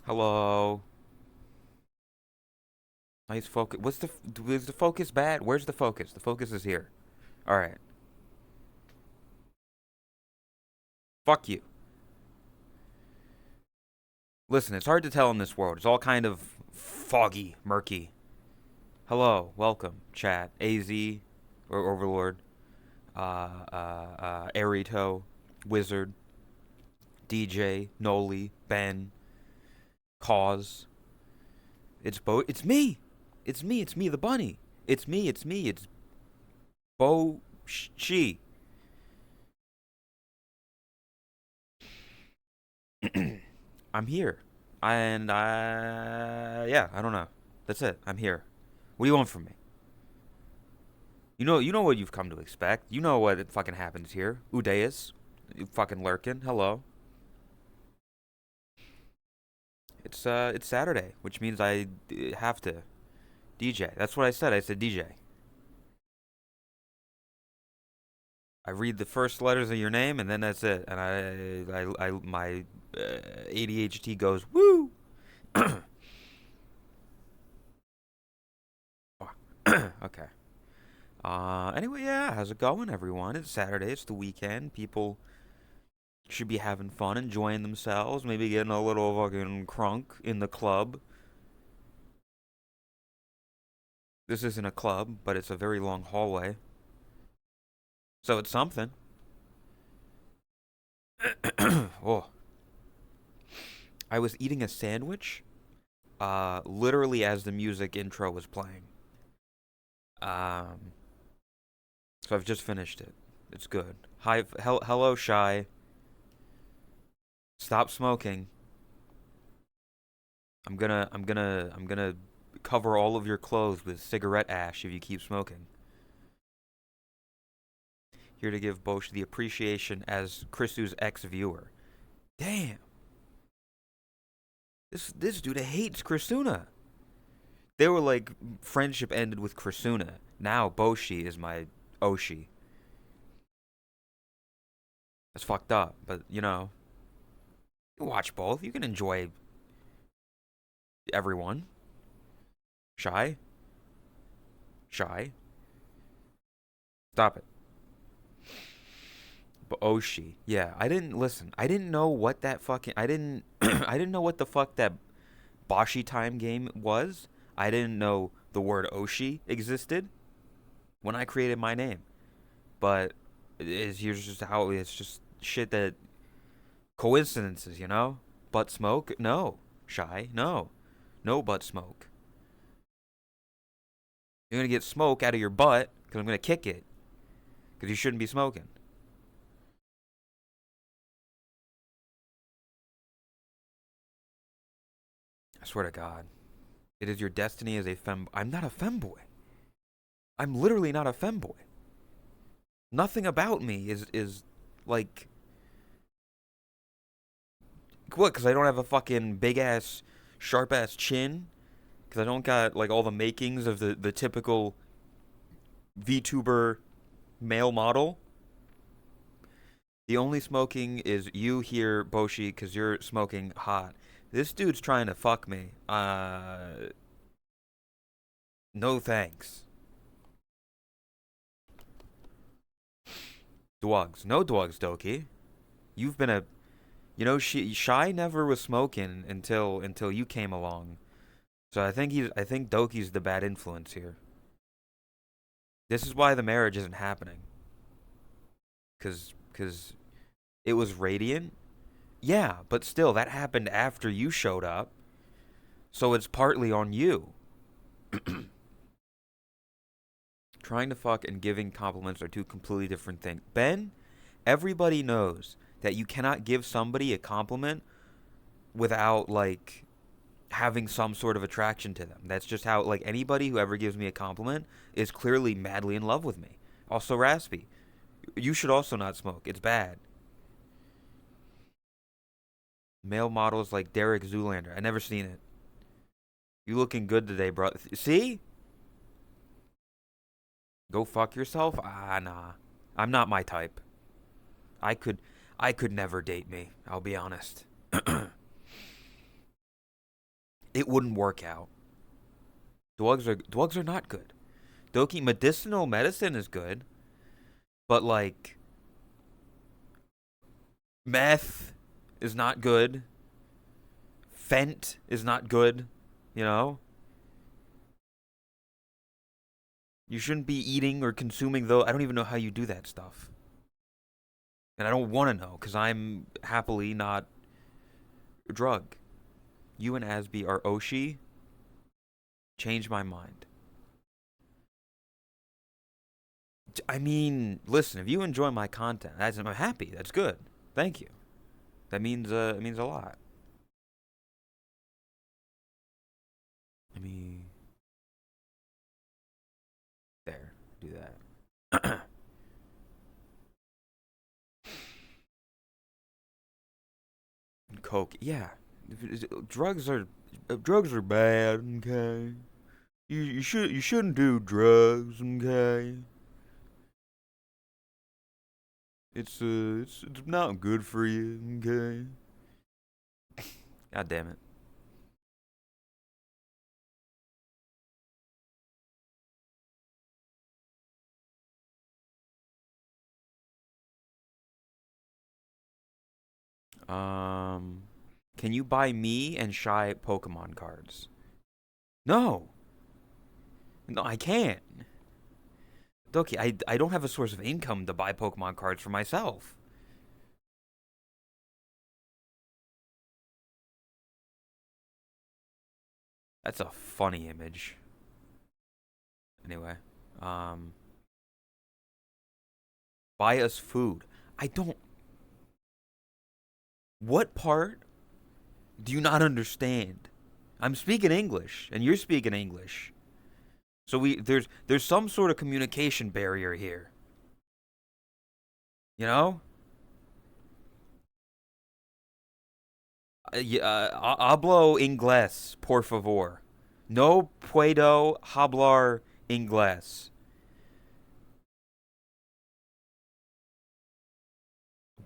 Hello. Nice focus. Is the focus bad? Where's the focus? The focus is here. All right. Fuck you. Listen, it's hard to tell in this world. It's all kind of foggy, murky. Hello, welcome, chat. AZ or Overlord, Arito, Wizard, DJ, Noli, Ben, Cause. It's me. It's me. It's me, the bunny. It's me. It's me. It's Bo. She. I'm here. And yeah, I don't know. That's it. I'm here. What do you want from me? You know what you've come to expect. You know what fucking happens here. Udeus, you fucking lurking. Hello. It's Saturday, which means I have to DJ. That's what I said. I said DJ. I read the first letters of your name, and then that's it. And my ADHD goes woo. Okay. Anyway, yeah, how's it going, everyone? It's Saturday, it's the weekend. People should be having fun, enjoying themselves, maybe getting a little fucking crunk in the club. This isn't a club, but it's a very long hallway. So it's something. Oh, I was eating a sandwich, literally as the music intro was playing. Um, so I've just finished it. It's good. Hello, Shy. Stop smoking. I'm gonna cover all of your clothes with cigarette ash if you keep smoking. Here to give Bosch the appreciation as Chrisu's ex-viewer. Damn, this dude hates Chrisuna. They were like friendship ended with Chrisuna. Now Boshi is my Oshi. That's fucked up, but you watch both. You can enjoy everyone. Shy, shy. Stop it. But Oshi, yeah, I didn't listen. I didn't know what that fucking. I didn't. I didn't know what the fuck that Boshi time game was. I didn't know the word Oshi existed when I created my name. But here's just how it's just shit that coincidences, you know? Butt smoke? No. Shy? No. No butt smoke. You're gonna get smoke out of your butt because I'm gonna kick it because you shouldn't be smoking. I swear to God. It is your destiny as a fem. I'm not a femboy. I'm literally not a femboy. Nothing about me is like what? Because I don't have a fucking big ass, sharp ass chin. Because I don't got like all the makings of the typical VTuber male model. The only smoking is you here, Boshi, because you're smoking hot. This dude's trying to fuck me. No thanks. Dwogs. No dwogs, Doki. You've been a Shy never was smoking until you came along. So I think Doki's the bad influence here. This is why the marriage isn't happening. Cause it was radiant. Yeah, but still that happened after you showed up. So it's partly on you. Trying to fuck and giving compliments are two completely different things. Ben, everybody knows that you cannot give somebody a compliment without like having some sort of attraction to them. That's just how like anybody who ever gives me a compliment is clearly madly in love with me. Also raspy. You should also not smoke. It's bad. Male models like Derek Zoolander. I never seen it. You looking good today, bro. See? Go fuck yourself? Ah, nah. I'm not my type. I could I could never date me. I'll be honest. it wouldn't work out. Drugs are not good. Doki, medicinal medicine is good, but like meth is not good. Fent is not good, you know? You shouldn't be eating or consuming though. I don't even know how you do that stuff. And I don't want to know cuz I'm happily not a drug. You and Asby are Oshi. Change my mind. I mean, listen, if you enjoy my content, I'm happy. That's good. Thank you. That means it means a lot. Let me there do that. Coke, yeah. Drugs are drugs are bad. Okay, you shouldn't do drugs. Okay, it's not good for you. Okay. God damn it. Um, can you buy me and Shy Pokemon cards? No, no, I can't. Doki, I don't have a source of income to buy Pokemon cards for myself. That's a funny image. Anyway, um, buy us food. I don't. What part do you not understand? I'm speaking English, and you're speaking English. So there's some sort of communication barrier here. You know? Hablo inglés, por favor. No puedo hablar inglés.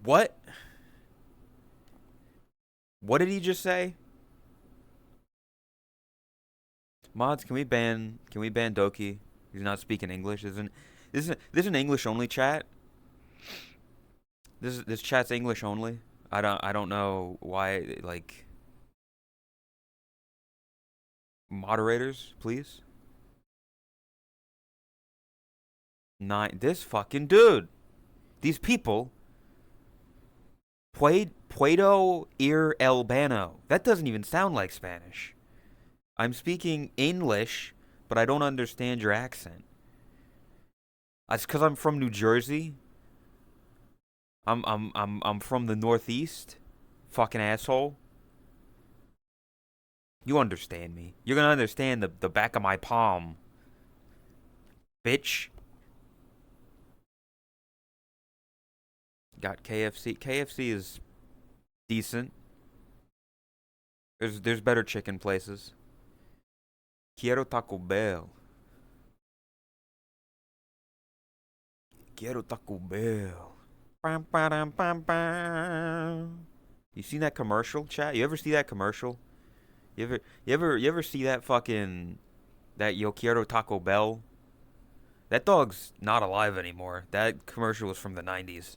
What? What did he just say? Mods, can we ban Doki? He's not speaking English. Isn't this an English only chat? This chat's English only. I don't know why like moderators, please. Nine this fucking dude. These people Puedo ir el bano. That doesn't even sound like Spanish. I'm speaking English, but I don't understand your accent. That's because I'm from New Jersey. I'm from the Northeast. Fucking asshole. You understand me. You're gonna understand the back of my palm. Bitch. Got KFC. KFC is decent. There's better chicken places. Quiero Taco Bell. Quiero Taco Bell. Bam, bam, bam, bam. You seen that commercial, chat? You ever see that commercial? You ever see that fucking that Yo Quiero Taco Bell? That dog's not alive anymore. That commercial was from the 90s.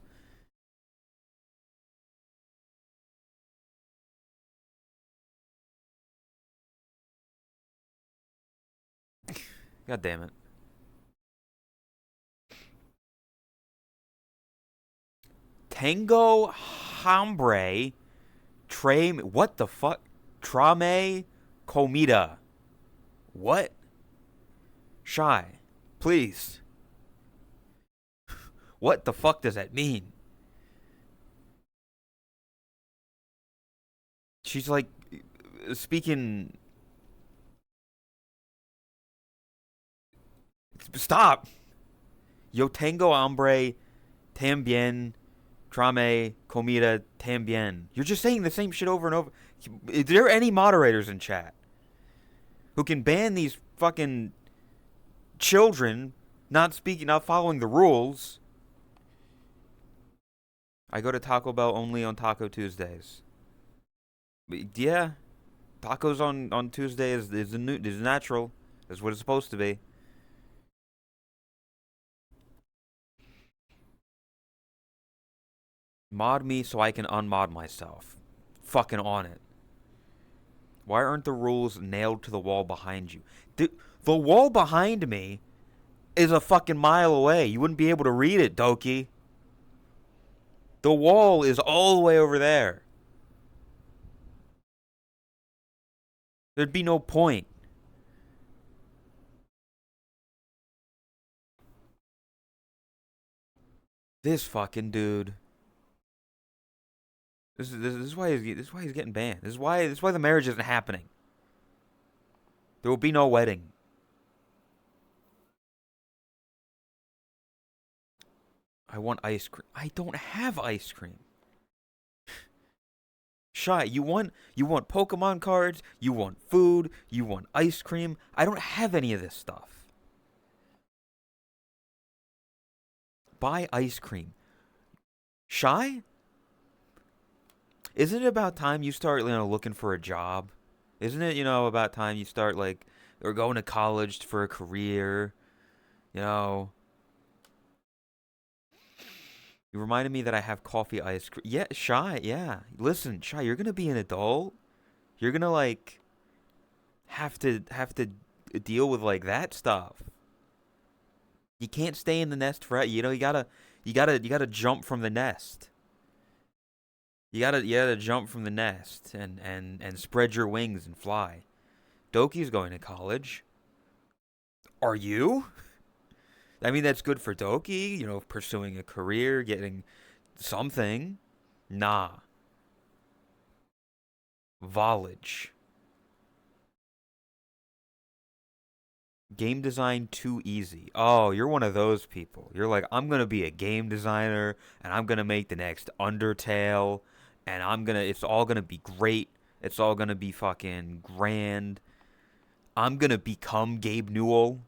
God damn it. Tango Hambre Trame what the fuck? Trame Comida. What? Shy. Please. What the fuck does that mean? She's like speaking. Stop. Yo tengo hambre también. Trame comida también. You're just saying the same shit over and over. Is there any moderators in chat who can ban these fucking children not following the rules? I go to Taco Bell only on Taco Tuesdays. Yeah. Tacos on Tuesday is natural. Is what it's supposed to be. Mod me so I can unmod myself. Fucking on it. Why aren't the rules nailed to the wall behind you? The wall behind me is a fucking mile away. You wouldn't be able to read it, Doki. The wall is all the way over there. There'd be no point. This fucking dude. This is why he's getting banned. This is why the marriage isn't happening. There will be no wedding. I want ice cream. I don't have ice cream. Shy, you want Pokemon cards, you want food, you want ice cream. I don't have any of this stuff. Buy ice cream. Shy? Isn't it about time you start, looking for a job? Isn't it, about time you start or going to college for a career? You know, you reminded me that I have coffee ice cream. Yeah, Shy, yeah. Listen, Shy, you're gonna be an adult. You're gonna have to deal with that stuff. You can't stay in the nest forever. You gotta jump from the nest. You gotta jump from the nest and spread your wings and fly. Doki's going to college. Are you? I mean, that's good for Doki, pursuing a career, getting something. Nah. Volage. Game design too easy. Oh, you're one of those people. You're like, I'm gonna be a game designer and I'm gonna make the next Undertale and it's all gonna be great. It's all gonna be fucking grand. I'm gonna become Gabe Newell.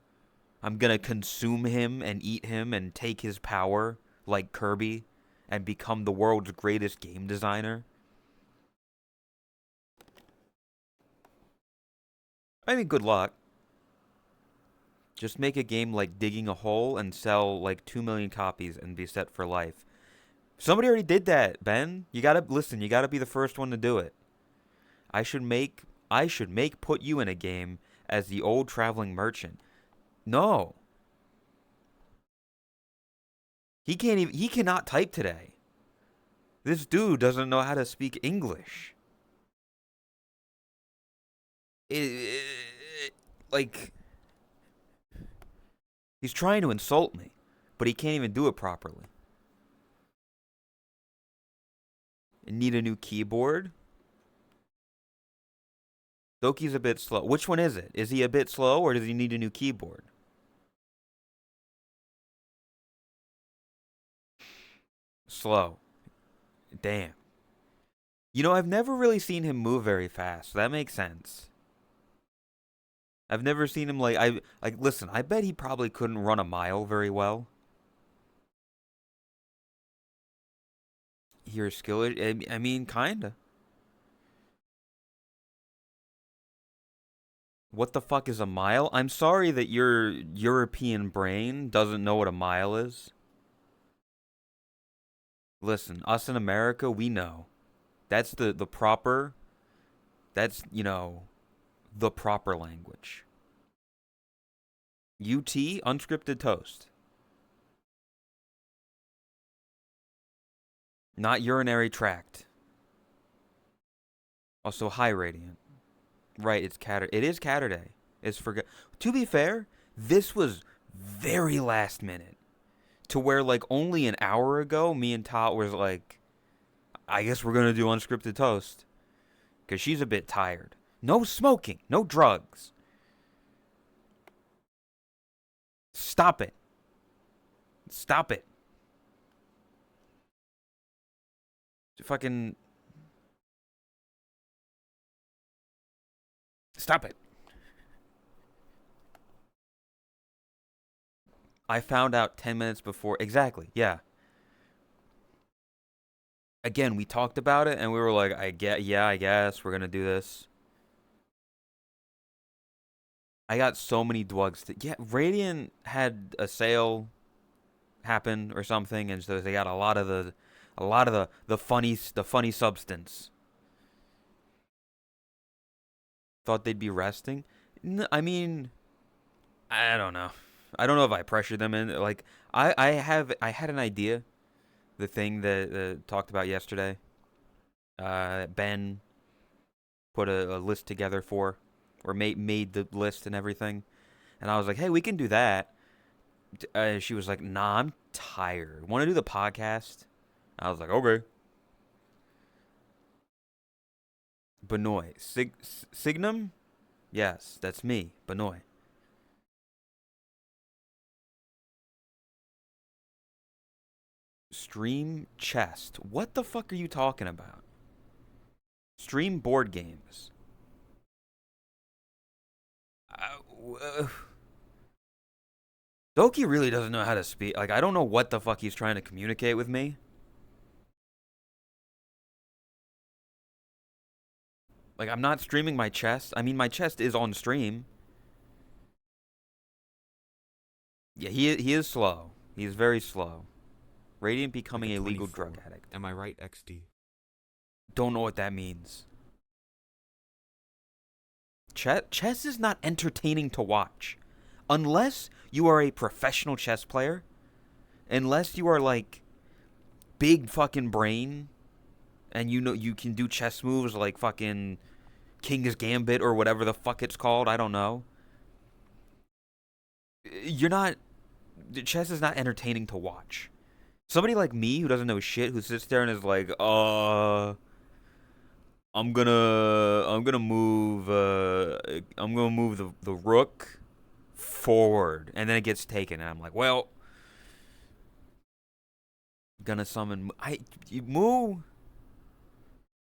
I'm gonna consume him and eat him and take his power like Kirby and become the world's greatest game designer. I mean, good luck. Just make a game like Digging a Hole and sell like 2 million copies and be set for life. Somebody already did that, Ben. You gotta listen, you gotta be the first one to do it. I should make put you in a game as the old traveling merchant. No. He cannot type today. This dude doesn't know how to speak English. Like he's trying to insult me, but he can't even do it properly. Need a new keyboard? Doki's a bit slow. Which one is it? Is he a bit slow or does he need a new keyboard? Slow. Damn. I've never really seen him move very fast. So that makes sense. I've never seen him listen, I bet he probably couldn't run a mile very well. Your skill, I mean, kinda. What the fuck is a mile? I'm sorry that your European brain doesn't know what a mile is. Listen, us in America, we know. That's the proper, that's, the proper language. UT, unscripted toast. Not urinary tract. Also, high radiant. Right, it is Catterday. It's forget. To be fair, this was very last minute. To where only an hour ago, me and Tot was like, I guess we're gonna do unscripted toast, cause she's a bit tired. No smoking, no drugs. Stop it. Stop it. Fucking stop it. I found out 10 minutes before. Exactly. Yeah. Again, we talked about it and we were like, yeah, I guess we're going to do this. I got so many drugs. Yeah, Radiant had a sale happen or something, and so they got a lot of the funny substance. Thought they'd be resting. I mean, I don't know. I don't know if I pressured them in. Like, I had an idea. The thing that talked about yesterday. Ben put a list together for, or made the list and everything. And I was like, hey, we can do that. She was like, nah, I'm tired. Want to do the podcast? I was like, okay. Benoit. Signum? Yes, that's me, Benoit. Stream chest. What the fuck are you talking about? Stream board games. Uh, Doki really doesn't know how to speak. Like, I don't know what the fuck he's trying to communicate with me. Like, I'm not streaming my chest. I mean, my chest is on stream. Yeah, he is slow. He is very slow. Radiant becoming a legal drug addict. Am I right, XD? Don't know what that means. Chess is not entertaining to watch. Unless you are a professional chess player. Unless you are like big fucking brain and you know you can do chess moves like fucking King's Gambit or whatever the fuck it's called, I don't know. You're not chess is not entertaining to watch. Somebody like me who doesn't know shit, who sits there and is like, I'm gonna move the rook forward, and then it gets taken, and I'm like, well, gonna summon. Moo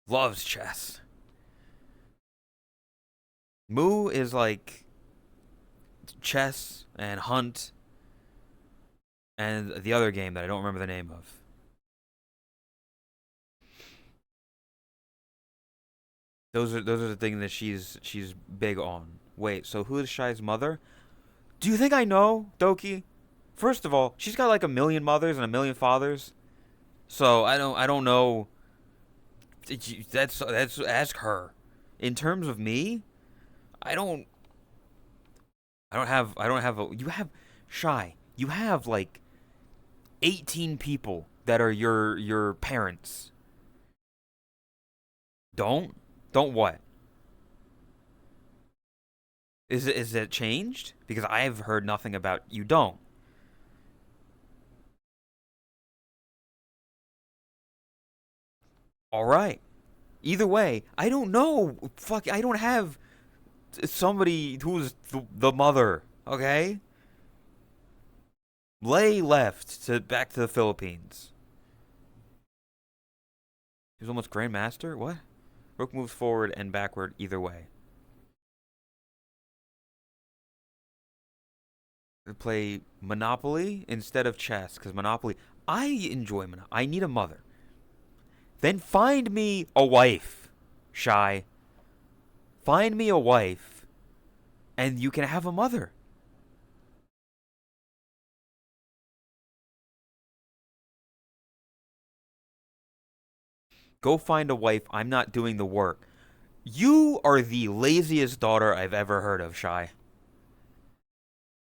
loves chess. Moo is like chess and hunt, and the other game that I don't remember the name of. Those are the things that she's big on. Wait, so who is Shy's mother? Do you think I know, Doki? First of all, she's got like a million mothers and a million fathers. So I don't know. That's ask her. In terms of me, I don't I don't have a you have Shy. You have like 18 people that are your parents. Don't what? Is it changed? Because I've heard nothing about you don't. All right. Either way, I don't know. Fuck, I don't have somebody who's the mother. Okay. Lay left to back to the Philippines. He was almost Grandmaster. What? Rook moves forward and backward either way. Play Monopoly instead of chess because Monopoly. I enjoy Monopoly. I need a mother. Then find me a wife, Shy. Find me a wife, and you can have a mother. Go find a wife. I'm not doing the work. You are the laziest daughter I've ever heard of, Shy.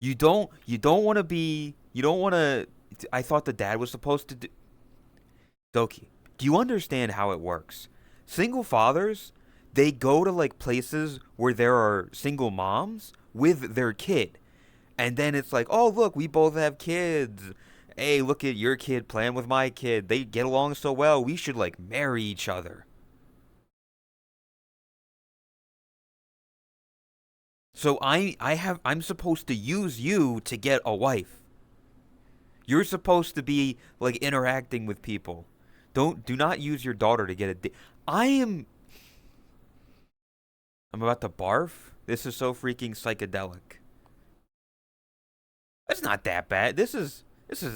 You don't want to be you don't want to I thought the dad was supposed to do Doki. Do you understand how it works? Single fathers, they go to like places where there are single moms with their kid. And then it's like, "Oh, look, we both have kids. Hey, look at your kid playing with my kid. They get along so well. We should like marry each other." So I'm supposed to use you to get a wife. You're supposed to be like interacting with people. Do not use your daughter to get a date. I'm about to barf. This is so freaking psychedelic. It's not that bad. This is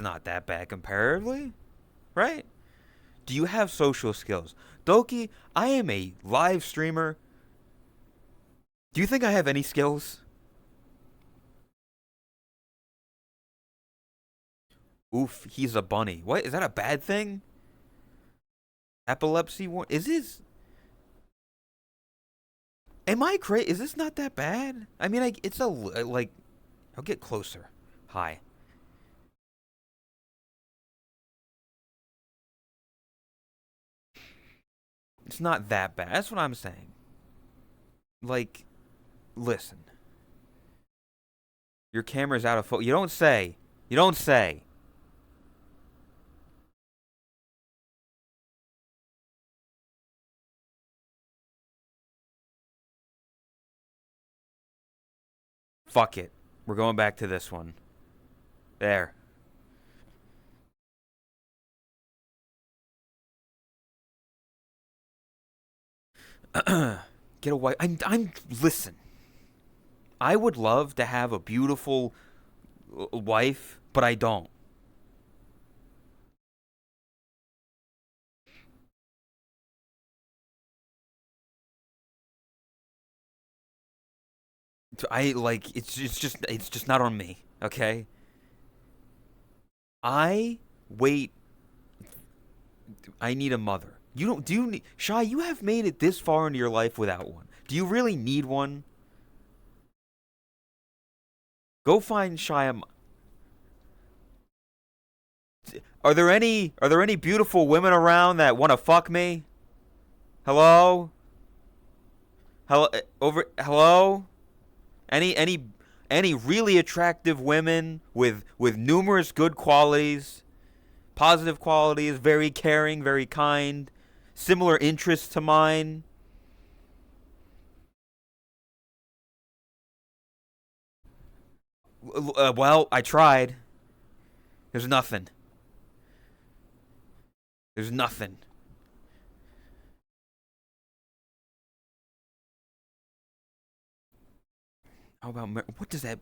not that bad comparatively, right? Do you have social skills? Doki, I am a live streamer. Do you think I have any skills? Oof, he's a bunny. What? Is that a bad thing? Epilepsy? Is this... Am I crazy? Is this not that bad? I mean, it's a, like... I'll get closer. Hi. It's not that bad. That's what I'm saying. Like, listen. Your camera's out of focus. You don't say. You don't say. Fuck it. We're going back to this one. There. Get away. Listen. I would love to have a beautiful wife, but I don't. I like it's just not on me, okay? I wait. I need a mother. You don't do you need Shy, you have made it this far into your life without one. Do you really need one? Go find Shy a Are there any beautiful women around that want to fuck me? Hello? Hello? Any really attractive women with numerous good qualities, positive qualities, very caring, very kind, similar interests to mine? Well, I tried. There's nothing. There's nothing. How about what does that?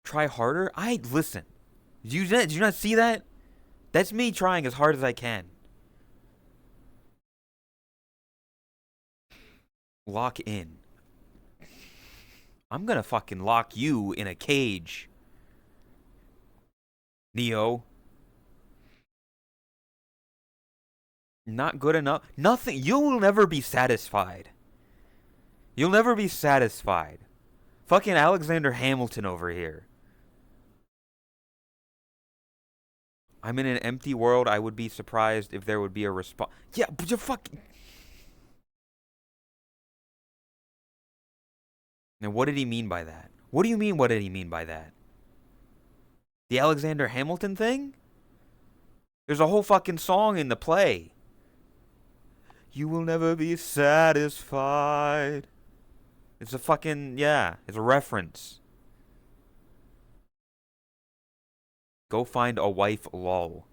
Try harder? I listen. Did you not see that? That's me trying as hard as I can. Lock in. I'm gonna fucking lock you in a cage, Neo. Not good enough. Nothing. You'll never be satisfied. You'll never be satisfied. Fucking Alexander Hamilton over here. I'm in an empty world. I would be surprised if there would be a response. Yeah, but you fucking. Now, what did he mean by that? What do you mean, what did he mean by that? The Alexander Hamilton thing? There's a whole fucking song in the play. You will never be satisfied. It's a fucking, yeah, it's a reference. Go find a wife, lol.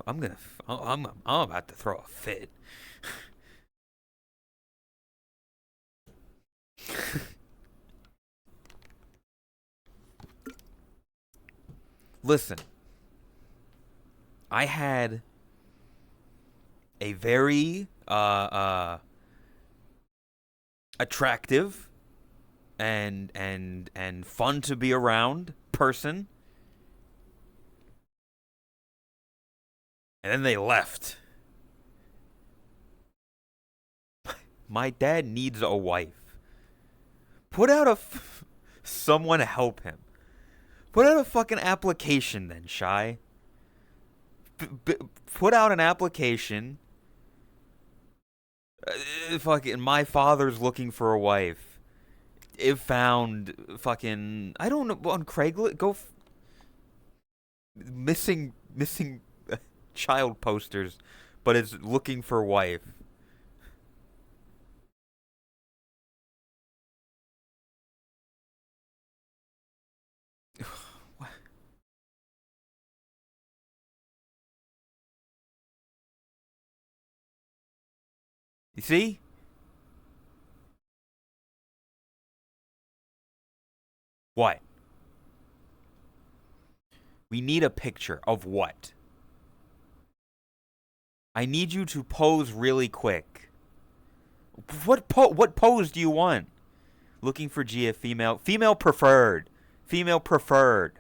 I'm gonna, I'm about to throw a fit. Listen, I had a very attractive and fun to be around person, and then they left. My dad needs a wife. Put out someone help him. Put out a fucking application then, Shy. Put out an application. Fucking, my father's looking for a wife. If found, fucking, I don't know, on Craigslist, missing child posters, but it's looking for wife. You see? What? We need a picture of what? I need you to pose really quick. What pose do you want? Looking for Gia female. Female preferred. Female preferred.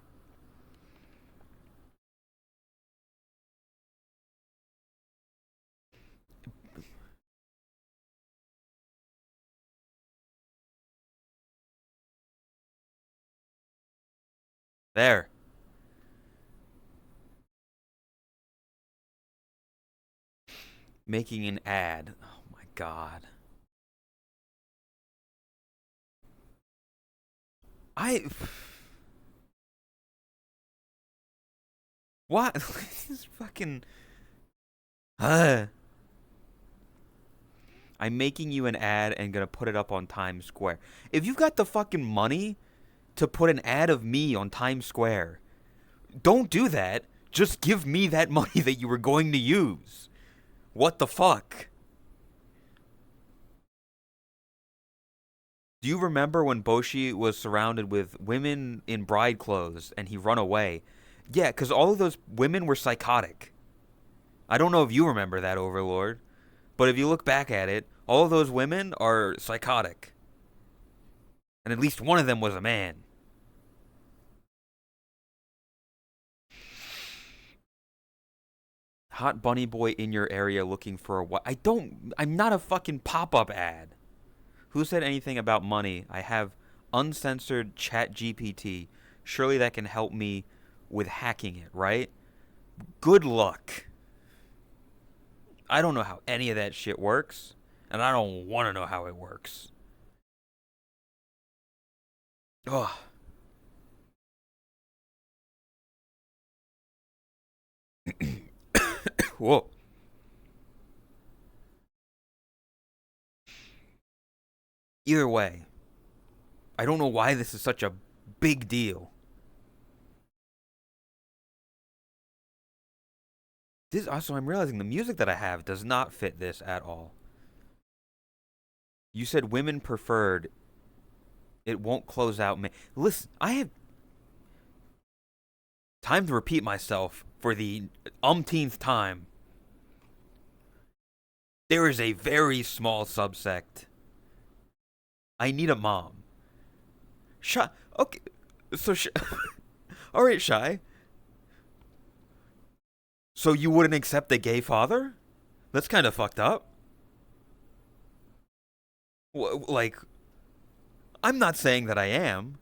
There. Making an ad. Oh my god. I. What? This fucking. Uh, I'm making you an ad and gonna put it up on Times Square. If you've got the fucking money to put an ad of me on Times Square, don't do that. Just give me that money that you were going to use. What the fuck? Do you remember when Boshi was surrounded with women in bride clothes and he run away? Yeah, because all of those women were psychotic. I don't know if you remember that, Overlord, but if you look back at it, all of those women are psychotic. And at least one of them was a man. Hot bunny boy in your area looking for a what? I'm not a fucking pop-up ad. Who said anything about money? I have uncensored chat GPT. Surely that can help me with hacking it, right? Good luck. I don't know how any of that shit works, and I don't want to know how it works. Ugh. Whoa. Either way, I don't know why this is such a big deal. This also, I'm realizing the music that I have does not fit this at all. You said women preferred. It won't close out. Listen, I have time to repeat myself for the umpteenth time. There is a very small subsect. I need a mom. Shy. Okay. So, all right, Shy. So you wouldn't accept a gay father? That's kind of fucked up. Like, I'm not saying that I am.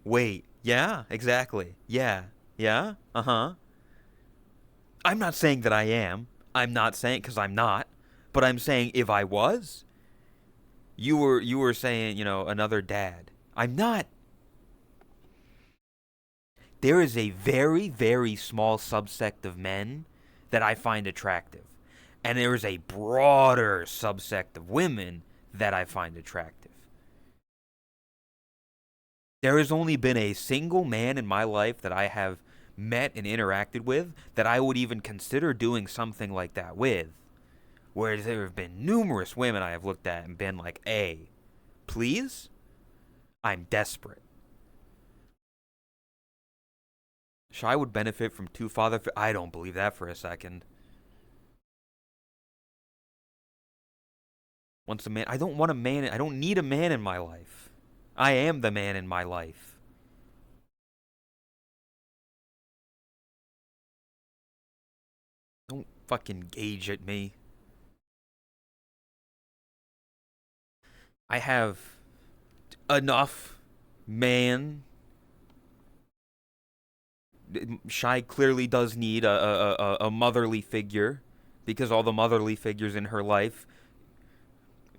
Wait. Yeah, exactly. Yeah. Yeah. Uh huh. I'm not saying that I am. I'm not saying because I'm not. But I'm saying if I was, you were saying, another dad. I'm not. There is a very, very small subsect of men that I find attractive. And there is a broader subsect of women that I find attractive. There has only been a single man in my life that I have met and interacted with that I would even consider doing something like that with. Whereas there have been numerous women I have looked at and been like, hey, please? I'm desperate. Shy would benefit from two father. I don't believe that for a second. Once a man, I don't want a man. I don't need a man in my life. I am the man in my life. Don't fucking gauge at me. I have enough man. Shy clearly does need a motherly figure because all the motherly figures in her life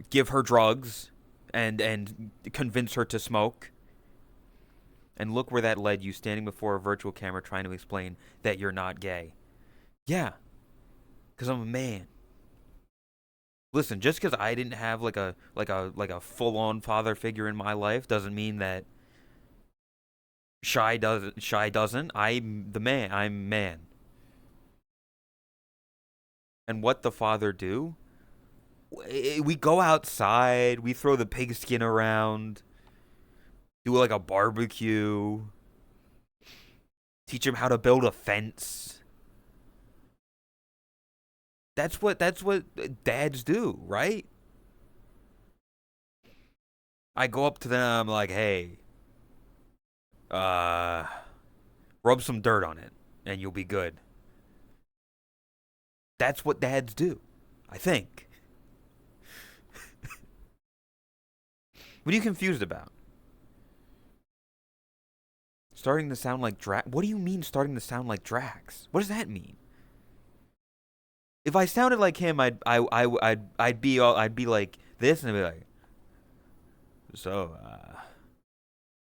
give her drugs and convince her to smoke. And look where that led you, standing before a virtual camera trying to explain that you're not gay. Yeah, because I'm a man. Listen, just because I didn't have like a full on father figure in my life doesn't mean that Shy doesn't. Shy doesn't. I'm the man. I'm man. And what the father do? We go outside. We throw the pigskin around. Do like a barbecue. Teach him how to build a fence. That's what dads do, right? I go up to them like, hey, uh, rub some dirt on it, and you'll be good. That's what dads do, I think. What are you confused about? Starting to sound like Drax? What do you mean starting to sound like Drax? What does that mean? If I sounded like him, I'd be like this, and I'd be like, so,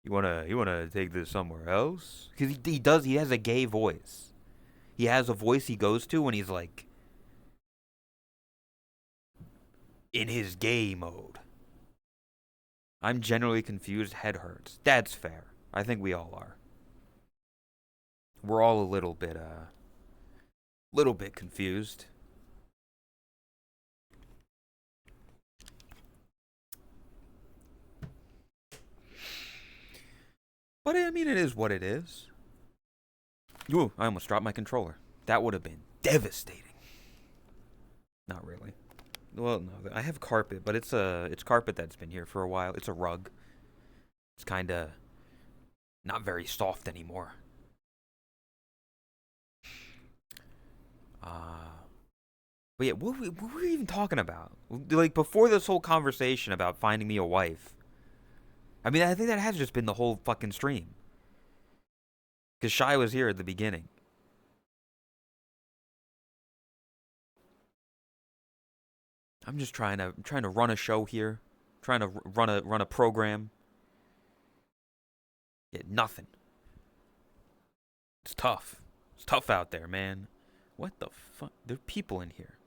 you wanna take this somewhere else? Because he has a gay voice. He has a voice he goes to when he's like in his gay mode. I'm generally confused. Head hurts. That's fair. I think we all are. We're all a little bit confused. But I mean, it is what it is. Ooh, I almost dropped my controller. That would have been devastating. Not really. Well, no, I have carpet, but it's carpet that's been here for a while. It's a rug. It's kind of not very soft anymore. Uh, but yeah, what were we even talking about? Like before this whole conversation about finding me a wife. I mean, I think that has just been the whole fucking stream. Because Shy was here at the beginning. I'm just trying to run a show here, trying to run a program. Yeah, nothing. It's tough. It's tough out there, man. What the fuck? There are people in here.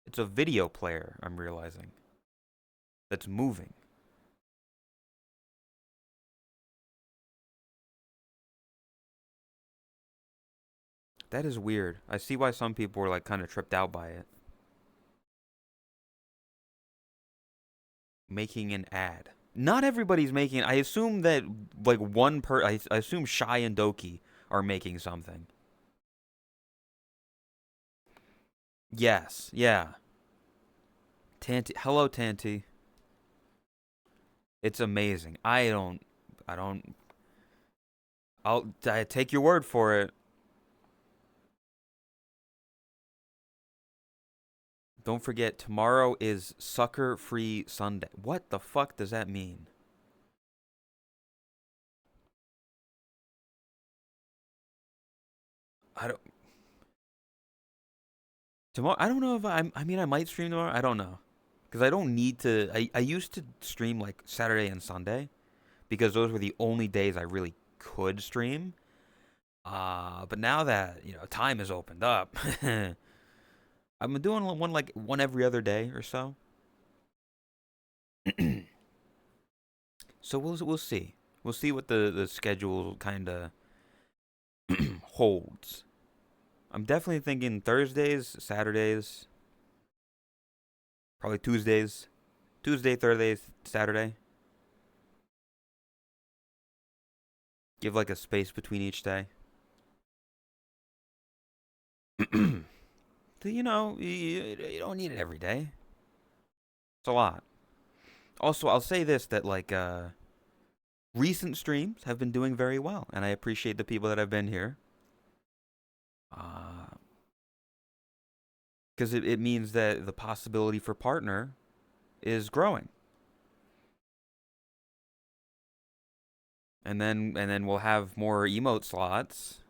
It's a video player, I'm realizing. That's moving. That is weird. I see why some people were like kind of tripped out by it. Making an ad. Not everybody's making. I assume that like I assume Shy and Doki are making something. Yes. Yeah. Tanty. Hello, Tanty. It's amazing. I don't. I take your word for it. Don't forget, tomorrow is Sucker Free Sunday. What the fuck does that mean? I don't. Tomorrow, I don't know if I mean, I might stream tomorrow. I don't know. Because I don't need to. I used to stream like Saturday and Sunday because those were the only days I really could stream. But now that, time has opened up, I've been doing one like one every other day or so. So we'll see. We'll see what the schedule kind of holds. I'm definitely thinking Thursdays, Saturdays, probably Tuesdays. Tuesday, Thursday, Saturday. Give like a space between each day. You don't need it every day. It's a lot. Also, I'll say this that like recent streams have been doing very well, and I appreciate the people that have been here. Uh, because it means that the possibility for partner is growing. And then we'll have more emote slots.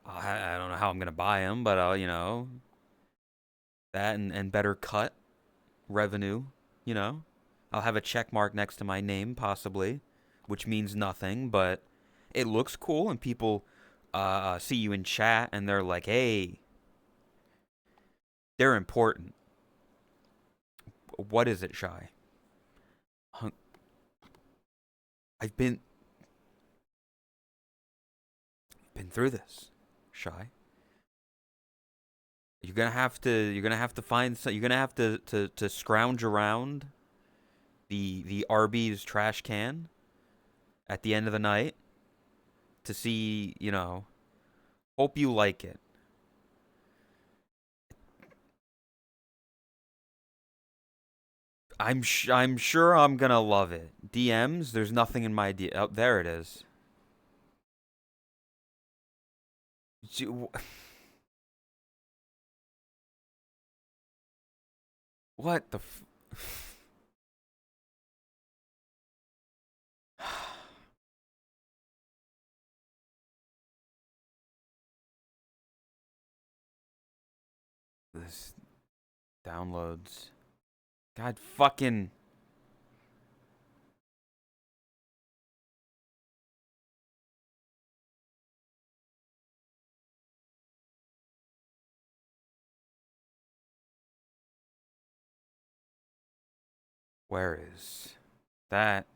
I don't know how I'm gonna buy them, but I'll that and better cut revenue. You know, I'll have a check mark next to my name possibly, which means nothing, but it looks cool, and people see you in chat and they're like, hey, they're important. What is it, Shy? I've been through this, Shy. You're gonna have to find some, you're gonna have to scrounge around the Arby's trash can at the end of the night to see, hope you like it. I'm sure I'm gonna love it. DMs, there's nothing in my D. Oh, there it is. What the this downloads. God fucking. Where is that?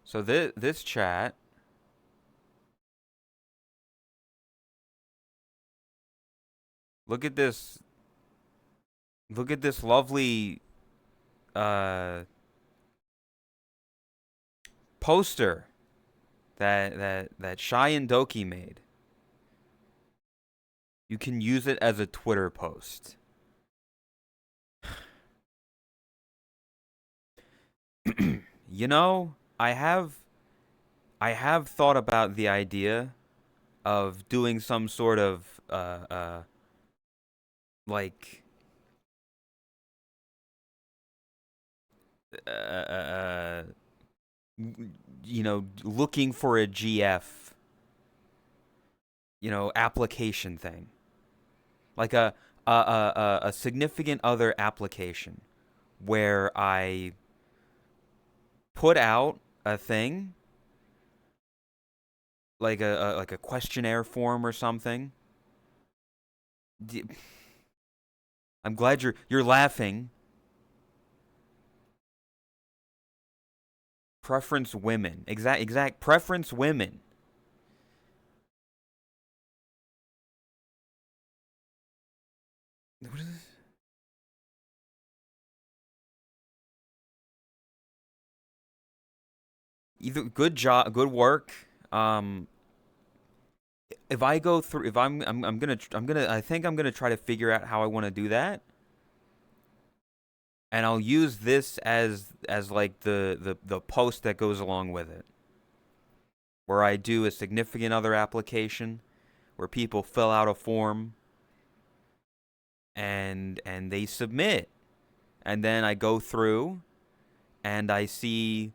So this chat. Look at this. Look at this lovely uh poster that Shy and Doki made. You can use it as a Twitter post. You know, I have thought about the idea of doing some sort of like uh, uh looking for a GF, application thing. Like a significant other application where I put out a thing like a questionnaire form or something. I'm glad you're laughing. Preference women. Exact preference women. What is this? Either good job, good work. Um, if I go through, if I think I'm gonna try to figure out how I want to do that, and I'll use this as like the post that goes along with it, where I do a significant other application, where people fill out a form, and they submit, and then I go through, and I see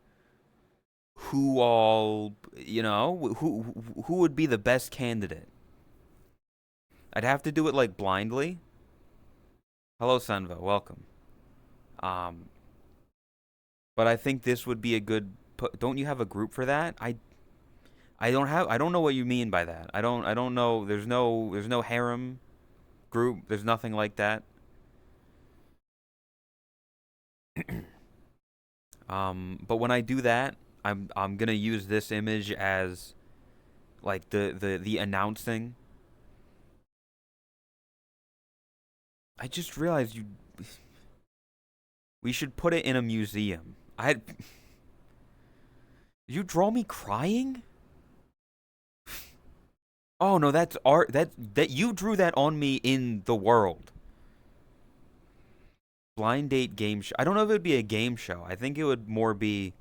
who all who would be the best candidate. I'd have to do it like blindly. Hello, Senva, welcome. Um, but I think this would be a good. Don't you have a group for that? I don't have. I don't know what you mean by that. I don't know. There's no harem group. There's nothing like that. But when I do that, I'm gonna use this image as like the announcing. I just realized we should put it in a museum. You draw me crying? Oh no, that's art. That you drew that on me in the world. Blind date game show. I don't know if it would be a game show. I think it would more be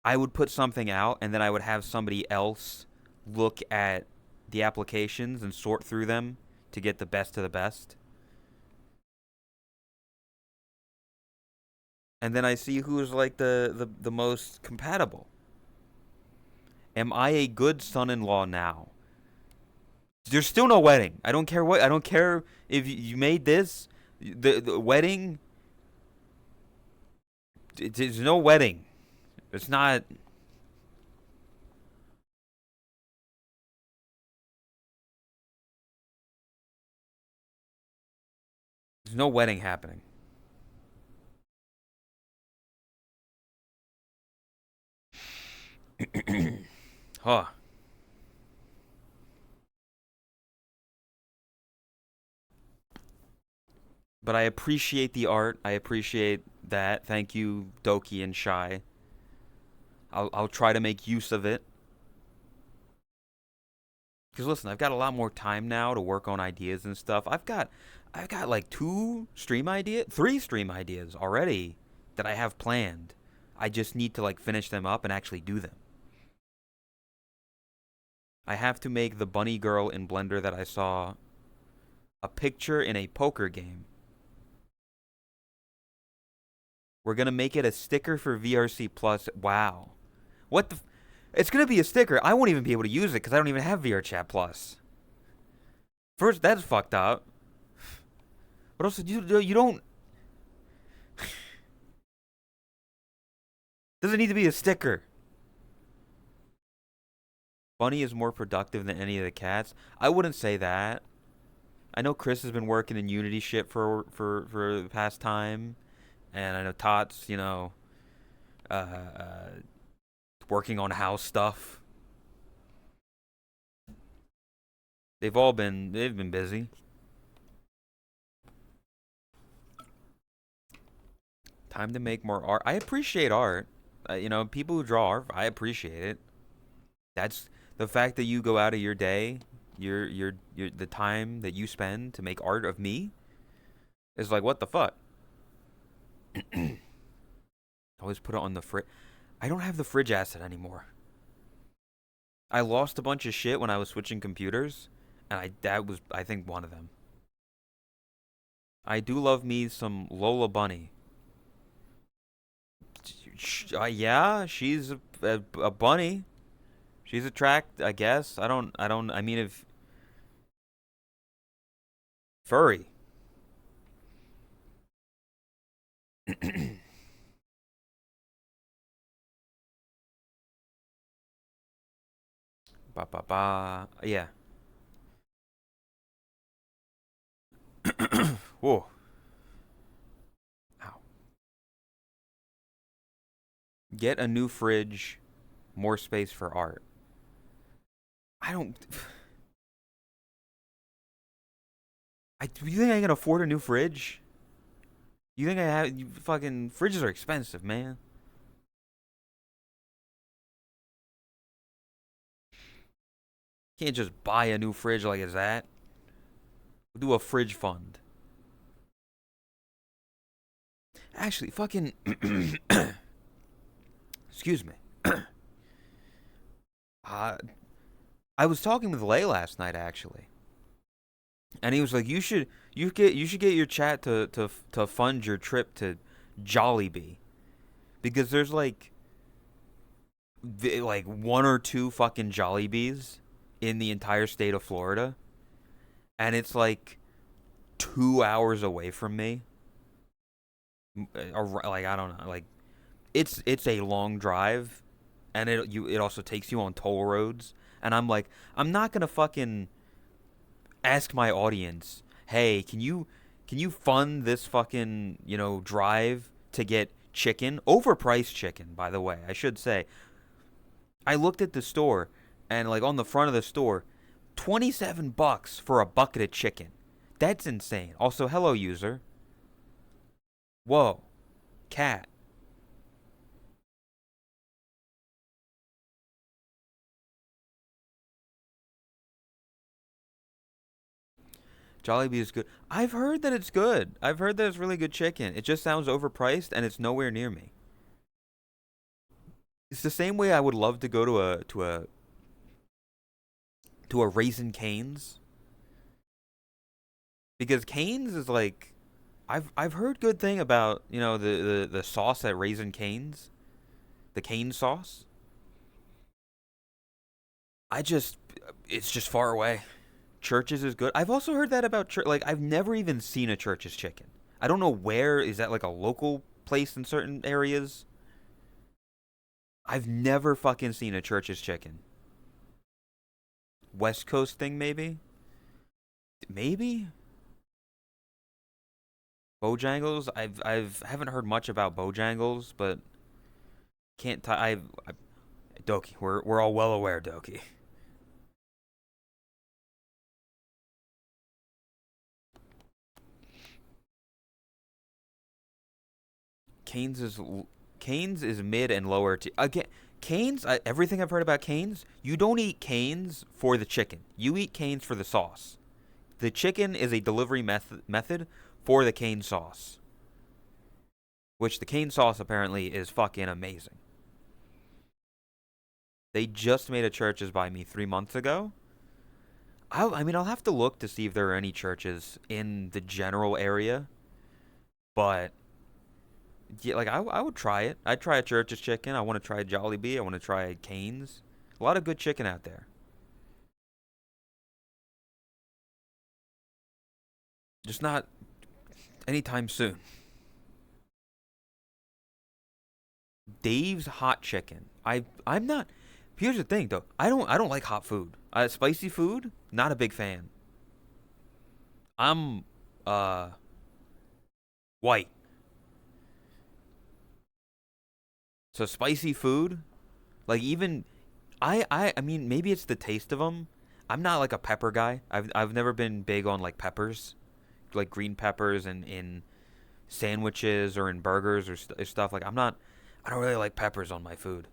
I would put something out and then I would have somebody else look at the applications and sort through them to get the best of the best. And then I see who's like the most compatible. Am I a good son-in-law now? There's still no wedding. I don't care what. I don't care if you made this. The wedding. There's no wedding. It's not. There's no wedding happening. Huh. But I appreciate the art. I appreciate that. Thank you, Doki and Shy. I'll try to make use of it. Because listen, I've got a lot more time now to work on ideas and stuff. I've got like three stream ideas already that I have planned. I just need to like finish them up and actually do them. I have to make the bunny girl in Blender that I saw a picture in a poker game. We're gonna make it a sticker for VRC Plus. Wow. What the? It's gonna be a sticker. I won't even be able to use it because I don't even have VRChat Plus. First, that's fucked up. But also, you don't. Doesn't need to be a sticker. Bunny is more productive than any of the cats. I wouldn't say that. I know Chris has been working in Unity shit for the past time, and I know Tots, uh, uh, working on house stuff. They've been busy. Time to make more art. I appreciate art. People who draw art, I appreciate it. That's the fact that you go out of your day, your the time that you spend to make art of me is like, what the fuck? Always put it on the fridge. I don't have the fridge asset anymore. I lost a bunch of shit when I was switching computers, and that was, I think, one of them. I do love me some Lola Bunny. Yeah, she's a bunny. She's attractive, I guess. I mean, if furry. Ba ba ba. Yeah. Whoa. Ow. Get a new fridge, more space for art. I don't. You think I can afford a new fridge? You think I have? Fucking fridges are expensive, man. Can't just buy a new fridge like it's that. We'll do a fridge fund. Actually, fucking. Excuse me. uh, I was talking with Lay last night, actually, and he was like, you should get your chat to fund your trip to Jollibee, because there's like one or two fucking Jollibees in the entire state of Florida, and it's like 2 hours away from me. Or like, I don't know, like it's a long drive, and it also takes you on toll roads, and I'm like, I'm not gonna fucking ask my audience, hey, can you fund this fucking drive to get chicken, overpriced chicken, by the way, I should say. I looked at the store, and like on the front of the store, $27 for a bucket of chicken. That's insane. Also, hello user. Whoa, cat. Jollibee is good. I've heard that it's good. I've heard that it's really good chicken. It just sounds overpriced, and it's nowhere near me. It's the same way I would love to go to a Raisin Cane's, because Cane's is like, I've heard good thing about the sauce at Raisin Cane's, the cane sauce. I just It's just far away. Churches is good. I've also heard that about church. Like, I've never even seen a Church's chicken. I don't know where. Is that like a local place in certain areas? I've never fucking seen a Church's chicken. West Coast thing, maybe? Maybe? Bojangles? I've haven't heard much about Bojangles, but can't t- I Doki, we're all well aware, Doki. Canes is Canes is mid and lower tier. Again, Canes. Everything I've heard about Canes, you don't eat Canes for the chicken. You eat Canes for the sauce. The chicken is a delivery method for the cane sauce, which the cane sauce apparently is fucking amazing. They just made a Churches by me 3 months ago. I mean, I'll have to look to see if there are any churches in the general area, but yeah, like I would try it. I'd try a Church's chicken. I want to try Jollibee. I want to try Cane's. A lot of good chicken out there. Just not anytime soon. Dave's hot chicken. I'm not. Here's the thing though. I don't like hot food. Spicy food, not a big fan. I'm uh white. So spicy food, like even I mean maybe it's the taste of them. I'm not like a pepper guy. I've never been big on like peppers, like green peppers and in sandwiches or in burgers or stuff. Like I don't really like peppers on my food.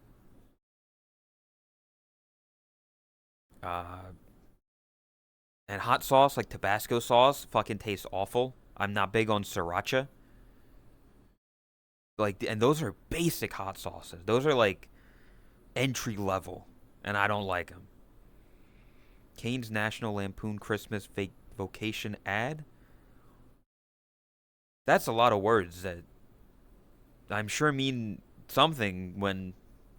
Uh, and hot sauce like Tabasco sauce fucking tastes awful. I'm not big on sriracha. Like, and those are basic hot sauces. Those are like entry level, and I don't like them. Kane's National Lampoon Christmas Vocation ad. That's a lot of words that I'm sure mean something when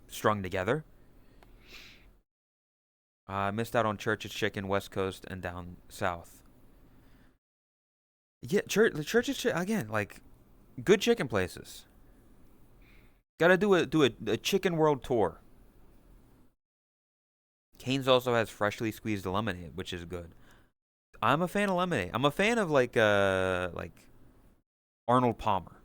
strung together. I missed out on Church's Chicken West Coast and down south. Yeah, Church's Chicken again, like good chicken places. Got to do a chicken world tour. Cane's also has freshly squeezed lemonade, which is good. I'm a fan of lemonade. I'm a fan of like Arnold Palmer.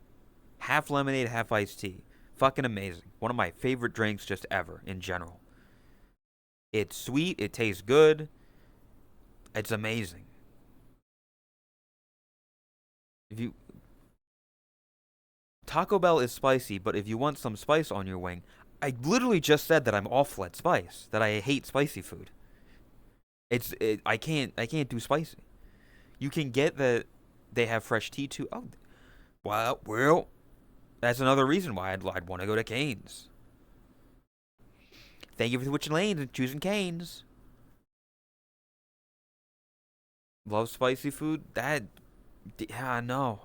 Half lemonade, half iced tea. Fucking amazing. One of my favorite drinks just ever in general. It's sweet, it tastes good. It's amazing. If you Taco Bell is spicy, but if you want some spice on your wing, I literally just said that I'm off let spice, that I hate spicy food. I can't do spicy. You can get that they have fresh tea too. Oh, well, that's another reason why I'd want to go to Cane's. Thank you for switching lanes and choosing Cane's. Love spicy food. Yeah, no.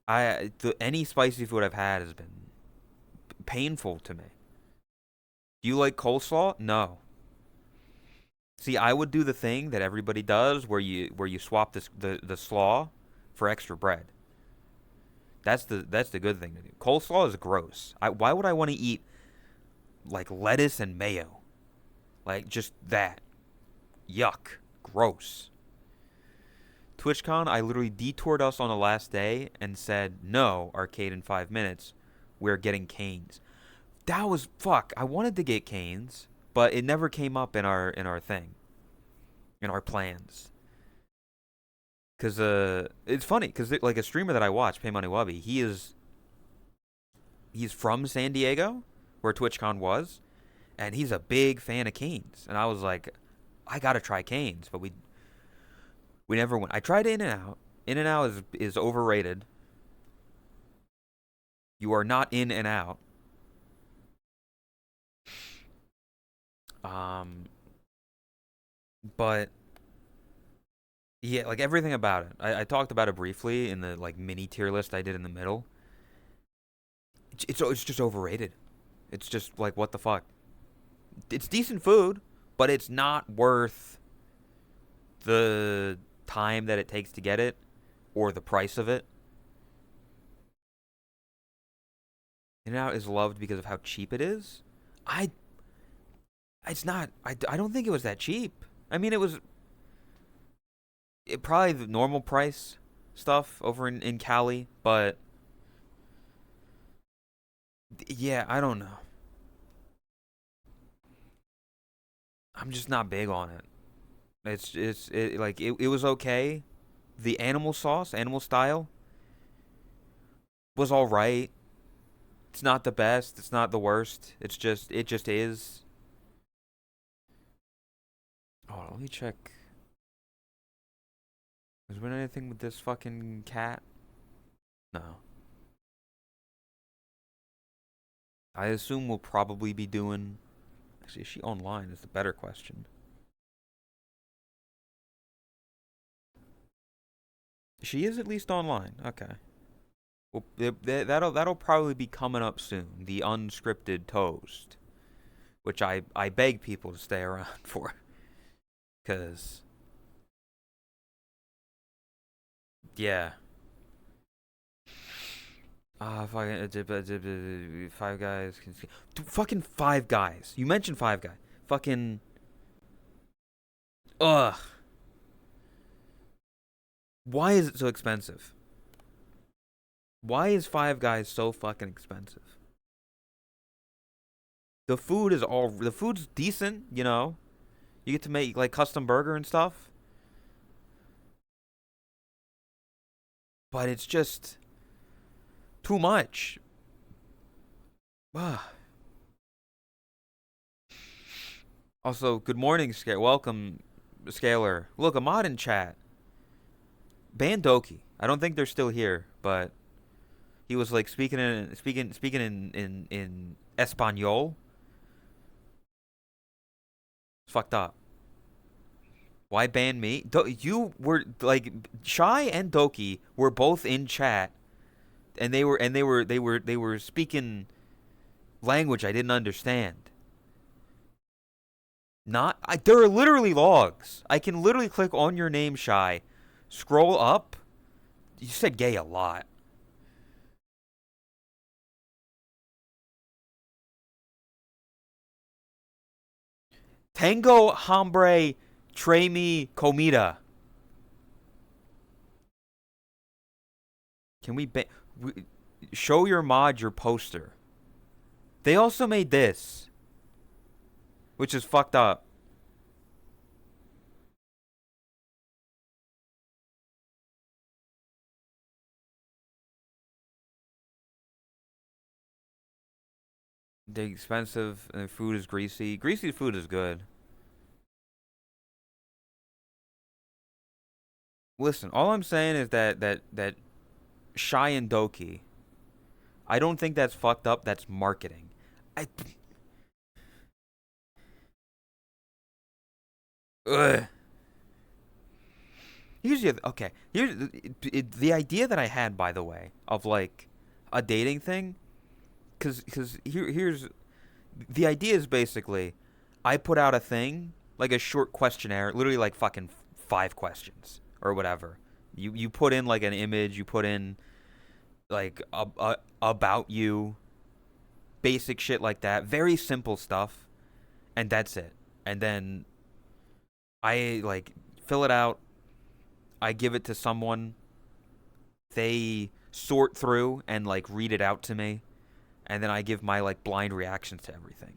Any spicy food I've had has been painful to me. Do you like coleslaw? No. See, I would do the thing that everybody does, where you swap the slaw for extra bread. That's the good thing to do. Coleslaw is gross. Why would I want to eat like lettuce and mayo? Like just that. Yuck. Gross. TwitchCon, I literally detoured us on the last day and said, no, arcade in 5 minutes. We're getting Canes. That was fuck. I wanted to get Canes, but it never came up in our thing, in our plans. Cause it's funny, cause like a streamer that I watch, Pay Money Wubby, he's from San Diego, where TwitchCon was, and he's a big fan of Canes. And I was like, I gotta try Canes, but we never went. I tried In and Out. In and Out is overrated. You are not in and out. Um, but yeah, like everything about it. I talked about it briefly in the like mini tier list I did in the middle. It's just overrated. It's just like what the fuck. It's decent food, but it's not worth the time that it takes to get it or the price of it. In and Out is loved because of how cheap it is. I it's not I don't think it was that cheap. I mean probably the normal price stuff over in Cali, but yeah, I don't know. I'm just not big on it. It was okay. The animal sauce, animal style was all right. It's not the best, it's not the worst. It just is. Oh, let me check. Has there been anything with this fucking cat? No. I assume we'll probably be doing. Actually, is she online? Is the better question. She is at least online. Okay. Well, that'll probably be coming up soon. The unscripted toast, which I beg people to stay around for, cause yeah. Five Guys. Dude, fucking Five Guys. You mentioned Five Guys. Fucking ugh. Why is it so expensive? Why is Five Guys so fucking expensive? The food's decent, you know. You get to make like custom burger and stuff, but it's just too much. Ugh. Also, good morning, welcome, Scalar. Look, a mod in chat. Ban Doki. I don't think they're still here, but he was like speaking in Espanol. It's fucked up. Why ban me? You were like Shy and Doki were both in chat, and they were speaking language I didn't understand. There are literally logs. I can literally click on your name, Shy, scroll up. You said gay a lot. Tango hombre trae mi comida. Can we show your mod your poster? They also made this, which is fucked up. They're expensive and food is greasy. Greasy food is good. Listen, all I'm saying is that Shy and Doki, I don't think that's fucked up. That's marketing. I ugh. Here's the idea that I had, by the way, of like a dating thing, because here's the idea is basically I put out a thing like a short questionnaire, literally like fucking 5 questions or whatever. You put in like an image, you put in like about you, basic shit like that, very simple stuff, and that's it. And then I like fill it out, I give it to someone, they sort through and like read it out to me, and then I give my like blind reactions to everything.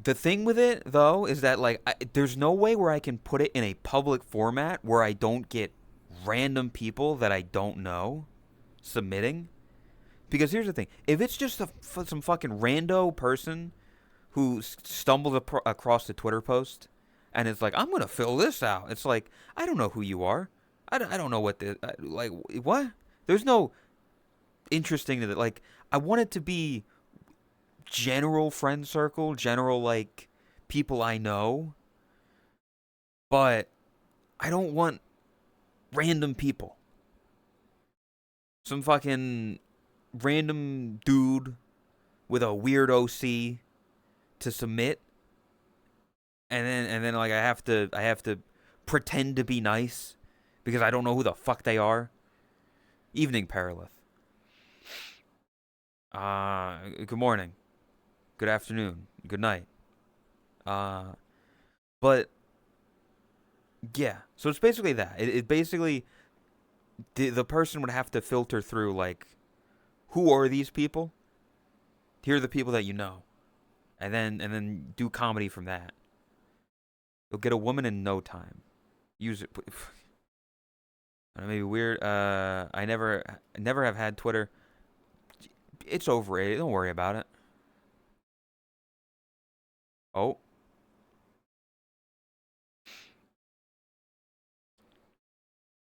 The thing with it though is that like there's no way where I can put it in a public format where I don't get random people that I don't know submitting. Because here's the thing: if it's just some fucking rando person who stumbled across the Twitter post and it's like, I'm gonna fill this out. It's like I don't know who you are. I don't know what the like what. There's no interesting to that. Like I want it to be general friend circle, general like people I know, but I don't want random people. Some fucking random dude with a weird OC to submit, and then like I have to pretend to be nice because I don't know who the fuck they are. Evening, Perilith. Good morning, good afternoon, good night. Uh, but yeah, so it's basically that. It basically the person would have to filter through like who are these people? Here are the people that you know, and then do comedy from that. You'll get a woman in no time. Use it. Maybe weird. I never have had Twitter. It's overrated. Don't worry about it. Oh,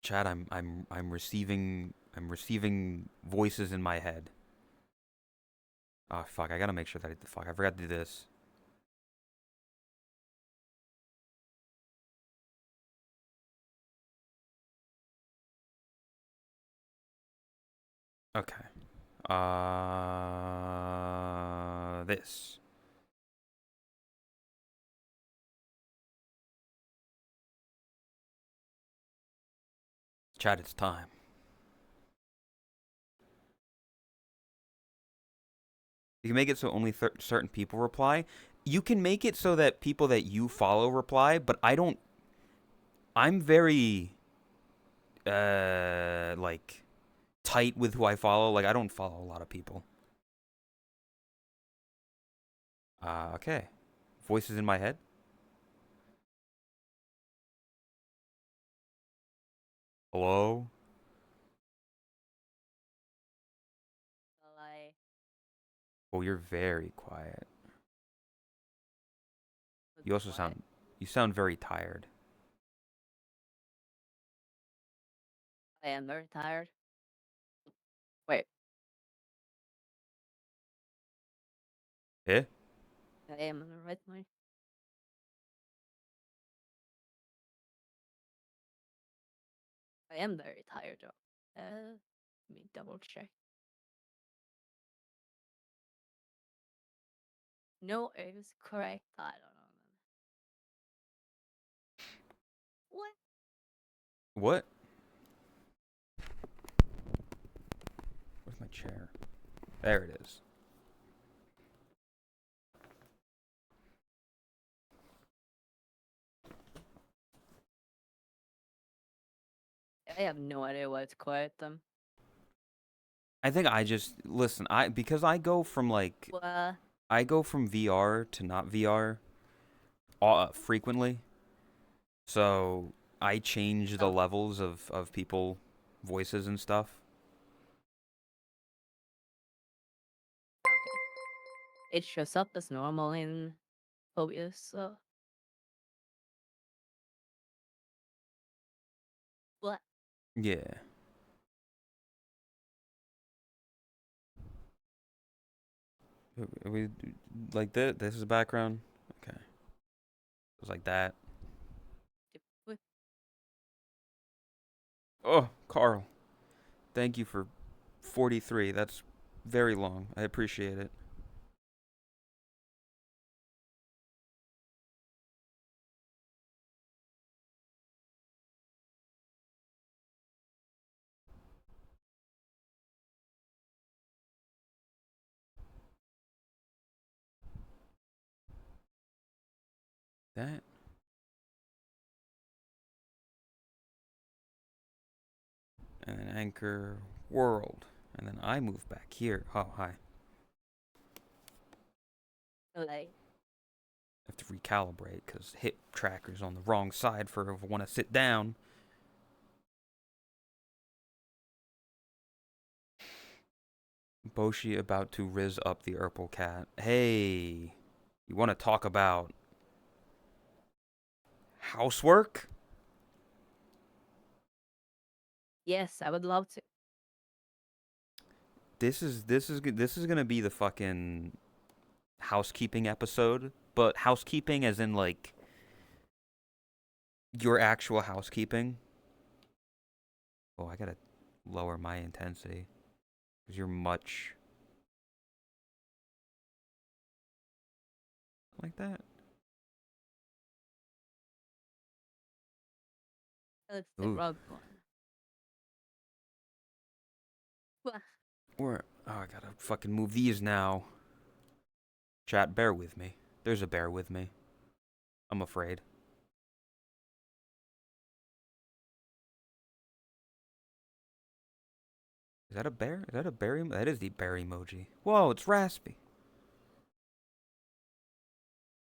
Chad, I'm receiving voices in my head. Oh fuck! I gotta make sure that I forgot to do this. Okay. This. Chat. It's time. You can make it so only certain people reply. You can make it so that people that you follow reply, but I don't. I'm very like tight with who I follow. Like I don't follow a lot of people. Okay. Voices in my head. Hello. Like, Oh, you're very quiet. with You also what? sound very tired. I am very tired. Wait, Eh? I am on the right mind. I am very tired though. Let me double check. No, it was correct. I don't know. What? What? Where's my chair? There it is. I have no idea what's correct them. I think I just listen. I because I go from like Well, I go from VR to not VR frequently. So I change the okay. levels of people voices and stuff. Okay. It shows up as normal in phobias, so what? Yeah. We like this. This is background. Okay. It was like that. What? Oh, Carl. Thank you for 43. That's very long. I appreciate it. That and then anchor world. And then I move back here. Oh, hi. Like, I have to recalibrate because hip tracker's on the wrong side for if I want to sit down. Boshi about to riz up the Urple cat. Hey, you want to talk about housework? yes, I would love to. This is gonna be the fucking housekeeping episode, but housekeeping as in like your actual housekeeping. Oh, I gotta lower my intensity because you're much like that. It's the Ooh, rug one. What? oh, I gotta fucking move these now. Chat, bear with me. There's a bear with me. I'm afraid. Is that a bear? Is that a bear? That is the bear emoji. Whoa, it's raspy.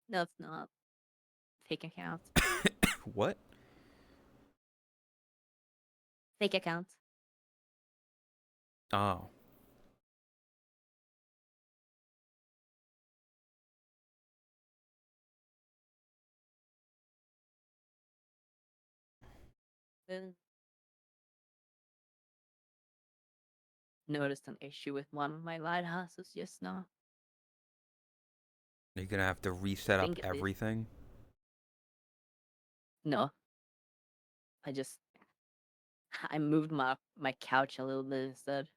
No, it's not. Fake account. What? Fake account. Oh. Then noticed an issue with one of my lighthouses just now. You're gonna have to reset up Think at least. everything. No, I just I moved my couch a little bit instead.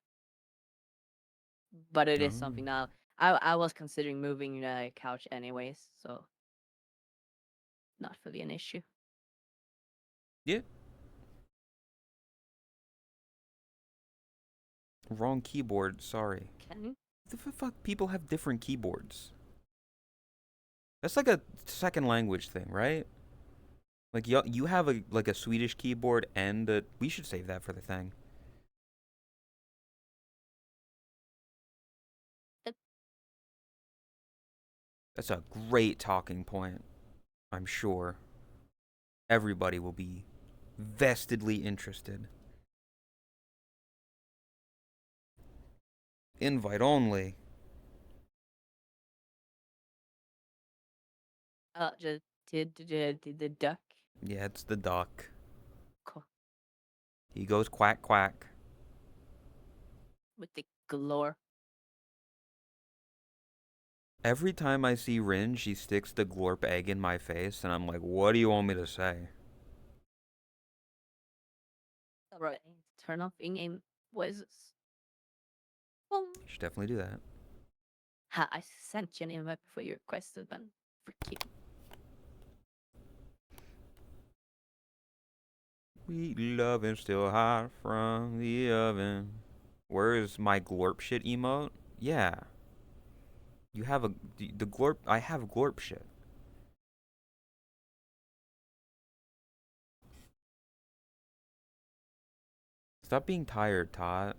But it is Oh. something now. I was considering moving the couch anyways, so not really an issue. Yeah. Wrong keyboard. Sorry. Can The fuck? People have different keyboards. That's like a second language thing, right? Like you have a Swedish keyboard and we should save that for the thing. it, That's a great talking point. I'm sure everybody will be vestedly interested. Invite only. just did the duck Yeah, it's the duck. co- He goes quack quack. with the galore. Every time I see Rin, she sticks the glorp egg in my face, and I'm like, what do you want me to say? Right. Turn off in-game voices. Well, You should definitely do that. ha, I sent you an invite before you requested, but freak you. We loving still hot from the oven. Where is my glorp shit emote? Yeah. You have the glorp. I have glorp shit. Stop being tired, Todd.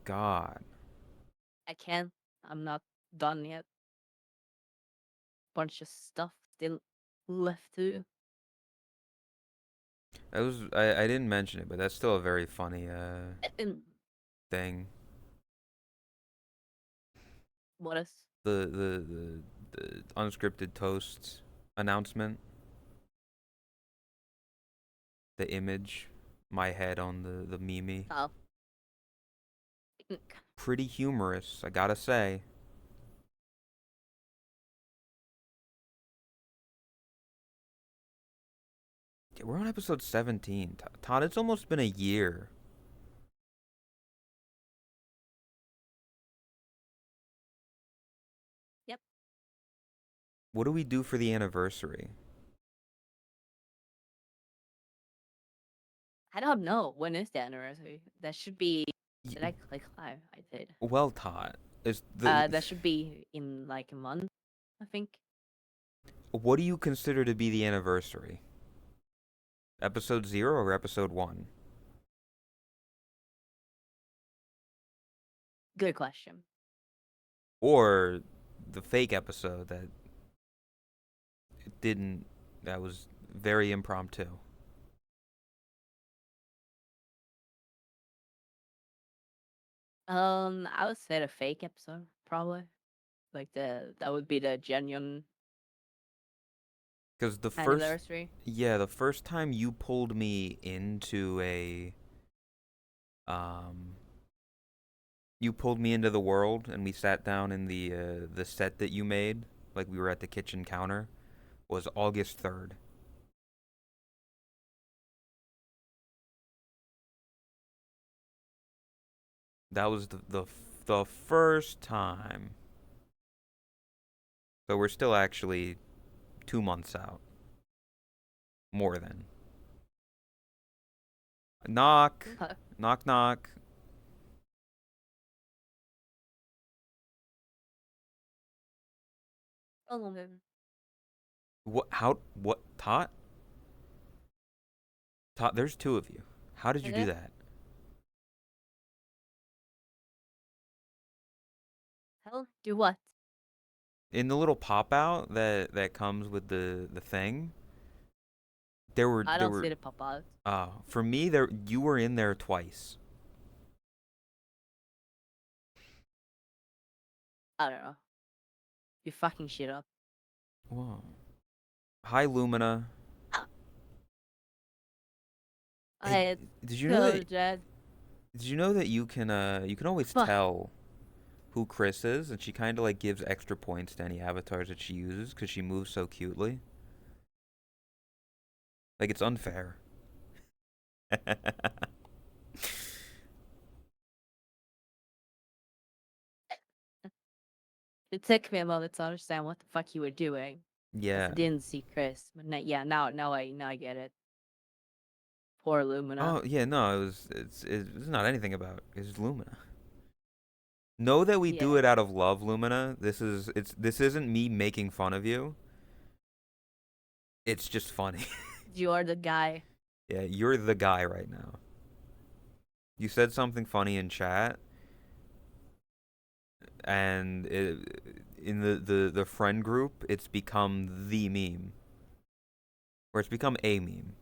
God. I can't. I'm not done yet. Bunch of stuff still left to. That was I didn't mention it, but that's still a very funny And thing. what is? The unscripted toast announcement. The image, my head on the meme. Oh, Pretty humorous, I gotta say. Yeah, we're on episode 17. Todd, it's almost been a year. yep. What do we do for the anniversary? I don't know when is the anniversary. That should be. Did Y- I click live? I did. well, Todd, is the That should be in like a month, I think. what do you consider to be the anniversary? Episode 0 or episode 1? Good question. Or the fake episode didn't that was very impromptu. I would say the fake episode probably. Like that would be the genuine Cuz the first anniversary. yeah, the first time you pulled me into a um you pulled me into the world and we sat down in the set that you made, like we were at the kitchen counter, was August 3rd. That was the first time. So we're still actually 2 months out. More than. Knock. Okay. Knock knock. Oh, What Tot? Tot, there's two of you. How did you do okay. that? Hell, do what? In the little pop out that comes with the thing, there were I there don't see were the pop out. for me there you were in there twice. I don't know. You fucking shit up. Whoa. Hi Lumina. Hey, I did you know that told that. did you know that you can always Fuck. tell who Chris is, and she kind of like gives extra points to any avatars that she uses because she moves so cutely. Like it's unfair. It took me a moment to understand what the fuck you were doing, because I Yeah. didn't see Chris. But yeah, now I get it. Poor Lumina. Oh yeah, no, it's not anything about. It's Lumina. Know that we do Yeah, it out of love, Lumina. This isn't me making fun of you. It's just funny. you are the guy. Yeah, you're the guy right now. You said something funny in chat, and in the friend group, it's become the meme, or it's become a meme.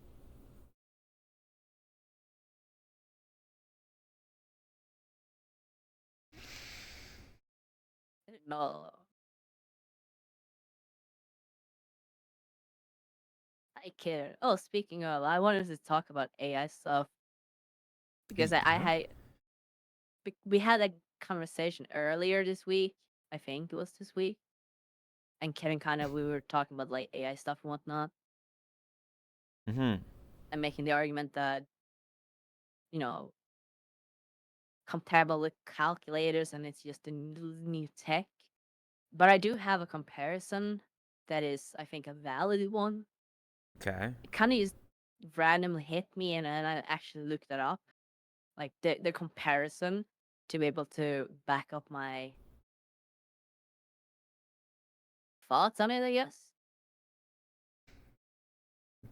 No, I care. Oh, speaking of, I wanted to talk about AI stuff because I Yeah. had we had a conversation earlier this week. I think it was this week, and Kevin kind of we were talking about like AI stuff and whatnot, Mhm. and making the argument that you know compatible with calculators and it's just a new tech. But I do have a comparison that is, I think, a valid one. Okay. It kind of just randomly hit me, and then I actually looked it up, like the comparison to be able to back up my thoughts on it. I guess.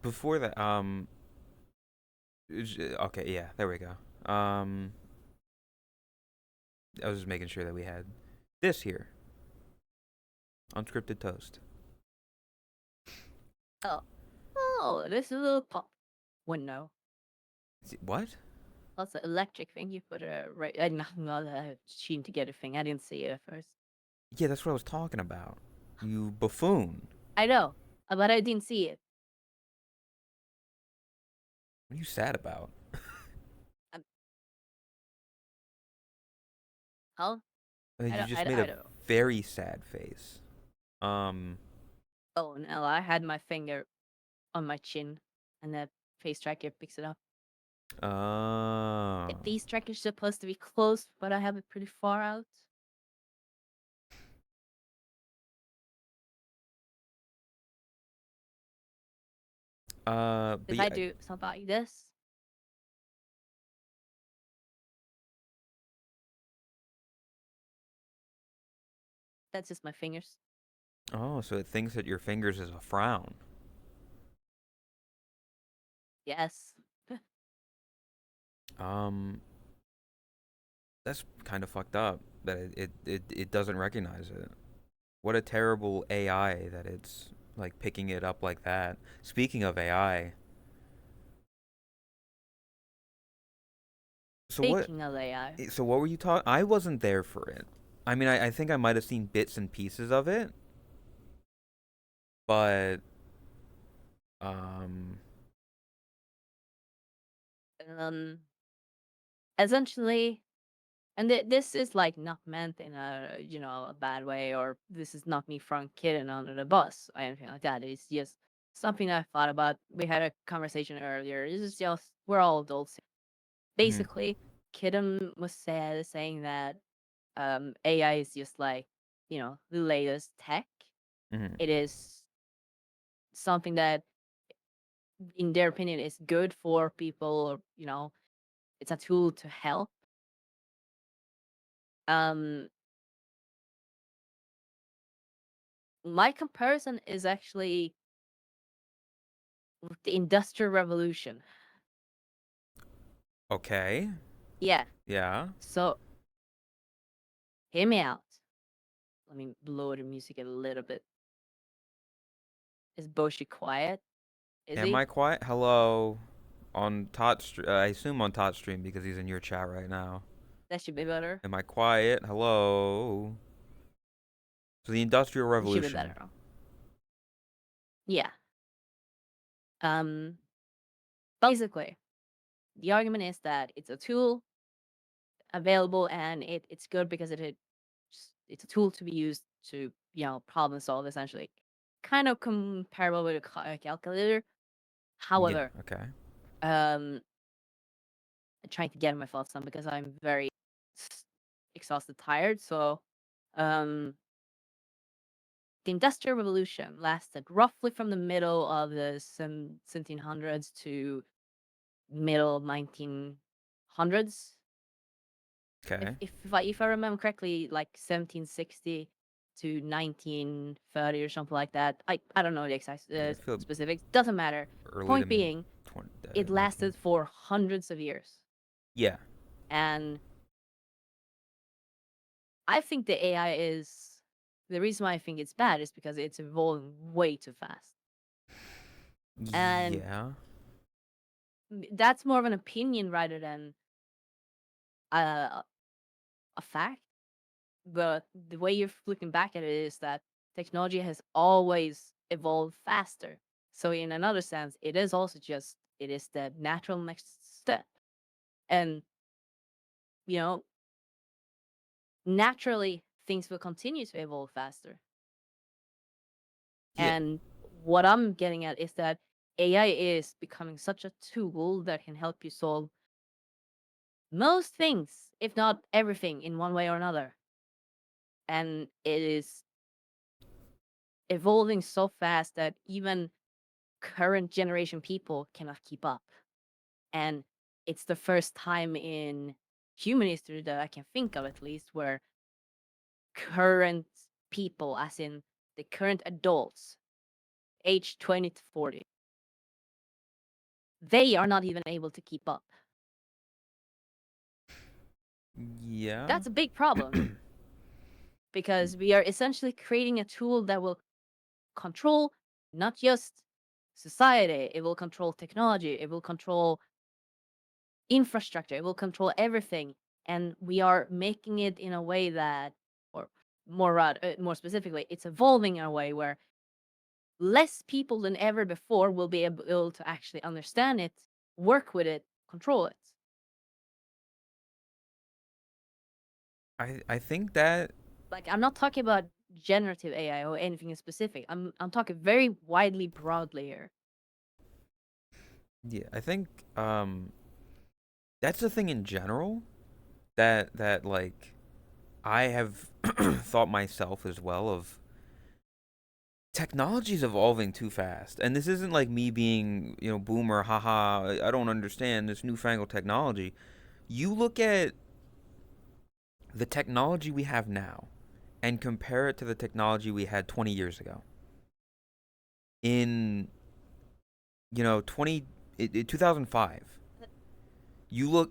Before that, okay, yeah, there we go. I was just making sure that we had this here, unscripted toast. Oh, oh, this is a little pop window. What? That's an electric thing you put a right. Not a sheen together thing. I didn't see it at first. Yeah, that's what I was talking about. You buffoon. I know, but I didn't see it. What are you sad about? Um, huh? You just made I a don't know. very sad face. Um, Oh no, I had my finger on my chin, and the face tracker picks it up. The oh. face tracker's supposed to be close, but I have it pretty far out. But If yeah, I do something like this, that's just my fingers. oh, so it thinks that your fingers is a frown. Yes. Um, that's kind of fucked up that it doesn't recognize it. What a terrible AI that it's like picking it up like that. Speaking of AI, so what? Speaking of AI, So what were you talking? I wasn't there for it. I mean, I think I might have seen bits and pieces of it, but um, um, essentially, and this is like not meant in a a bad way, or this is not me throwing kidding under the bus or anything like that. It's just something I thought about. We had a conversation earlier. This is just we're all adults. mhm, Basically, Kidden was saying that AI is just like the latest tech. mhm, It is something that, in their opinion, is good for people. Or, it's a tool to help. Um, my comparison is actually with the Industrial Revolution. okay, Yeah. yeah. So hear me out. Let me blow the music a little bit. Is Boshi quiet? Is Am I he? quiet? Hello, on I assume on Tot stream because he's in your chat right now. That should be better. Am I quiet? Hello. So the Industrial It should be Revolution. better. Yeah. Um. Basically, the argument is that it's a tool available, and it's good because it it's a tool to be used to, problem solve essentially. Kind of comparable with a calculator. Yeah. However, Okay. um, trying to get my thoughts on because I'm very exhausted, tired. So, um, the Industrial Revolution lasted roughly from the middle of the 1700s to middle 1900s. Okay. If I remember correctly, like 1760 to 1930 or something like that. I don't know the exact Yeah, I feel specifics. Doesn't matter. early to Point mid being, 20, it 19. lasted for hundreds of years, Yeah. and I think the AI is the reason why I think it's bad is because it's evolving way too fast. And Yeah. that's more of an opinion rather than a, a fact. But the way you're looking back at it is that technology has always evolved faster. So in another sense, it is also just it is the natural next step. And you know, naturally things will continue to evolve faster. Yeah. And what I'm getting at is that AI is becoming such a tool that can help you solve most things, if not everything, in one way or another. And it is evolving so fast that even current generation people cannot keep up. And it's the first time in human history that I can think of, at least, where current people, as in the current adults, age 20 to 40, they are not even able to keep up. Yeah. That's a big problem because we are essentially creating a tool that will control not just society, it will control technology, it will control infrastructure, it will control everything. And we are making it in a way that, or more specifically, it's evolving in a way where less people than ever before will be able to actually understand it, work with it, control it. I think that Like, I'm not talking about generative AI or anything specific. I'm talking very widely, broadly here. yeah, I think that's the thing in general that like I have thought myself as well of technology's evolving too fast. And this isn't like me being, boomer, haha, I don't understand this newfangled technology. You look at the technology we have now and compare it to the technology we had 20 years ago. In, in 2005,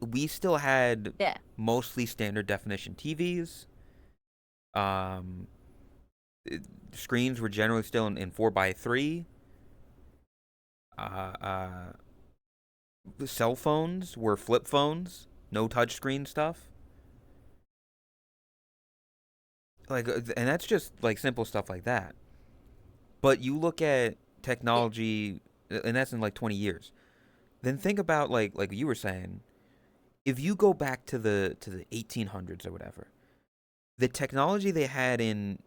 we still had Yeah, mostly standard definition TVs. Um, Screens were generally still in 4 by 3. Uh, uh, Cell phones were flip phones, no touchscreen stuff. And that's just like simple stuff like that. But you look at yeah, technology, and that's in like 20 years. Then think about like you were saying, if you go back to the 1800s or whatever, the technology they had in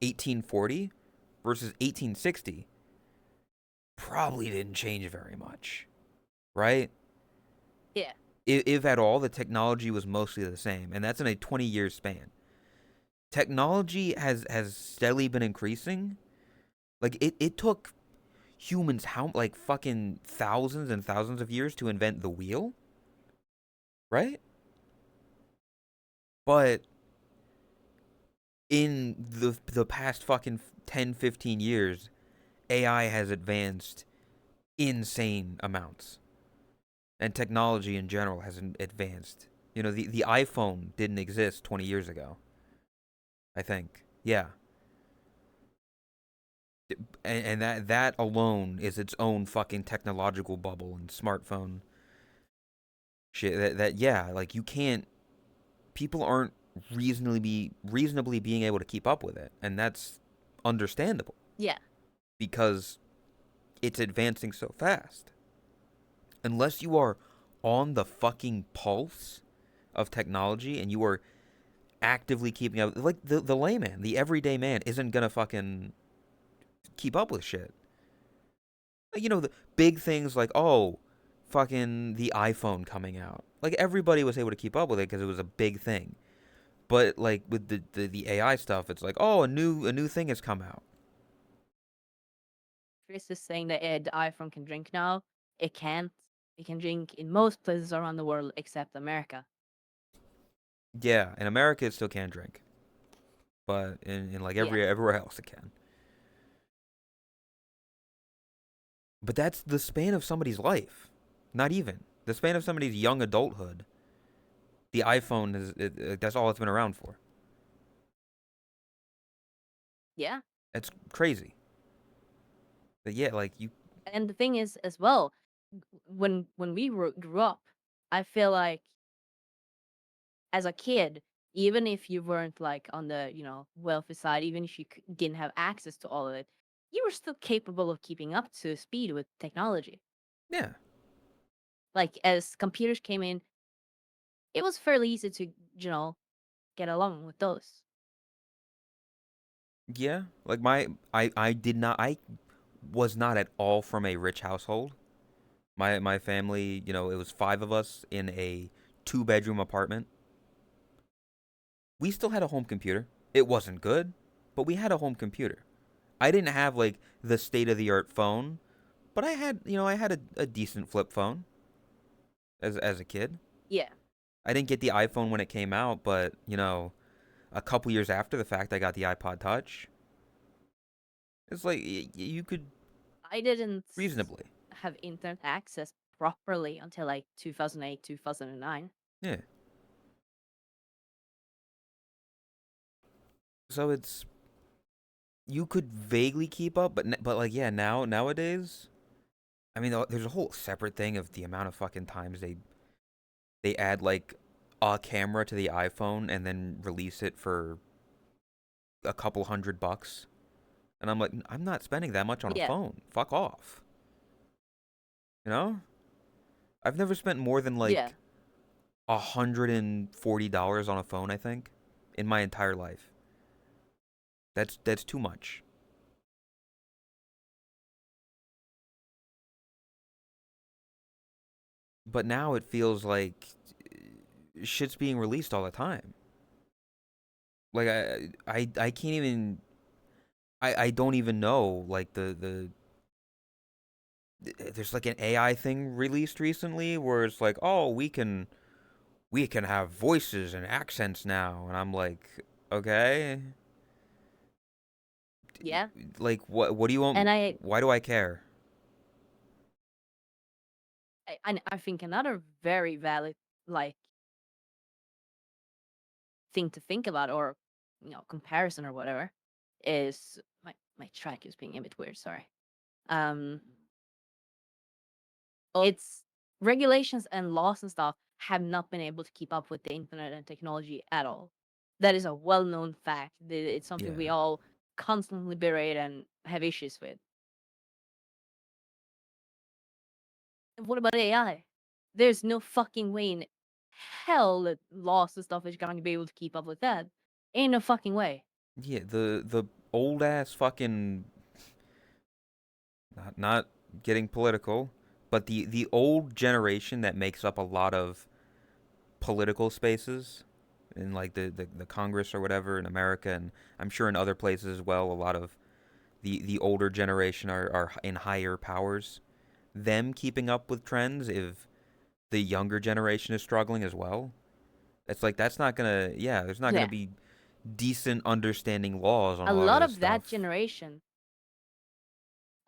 1840 versus 1860 probably didn't change very much, right? yeah, If at all, the technology was mostly the same, and that's in a 20-year span. Technology has steadily been increasing. Like it took humans how like fucking thousands and thousands of years to invent the wheel, right? But in the past fucking 10, 15 years, AI has advanced insane amounts. And technology in general has advanced. The iPhone didn't exist 20 years ago, I think. Yeah. And that alone is its own fucking technological bubble and smartphone shit. That yeah, like you can't. People aren't reasonably being able to keep up with it, and that's understandable yeah, because it's advancing so fast. Unless you are on the fucking pulse of technology and you are actively keeping up. Like the layman, the everyday man, isn't gonna fucking keep up with shit. You know, the big things like, oh, fucking the iPhone coming out. Like everybody was able to keep up with it because it was a big thing. But like with the AI stuff, it's like, oh, a new thing has come out. Chris is saying that the iPhone can drink now. It can't. It can drink in most places around the world except America. Yeah, in America it still can drink, but in like Yeah. everywhere else it can. But that's the span of somebody's life. Not even the span of somebody's young adulthood. The iPhone that's all it's been around for. Yeah. It's crazy. But yeah, like you. And the thing is, as well, when we grew up, I feel like as a kid, even if you weren't like on the wealthy side, even if you didn't have access to all of it, you were still capable of keeping up to speed with technology. Yeah, Like as computers came in, it was fairly easy to get along with those. yeah. Like I did not. I was not at all from a rich household. My family, it was five of us in a two-bedroom apartment. We still had a home computer. It wasn't good, but we had a home computer. I didn't have like the state-of-the-art phone, but I had a decent flip phone as a kid. Yeah, I didn't get the iPhone when it came out, but a couple years after the fact, I got the iPod Touch. It's like you could I didn't reasonably, have internet access properly until like 2008, 2009. yeah. So it's you could vaguely keep up, but like yeah, nowadays, I mean, there's a whole separate thing of the amount of fucking times they add like a camera to the iPhone and then release it for a couple $100, and I'm like, I'm not spending that much on a Yeah, phone. Fuck off. You know, I've never spent more than yeah, like $140 on a phone. I think in my entire life. That's too much. But now it feels like shit's being released all the time. Like I can't even I don't even know like there's like an AI thing released recently where it's like, oh, we can have voices and accents now, and I'm like, okay, yeah. like what do you And want? Why do I care? I think another very valid like thing to think about, or comparison or whatever, is my track is being a bit weird. Sorry. Um, it's regulations and laws and stuff have not been able to keep up with the internet and technology at all. That is a well-known fact. It's something we Yeah, all constantly berate and have issues with. And what about AI? There's no fucking way in hell that laws and stuff is going to be able to keep up with that. Ain't no fucking way. yeah. The old ass fucking not getting political, but the old generation that makes up a lot of political spaces in like the Congress or whatever in America, and I'm sure in other places as well. A lot of the older generation are in higher powers. Them keeping up with trends if the younger generation is struggling as well. It's like that's not gonna yeah. There's not gonna Yeah. be decent understanding laws on A a lot of lot this of that stuff. generation,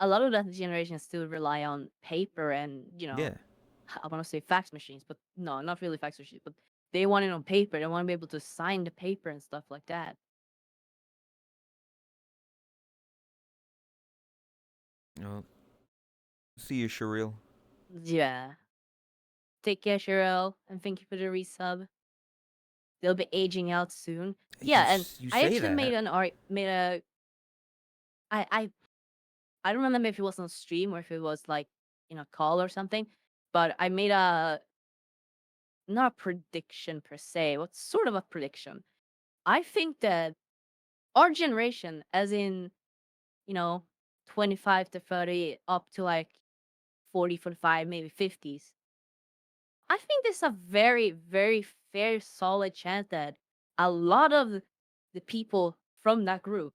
a lot of that generation still rely on paper and, Yeah. I want to say fax machines, but no, not really fax machines, but they want it on paper. They want to be able to sign the paper and stuff like that. Well, see you, Sherrill. Yeah. Take care, Cheryl, and thank you for the resub. They'll be aging out soon. You Yeah, and you I say actually that. made a I I I don't remember if it was on stream or if it was like in a call or something, but I made a not a prediction per se, but sort of a prediction. I think that our generation, as in, you know, 25 to 30, up to like 40, 45, maybe 50s, I think there's a very, very fair, solid chance that a lot of the people from that group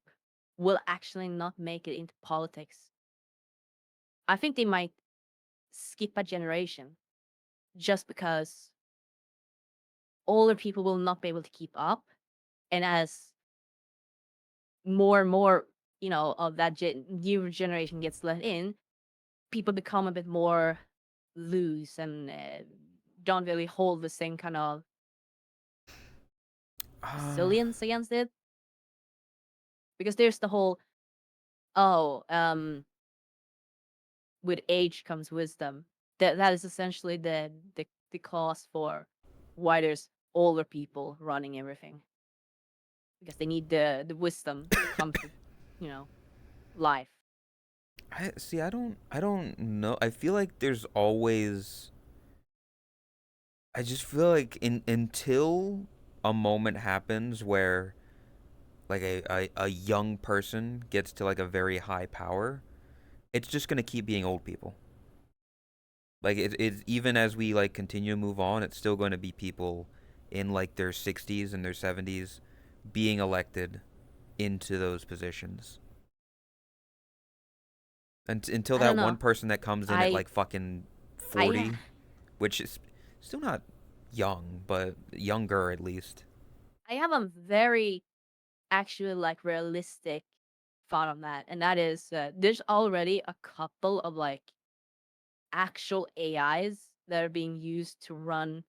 will actually not make it into politics. I think they might skip a generation just because older people will not be able to keep up. And as more and more, of that new generation gets let in, people become a bit more loose and don't really hold the same kind of Uh, resilience against it. Because there's the whole, oh, with age comes wisdom. That is essentially the cause for why there's older people running everything, because they need the wisdom that comes with, you know, life. I see. I don't know. I feel like there's always. I just feel like until a moment happens where like a young person gets to like a very high power, it's just gonna keep being old people. Like it even as we like continue to move on, it's still going to be people in like their 60s and their 70s being elected into those positions. And until I don't that one know. person that comes in at I like fucking I 40, which is still not young, but younger at least. I have a very actually like realistic thought on that, and that is there's already a couple of like actual AIs that are being used to run,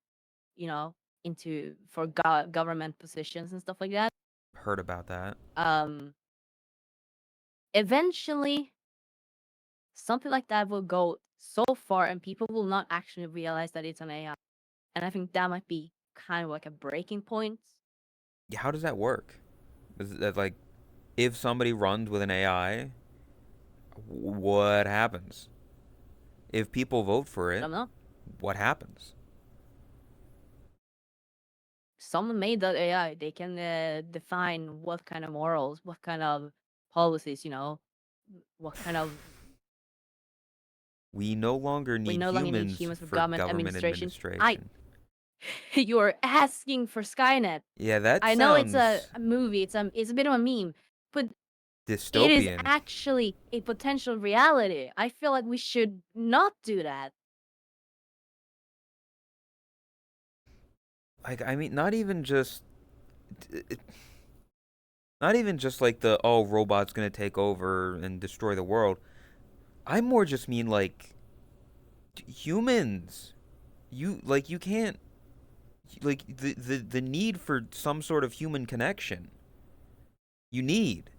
you know, into for government positions and stuff like that. Heard about that. Um, Eventually, something like that will go so far, and people will not actually realize that it's an AI. And I think that might be kind of like a breaking point. Yeah, how does that work? Is that like if somebody runs with an AI, what happens? If people vote for I it, don't know. what happens? Someone made that AI. They can define what kind of morals, what kind of policies, what kind of. We no longer We need no longer need humans humans for for government government administration. I administration. You're asking for Skynet. Yeah, that I know it's sounds a movie. It's a bit of a meme, but it is dystopian. actually a potential reality. I feel like we should not do that. Like, I mean, not even just like the oh robots gonna take over and destroy the world. I more just mean like humans. You can't like the need for some sort of human connection. You need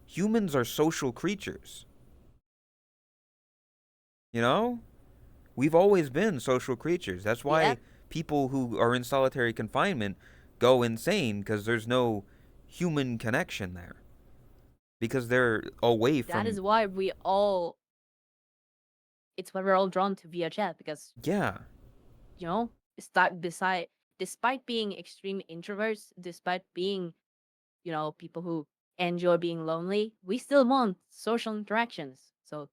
humans are social creatures. You know, we've always been social creatures. That's Yeah, why people who are in solitary confinement go insane because there's no human connection there because they're away that from is why we all. It's why we're all drawn to VR chat because yeah. you know, start beside despite being extreme introverts, despite being people who enjoy being lonely, we still want social interactions. So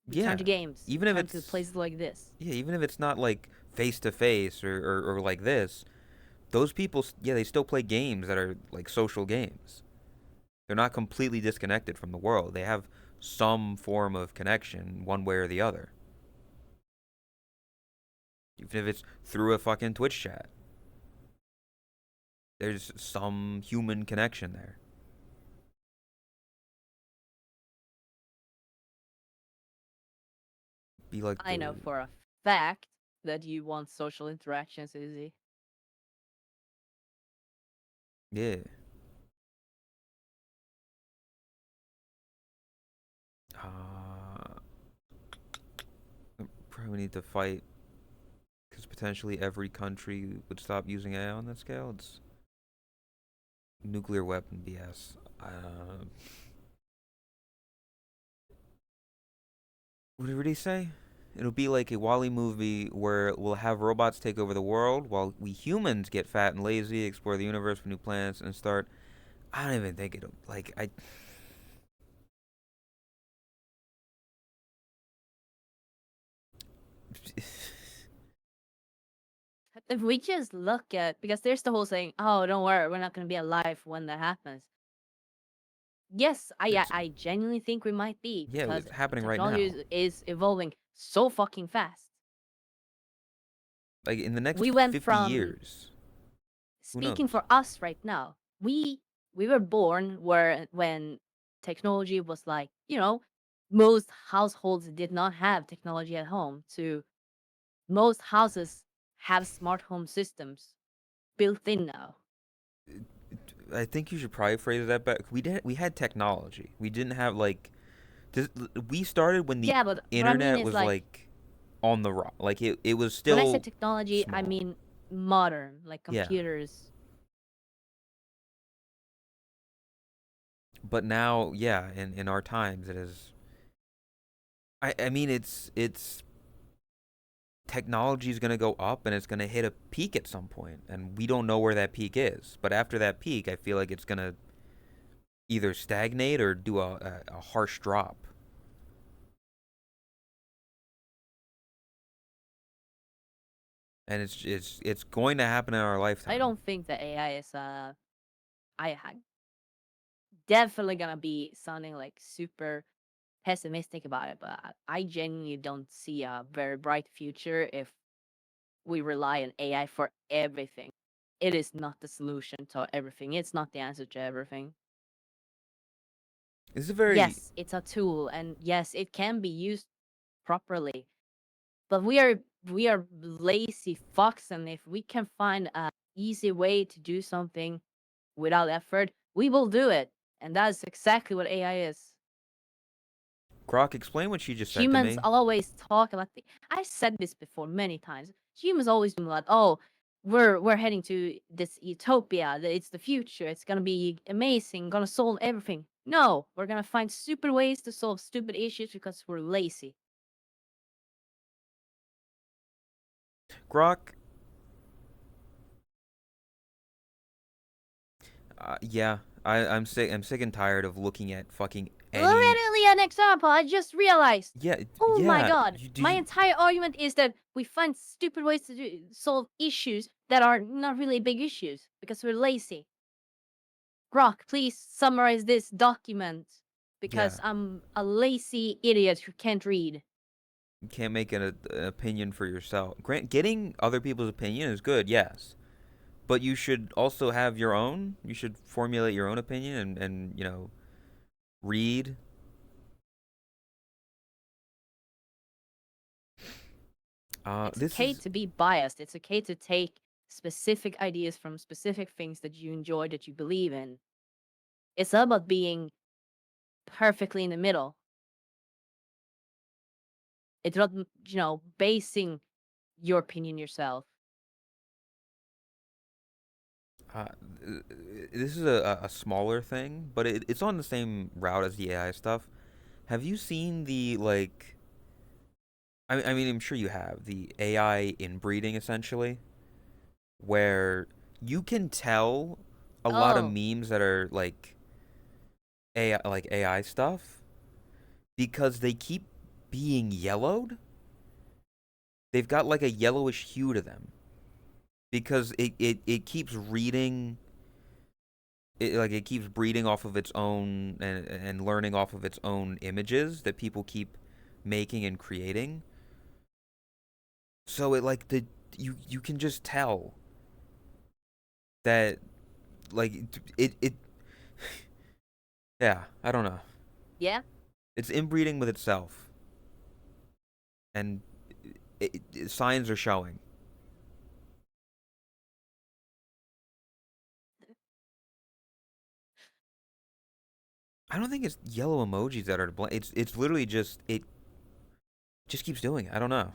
we turn Yeah. to games. We Even if turn to it's places like this. yeah, even if it's not like face to face or like this, those people yeah, they still play games that are like social games. They're not completely disconnected from the world. They have some form of connection one way or the other. Even if it's through a fucking Twitch chat. There's some human connection there. Be like I know the for a fact that you want social interactions, Izzy. yeah. Uh, probably need to fight because potentially every country would stop using AI on that scale. It's nuclear weapon BS. What did he say? It'll be like a Wall-E movie where we'll have robots take over the world while we humans get fat and lazy, explore the universe for new planets, and start. I don't even think it'll like I. If we just look at, because there's the whole saying, "Oh, don't worry, we're not going to be alive when that happens." Yes, It's I genuinely think we might be, yeah, because it's happening right technology now. is evolving so fucking fast. Like in the next We went 50 from, years, who speaking knows? for us right now, we were born where when technology was like, most households did not have technology at home, to most houses have smart home systems built in now. I think you should probably phrase that back. We had technology. We didn't have like this, we started when the Yeah, but what I mean internet is, was like, like on the rock. Like it was when I say still technology, I small. mean modern, like Yeah. computers. But now, yeah, in our times it is I mean it's technology is going to go up and it's going to hit a peak at some point and we don't know where that peak is. But after that peak, I feel like it's going to either stagnate or do a harsh drop. And it's going to happen in our I lifetime. don't think that AI is definitely gonna be sounding like super pessimistic about it, but I genuinely don't see a very bright future if we rely on AI for everything. It is not the solution to everything. It's not the answer to everything. This is a very Yes, it's a tool, and yes, it can be used properly. But we are lazy fucks, and if we can find a easy way to do something without effort, we will do it. And that's exactly what AI is. Grok, explain what she just said to Humans me. always talk about I've said this before many times. Humans always do like, oh, we're heading to this utopia. It's the future. It's gonna be amazing. Gonna solve everything. No, we're gonna find stupid ways to solve stupid issues because we're lazy. Grok, yeah, I'm sick and tired of looking at fucking any. Literally an example. I just realized. Yeah, Oh my yeah. god. Did My you entire argument is that we find stupid ways to solve issues that are not really big issues because we're lazy. Grok, please summarize this document yeah, because I'm a lazy idiot who can't read. you can't make an opinion for yourself. Grant, getting other people's opinion is good, yes, but you should also have your own. You should formulate your own opinion and read. It's This okay is to be biased. It's okay to take specific ideas from specific things that you enjoy, that you believe in. It's not about being perfectly in the middle. It's not, basing your opinion yourself. uh, this is a smaller thing, but it's on the same route as the AI stuff. Have you seen the like? I mean, I'm sure you have the AI inbreeding essentially, where you can tell a lot of Oh, memes that are like AI stuff because they keep being yellowed. They've got like a yellowish hue to them because it keeps reading it keeps breeding off of its own and learning off of its own images that people keep making and creating. So it like the you can just tell that like it yeah, I don't know. yeah. It's inbreeding with itself and signs are showing. I don't think it's yellow emojis that are to blame. It's literally just it just keeps doing it. I don't know.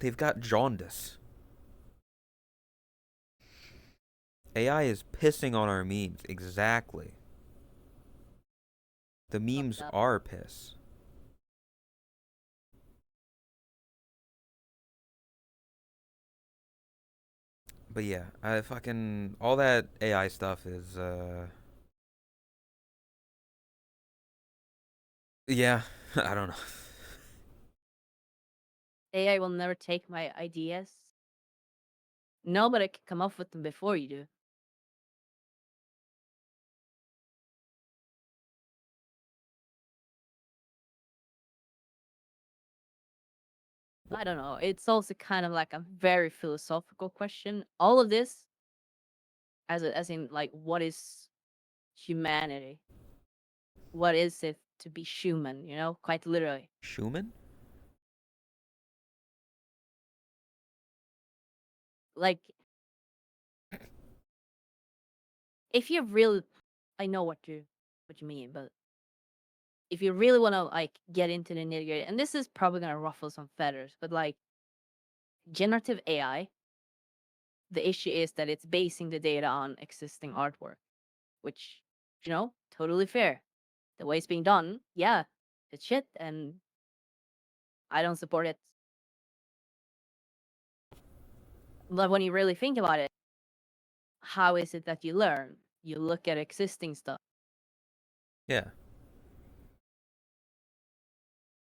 They've got jaundice. AI is pissing on our memes. Exactly. The Fucked memes up. are piss. But yeah, I fucking all that AI stuff is yeah, I don't know. AI will never take my ideas. Nobody can come up with them before you do. I don't know. It's also kind of like a very philosophical question. All of this, as in like, what is humanity? What is it to be human? You know, quite literally. Schumann? Like, if you really, I know what you mean, but if you really want to like get into the nitty gritty, and this is probably gonna ruffle some feathers, but like generative AI, the issue is that it's basing the data on existing artwork, which, totally fair. The way it's being done, yeah, it's shit, and I don't support it. But when you really think about it, how is it that you learn? You look at existing stuff. Yeah.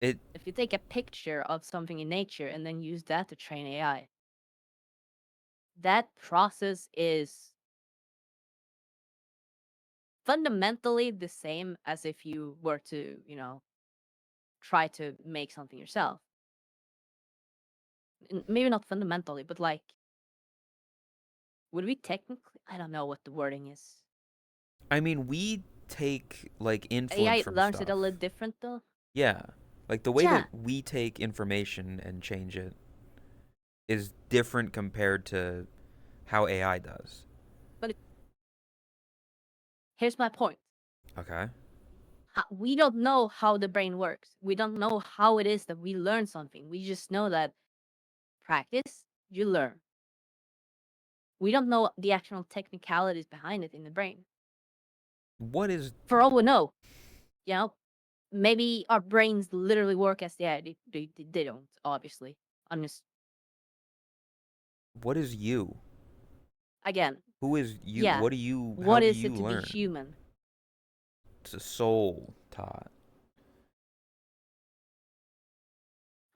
It If you take a picture of something in nature and then use that to train AI, that process is fundamentally the same as if you were to, try to make something yourself. Maybe not fundamentally, but like, would we technically? I don't know what the wording is. I mean, we take like influence AI from learns it a stuff. little different though. Yeah. Like the way Yeah, that we take information and change it is different compared to how AI does. but here's my point. Okay. We don't know how the brain works. We don't know how it is that we learn something. We just know that practice, you learn. We don't know the actual technicalities behind it in the brain. What is For all we know, you know, maybe our brains literally work as they don't, obviously. I'm just, what is you? again, Who is you? yeah. What do you how What do is you it to be learn? human? It's a soul, Todd.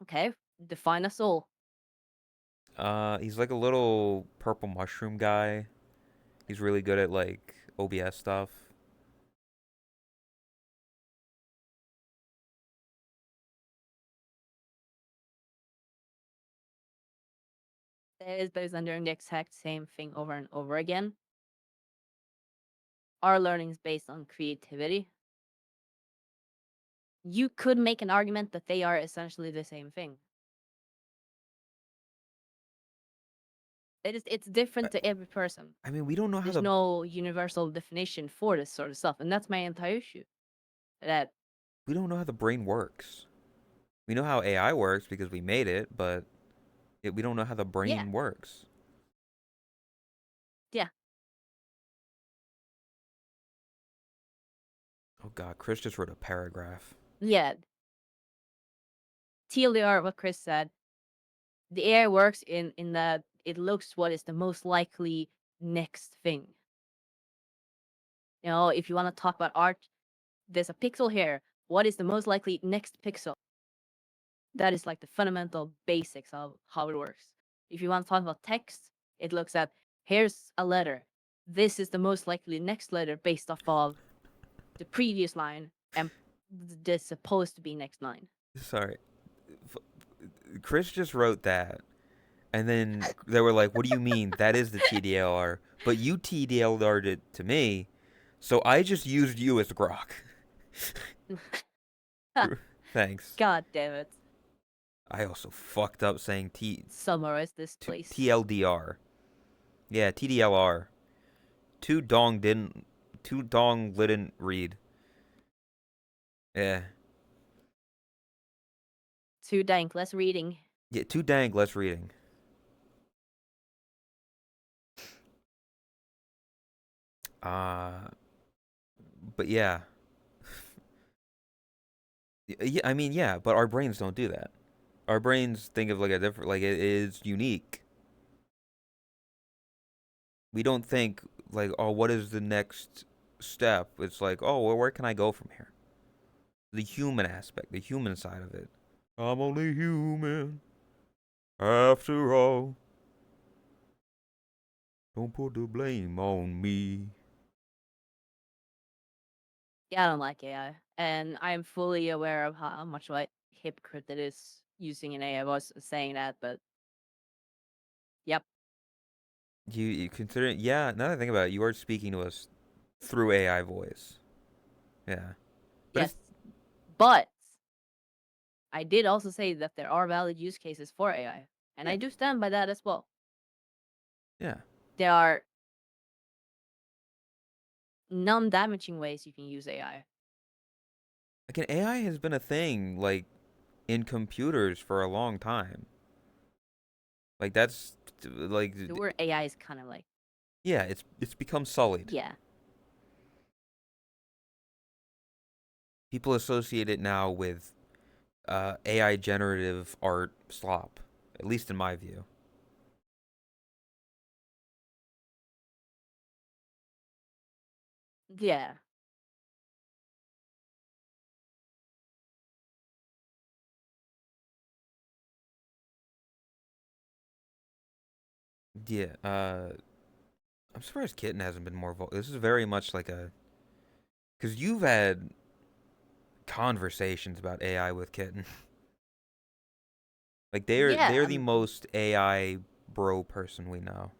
Okay, define a soul. He's like a little purple mushroom guy. He's really good at like OBS stuff. That is based on doing the exact same thing over and over again. Our learning is based on creativity. You could make an argument that they are essentially the same thing. It's I, different to every person. I mean, we don't know how There's the no universal definition for this sort of stuff, and that's my entire issue. That we don't know how the brain works. We know how AI works because we made it, but we don't know how the yeah, brain works. yeah, Oh God, Chris just wrote a paragraph. yeah. TLDR, what Chris said, the AI works in that it looks what is the most likely next thing. If you want to talk about art, there's a pixel here. What is the most likely next pixel? That is like the fundamental basics of how it works. If you want to talk about text, it looks at here's a letter. This is the most likely next letter based off of the previous line and the supposed to be next line. Sorry, Chris just wrote that, and then they were like, "What do you mean? That is the TDLR, but you TDLR'd it to me, so I just used you as Grok." Thanks. God damn it. I also fucked up saying Summarize this, please. TLDR. Yeah, TDLR. Two dong didn't. Two dong didn't read. Yeah. Too dank, less reading. Yeah, too dang less reading. Uh but yeah. Yeah, I mean, yeah, but our brains don't do that. Our brains think of like a different, like it is unique. We don't think like, oh, what is the next step? It's like, oh, well, where can I go from here? The human aspect, the human side of it. I'm only human after all. Don't put the blame on me. Yeah, I don't like AI, and I'm fully aware of how much of a hypocrite it is using an AI. I was saying that, but yep, You consider it, yeah, now that I think about it, you are speaking to us through AI voice. Yeah. But yes, it's, but I did also say that there are valid use cases for AI, and yeah, I do stand by that as well. yeah. There are non-damaging ways you can use AI. Like an AI has been a thing, like, in computers for a long time. Like, like, The word AI is kind of like, yeah, it's become sullied. yeah, People associate it now with AI generative art slop, at least in my view. yeah, Yeah, I'm surprised Kitten hasn't been more vocal. This is very much like a, because you've had conversations about AI with Kitten. Like yeah. they're the most AI bro person we know.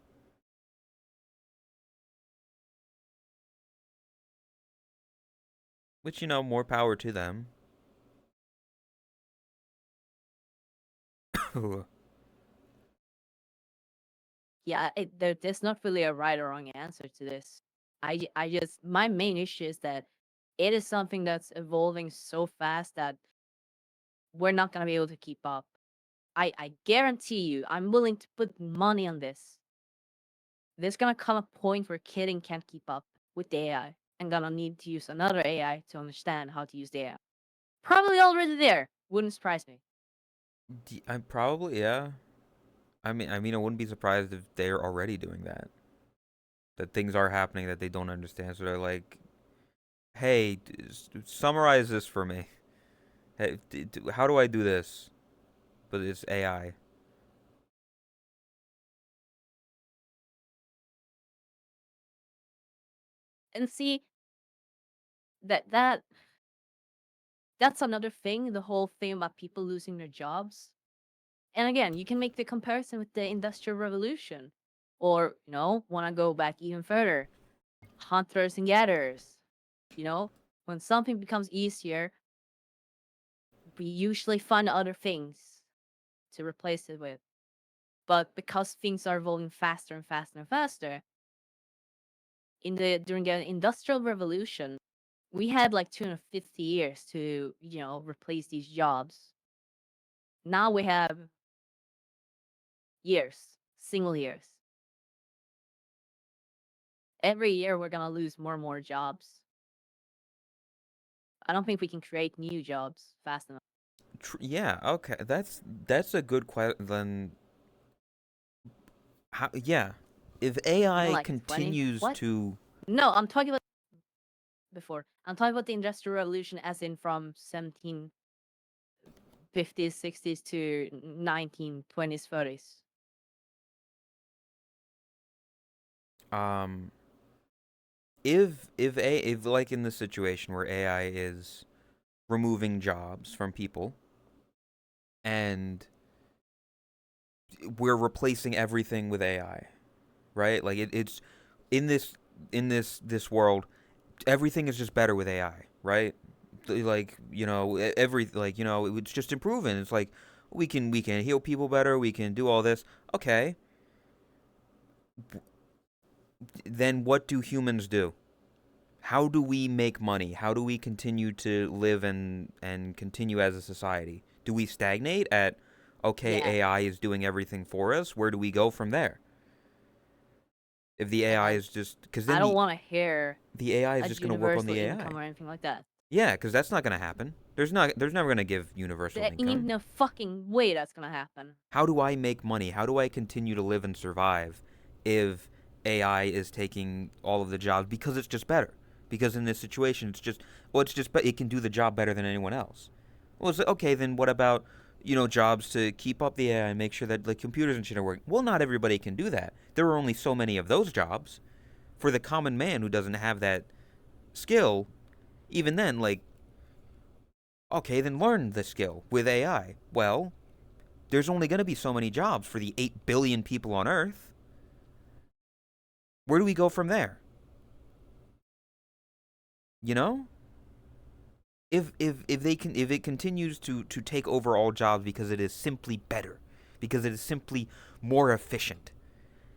Which, more power to them. Yeah, there's not really a right or wrong answer to this. I just my main issue is that it is something that's evolving so fast that we're not gonna be able to keep up. I guarantee you, I'm willing to put money on this. There's gonna come a point where kidding can't keep up with the AI and gonna need to use another AI to understand how to use the AI. Probably already there. Wouldn't surprise me. I'm probably, yeah. I mean, I wouldn't be surprised if they're already doing that. That things are happening that they don't understand. So they're like, "Hey, summarize this for me. Hey, how do I do this?" But it's AI. And see that's another thing, the whole thing about people losing their jobs. And again, you can make the comparison with the Industrial Revolution. Or, want to go back even further, hunters and gatherers. You know, when something becomes easier, we usually find other things to replace it with. But because things are evolving faster and faster and faster, during the Industrial Revolution, we had like 250 years to, replace these jobs. Now we have years, single years. Every year we're gonna lose more and more jobs. I don't think we can create new jobs fast enough. Yeah, okay. That's a good question. Then how? Yeah, if In AI like 20 continues what? to, No, I'm talking about before. I'm talking about the Industrial Revolution as in from 1750s, 60s to 1920s, 30s. um, if like in the situation where AI is removing jobs from people and we're replacing everything with AI, right? Like it's in this world, everything is just better with AI, right? Like every like it's just improving. It's like we can heal people better. We can do all this. Okay, then what do humans do? How do we make money? How do we continue to live and continue as a society? Do we stagnate at okay, Yeah, AI is doing everything for us? Where do we go from there? If the AI and is just because then I don't want to hear the AI is a just going to work on universal the income AI. or anything like that. Yeah, because that's not gonna happen. There's never gonna give universal There ain't income. no fucking way that's gonna happen. How do I make money? How do I continue to live and survive if AI is taking all of the jobs because it's just better? Because in this situation, it's just well, it's just it can do the job better than anyone else. Well, it's like, okay, then what about jobs to keep up the AI and make sure that the computers and shit are working? Well, not everybody can do that. There are only so many of those jobs. For the common man who doesn't have that skill, even then, like, okay, then learn the skill with AI. Well, there's only going to be so many jobs for the 8 billion people on Earth. Where do we go from there? You know? If it continues to take over all jobs because it is simply better, because it is simply more efficient,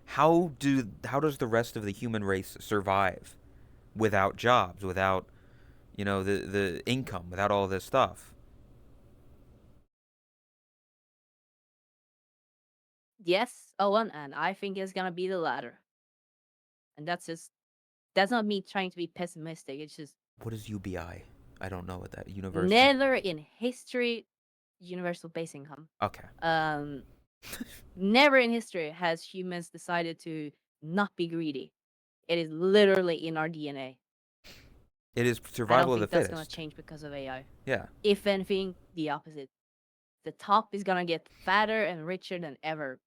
how does the rest of the human race survive without jobs, without, the income, without all this stuff? Yes, Owen, and I think it's gonna be the latter. And that's not me trying to be pessimistic. It's just What is UBI? I don't know what that universal. never in history universal base income. Okay. Um, never in history has humans decided to not be greedy. It is literally in our DNA. It is I don't survival of the think that's gonna fittest. change because of AI. Yeah. If anything, the opposite. The top is gonna get fatter and richer than ever.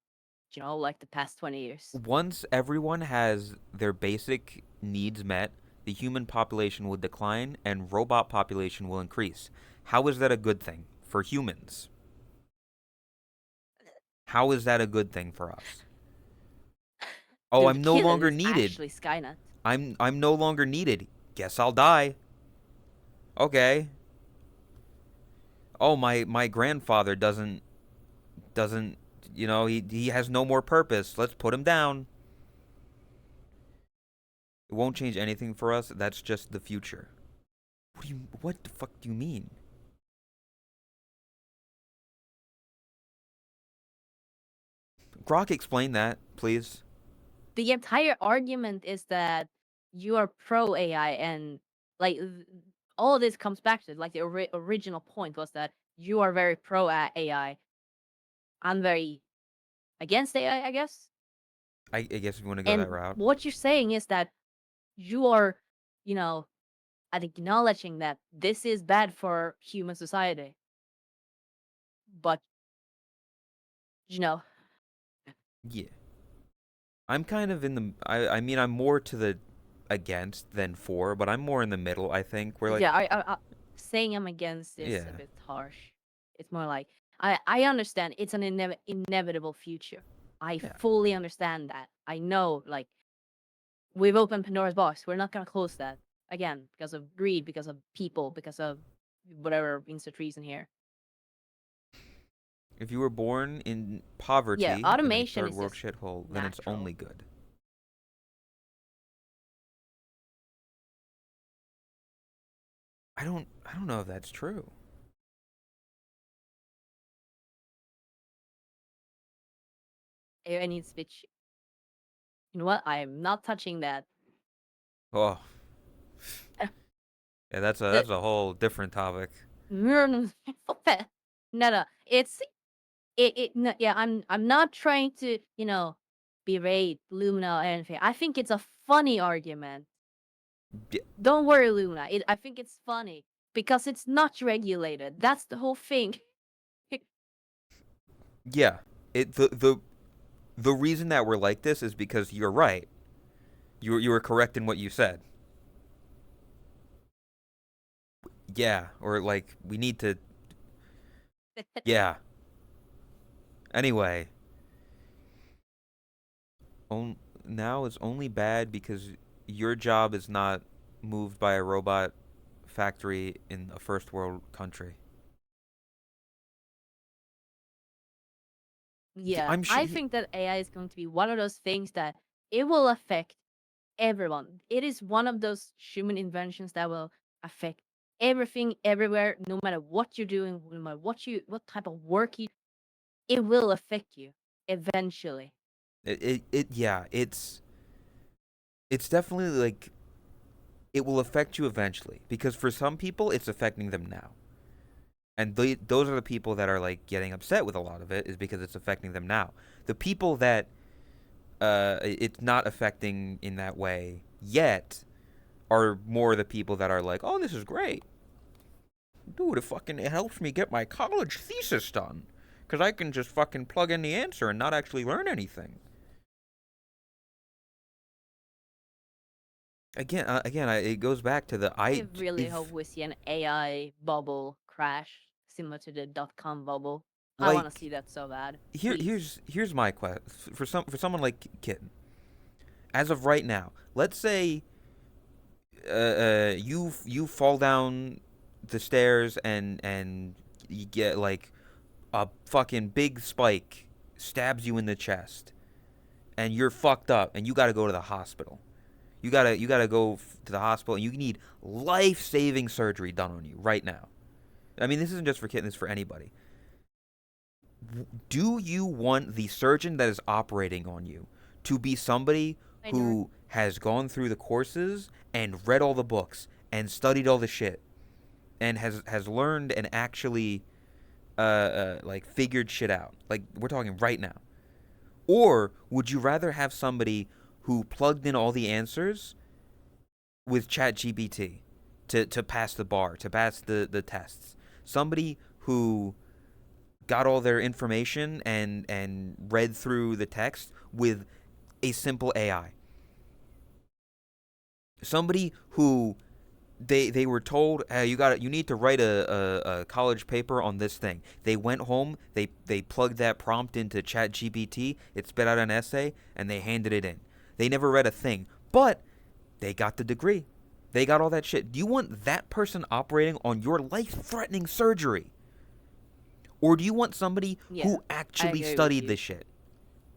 Like the past 20 years. Once everyone has their basic needs met, the human population will decline and robot population will increase. How is that a good thing for humans? How is that a good thing for us? Oh, Dude, the I'm no killer longer is needed. actually Skynet. I'm no longer needed. Guess I'll die. Okay. Oh, my grandfather doesn't he has no more purpose. Let's put him down. It won't change anything for us. That's just the future. What the fuck do you mean? Grok, explain that, please. The entire argument is that you are pro AI, and like all of this comes back to it. Like the original point was that you are very pro AI. I'm very against AI, I guess. I guess if you want to go that And route. what you're saying is that you are, you know, acknowledging that this is bad for human society. But, you know, Yeah. I'm kind of in the. I mean, I'm more to the against than for, but I'm more in the middle, I think. We're like, yeah, saying I'm against is a yeah. bit harsh. It's more like I understand it's an inevitable future. I Yeah. fully understand that. I know, like, we've opened Pandora's box. We're not gonna close that again because of greed, because of people, because of whatever insert reason here. If you were born in Yeah, poverty in a automation third is world just shithole, then it's only natural. good. I don't know if that's true. AI needs to be. You know what? I am not touching that. Oh, yeah, The that's a whole different topic. no, no. No, yeah. I'm not trying to berate Lumina or anything. I think it's a funny argument. Yeah, Don't worry, Lumina. I think it's funny because it's not regulated. That's the whole thing. yeah. It the reason that we're like this is because you're right. You were correct in what you said. Yeah, or like we need to. Yeah. Anyway, on, now it's only bad because your job is not moved by a robot factory in a first world country. Yeah, I'm sure. I think that AI is going to be one of those things that it will affect everyone. It is one of those human inventions that will affect everything everywhere, no matter what you're doing, no matter what type of work it will affect you eventually. Yeah. It's definitely like It will affect you eventually because for some people it's affecting them now. And those are the people that are like getting upset with a lot of it is because it's affecting them now. The people that it's not affecting in that way yet are more the people that are like, "Oh, this is great. Dude, it helps me get my college thesis done cuz I can just fucking plug in the answer and not actually learn anything." It goes back to the I really hope if we see an AI bubble crash similar to the .com bubble. I want to like see that so bad. Please. here's my question for someone like Kitten. As of right now, let's say you fall down the stairs and you get like a fucking big spike stabs you in the chest and you're fucked up and you got to go to the hospital. You got to go to the hospital and you need life-saving surgery done on you right now. I mean, this isn't just for Kitten, this is for anybody. Do you want the surgeon that is operating on you to be somebody I don't. who has gone through the courses and read all the books and studied all the shit and has learned and actually like figured shit out? Like we're talking right now. Or would you rather have somebody who plugged in all the answers with ChatGPT to pass the bar, to pass the tests? Somebody who got all their information and read through the text with a simple AI. Somebody who they were told, hey, you need to write a college paper on this thing. They went home, they plugged that prompt into ChatGPT, it spit out an essay, and they handed it in. They never read a thing, but they got the degree. They got all that shit. Do you want that person operating on your life-threatening surgery? Or do you want somebody Yeah, who I actually agree with studied you. this shit?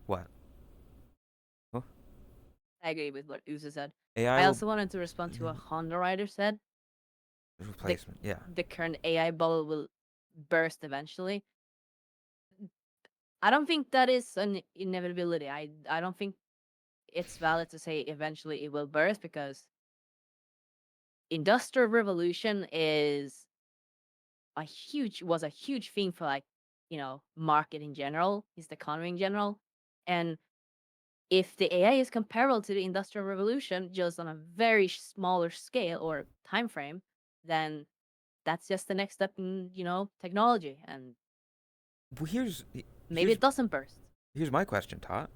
What? Huh? I agree with what Usa said. AI I will also wanted to respond to what Honda Rider said. The replacement. Yeah. the current AI bubble will burst eventually. I don't think that is an inevitability. I don't think it's valid to say eventually it will burst because industrial revolution is a huge thing for like market in general, is the economy in general, and if the AI is comparable to the industrial revolution just on a very smaller scale or time frame, then that's just the next step in technology, and Well, maybe here's it doesn't burst. here's my question, Todd.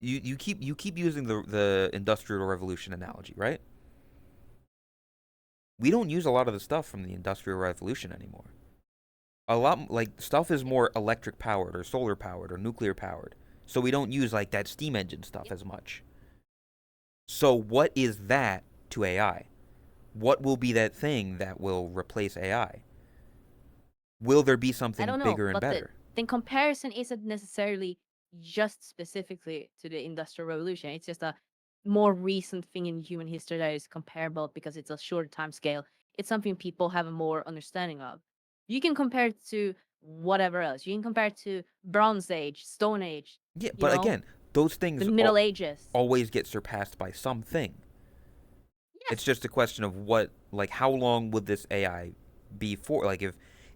You keep using the industrial revolution analogy, right? We don't use a lot of the stuff from the industrial revolution anymore. A lot like stuff is more electric powered or solar powered or nuclear powered. So we don't use like that steam engine stuff Yep. as much. So what is that to AI? What will be that thing that will replace AI? Will there be I something don't know, bigger and but better? the comparison isn't necessarily just specifically to the industrial revolution. It's just a more recent thing in human history that is comparable because it's a shorter time scale. It's something people have a more understanding of. You can compare it to whatever else. You can compare it to Bronze Age, Stone Age, Yeah, you but know, again, those the things Middle Ages. always get surpassed by something. It's Yes. just a question of how long would this AI be for? Like,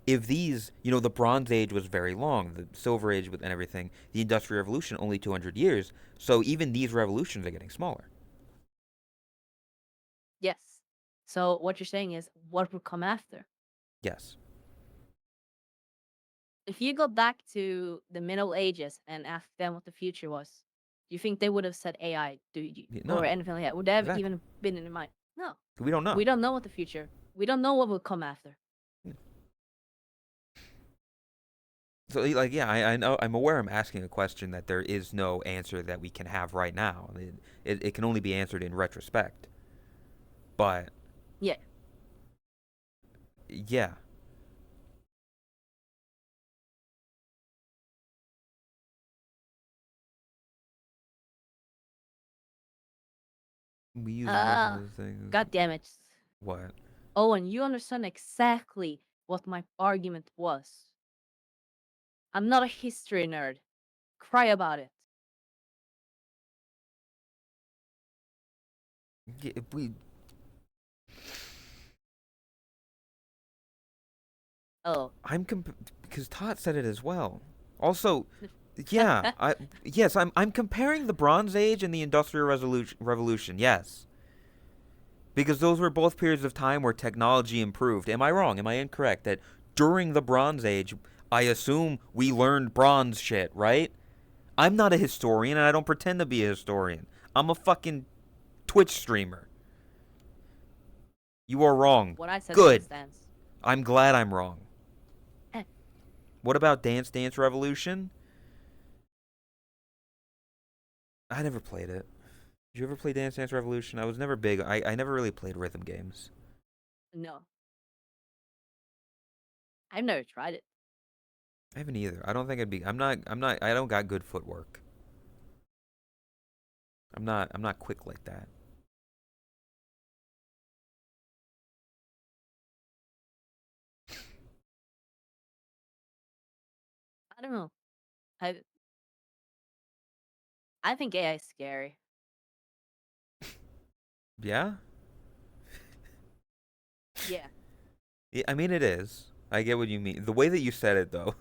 if these, the Bronze Age was very long, the Silver Age and everything, the Industrial Revolution only 200 years. So even these revolutions are getting smaller. Yes. So what you're saying is what will come after? Yes. If you go back to the Middle Ages and ask them what the future was, do you think they would have said AI, do you, or No. anything like that? Would that have Exactly. even been in their mind? No. We don't know. We don't know what the future. We don't know what will come after. So like yeah, I know I'm aware I'm asking a question that there is no answer that we can have right now. It can only be answered in retrospect. But Yeah. yeah, we use most of Ah, those things. God damn it. What? Owen, you understand exactly what my argument was. I'm not a history nerd. Cry about it. Yeah, we Oh. Because Todd said it as well. Also, yeah, I'm comparing the Bronze Age and the Industrial Revolution. Yes, because those were both periods of time where technology improved. Am I wrong? Am I incorrect that during the Bronze Age, I assume we learned bronze shit, right? I'm not a historian and I don't pretend to be a historian. I'm a fucking Twitch streamer. You are wrong. What I said still Good. stands. I'm glad I'm wrong. Eh, What about Dance Dance Revolution? I never played it. Did you ever play Dance Dance Revolution? I was never big. I never really played rhythm games. no. I've never tried it. I haven't either. I don't think I'd be. I don't got good footwork. I'm not quick like that. I don't know. I I think AI is scary. Yeah. Yeah. Yeah, I mean it is. I get what you mean. The way that you said it though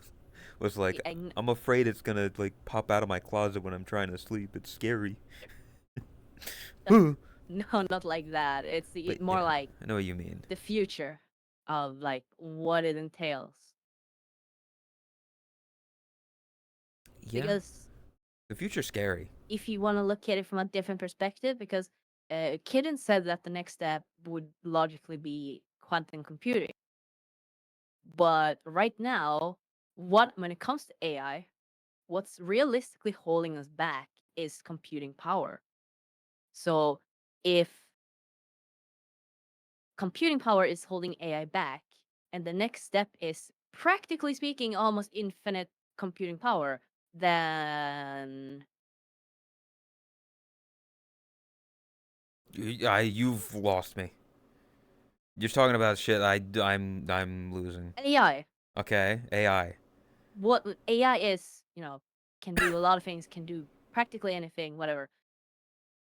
was like, I'm afraid it's gonna like pop out of my closet when I'm trying to sleep. It's scary. No, not like that. It's But more yeah, like I know what you mean. the future of like what it entails. Yeah, Because the future's scary. if you want to look at it from a different perspective, because Kidden said that the next step would logically be quantum computing. But right now, when it comes to AI, what's realistically holding us back is computing power. So if computing power is holding AI back, and the next step is practically speaking almost infinite computing power, then You've lost me. You're talking about shit. I'm losing. AI, Okay, AI. what AI is, can do a lot of things, can do practically anything, whatever.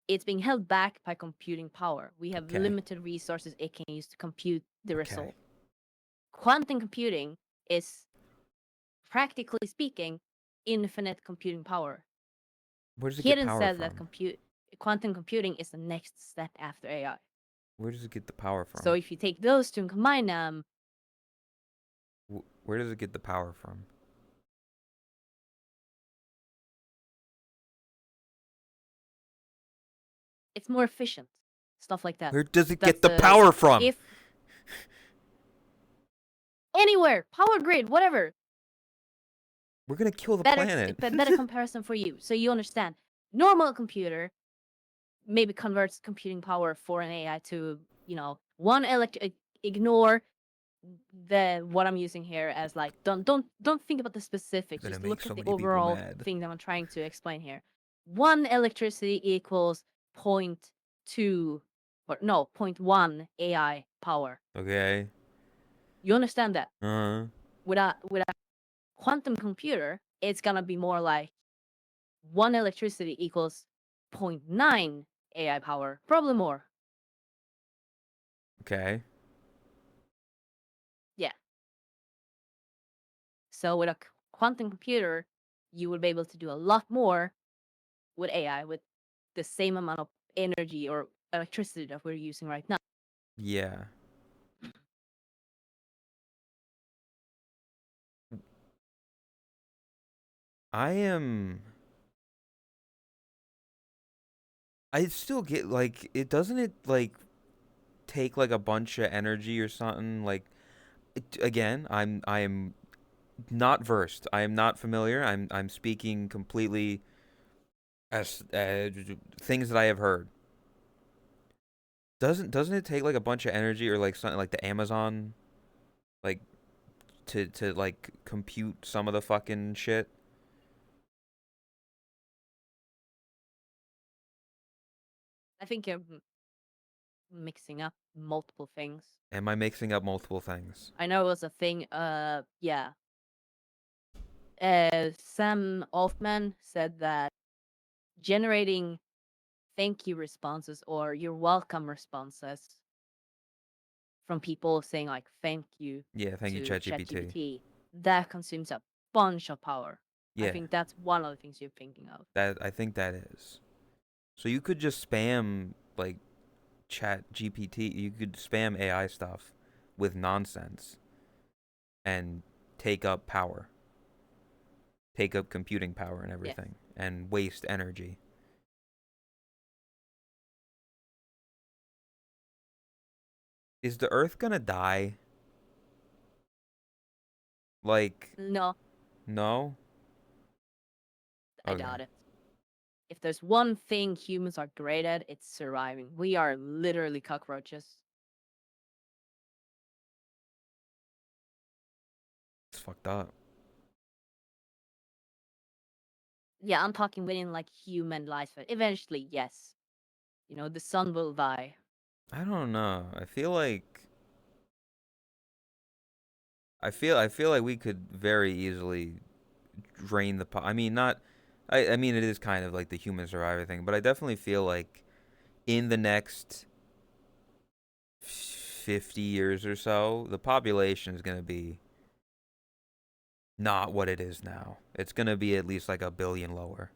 It's being held back by computing power. We have Okay, limited resources it can use to compute the okay. result. Quantum computing is, practically speaking, infinite computing power. Where does it get Kieran power said that from? quantum computing is the next step after AI. Where does it get the power So from? if you take those two and combine them, Where does it get the power from? it's more efficient. Stuff like that. Where does it get That's the power from? if anywhere, power grid, whatever. We're gonna kill the Better planet. better comparison for you, so you understand. Normal computer maybe converts computing power for an AI to, one ignore the what I'm using here as like don't think about the specifics. Gonna Just make look so at the many people overall mad. thing that I'm trying to explain here. One electricity equals point two or no point one AI power. Okay. You understand that? Uh huh. With a quantum computer, it's gonna be more like one electricity equals point 0.9 AI power, probably more. Okay. Yeah. So with a quantum computer, you would be able to do a lot more with AI with the same amount of energy or electricity that we're using right now. Yeah. I am. I still get like it doesn't it like take like a bunch of energy or something like again I am not versed. I am not familiar. I'm speaking completely as things that I have heard. Doesn't it take like a bunch of energy or like something like the Amazon like to like compute some of the fucking shit? I think you're mixing up multiple things. Am I mixing up multiple things? I know it was a thing. Yeah. Sam Altman said that generating thank you responses or you're welcome responses from people saying like thank you Yeah, thank you, to ChatGPT. ChatGPT, that consumes a bunch of power. I Yeah, think that's one of the things you're thinking of. that I think that is. So you could just spam like Chat GPT. You could spam AI stuff with nonsense and take up power, take up computing power and Yes. everything, and waste energy. Is the Earth gonna die? Like, No, no? I Okay. doubt it. If there's one thing humans are great at, it's surviving. We are literally cockroaches. It's fucked up. Yeah, I'm talking within like human lifespan. Eventually, yes. The sun will die. I don't know. I feel like we could very easily drain the I mean, not I mean it is kind of like the human survivor thing, but I definitely feel like in the next 50 years or so, the population is going to be not what it is now. It's going to be at least like a billion lower.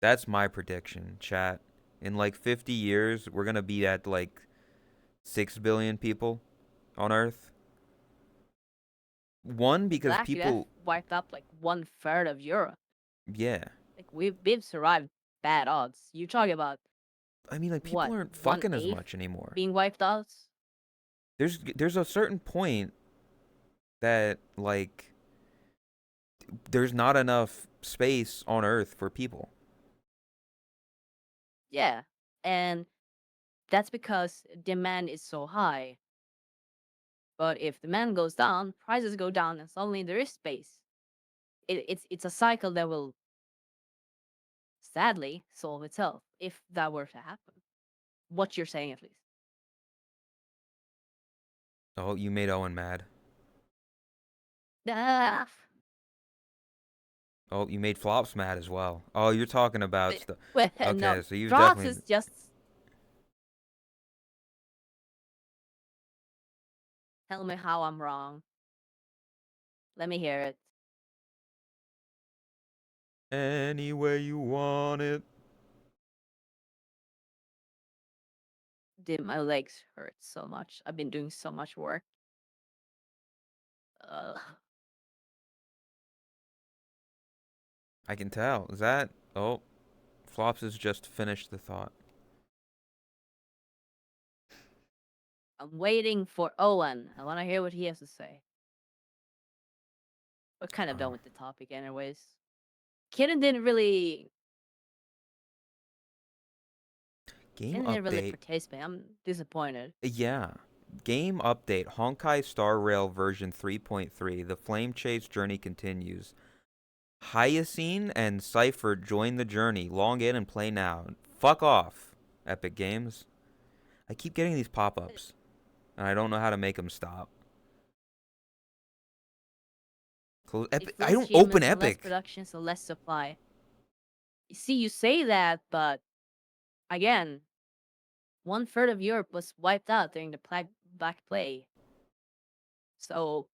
That's my prediction, chat. In like 50 years, we're going to be at like 6 billion people on Earth. One, because Black Death people, wiped up like 1/3 of Europe. yeah. Like we've survived bad odds. You talk about I mean, like, people what, aren't one fucking as eighth much anymore. being wiped out? There's a certain point that, like, there's not enough space on Earth for people. Yeah. And that's because demand is so high. But if demand goes down, prices go down, and suddenly there is space. It's a cycle that will sadly solve itself if that were to happen. What you're saying, at least. Oh, you made Owen mad. Ah, Oh, you made Flops mad as well. Oh, you're talking about stuff. well, Okay, no, so you've Drops definitely. is just. Tell me how I'm wrong. Let me hear it. Any way you want it. Did my legs hurt so much? I've been doing so much work. Ugh. I can tell. Is that. Oh, Flops has just finished the thought. I'm waiting for Owen. I want to hear what he has to say. We're kind of done Oh. with the topic, anyways. Kitten didn't really. Game Kitten didn't really update. participate. I'm disappointed. Yeah. Game update. Honkai Star Rail version 3.3. The Flame Chase journey continues. Hyacine and Cypher join the journey. Log in and play now. Fuck off, Epic Games. I keep getting these pop ups, and I don't know how to make them stop. Close It Epic. I fools don't open humans and less Epic. production, so less supply. You see, you say that, but again, 1/3 of Europe was wiped out during the Black Plague. So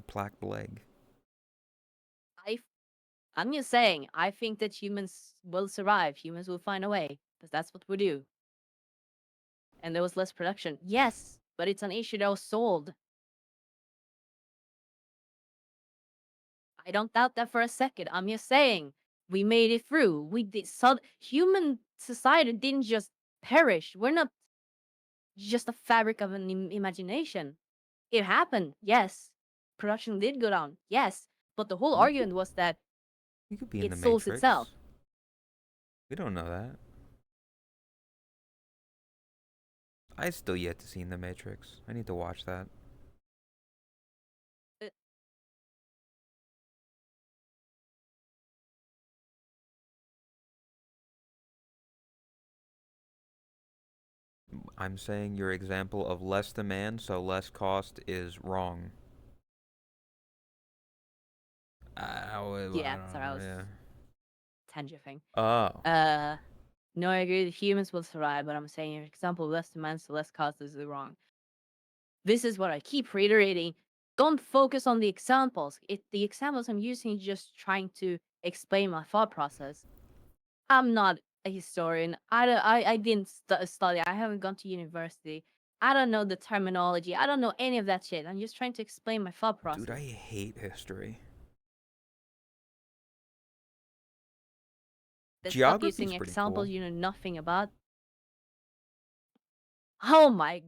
Plaque Leg. I, I'm just saying, I think that humans will survive. Humans will find a way, because that's what we do. And there was less production. Yes, but it's an issue that was solved. I don't doubt that for a second. I'm just saying, we made it through. We did. So human society didn't just perish. We're not just a fabric of an imagination. It happened, yes. Production did go down, yes. But the whole We could argument was that we could be in it the solves itself. Matrix. We don't know that. I still yet to see in the Matrix. I need to watch that. Uh, I'm saying your example of less demand, so less cost is wrong. I Yeah, don't sorry, I know. was Yeah. tangifying. Oh. Uh, No, I agree that humans will survive, but I'm saying, for example, less demand, so less cost is wrong. This is what I keep reiterating. Don't focus on the examples. The examples I'm using is just trying to explain my thought process. I'm not a historian. I didn't study. I haven't gone to university. I don't know the terminology. I don't know any of that shit. I'm just trying to explain my thought Dude, I process. hate history. The stuff Geography's using pretty examples cool. you know nothing about. Oh my,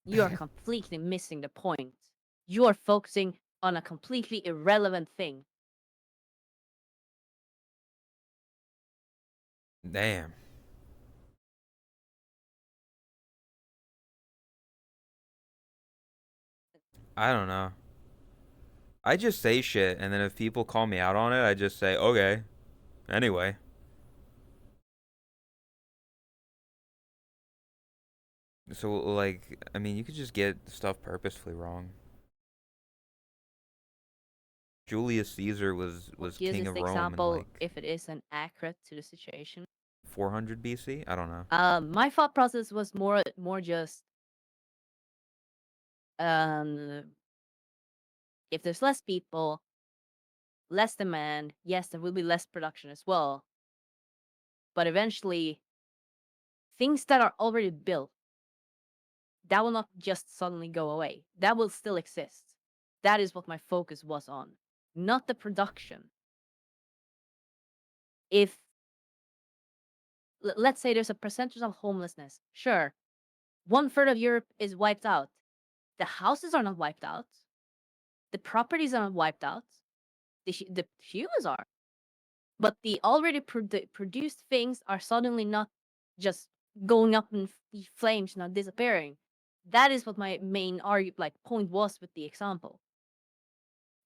you are completely missing the point. You are focusing on a completely irrelevant thing. Damn. I don't know. I just say shit, and then if people call me out on it, I just say, okay. Anyway. So, like, I mean, you could just get stuff purposefully wrong. Julius Caesar was What gives king this of Rome in, example like, if it isn't accurate to the situation? 400 BC? I don't know. My thought process was more just um if there's less people, less demand, yes, there will be less production as well. But eventually, things that are already built, that will not just suddenly go away. That will still exist. That is what my focus was on, not the production. If let's say there's a percentage of homelessness, sure, one third of Europe is wiped out. The houses are not wiped out. The properties are not wiped out. The humans are. But the already produced things are suddenly not just going up in flames, not disappearing. That is what my main point was with the example.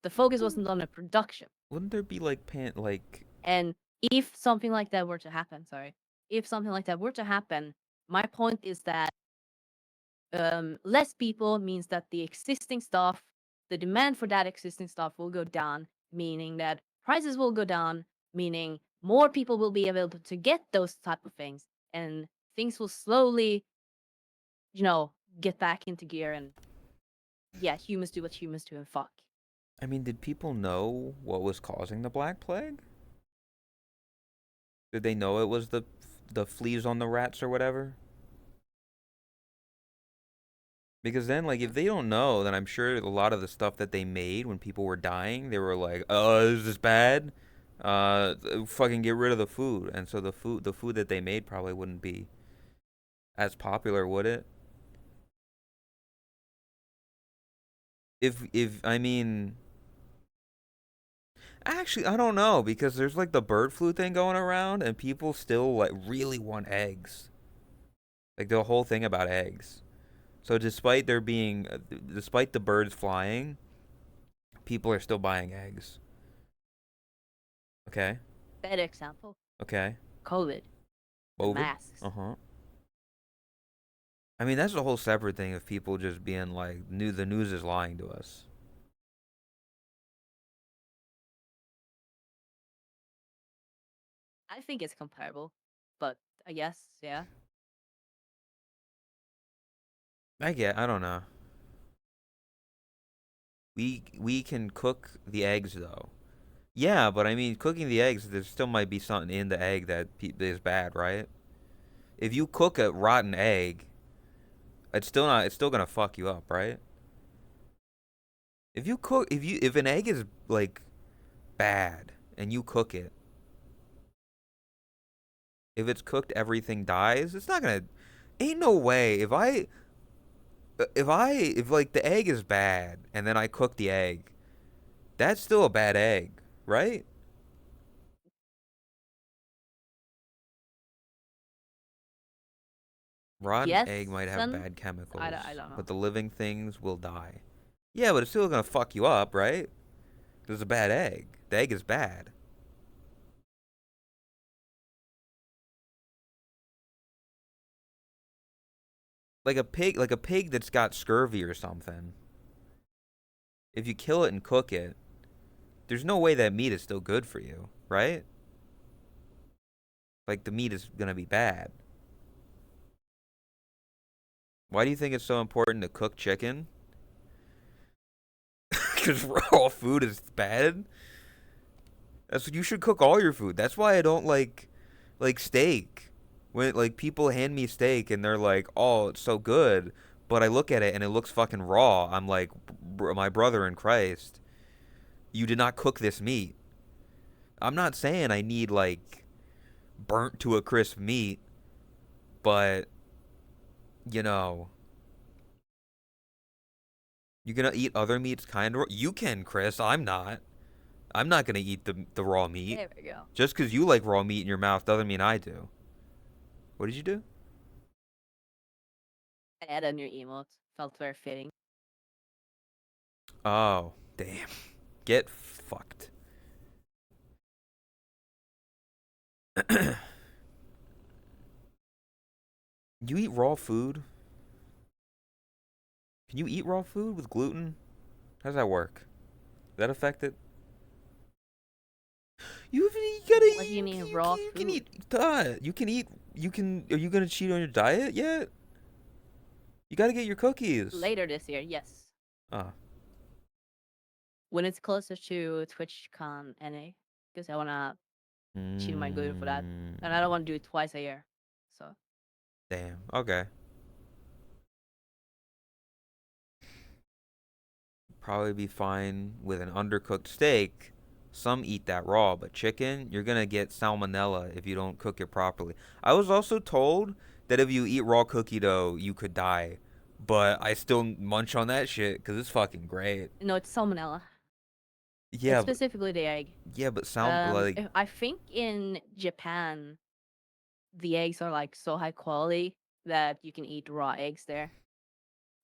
The focus wasn't on the production. Wouldn't there be, like, And if something like that were to happen, sorry, if something like that were to happen, my point is that less people means that the existing stuff, the demand for that existing stuff will go down, meaning that prices will go down, meaning more people will be able to get those type of things, and things will slowly, you know, get back into gear. And yeah, humans do what humans do, and fuck. I mean, did people know what was causing the Black Plague? Did they know it was the fleas on the rats or whatever? Because then, like, if Mhm. they don't know, then I'm sure a lot of the stuff that they made when people were dying, they were like, "Oh, is this bad? Fucking get rid of the food." And so the food that they made probably wouldn't be as popular, would it? If I mean, actually, I don't know because there's like the bird flu thing going around, and people still like really want eggs. Like the whole thing about eggs. So despite the birds flying, people are still buying eggs. Okay. Better example: Okay. COVID, the COVID. masks. Uh-huh. I mean, that's a whole separate thing of people just being like, the news is lying to us. I think it's comparable, but I guess yeah. I don't know. We can cook the eggs though. Yeah, but I mean, cooking the eggs, there still might be something in the egg that is bad, right? If you cook a rotten egg, it's still gonna fuck you up, right? If an egg is like bad and you cook it, if it's cooked, everything dies. It's not gonna. Ain't no way. If like the egg is bad and then I cook the egg, that's still a bad egg, right? Rotten Yes, egg might have and bad I chemicals, don't but know. the living things will die. Yeah, but it's still gonna fuck you up, right? There's a bad egg. The egg is bad. Like a pig that's got scurvy or something. If you kill it and cook it, there's no way that meat is still good for you. right? Like the meat is gonna be bad. Why do you think it's so important to cook chicken? Because raw food is bad. That's what you should cook all your food. That's why I don't like steak. When like people hand me steak and they're like, "Oh, it's so good," but I look at it and it looks fucking raw. I'm like, My brother in Christ, you did not cook this meat." I'm not saying I need like burnt to a crisp meat, but you know, you gonna eat other meats kind of. You can, Chris. I'm not. I'm not gonna eat the raw meat. There we go. Just because you like raw meat in your mouth doesn't mean I do. What did you do? Add a new emote. Felt very fitting. Oh, damn. Get fucked. You eat raw food? Can you eat raw food with gluten? How does that work? Does that affect it? You gotta What do you eat. mean raw You can food? eat. You can eat. You can. Are you gonna cheat on your diet yet? You gotta get your cookies. Later this year, yes. Ah. When it's closer to TwitchCon NA, because I wanna cheat my gluten for that, Mm, and I don't want to do it twice a year. So damn. Okay. Probably be fine with an undercooked steak. Some eat that raw, but chicken, you're gonna get salmonella if you don't cook it properly. I was also told that if you eat raw cookie dough, you could die. But I still munch on that shit because it's fucking great. no, it's salmonella. It's Yeah, but specifically the egg. like, I think in Japan the eggs are like so high quality that you can eat raw eggs there.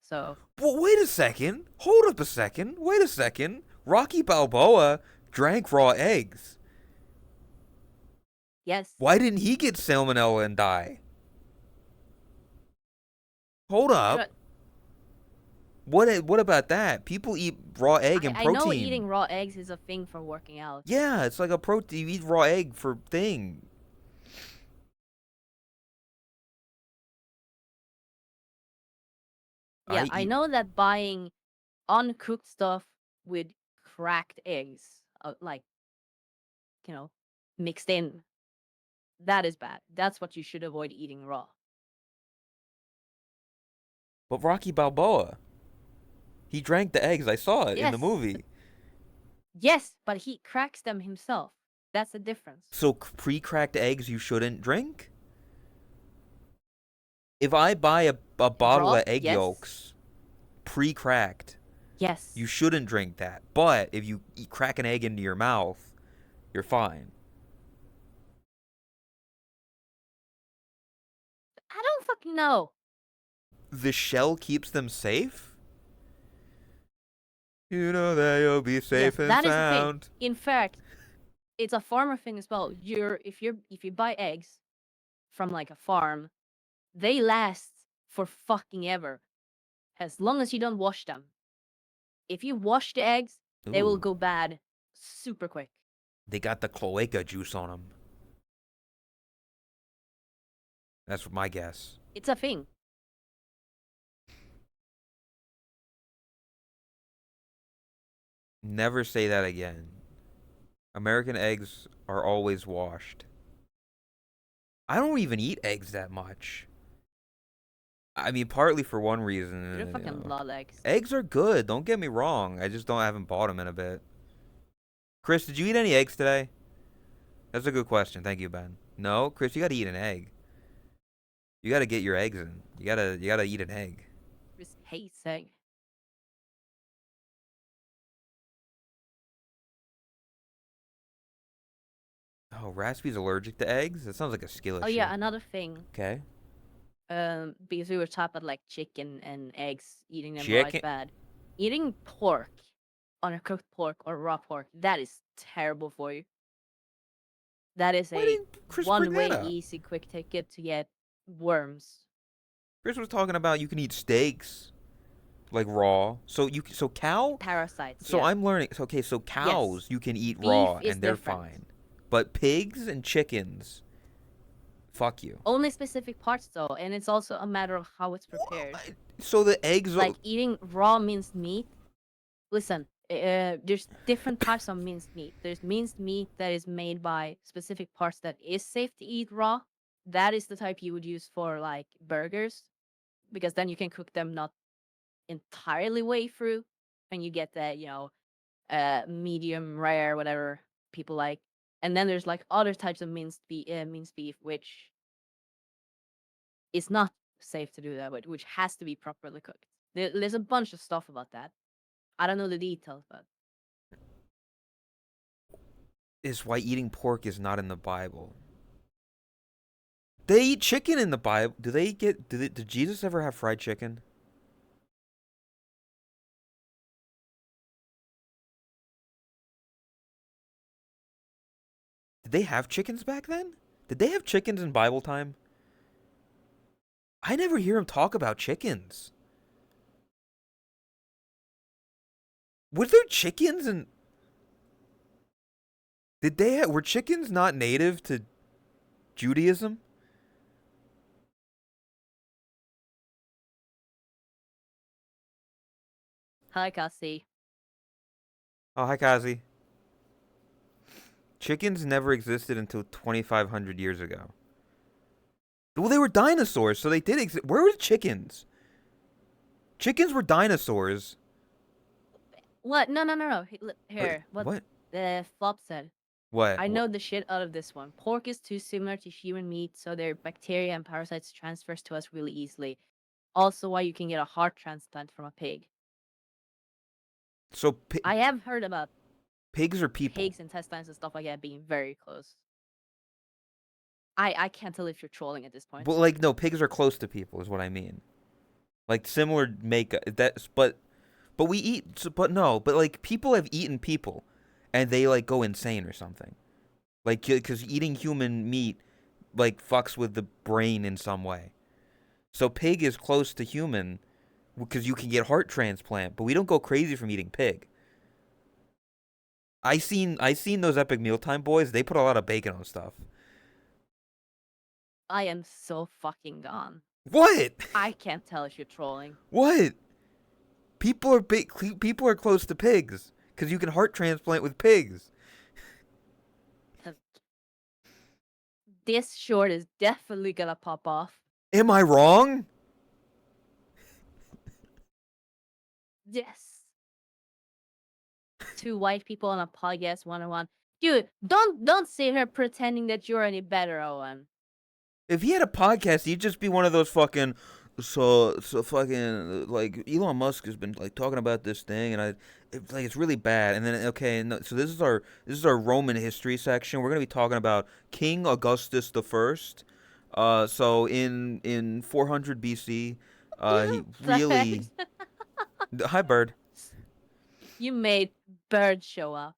So well, wait a second. Hold up a second. Wait a second. Rocky Balboa drank raw eggs. yes, Why didn't he get salmonella and die? Hold up. but What about that? People eat raw egg and I know eating protein. raw eggs is a thing for working out. Yeah, it's like a protein. You eat raw egg for thing. I Yeah, I eat. know that buying uncooked stuff with cracked eggs, like you know, mixed in, that is bad. That's what you should avoid eating raw. But Rocky Balboa, he drank the eggs. I saw it in the Yes, movie. yes, but he cracks them himself. That's the difference. So pre-cracked eggs you shouldn't drink. If I buy a bottle Raw, of egg yes, yolks pre-cracked, you yes. shouldn't drink that. But if you crack an egg into your mouth, you're fine. I don't fucking know. The shell keeps them safe. You know that you'll be Yes, safe and that is the thing. sound. In fact, it's a farmer thing as well. If you buy eggs from like a farm, they last for fucking ever as long as you don't wash them. If you wash the eggs, they will Ooh, go bad super quick. they got the cloaca juice on them. That's my guess. It's a thing. Never say that again. American eggs are always washed. I don't even eat eggs that much. I mean, partly for one You don't reason, fucking love eggs. eggs are good. Don't get me wrong. I just don't haven't bought them in a bit. Chris, did you eat any eggs today? That's a good question. Thank you, Ben. No, Chris, you gotta eat an egg. You gotta get your eggs in. You gotta eat an egg. Just hates egg. Oh, Raspy's allergic to eggs? That sounds like a skill Oh issue. yeah, another thing. Okay. Because we were talking about like chicken and eggs, eating them raw is Chicken. bad. Eating pork, undercooked pork or raw pork, that is terrible for you. That is Why a didn't Chris bring one-way, that up? easy, quick ticket to get worms. Chris was talking about you can eat steaks like raw. So cow. Parasites, So yeah. I'm learning. So, okay, so Yes. cows you can eat Beef raw is and they're different. fine, But pigs and chickens, fuck you. Only specific parts though, and it's also a matter of how it's prepared. So the eggs. Like eating raw minced meat. Listen, there's different types of minced meat. There's minced meat that is made by specific parts that is safe to eat raw. That is the type you would use for like burgers, because then you can cook them not entirely way through, and you get that medium rare, whatever people like. And then there's like other types of minced beef, which is not safe to do that with, which has to be properly cooked. There's a bunch of stuff about that. I don't know the details, but Is why eating pork is not in the Bible. They eat chicken in the Bible. Do they get? Did Jesus ever have fried chicken? Did they have chickens back then? Did they have chickens in Bible time? I never hear him talk about chickens. Was there chickens and were chickens not native to Judaism? hi, Cassie. Oh, hi, Kazi. Chickens never existed until 2,500 years ago. Well, they were dinosaurs, so they did exist. Where were chickens? Chickens were dinosaurs. What? No, no, no, no. Wait, Here, what what? the flop said. What? I know the shit out of this one. Pork is too similar to human meat, so their bacteria and parasites transfers to us really easily. Also, why you can get a heart transplant from a pig. So I have heard about pigs are people. pigs' intestines and stuff like that being very close. I can't tell if you're trolling at this point. But like, no, pigs are close to people, is what I mean. Like similar makeup. But we eat. But no, but like people have eaten people, and they like go insane or something. Like because eating human meat like fucks with the brain in some way. So pig is close to human because you can get heart transplant, but we don't go crazy from eating pig. I seen those Epic Mealtime boys. They put a lot of bacon on stuff. I am so fucking gone. What? I can't tell if you're trolling. What? People are big. People are close to pigs because you can heart transplant with pigs. This short is definitely gonna pop off. Am I wrong? Yes. Two white people on a podcast 101. Dude, don't sit here pretending that you're any better, Owen. If he had a podcast, he'd just be one of those fucking so fucking like Elon Musk has been like talking about this thing and it's really bad. And then okay, no, so this is our Roman history section. We're gonna be talking about King Augustus the First. So in 400 BC, he really. Hi, bird. You made Bird show up.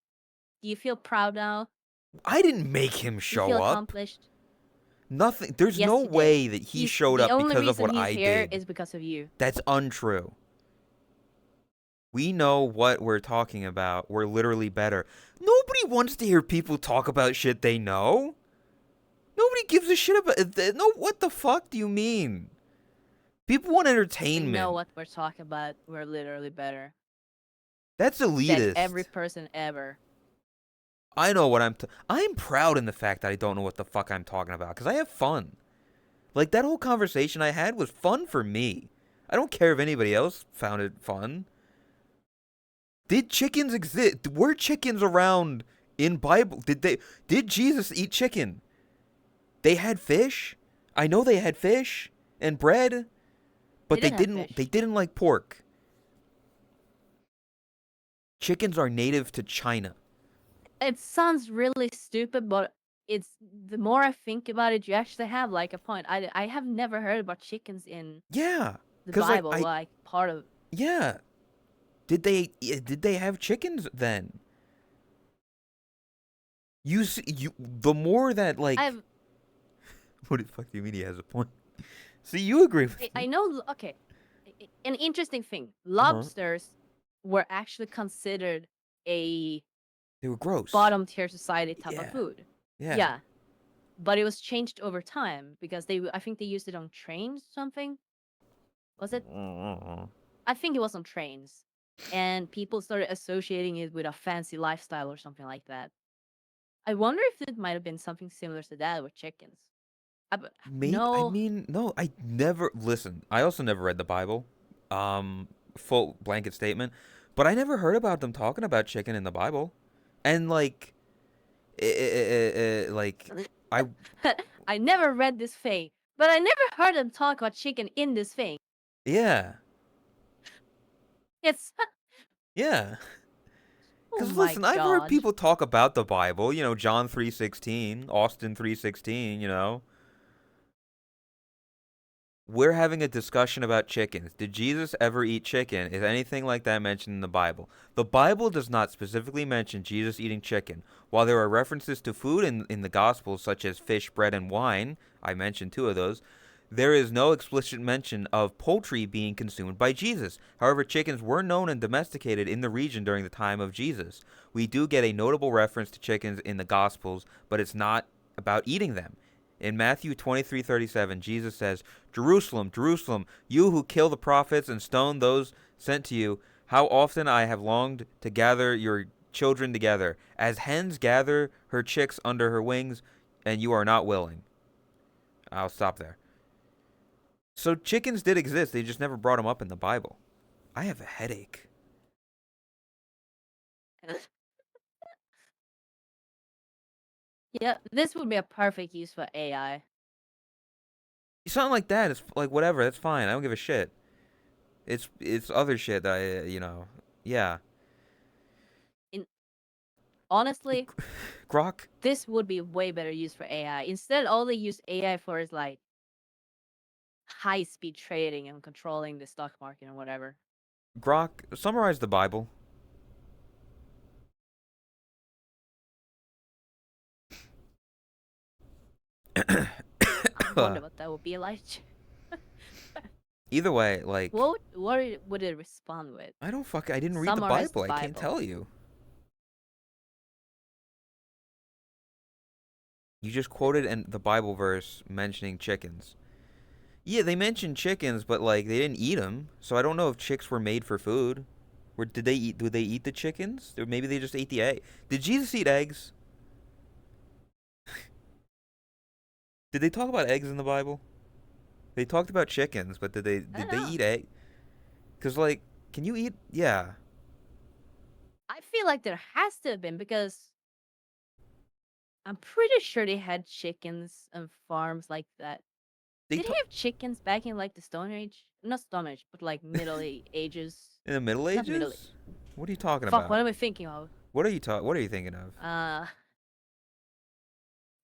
Do you feel proud now? I didn't make him Do you show feel up. accomplished? Nothing. There's Yes, no you did. way that he showed up The only because of reason what he's I here did. is because of you. That's untrue. We know what we're talking about. We're literally better. Nobody wants to hear people talk about shit they know. Nobody gives a shit about it. No, what the fuck do you mean? People want We entertainment. know what we're talking about. We're literally better That's elitist. than every person ever. I know what I'm proud in the fact that I don't know what the fuck I'm talking about because I have fun. Like that whole conversation I had was fun for me. I don't care if anybody else found it fun. Did chickens exist? Were chickens around in Bible? Did Jesus eat chicken? They had fish? I know they had fish and bread, but They they did have didn't fish. they didn't like pork. Chickens are native to China. It sounds really stupid, but it's the more I think about it, you actually have like a point. I have never heard about chickens in Yeah, the cuz like Bible, like part of. yeah. Did they have chickens then? The more that like I've what the fuck do you mean he has a point? See, you agree with I me. know. Okay, an interesting thing. Uh-huh. Lobsters were actually considered a They were gross. bottom tier society type of Yeah. food. Yeah. Yeah, but it was changed over time because I think they used it on trains. Something was it? Mm. I think it was on trains, and people started associating it with a fancy lifestyle or something like that. I wonder if it might have been something similar to that with chickens. Maybe I No, mean no, I never listen. I also never read the Bible. Um, full blanket statement, but I never heard about them talking about chicken in the Bible, and like I I never read this thing, but I never heard them talk about chicken in this thing. yeah It's yeah. oh Cause my listen, I've heard god. people talk about the Bible. You know, John 3:16, Austin 3:16. You know, we're having a discussion about chickens. Did Jesus ever eat chicken? Is anything like that mentioned in the Bible? The Bible does not specifically mention Jesus eating chicken. While there are references to food in the Gospels, such as fish, bread, and wine, I mentioned two of those, there is no explicit mention of poultry being consumed by Jesus. However, chickens were known and domesticated in the region during the time of Jesus. We do get a notable reference to chickens in the Gospels, but it's not about eating them. In Matthew 23:37, Jesus says, Jerusalem, Jerusalem, you who kill the prophets and stone those sent to you, how often I have longed to gather your children together, as hens gather her chicks under her wings, and you are not willing. I'll stop there. So chickens did exist, they just never brought them up in the Bible. I have a headache. Yeah, this would be a perfect use for AI. Something like that is like whatever, that's fine. I don't give a shit. It's other shit that yeah. In honestly, Grok, this would be way better use for AI. Instead, all they use AI for is like high speed trading and controlling the stock market and whatever. Grok, summarize the Bible. I wonder what that would be like. Either way, like What would it respond with? I didn't read the Summarize the Bible. I can't Bible. tell you. You just quoted the Bible verse mentioning chickens. Yeah, they mentioned chickens, but like they didn't eat them. So I don't know if chicks were made for food. Or did they eat? Did they eat the chickens? Or maybe they just ate the egg. Did Jesus eat eggs? Did they talk about eggs in the Bible? They talked about chickens, but I did don't they know. eat egg? Cause like, can you eat? Yeah, I feel like there has to have been because I'm pretty sure they had chickens and farms like that. they Did they talk have chickens back in like the Stone Age? Not Stone Age, but like Ages. in the Middle Not Middle. Ages. What are you talking Fuck, what about? am I thinking of? What are you thinking of? Uh,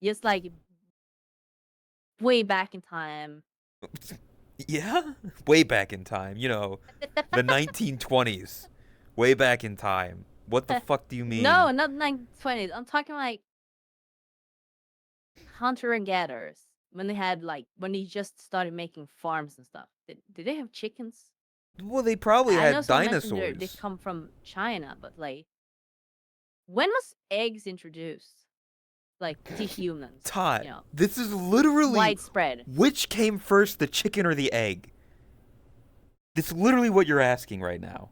just like way back in time. Yeah, way back in time. You know, the 1920s. Way back in time. What the fuck do you No, mean? not 1920s. I'm talking like hunter and gatherers when they had like when they just started making farms and stuff. Did they have chickens? Well, they probably I know had someone mentioned they dinosaurs. come from China, but like when was eggs introduced? Like to humans, Todd, this is literally widespread. which came first, the chicken or the egg? That's literally what you're asking right now.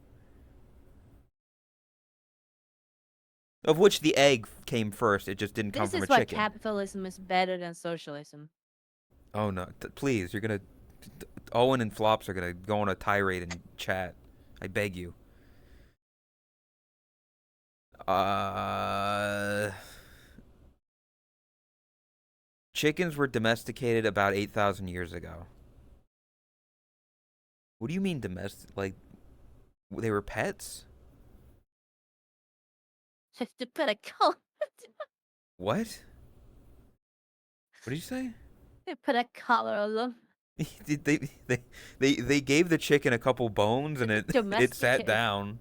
Of which the egg came first, it just didn't come This from a is why chicken. capitalism is better than socialism. Oh no, please, you're gonna. Owen and Flops are gonna go on a tirade in chat. I beg you. Uh. Chickens were domesticated about 8,000 years ago. What do you mean domestic? Like, they were pets? Just to put a color, What? What did you say? they put a collar on them. They gave the chicken a couple bones and it sat Domesticate. down.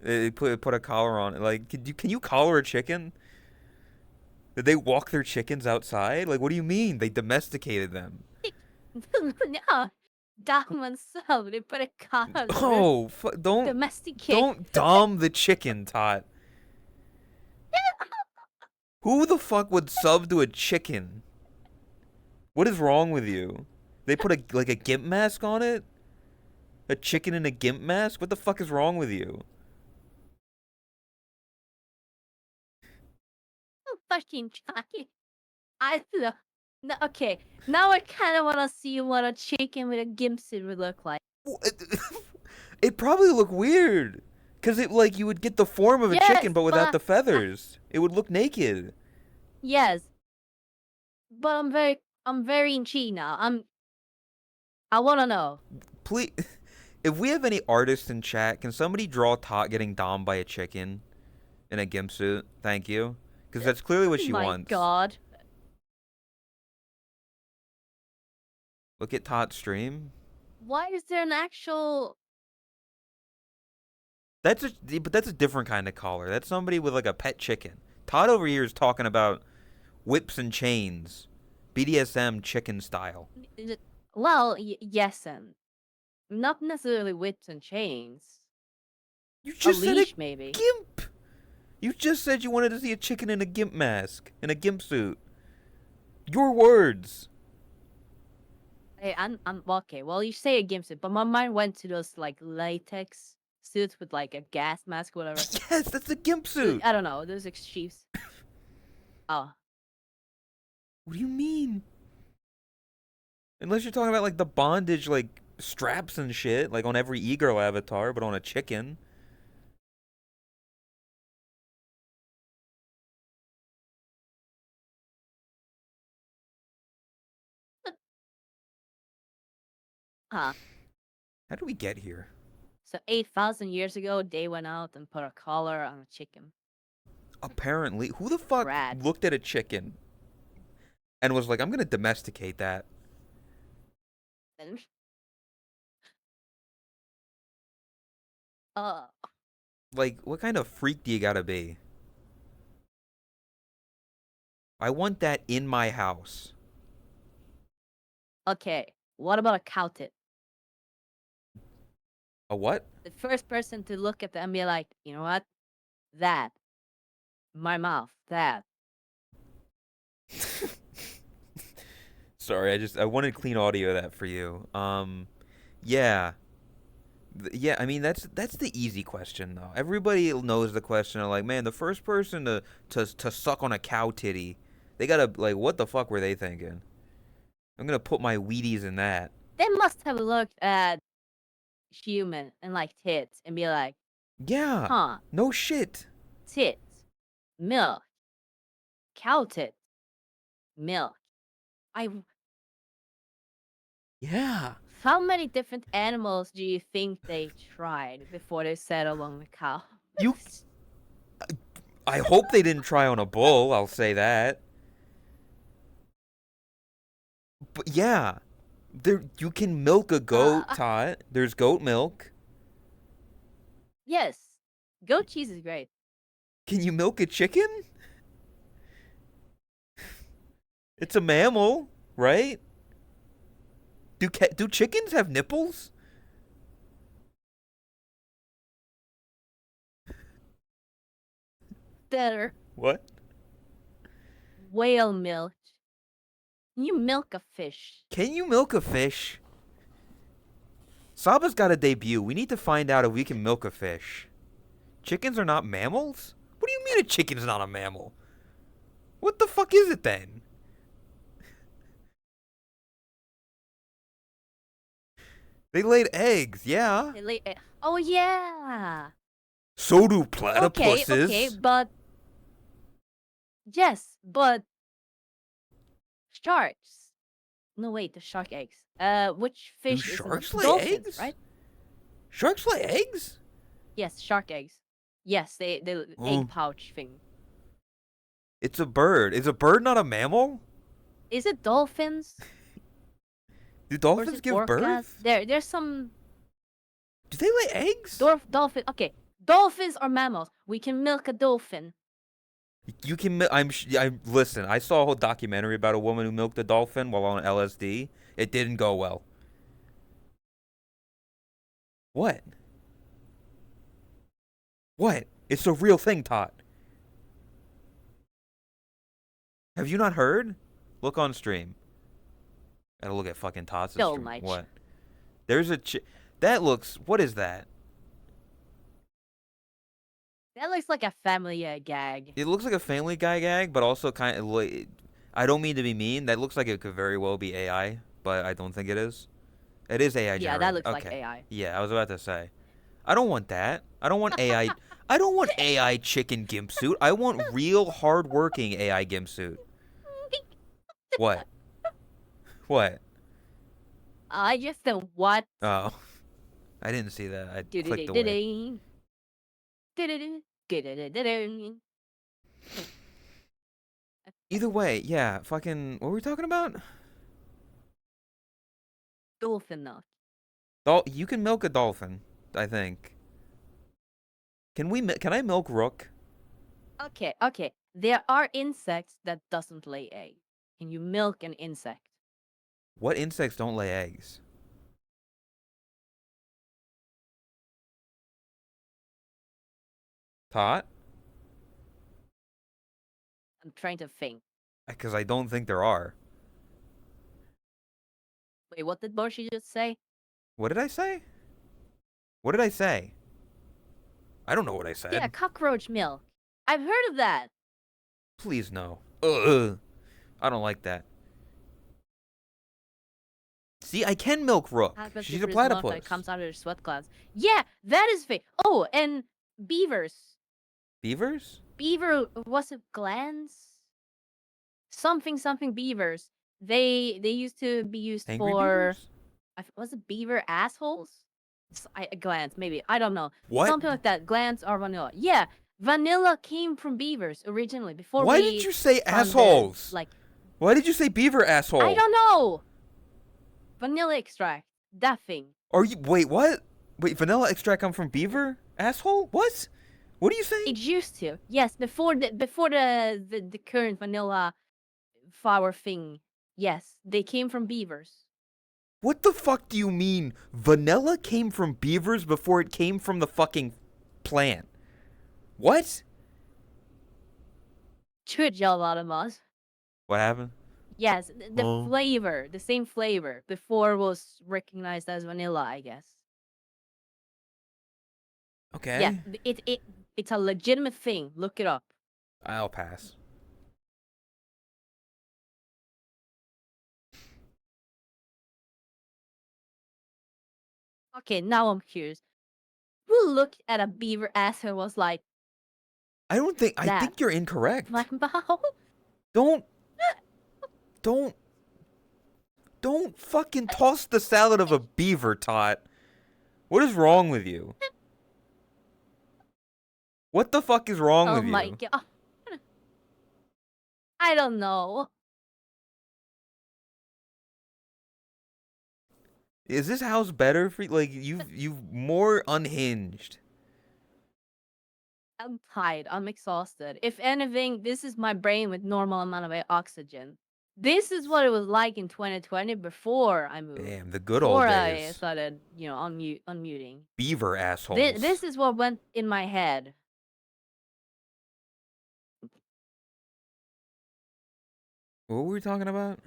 It put a collar on it. Like, can you collar a chicken? Did they walk their chickens outside? Like, what do you mean? They domesticated them. No, diamond so they put a collar. Oh, Domesticate. don't dom the chicken, Tot. Who the fuck would sub to a chicken? What is wrong with you? They put a gimp mask on it? A chicken in a gimp mask? What the fuck is wrong with you? Oh, fucking Chucky. I feel. No, okay, now I kind of want to see what a chicken with a gimp suit would look like. It probably look weird. Cause it like you would get the form of a chicken Yes, but without but the feathers. It would look naked. yes, but I'm very intrigued now. I want to know. Please, if we have any artists in chat, can somebody draw Tot getting domed by a chicken in a gimp suit? Thank you. Because that's clearly what Oh she my wants. god. Look at Tot's stream. Why is there an actual? But that's a different kind of collar. That's somebody with like a pet chicken. Todd over here is talking about whips and chains, BDSM chicken style. Well, yes, and not necessarily whips and chains. You A just said a leash, maybe. gimp. You just said you wanted to see a chicken in a gimp mask, in a gimp suit. Your words. Hey, I'm okay. Well, you say a gimp suit, but my mind went to those like latex suits with like a gas mask, whatever. Yes, that's a gimp suit. I don't know. Those extremes. Oh, What do you mean? Unless you're talking about like the bondage, like straps and shit, like on every e-girl avatar, but on a chicken. huh. How did we get here? So 8,000 years ago, they went out and put a collar on a chicken. Apparently, who the fuck Rad. looked at a chicken and was like, I'm gonna domesticate that? And uh, Like, what kind of freak do you gotta be? I want that in my house. okay. What about a cow tit? A what? The first person to look at them and be like, you know what? That. My mouth. That. Sorry, I wanted clean audio of that for you. Yeah. Yeah, I mean that's the easy question though. Everybody knows the question of like, man, the first person to suck on a cow titty, they gotta like, what the fuck were they thinking? I'm gonna put my Wheaties in that. They must have looked at human and like tits and be like, Yeah, huh, no shit. tits, milk, cow tits, milk. I. Yeah. How many different animals do you think they tried before they settled on the cow? You. I hope they didn't try on a bull. I'll say that. But yeah, there you can milk a goat, uh, Tot. There's goat milk. yes, goat cheese is great. Can you milk a chicken? It's a mammal, right? Do chickens have nipples? Better What? whale milk. You milk a fish. Can you milk a fish? Saba's got a debut. We need to find out if we can milk a fish. Chickens are not mammals? What do you mean a chicken's not a mammal? What the fuck is it then? They laid eggs, yeah. Oh yeah. So do Okay, okay, platypuses. but yes, but sharks. No wait, the shark eggs. Which Do fish isn't sharks lay dolphins, eggs? right? Sharks lay eggs? Yes, shark eggs. Yes, they egg Oh, pouch thing. it's a bird. Is a bird not a mammal? Is it dolphins Do or is dolphins it give orcas? birth? There's some Do they lay eggs? dolphin. Okay, dolphins are mammals. We can milk a dolphin. You can. I listen. I saw a whole documentary about a woman who milked a dolphin while on LSD. It didn't go well. What? What? It's a real thing, Tot. Have you not heard? Look on stream. Gotta look at fucking Tots' So stream. much. What? There's a that looks. What is that? That looks like a family gag. It looks like a Family Guy gag, but also kind of like. I don't mean to be mean. That looks like it could very well be AI, but I don't think it is. It is AI Yeah, that generated. looks like Okay. AI. Yeah, I was about to say. I don't want that. I don't want AI. I don't want AI chicken gimp suit. I want real hardworking AI gimp suit. What? What? I just don't what. Oh, I didn't see that. I Do do clicked do do away. do do do do do. Either way, yeah. Fucking. What were we talking about? Dolphin milk. You can milk a dolphin. I think. Can we? Can I milk rook? Okay, okay. There are insects that doesn't lay eggs. Can you milk an insect? What insects don't lay eggs? Tot? I'm trying to think. Because I don't think there are. Wait, what did Boshi just say? What did I say? What did I say? I don't know what I Yeah, said. cockroach milk. I've heard of that. Please no. Ugh. I don't like that. See, I can milk rook. Happens to She's a produce milk that platypus. comes out of their sweat glands. Yeah, that is fake. Oh, and beavers. Beavers? Beaver was it glands? Something beavers. They used to be used Angry for beavers? was it beaver assholes? Glands maybe I don't know What? something like that. Glands are vanilla. Yeah, vanilla came from beavers originally before Why did we you say found the assholes? like Why did you say beaver I asshole? don't know vanilla extract that thing. Are you wait, what? Wait, vanilla extract come from beaver? Asshole? What? What are you saying? It used to yes before the current vanilla flower thing. Yes, they came from beavers. What the fuck do you mean vanilla came from beavers before it came from the fucking plant? What? Should yell out of us. What happened? Yes, the Oh. flavor, the same flavor before was recognized as vanilla, I guess. Yeah, Okay. it's a legitimate thing. Look it up. I'll pass. Okay, now I'm curious. Who looked at a beaver ass and was like, I that think you're incorrect. black bow? Don't don't don't fucking toss the salad of a beaver, Tot. What is wrong with you? What the fuck is wrong Oh with my you? god. I don't know. Is this house better for you? Like you've more unhinged. I'm tired. I'm exhausted. If anything, this is my brain with normal amount of oxygen. This is what it was like in 2020 before I moved. Damn, the good old Before I days. started, unmuting. Beaver This assholes. is what went in my head. What were we talking about?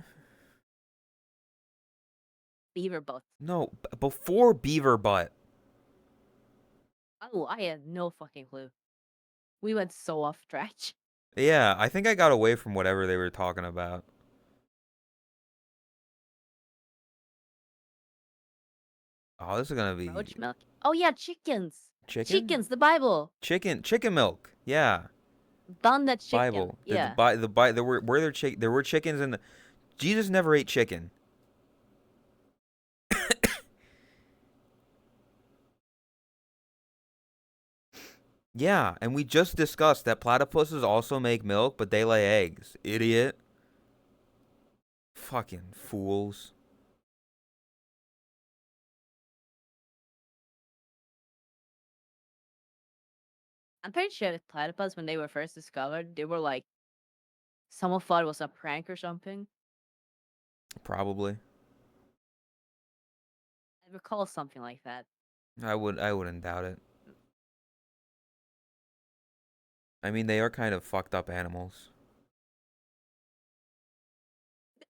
Beaver butt. No, before beaver butt. Oh, I had no fucking clue. We went so off track. Yeah, I think I got away from whatever they were talking about. Oh, this is gonna be Roach milk. Oh yeah, chickens. chicken? Chickens, the Bible. Chicken milk. Yeah. Done that chicken. Bible. Yeah. There were chickens in the Jesus never ate chicken. Yeah, and we just discussed that platypuses also make milk, but they lay eggs. Idiot. Fucking fools. I'm pretty sure the platypus, when they were first discovered, they were like, someone thought it was a prank or something. Probably. I recall something like that. I wouldn't doubt it. I mean, they are kind of fucked up animals.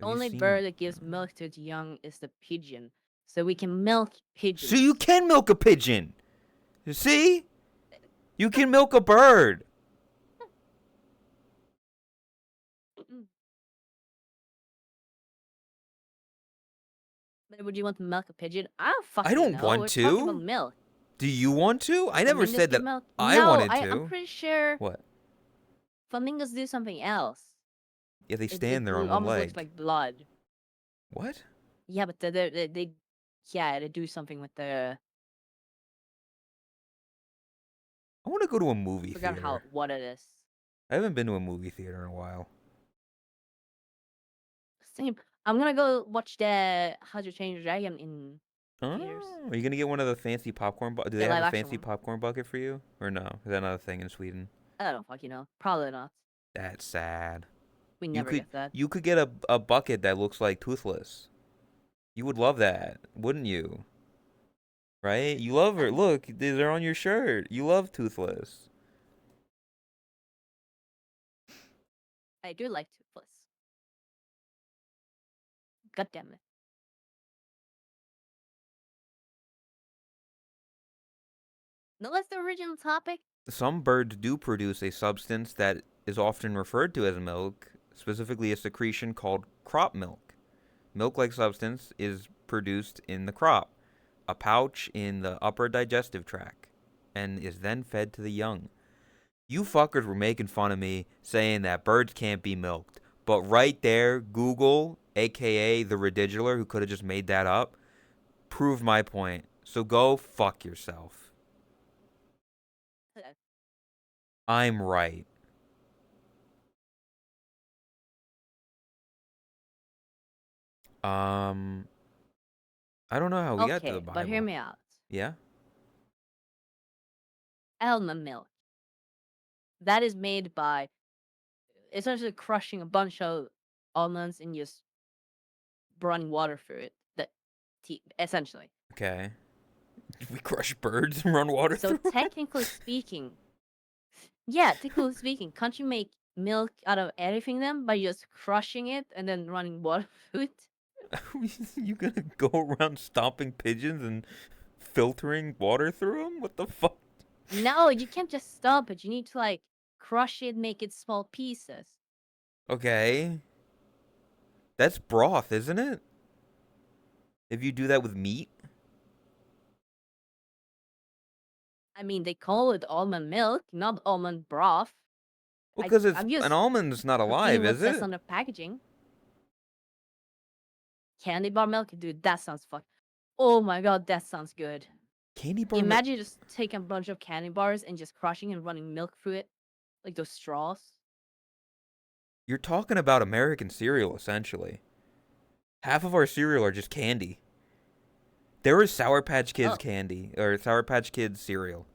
Have you Only seen? bird that gives milk to its young is the pigeon. So we can milk So you pigeons. can milk a pigeon. You see? You can milk a bird. But would you want to milk a pigeon? I don't I fucking don't know. want We're talking about to. milk. Do you want to? I never Flamingos said give that milk? I No, wanted I'm to. pretty sure What? flamingos do something else. Yeah, they It stand there on one almost looks leg. like blood. What? Yeah, but yeah, they do something with the. I want to go to a movie Forgot theater. what it is. I haven't been to a movie theater in a while. Same. I'm gonna go watch the How to Train Your Dragon in theaters. Oh, are you gonna get one of the fancy popcorn? Do they The have live a action fancy one. popcorn bucket for you, or no? Is that not a thing in Sweden? I don't fucking know. Probably not. That's sad. We You never could get that. you could get a bucket that looks like Toothless. You would love that, wouldn't you? Right? You love her. Look, they're on your shirt. You love Toothless. I do like Toothless. God damn it. No, that's the original topic. Some birds do produce a substance that is often referred to as milk, specifically a secretion called crop milk. Milk-like substance is produced in the crop, a pouch in the upper digestive tract, and is then fed to the young. You fuckers were making fun of me saying that birds can't be milked. But right there, Google, aka the Redigiler, who could have just made that up, proved my point. So go fuck yourself. I'm right. Um, I don't know how we got to the Okay, but hear Bible. me out. Yeah? Almond milk. That is made by essentially crushing a bunch of almonds and just running water through it. That essentially. Okay. We crush birds and run water So through technically speaking, yeah, technically speaking, can't you make milk out of anything then by just crushing it and then running water through it? it? You gonna go around stomping pigeons and filtering water through them? What the fuck? No, you can't just stomp it. You need to like crush it, make it small pieces. Okay. That's broth, isn't it? If you do that with meat? I mean, they call it almond milk, not almond broth. Well, because it's I'm an just almond's not repeating alive, what is says it? on the packaging. Candy bar milk, dude, that sounds fuck. Oh my god, that sounds good. Candy bar milk. Imagine just taking a bunch of candy bars and just crushing and running milk through it, like those straws. You're talking about American cereal, essentially. Half of our cereal are just candy. There is Sour Patch Kids Oh, candy, or Sour Patch Kids cereal.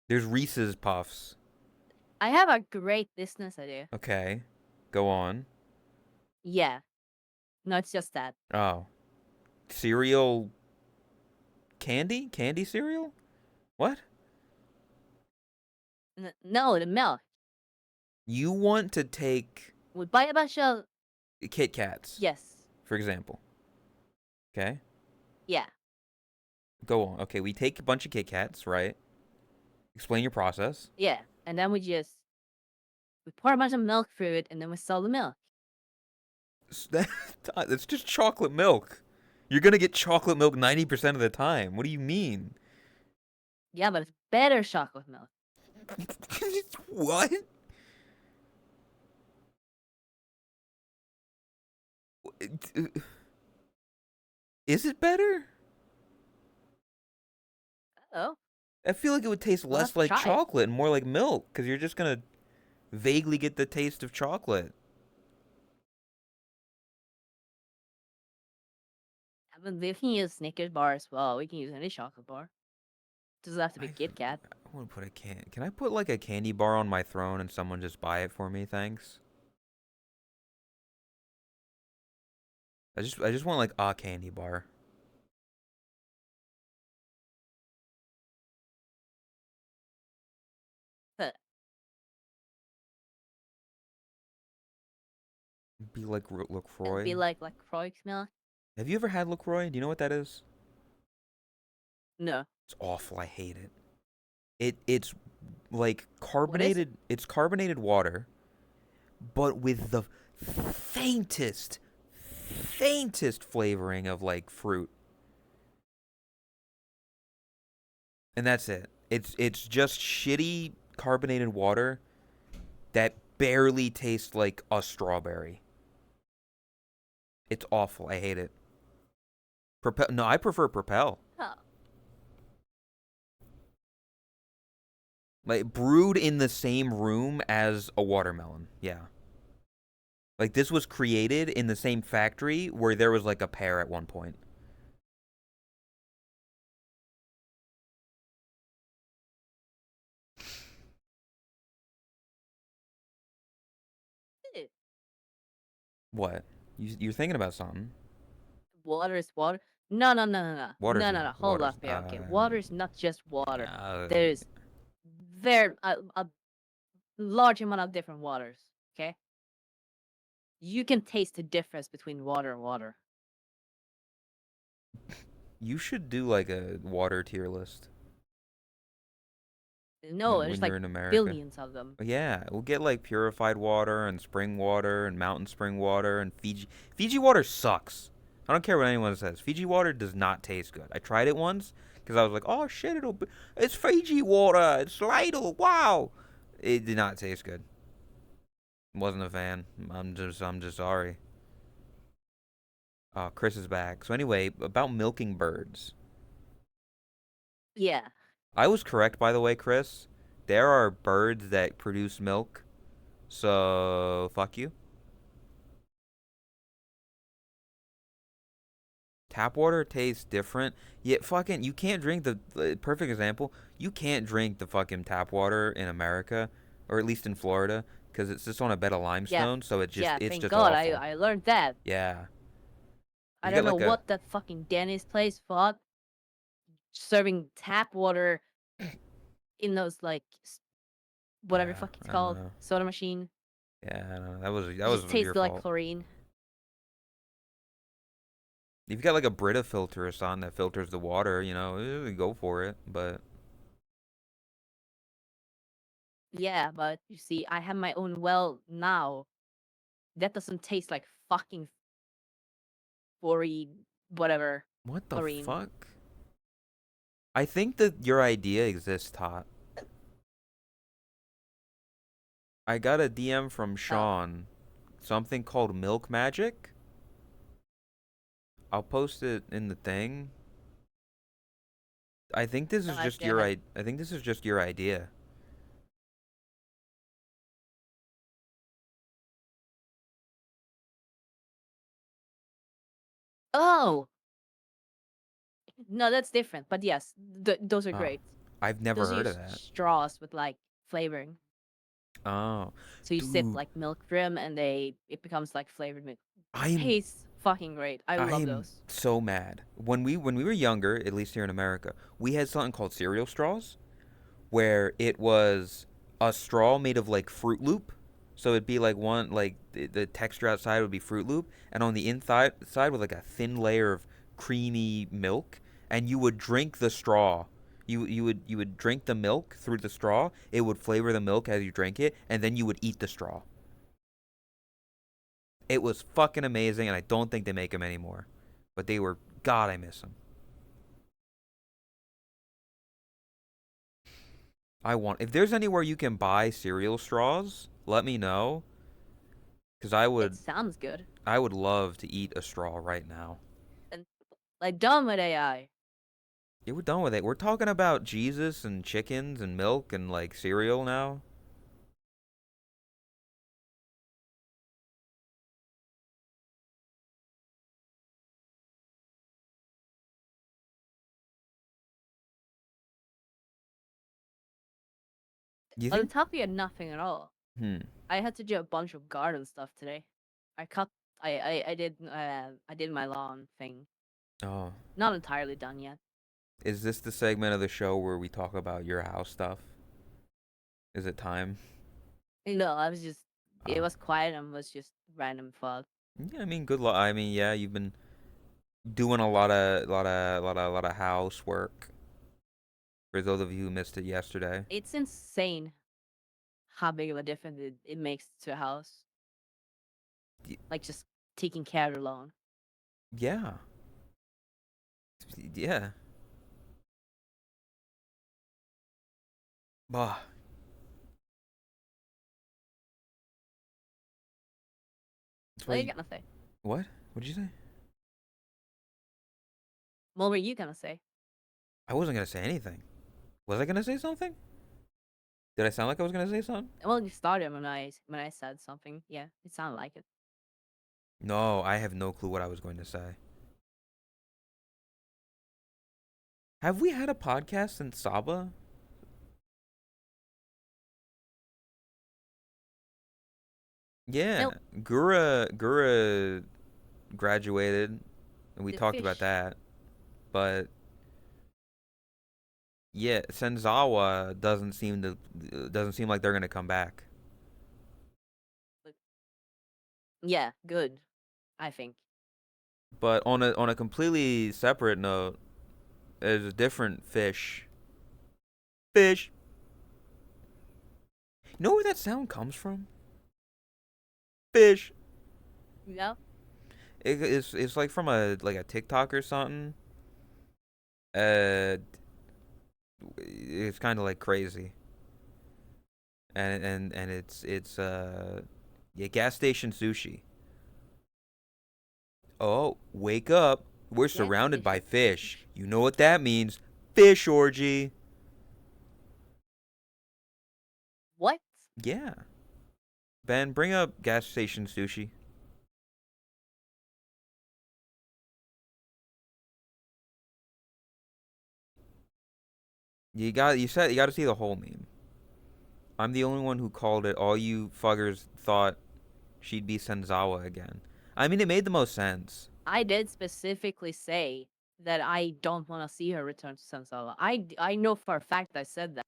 There's Reese's Puffs. I have a great business idea. Okay. Go on. Yeah, no, it's just that. Oh. Cereal candy? Candy cereal? What? No, the milk. You want to take We buy a bunch of Kit Kats, yes, for example. Okay? yeah, Go on. Okay, we take a bunch of Kit Kats, right? Explain your process. yeah, and then we pour a bunch of milk through it, and then we sell the milk. It's just chocolate milk. You're gonna get chocolate milk 90% of the time. What do you mean? Yeah, but it's better chocolate milk. What? Is it better? Oh, I feel like it would taste we'll have less to like try it. chocolate and more like milk because you're just gonna vaguely get the taste of chocolate. I mean, we can use Snickers bar as well. We can use any chocolate bar. Doesn't have to be I, Kit Kat. I want to put a Can I put like a candy bar on my throne and someone just buy it for me? Thanks. I just want like a candy bar. Huh. Be like It'd be LaCroix. like Croix milk. Have you ever had LaCroix? Do you know what that is? No. It's awful. I hate it. It's like What is it? carbonated. It's carbonated water, but with the faintest flavoring of like fruit, and that's it. It's just shitty carbonated water that barely tastes like a strawberry. It's awful. I hate it. Propel? No, I prefer Propel. Oh, Like brewed in the same room as a watermelon. Yeah. Like this was created in the same factory where there was like a pear at one point. eh, What? You're thinking about something? water is water. No, no, no, no, no, Water's no, no, no. Hold water's up here. Okay, water is not just water. There's very a large amount of different waters. Okay, you can taste the difference between water and water. you should do like a water tier list No, there's when you're like in America. billions of them. Yeah, we'll get like purified water and spring water and mountain spring water and Fiji water sucks. I don't care what anyone says. Fiji water does not taste good. I tried it once because I was like, "Oh shit, it's Fiji water. It's ladle. Wow." It did not taste good. Wasn't a fan. I'm just sorry. Chris is back. So anyway, about milking birds. Yeah. I was correct, by the way, Chris. There are birds that produce milk. So fuck you. Tap water tastes different. Yet fucking you can't drink the perfect example. You can't drink the fucking tap water in America, or at least in Florida, because it's just on a bed of Yeah. limestone. So Yeah. it's Thank just God awful. I learned that. Yeah, I you don't get know like a what that fucking Denny's place thought serving tap water in those like whatever yeah. fuck it's I don't called know. soda machine. Yeah, I don't know. That It was just your tasted like fault. chlorine. If you got like a Brita filter or something that filters the water, go for it. But Yeah, but you see, I have my own well now. That doesn't taste like fucking fluorine, whatever, what the chlorine. fuck? I think that your idea exists, Tot. I got a DM from Oh, Sean. Something called Milk Magic. I'll post it in the thing. I think this is just go your ahead. I think this is just your idea. Oh no, that's different. But yes, those are Oh, great. I've never Those heard of use that. straws with like flavoring. Oh, So you sip dude, like milk drim, and it becomes like flavored milk. I'm Tastes fucking great. I I love am those. so mad. When we were younger, at least here in America, we had something called cereal straws, where it was a straw made of like Fruit Loop. So it'd be like one like the texture outside would be Fruit Loop, and on the inside side with like a thin layer of creamy milk, and you would drink the straw. You would drink the milk through the straw. It would flavor the milk as you drank it, and then you would eat the straw. It was fucking amazing, and I don't think they make them anymore. But they were God, I miss them. I want if there's anywhere you can buy cereal straws, let me know, cuz I It would sounds good. I would love to eat a straw right now. And like done with AI. Yeah, we're done with it. We're talking about Jesus and chickens and milk and like cereal now. You On think? top of it, nothing at all. Hmm. I had to do a bunch of garden stuff today. I cut. I did my lawn thing. Oh, Not entirely done yet. is this the segment of the show where we talk about your house stuff? Is it time? No, I was just It was quiet and was just random thought. Yeah, I mean, good luck. I mean, yeah, you've been doing a lot of housework. For those of you who missed it yesterday. It's insane how big of a difference it makes to a house. Y- Like just taking care alone. Yeah, yeah. Bah. That's why. What are you gonna say? What? What'd you say? What were you gonna say? I wasn't gonna say anything. Was I gonna say something? Did I sound like I was gonna say something? Well, you started when I said something. Yeah, it sounded like it. No, I have no clue what I was going to say. Have we had a podcast since Saba? Yeah, Nope. Gura graduated, and we The talked about fish. that. But yeah, Senzawa doesn't seem like they're gonna come back. Yeah, good. I think. But on a completely separate note, there's a different fish. Fish. You know where that sound comes from? Fish. Yeah. It's like from a TikTok or something. Uh, it's kind of like crazy, and it's yeah, gas station sushi. Oh, wake up! We're Gas surrounded by station fish. sushi. You know what that means? Fish orgy. What? Yeah. Ben, bring up gas station sushi. You got to see the whole meme. I'm the only one who called it. All you fuckers thought she'd be Senzawa again. I mean, it made the most sense. I did specifically say that I don't want to see her return to Sansala. I know for a fact I said that.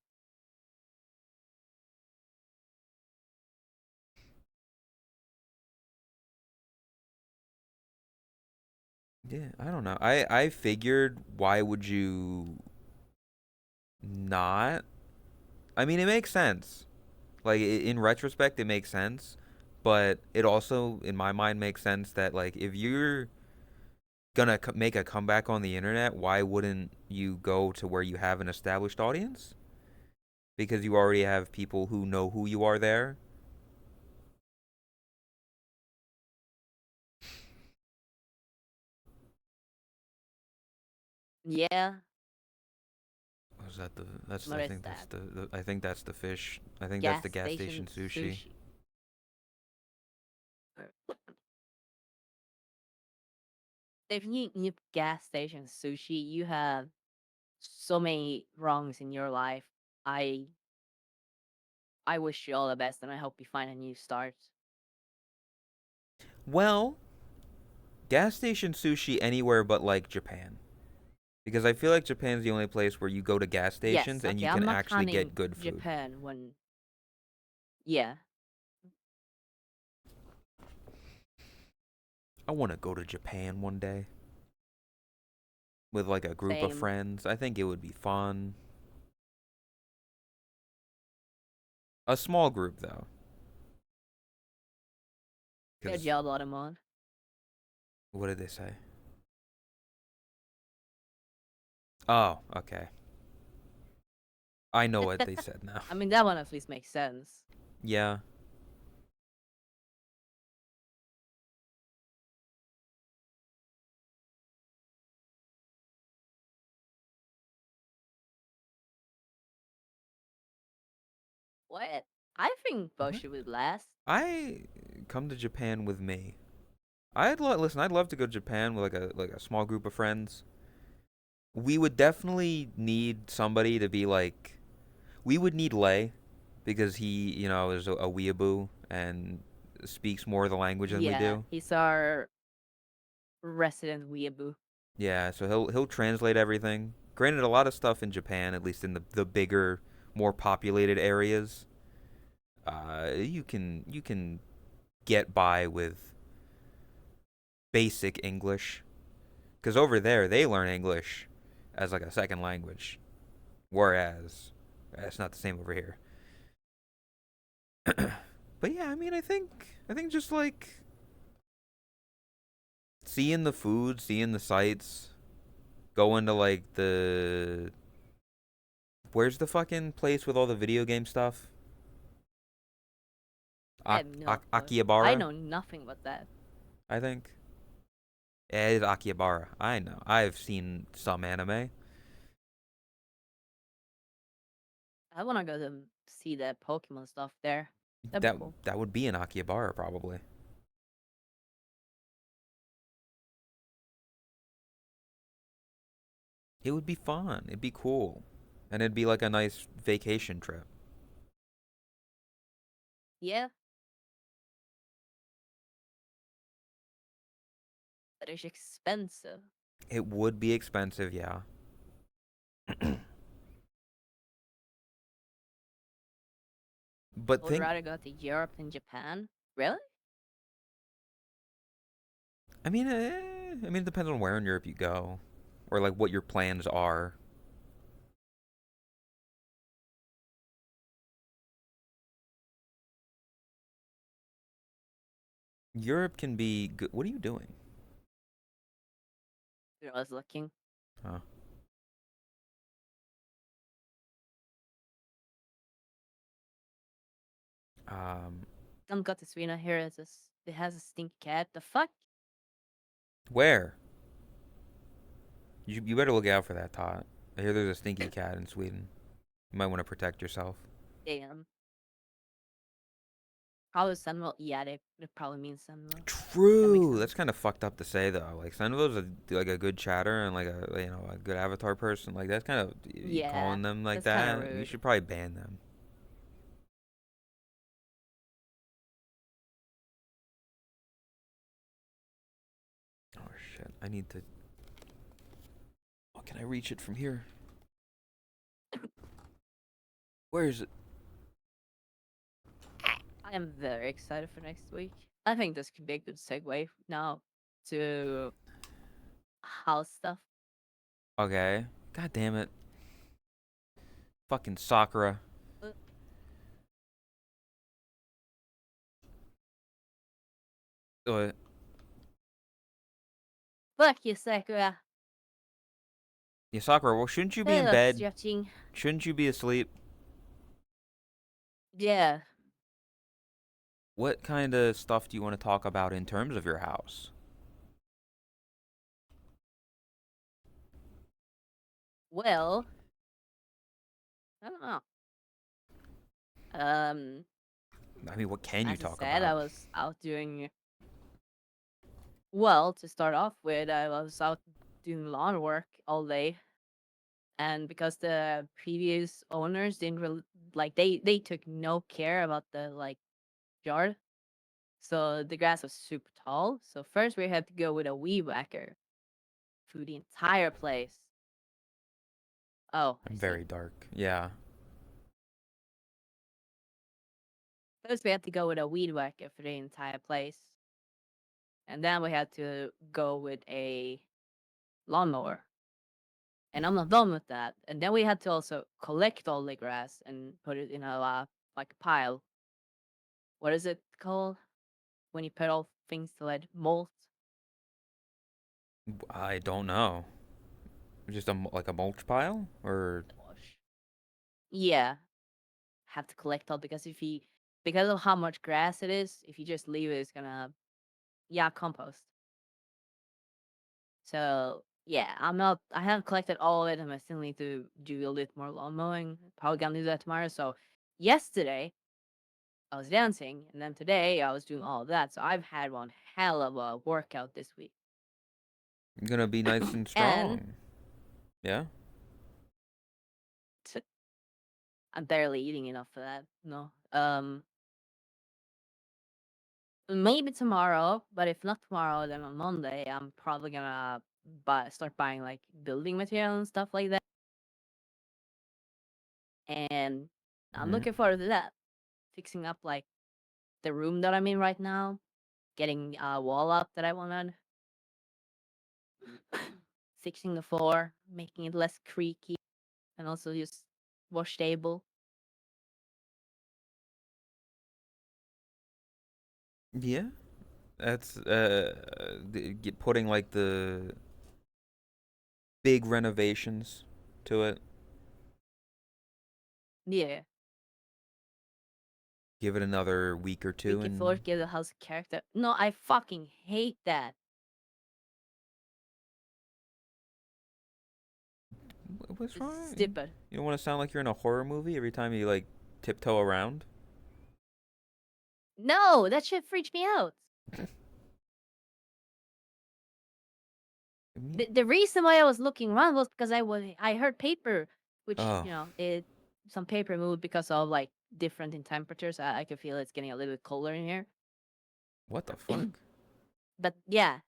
Yeah, I don't know. I figured why would you not? I mean, it makes sense. Like in retrospect, it makes sense, but it also, in my mind, makes sense that like if you're gonna make a comeback on the internet, why wouldn't you go to where you have an established audience? Because you already have people who know who you are there. Yeah, Was that the? That's what I is think that's that? I think that's the fish. I think that's Gas the gas station station sushi. sushi. If you eat gas station sushi, you have so many wrongs in your life. I I wish you all the best, and I hope you find a new start. Well, gas station sushi anywhere but like Japan. Because I feel like Japan's the only place where you go to gas Yes, stations and okay, you I'm can not actually counting get good food. Japan when. Yeah, I want to go to Japan one day with like a group of same. friends. I think it would be fun. A small group though, Good because job, Automon. what did they say? Oh, okay. I know what they said now. I mean, that one at least makes sense. Yeah. What? I think What? Boshi would last. I come to Japan with me. Listen. I'd love to go to Japan with like a small group of friends. We would definitely need somebody to be like. We would need Lei because he, is a weeaboo and speaks more of the language than we Yeah, do. he's our resident weeaboo. Yeah, so he'll translate everything. Granted, a lot of stuff in Japan, at least in the bigger, more populated areas, You can get by with basic English, because over there they learn English as like a second language, whereas it's not the same over here. But yeah, I mean, I think just like seeing the food, seeing the sights, going to like the where's the fucking place with all the video game stuff? I have no clue. I Akihabara, know nothing about that. I think. Yeah, it is Akihabara. I know. I've seen some anime. I want to go to see the Pokemon stuff there. That'd be That cool. that would be in Akihabara probably. It would be fun. It'd be cool, and it'd be like a nice vacation trip. Yeah, but it's expensive. It would be expensive, yeah. But I would think, rather go to Europe than Japan. Really? it depends on where in Europe you go, or like what your plans are. Europe can be good. What are you doing? You know, I was looking. Huh? Um, Some got to Sweden here. It has a stinky cat. The fuck? where? You better look out for that, Tot. I hear there's a stinky cat in Sweden. You might want to protect yourself. Damn. Probably Sunwell. Yeah, it probably means Sunwell. That makes True. sense. That's kind of fucked up to say though. Like Senvo's like a good chatter and like a good avatar person. Like that's kind of you Yeah, calling them like that's kind of that. You rude. should probably ban them. Oh shit! I need to. Oh, can I reach it from here? Where is it? I am very excited for next week. I think this could be a good segue now to house stuff. Okay. God damn it! Fucking Sakura. Uh, Uh, Fuck you, Sakura. yeah, Sakura. Well, shouldn't you be in Ugh, bed? stretching. Shouldn't you be asleep? Yeah. What kind of stuff do you want to talk about in terms of your house? Well, I don't know. Um, I mean, what can you as I talk said, I about? was out doing well. To start off with, I was out doing lawn work all day, and because the previous owners didn't really like, they took no care about the like yard, so the grass was super tall. So first we had to go with a weed whacker through the entire place. Oh, I I'm see. very dark. Yeah. First we had to go with a weed whacker for the entire place, and then we had to go with a lawnmower. And I'm not done with that. And then we had to also collect all the grass and put it in a like pile. What is it called when you put all things to let molt? I don't know. Just like a mulch pile, or Gosh. Yeah, have to collect all because because of how much grass it is, if you just leave it, it's gonna compost. So yeah, I haven't collected all of it, and I still need to do a little more lawn mowing. Probably gonna do that tomorrow. So yesterday I was dancing, and then today I was doing all of that. So I've had one hell of a workout this week, gonna be nice and and strong. Yeah. t- I'm barely eating enough for that. No, maybe tomorrow, but if not tomorrow, then on Monday I'm probably gonna start buying like building material and stuff like that, and I'm Hmm. looking forward to that. fixing up like the room that I'm in right now, getting a wall up that I wanted, fixing the floor, making it less creaky, and also just wash table. Yeah, that's putting like the big renovations to it. Yeah, Give it another week or two, creaky floor and give the house character. No, I fucking hate that. what's It's wrong? stupid. You don't want to sound like you're in a horror movie every time you like tiptoe around. No, that shit freaks me out. I mean, The reason why I was looking around was because I heard paper, which oh, it some paper moved because of like different in temperatures. I could feel it's getting a little bit colder in here. what the fuck? But yeah,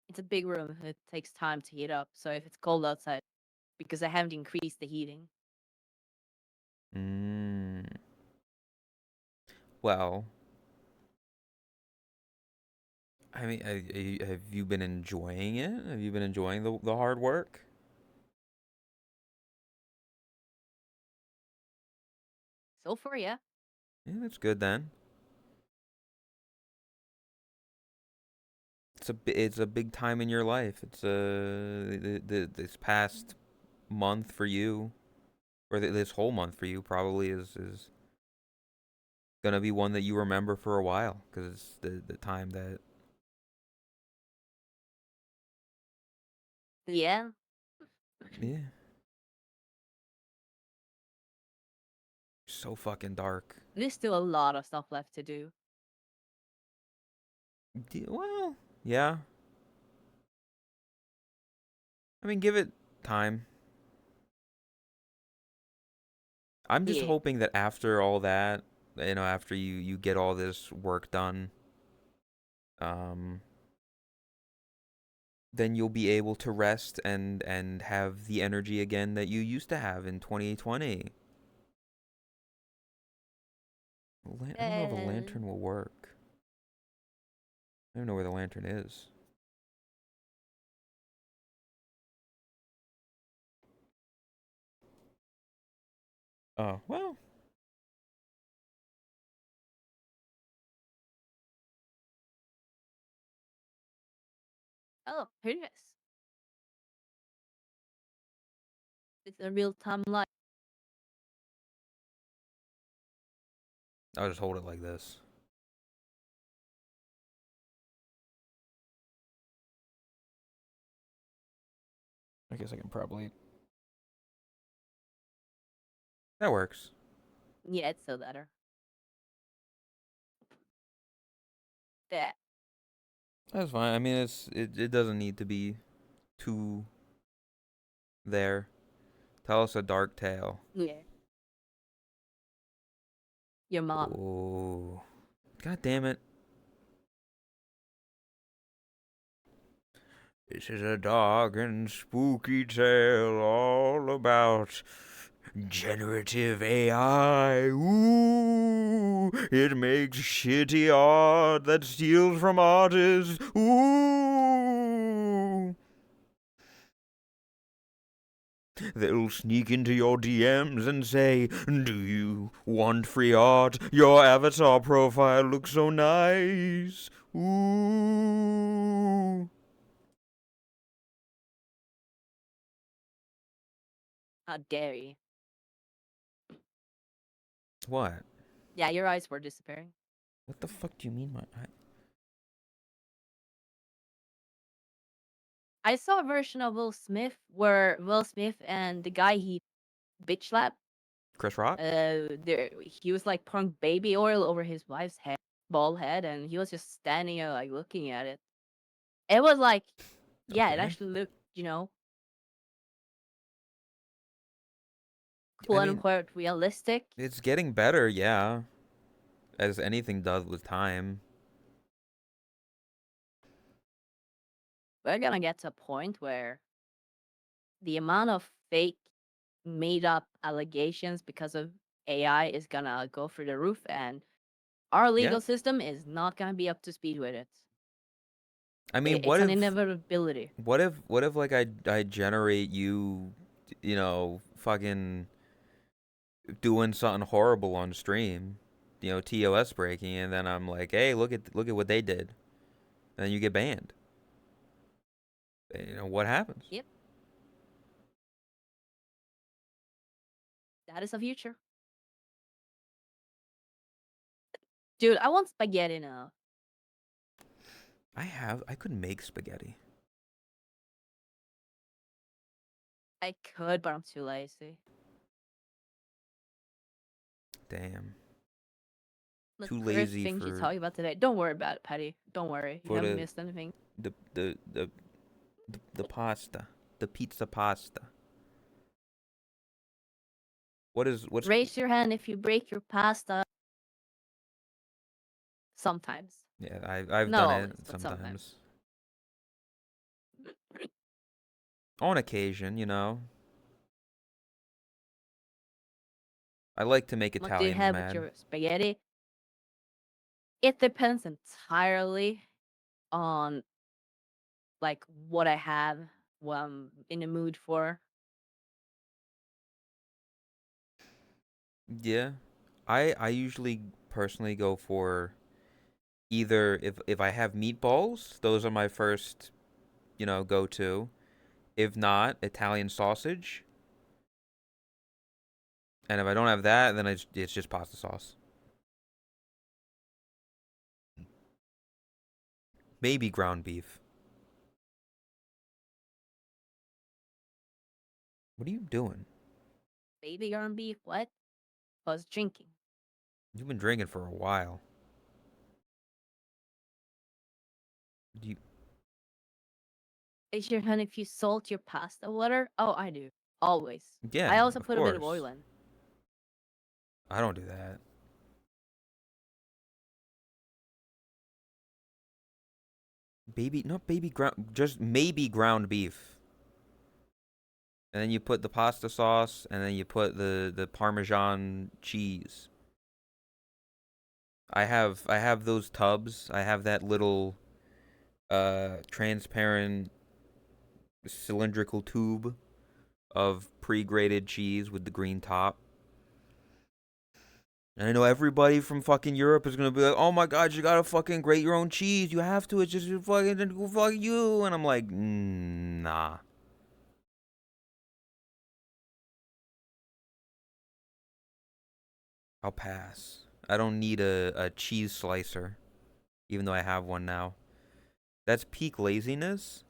it's a big room. It takes time to heat up. So if it's cold outside, because I haven't increased the heating. Mm, well, I mean, have you been enjoying it? Have you been enjoying the hard work? So far, yeah. Yeah, that's good then. It's a big time in your life. It's this past month for you, or this whole month for you, probably is gonna be one that you remember for a while because it's the time that Yeah. yeah, so fucking dark. There's still a lot of stuff left to do. Well, yeah. I mean, give it time. I'm just Yeah. hoping that after all that, after you get all this work done, um, then you'll be able to rest and have the energy again that you used to have in 2020. I don't know if a Uh, lantern will work. I don't know where the lantern is. Oh, well, oh, here it is. It's a real time life. I'll just hold it like this. I guess I can probably. That works. Yeah, it's still better. There. That's fine. I mean, it doesn't need to be too there. Tell us a dark tale. Yeah. Your mom. Oh, god damn it! This is a dark and spooky tale all about generative AI. Ooh, it makes shitty art that steals from artists. Ooh, they'll sneak into your DMs and say, "Do you want free art? Your avatar profile looks so nice." Ooh. How dare you? What? Yeah, your eyes were disappearing. What the fuck do you mean, my I saw a version of Will Smith where Will Smith and the guy he bitch slapped, Chris Rock? he was like pouring baby oil over his wife's head, bald head, and he was just standing there like looking at it. It was like, yeah, it Okay. actually looked, I quote mean, unquote realistic. it's getting better, yeah, as anything does with time. We're gonna get to a point where the amount of fake made up allegations because of AI is gonna go through the roof, and our Yeah. legal system is not gonna be up to speed with it. I mean, It's an inevitability. what if like I generate you, fucking doing something horrible on stream, TOS breaking, and then I'm like, hey, look at what they did, and then you get banned. What happens? Yep, that is the future. Dude, I want spaghetti now. I could make spaghetti. I could, but I'm too lazy. Damn. The Too crisp lazy things you for talk about today. Don't worry about it, Patty. Don't worry. You for haven't missed anything. the the the the pasta, the pizza pasta. What's Raise your hand if you break your pasta. Sometimes. Yeah, I've Not done it always, but sometimes. sometimes. On occasion, I like to make What do you Italians have with mad. your spaghetti? It depends entirely on like what I have, what I'm in the mood for. Yeah. I usually personally go for either if I have meatballs, those are my first, go to. If not, Italian sausage. And if I don't have that, then it's just pasta sauce. Maybe ground beef. What are you doing? Baby ground beef, what? Was drinking. You've been drinking for a while. Do you Is your honey if you salt your pasta water? Oh, I do. Always. Yeah, I also of put a bit of course. oil in. I don't do that. Not baby ground, just maybe ground beef. And then you put the pasta sauce, and then you put the Parmesan cheese. I have those tubs. I have that little transparent cylindrical tube of pre-grated cheese with the green top. And I know everybody from fucking Europe is gonna be like, "Oh my god, you gotta fucking grate your own cheese. You have to. It's just fucking fuck you." And I'm like, nah, I'll pass. I don't need a cheese slicer, even though I have one now. That's peak laziness.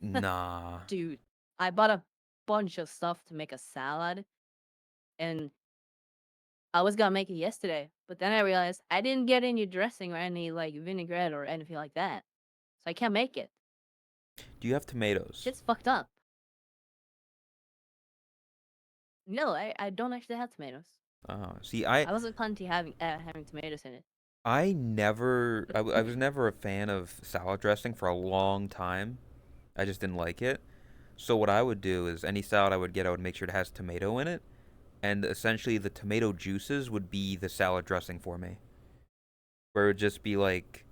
Nah. Dude, I bought a bunch of stuff to make a salad, and I was gonna make it yesterday, but then I realized I didn't get any dressing or any like vinaigrette or anything like that, so I can't make it. Do you have tomatoes? Shit's fucked up. No, I don't actually have tomatoes. See, I I wasn't planning to having tomatoes in it. I never I was never a fan of salad dressing for a long time. I just didn't like it. So what I would do is any salad I would get, I would make sure it has tomato in it, and essentially the tomato juices would be the salad dressing for me. Where it would just be like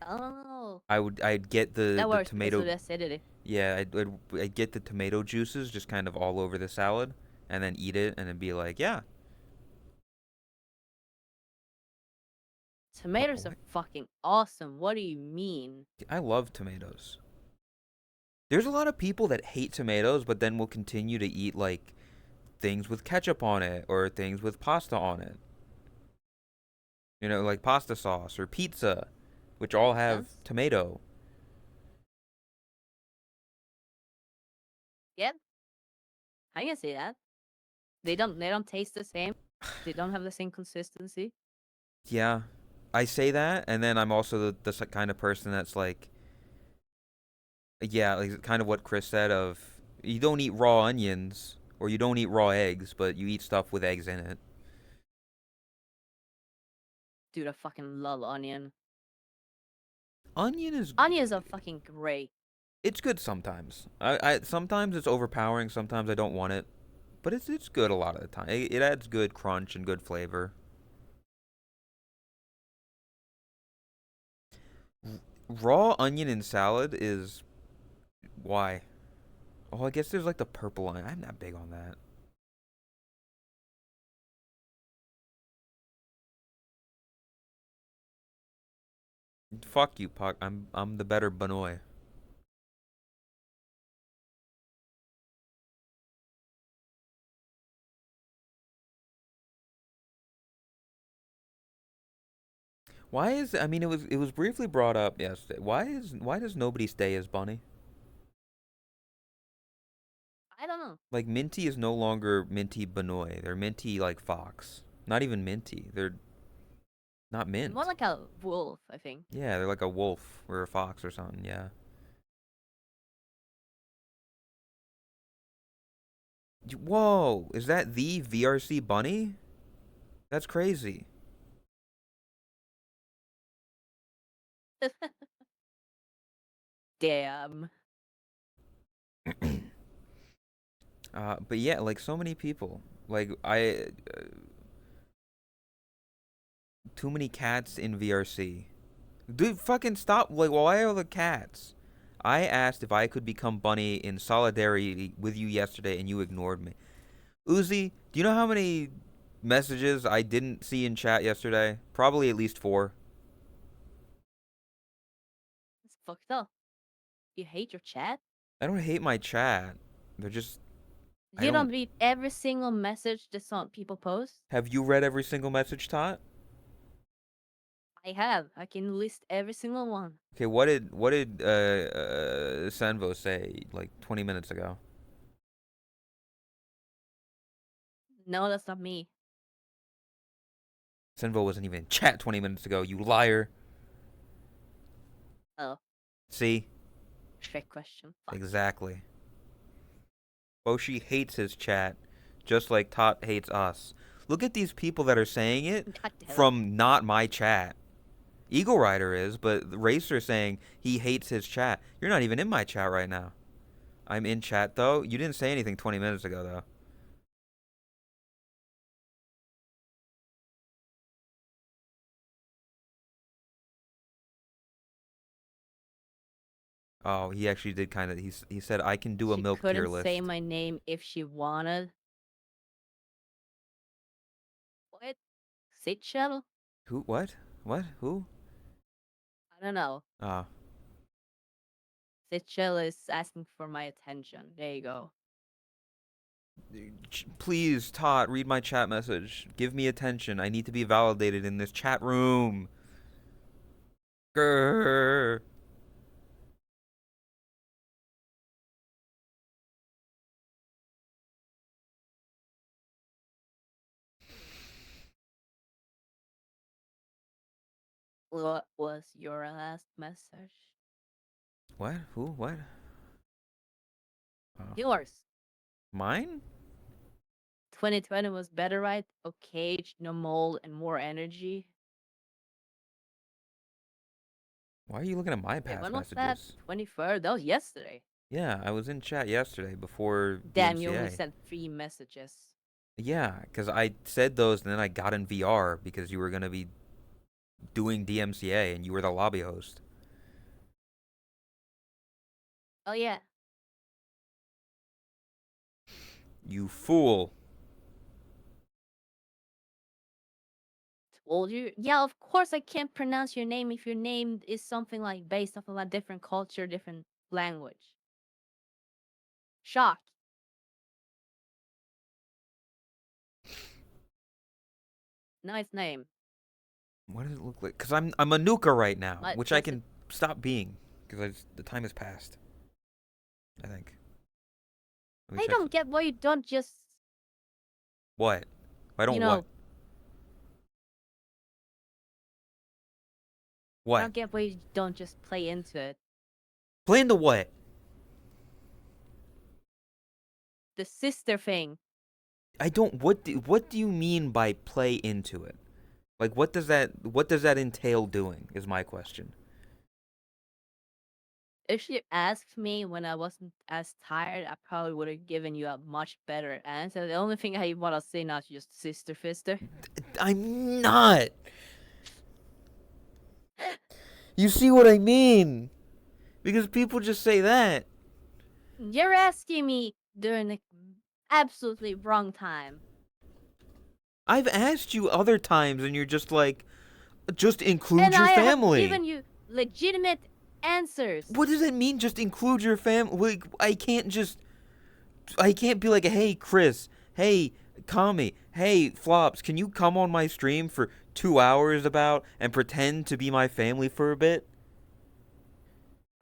Oh, I'd get the that the works because of tomato the acidity. yeah, I'd get the tomato juices just kind of all over the salad and then eat it and it'd be like, yeah. Tomatoes are What? fucking awesome. What do you mean? I love tomatoes. There's a lot of people that hate tomatoes but then will continue to eat like things with ketchup on it or things with pasta on it. Like pasta sauce or pizza, which all Makes have sense. tomato. Yep, I can see that. They don't taste the same. They don't have the same consistency. Yeah, I say that, and then I'm also the kind of person that's like, yeah, like kind of what Chris said of you don't eat raw onions or you don't eat raw eggs, but you eat stuff with eggs in it. Dude, I fucking love onion. Onion is Onions are fucking great. It's good sometimes. I sometimes it's overpowering. Sometimes I don't want it, but it's good a lot of the time. It adds good crunch and good flavor. Raw onion in salad is why. Oh, I guess there's like the purple onion. I'm not big on that. Fuck you, Puck. I'm the better Benoit. Why is I mean it was briefly brought up yesterday. Why does nobody stay as Bunny? I don't know. Like Minty is no longer Minty Benoit. They're Minty like Fox. Not even Minty. They're not More Mint. like a wolf, I think. Yeah, they're like a wolf or a fox or something. Yeah. Whoa, is that the VRC Bunny? That's crazy. Damn. But yeah, like so many people. Like I, too many cats in VRC. Dude, fucking stop. Like, why are the cats? I asked if I could become Bunny in solidarity with you yesterday, and you ignored me. Uzi, do you know how many messages I didn't see in chat yesterday? Probably at least four. It's fucked up. You hate your chat? I don't hate my chat. They're just, I You don't don't. read every single message that some people post? Have you read every single message, Tot? I have. I can list every single one. Okay, what did Sanvo say like 20 minutes ago? No, that's not me. Sanvo wasn't even in chat 20 minutes ago, you liar. Oh, See? trick question. Fuck. Exactly. Boshi hates his chat, just like Tot hates us. Look at these people that are saying it God damn it. from not my chat. Eagle Rider is, but Racer saying he hates his chat. You're not even in my chat right now. I'm in chat though. You didn't say anything 20 minutes ago though. Oh, he actually did kind of. He said I can do a She milk tier couldn't say list. my name if she wanted. What? Sitchell? Who? What? What? Who? I don't know. Ah, Sitchell is asking for my attention. There you go. please, Tot, read my chat message. Give me attention. I need to be validated in this chat room. Grr. What was your last message? What? Who? What? Oh. Yours. Mine? 2020 was better, right? Okay, no mold and more energy. Why are you looking at my Wait, past when was that? messages? 23rd? That was yesterday. Yeah, I was in chat yesterday before Damn, you only DMCA. sent 3 messages. Yeah, because I said those and then I got in VR because you were going to be doing DMCA and you were the lobby host. Oh, yeah. You fool. Told you. Yeah, of course I can't pronounce your name if your name is something like based off of a different culture, different language. Shock. Nice name. What does it look like? Because I'm a nuka right now, What which I does it? can stop being because the time has passed. I think. Let me I check. don't get why you don't just, What? I you don't what? know, I What? don't get why you don't just play into it. Play into what? The sister thing. I don't. What do you mean by play into it? Like what does that entail doing? Is my question. If you asked me when I wasn't as tired, I probably would have given you a much better answer. The only thing I want to say now is just sister fister. I'm not. You see what I mean? Because people just say that. You're asking me during the absolutely wrong time. I've asked you other times and you're just like, just include And your I have family. given you legitimate answers. What does that mean? Just include your family? Like, I can't be like, hey, Chris, hey, Kami, hey, Flops, can you come on my stream for 2 hours about and pretend to be my family for a bit?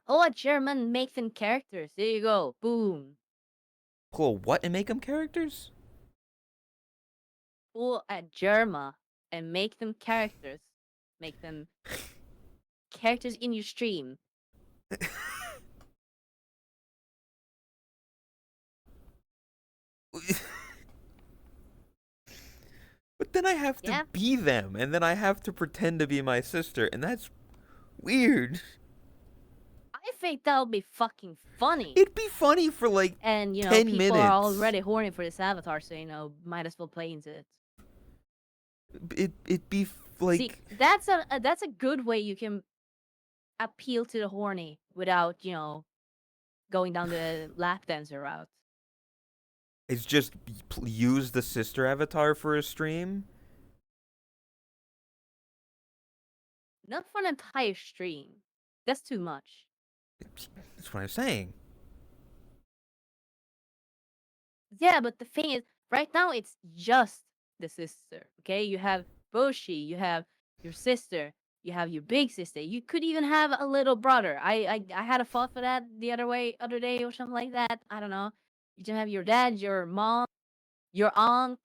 Oh, a German make them characters. There you go. Boom. Pull what and make them characters? Pull a Germa and make them characters. Make them characters in your stream. But then I have to Yeah? be them, and then I have to pretend to be my sister, and that's weird. I think that would be fucking funny. It'd be funny for like And, 10 people are minutes. already horny for this avatar, so, might as well play into it. It'd be See, like, that's a good way you can appeal to the horny without, going down the lap dancer route. it's just use the sister avatar for a stream. Not for an entire stream. That's too much. That's what I'm saying. Yeah, but the thing is, right now it's just the sister. Okay, you have Boshi, you have your sister, you have your big sister. You could even have a little brother. I had a thought for that the other day or something like that. I don't know. You can have your dad, your mom, your aunt.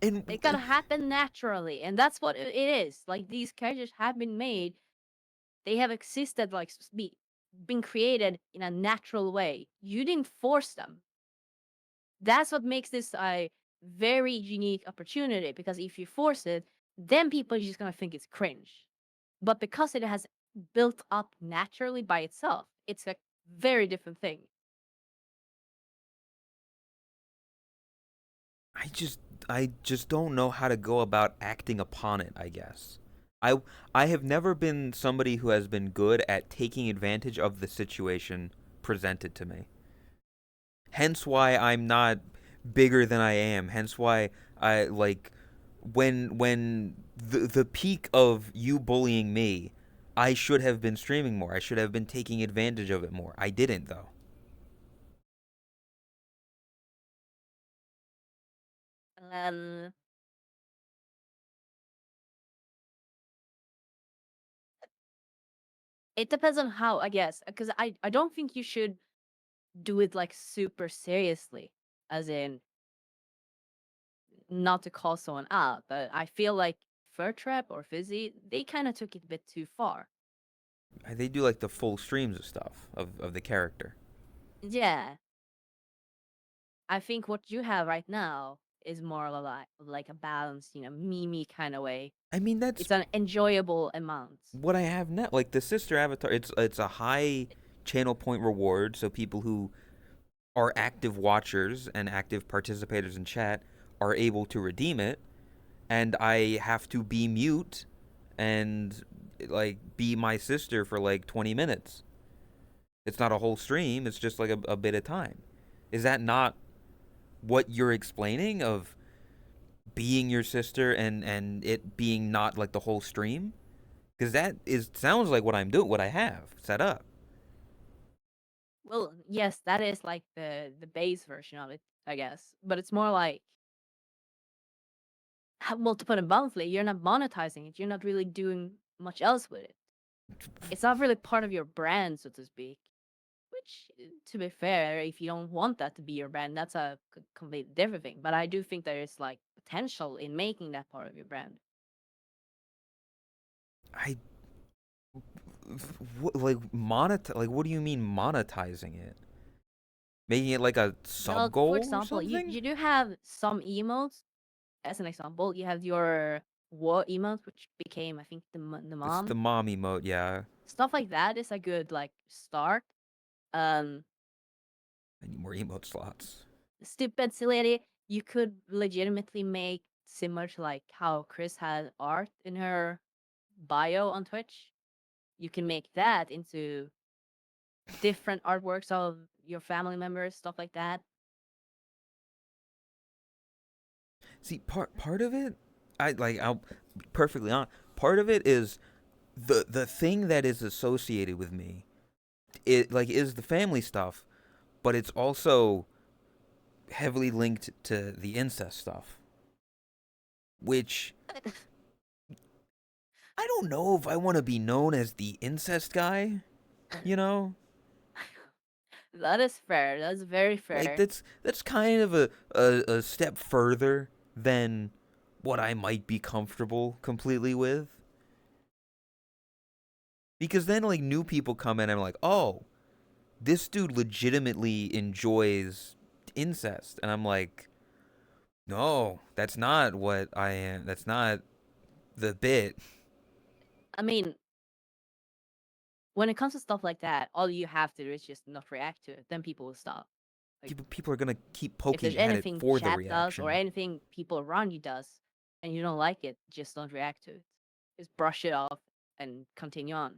And It gotta happen naturally, and that's what it is. Like these characters have been made. They have existed, like been created in a natural way. You didn't force them. That's what makes this a very unique opportunity, because if you force it, then people are just gonna think it's cringe. But because it has built up naturally by itself, it's a very different thing. I just I just don't know how to go about acting upon it, I guess. I I have never been somebody who has been good at taking advantage of the situation presented to me. Hence why I'm not bigger than I am. Hence why I like when the peak of you bullying me, I should have been streaming more. I should have been taking advantage of it more. I didn't though. Um, it depends on how, I guess, because I don't think you should do it like super seriously, as in not to call someone out. But I feel like Fur Trap or Fizzy, they kind of took it a bit too far. They do like the full streams of stuff of the character. Yeah, I think what you have right now is more like a balanced, meme kind of way. I mean that's It's an enjoyable amount. what I have now. Like the sister avatar, it's a high channel point reward, so people who are active watchers and active participators in chat are able to redeem it, and I have to be mute and like be my sister for like 20 minutes. It's not a whole stream, it's just like a bit of time. Is that not what you're explaining of being your sister and it being not like the whole stream? Because that is sounds like what I'm doing, what I have set up. Well, yes, that is like the base version of it, I guess. But it's more like, well, to put it bluntly, you're not monetizing it. You're not really doing much else with it. It's not really part of your brand, so to speak. Which, to be fair, if you don't want that to be your brand, that's a completely different thing. But I do think there is like potential in making that part of your brand. I like like what do you mean monetizing it? Making it like a sub Well, for goal or example, you, something? you do have some emotes. As an example, you have your war emote, which became, I think, the It's the mom. mom emote, yeah. Stuff like that is a good like start. Um, I need more emote slots. Stupid silly. You could legitimately make similar to like how Chris had art in her bio on Twitch. You can make that into different artworks of your family members, stuff like that. See, part of it, I'll be perfectly honest. Part of it is the thing that is associated with me. It like is the family stuff, but it's also heavily linked to the incest stuff, which I don't know if I want to be known as the incest guy. You know, That is fair. That's very like fair. that's kind of a step further than what I might be comfortable completely with. Because then like new people come in and I'm like, oh, this dude legitimately enjoys incest, and I'm like, no, that's not what I am. That's not the bit. I mean, when it comes to stuff like that, all you have to do is just not react to it. Then people will stop. Like, People are gonna keep if there's poking at it anything for the chat does or reaction. anything people around you does, and you don't like it, just don't react to it. Just brush it off and continue on.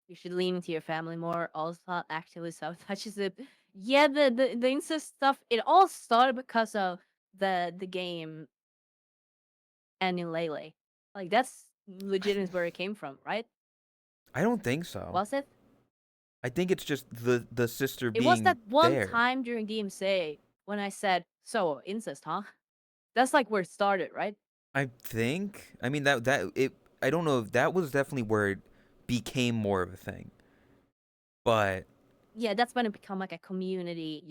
You should lean into your family more. Also, actively sabotages it. Yeah, the incest stuff. It all started because of the game ending Lele. Like that's legit where it came from, right? I don't think so. Was it? I think it's just the sister It was being that one there. time during DMCA when I said, "So incest, huh?" That's like where it started, right? I think. I mean that it. I don't know if that was definitely where it became more of a thing. But Yeah, that's when it become like a community,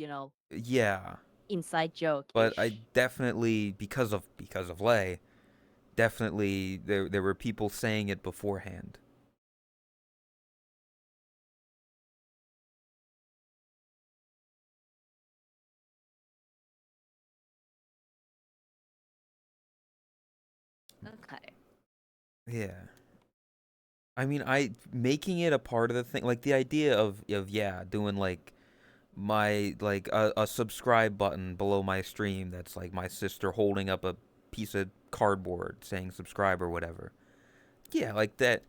yeah, inside joke but I ish. definitely because of Lay, definitely there were people saying it beforehand. Okay. Yeah. I mean, I making it a part of the thing, like the idea of yeah, doing like my like a subscribe button below my stream that's like my sister holding up a piece of cardboard saying subscribe or whatever. Yeah, like that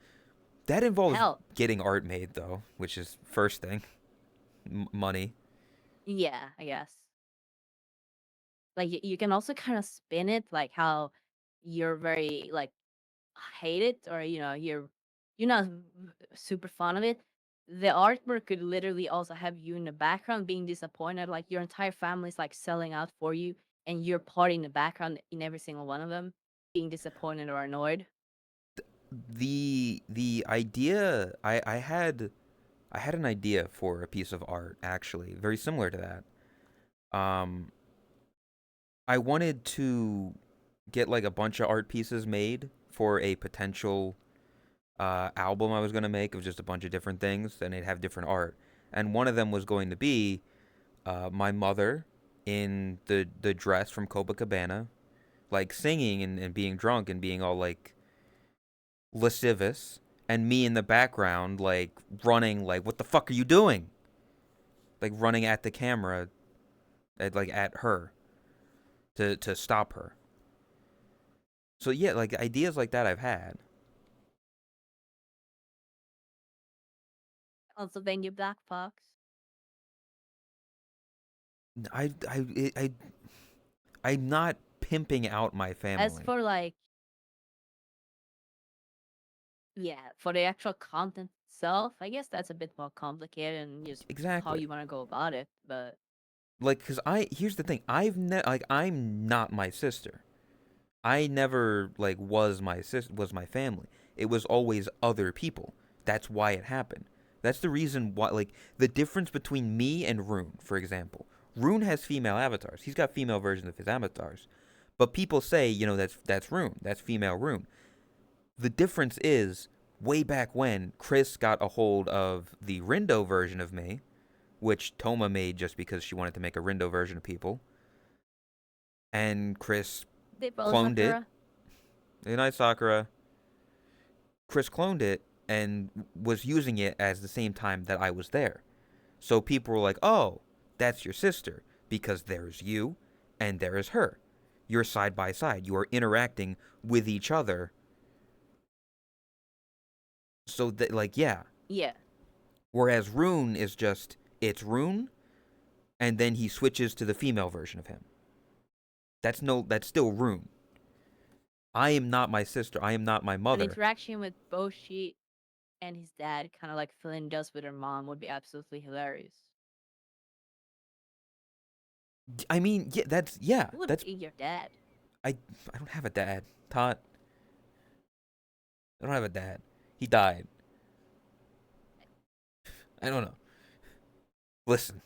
involves Hell, getting art made though, which is first thing, money. yeah, I guess. Like you can also kind of spin it like how you're very like hate it or you're not super fond of it. The artwork could literally also have you in the background being disappointed, like your entire family's like selling out for you and you're part in the background in every single one of them being disappointed or annoyed. The idea I had an idea for a piece of art actually, very similar to that. I wanted to get like a bunch of art pieces made for a potential album I was gonna make of just a bunch of different things, and they'd have different art. And one of them was going to be my mother in the dress from Copacabana, like singing and being drunk and being all like lascivious, and me in the background like running, like what the fuck are you doing? Like running at the camera, at her to stop her. So yeah, like ideas like that I've had. Also, then you Black Fox. I I I I'm not pimping out my As family. for like, yeah, for the actual content itself, I guess that's a bit more complicated and just how Exactly. you want to go about it. But Like, cause here's the thing. I'm not my sister. I never like was my family. It was always other people. That's why it happened. That's the reason why. Like the difference between me and Rune, for example. Rune has female avatars. He's got female versions of his avatars, but people say, that's Rune. That's female Rune. The difference is way back when Chris got a hold of the Rindo version of me, which Toma made just because she wanted to make a Rindo version of people. and Chris They follow cloned it. Sakura. Good night, Sakura. Chris cloned it and was using it as the same time that I was there. So people were like, "Oh, that's your sister because there's you and there is her. You're side by side. You are interacting with each other." So that, like, yeah. Yeah. Whereas Rune is just it's Rune, and then he switches to the female version of him. That's still Rune. I am not my sister. I am not my An mother. interaction with Boshi and his dad, kind of like Flynn does with her mom, would be absolutely hilarious. I mean, yeah, that's yeah, Who would that's be your dad? I. I don't have a dad, Todd. I don't have a dad. He died. I don't know. Listen,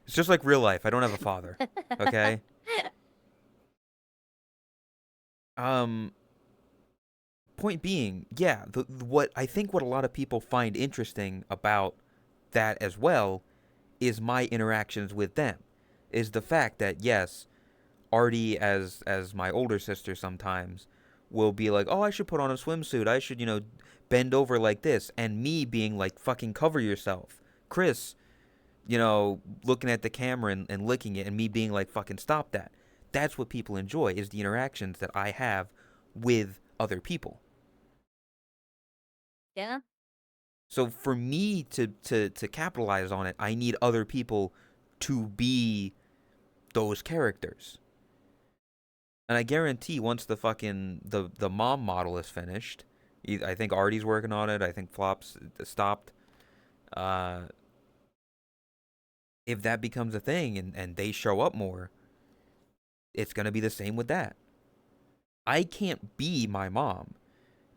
it's just like real life. I don't have a father. Okay. Um. Point being, yeah. What I think what a lot of people find interesting about that as well is my interactions with them. Is the fact that yes, Artie as my older sister sometimes will be like, "Oh, I should put on a swimsuit. I should, bend over like this." And me being like, "Fucking cover yourself." Chris, looking at the camera and licking it and me being like, "Fucking stop that." That's what people enjoy is the interactions that I have with other people. Yeah. So for me to capitalize on it, I need other people to be those characters. And I guarantee once the mom model is finished, I think Artie's working on it. I think Flops stopped. Uh, if that becomes a thing and they show up more, it's gonna be the same with that. I can't be my mom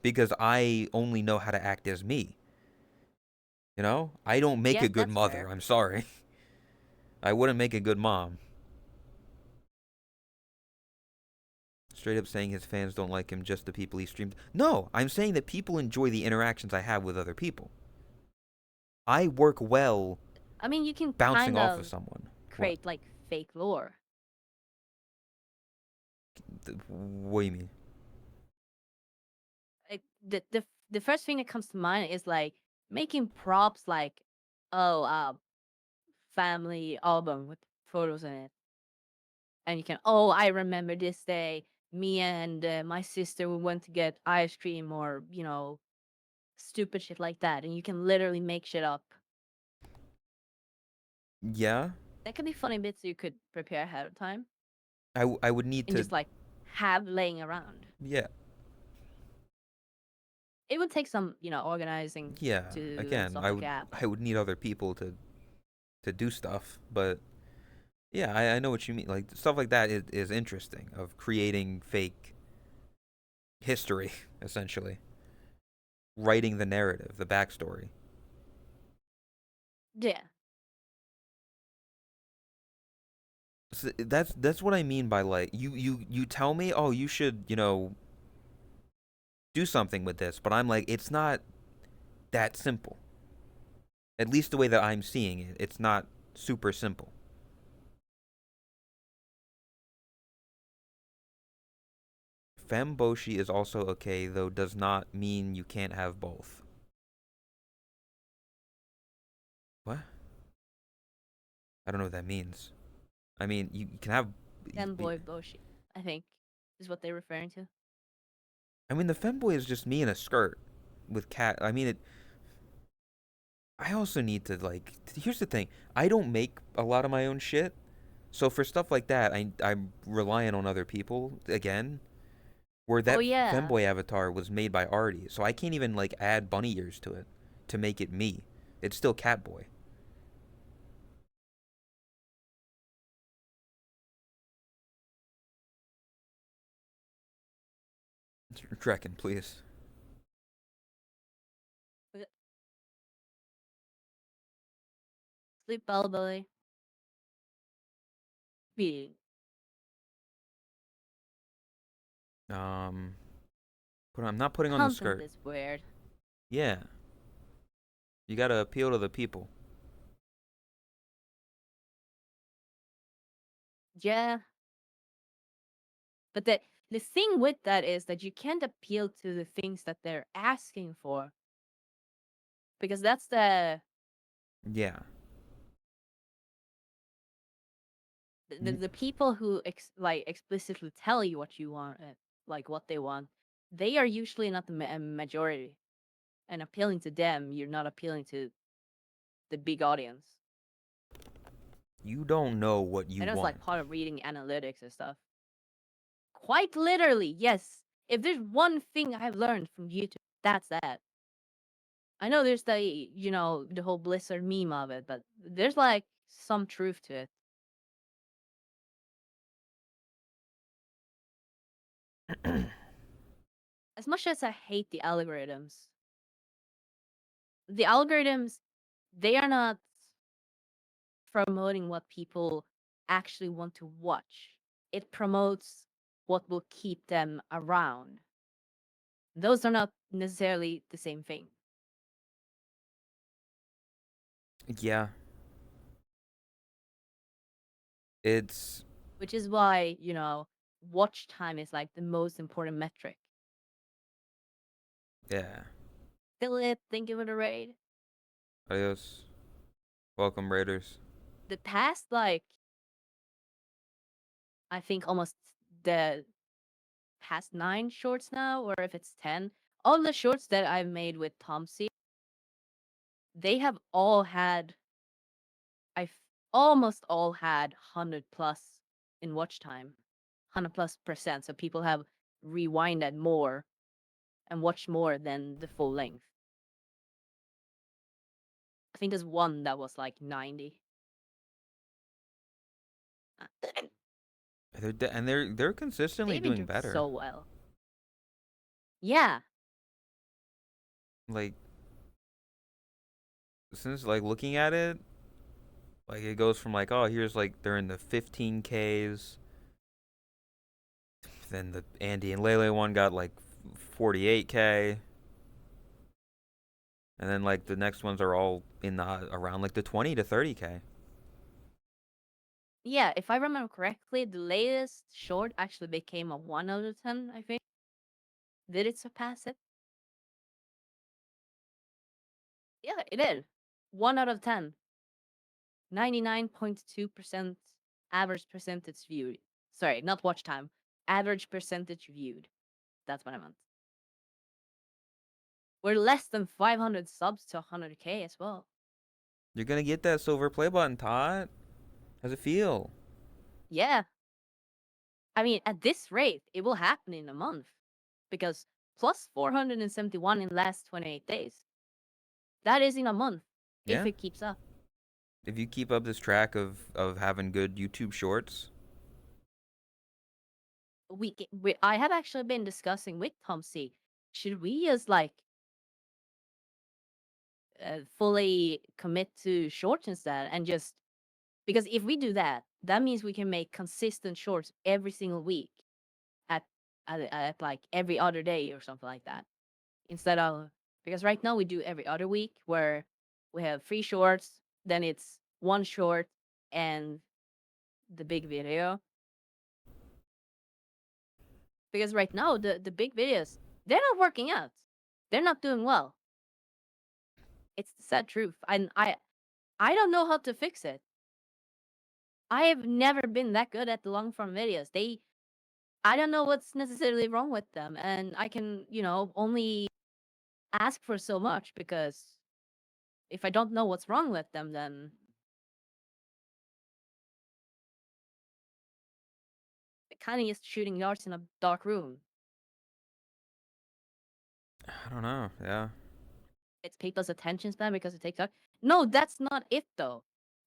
because I only know how to act as me. I don't make Yeah, a good that's mother. fair. I'm sorry. I wouldn't make a good mom. Straight up saying his fans don't like him, just the people he streams. No, I'm saying that people enjoy the interactions I have with other people. I work well I mean, you can bouncing kind off of of someone. What? create like fake lore. What do you mean? Like the first thing that comes to mind is like making props like, oh, family album with photos in it, and you can, oh, I remember this day. Me and my sister we went to get ice cream, or stupid shit like that, and you can literally make shit up. Yeah, That could be funny bits you could prepare ahead of time I would need and to. just like have laying around. Yeah, It would take some, organizing yeah. to do and Again, stuff like that, I but would need other people to do stuff, but yeah, I know what you mean. Like stuff like that is interesting of creating fake history, essentially writing the narrative, the backstory. yeah. So that's what I mean by like you tell me, oh, you should do something with this, but I'm like, it's not that simple. At least the way that I'm seeing it, it's not super simple. Femboshi is also okay, though does not mean you can't have both. What? I don't know what that means. I mean, you can have. Femboy Boshi, I think, is what they're referring to. I mean, the femboy is just me in a skirt with cat. I mean, it. I also need to like. Here's the thing. I don't make a lot of my own shit, so for stuff like that, I'm relying on other people again. Where Oh that yeah. femboy avatar was made by Artie, so I can't even like add bunny ears to it to make it me. It's still Catboy. Draken, please. Sleep well, Billy. Be Um, I'm not putting on the content skirt. is weird. Yeah, you gotta appeal to the people. Yeah. But the thing with that is that you can't appeal to the things that they're asking for, because that's Yeah. the people who like explicitly tell you what you want, like what they want. They are usually not the majority, and appealing to them, you're not appealing to the big audience. You don't know what you And it's like want. part of reading analytics and stuff. Quite literally, yes. If there's one thing I've learned from YouTube, that's that. I know there's the whole Blizzard meme of it, but there's like some truth to it. As much as I hate the algorithms, they are not promoting what people actually want to watch. It promotes what will keep them around. Those are not necessarily the same thing. Yeah. It's Which is why, watch time is like the most important metric. yeah. Philip, thank you for the raid. Adios. Welcome, Raiders. The past, like, I think almost the past 9 shorts now, or if it's 10, all the shorts that I've made with Tom C, they have all had, I've almost all had 100 plus in watch time, 100 plus percent. So people have rewinded more and watched more than the full length. I think there's one that was like 90. They're consistently They've been doing doing better. so well. Yeah. Like since like looking at it, like it goes from like, oh, here's like they're in the 15Ks. Then the Andy and Lele one got like 48K. And then like the next ones are all in the around like the 20 to 30K. Yeah, if I remember correctly, the latest short actually became a 1 out of 10, I think. Did it surpass it? Yeah, it did. 1 out of 10. 99.2% average percentage viewed. Sorry, not watch time. Average percentage viewed. That's what I meant. We're less than 500 subs to 100K as well. You're gonna get that silver play button, Todd. How's it feel? Yeah. I mean, at this rate, it will happen in a month. Because plus 471 in last 28 days. That is in a month, if Yeah. it keeps up. If you keep up this track of having good YouTube shorts, I have actually been discussing with Tom C. Should we just like fully commit to shorts instead, and just because if we do that, that means we can make consistent shorts every single week at at like every other day or something like that, instead of, because right now we do every other week where we have 3 shorts, then it's 1 short and the big video. Because right now the big videos, they're not working out, they're not doing well. It's the sad truth, and I don't know how to fix it. I have never been that good at the long form videos. I don't know what's necessarily wrong with them, and I can, only ask for so much, because if I don't know what's wrong with them, then it kind of just shooting darts in a dark room. I don't know. Yeah. It's people's attention span because it takes up. No, that's not it though.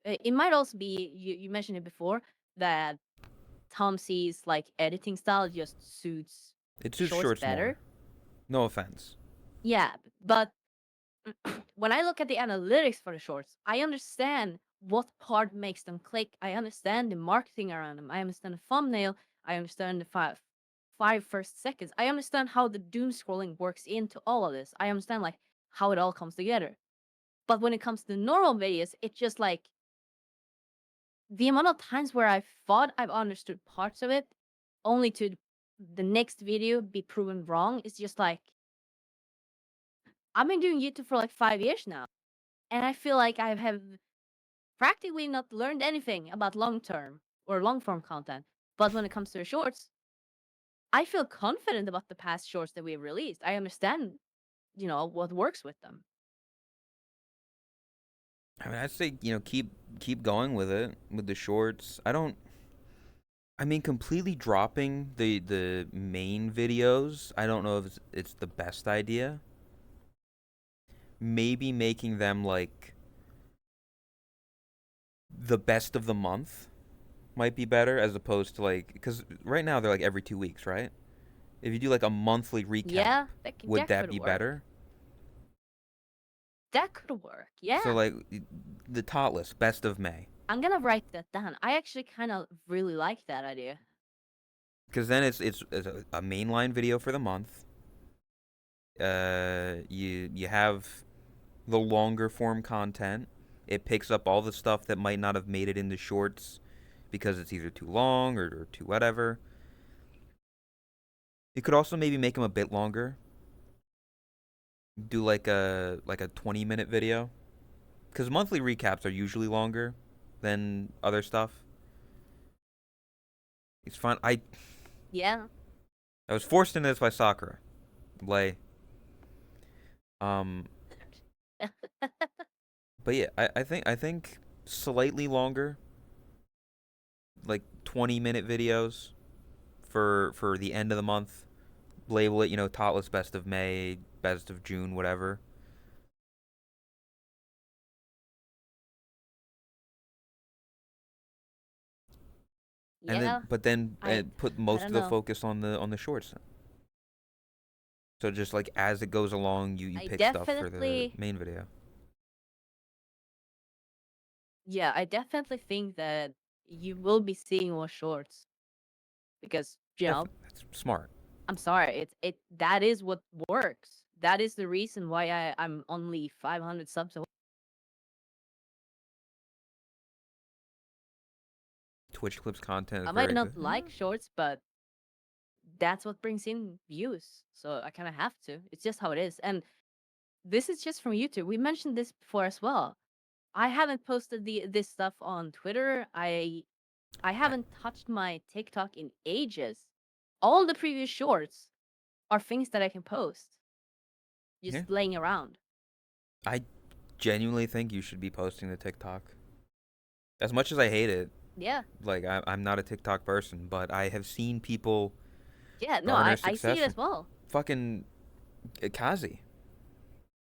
It might also be, you mentioned it before, that Tom C's like editing style just suits It suits shorts shorts better. more. No offense. Yeah, but when I look at the analytics for the shorts, I understand what part makes them click. I understand the marketing around them. I understand the thumbnail. I understand the five first seconds. I understand how the doom scrolling works into all of this. I understand like how it all comes together. But when it comes to normal videos, it's just like the amount of times where I thought I've understood parts of it, only to the next video be proven wrong. It's just like I've been doing YouTube for like 5 years now, and I feel like I have practically not learned anything about long term or long form content. But when it comes to the shorts, I feel confident about the past shorts that we've released. I understand, what works with them. I mean, I'd say keep going with it with the shorts. I don't. I mean, completely dropping the main videos. I don't know if it's the best idea. Maybe making them like the best of the month might be better as opposed to like because right now they're like every 2 weeks, right? If you do like a monthly recap, Yeah, would that that could be work. better? That could work. So Yeah. like the tot list, best of May, I'm gonna write that down. I actually kind of really like that idea. because then it's a mainline video for the month. You have the longer form content. It picks up all the stuff that might not have made it into shorts because it's either too long or too whatever. You could also maybe make them a bit longer. Do like a 20-minute video because monthly recaps are usually longer than other stuff. It's fun. Yeah. I was forced into this by Sakura. Lay. Um, but yeah, I think slightly longer, like 20-minute videos for the end of the month. Label it, Totless Best of May, Best of June, whatever. And then, Yeah. but then I put I most don't of the know. focus on the shorts. So just like as it goes along, you I pick stuff for the definitely main video. Yeah, I definitely think that you will be seeing more shorts because, Definitely, that's smart. I'm sorry, that is what works. That is the reason why I'm only 500 subs away. Twitch clips content is I might very good. not Yeah. like shorts, but that's what brings in views. So I kind of have to. It's just how it is. And this is just from YouTube. We mentioned this before as well. I haven't posted this stuff on Twitter. I I, haven't touched my TikTok in ages. All the previous shorts are things that I can post yeah. just laying around. I genuinely think you should be posting the TikTok. As much as I hate it, Yeah. like I'm not a TikTok person, but I have seen people Yeah, no, garner I see success it from as well. fucking Kazi.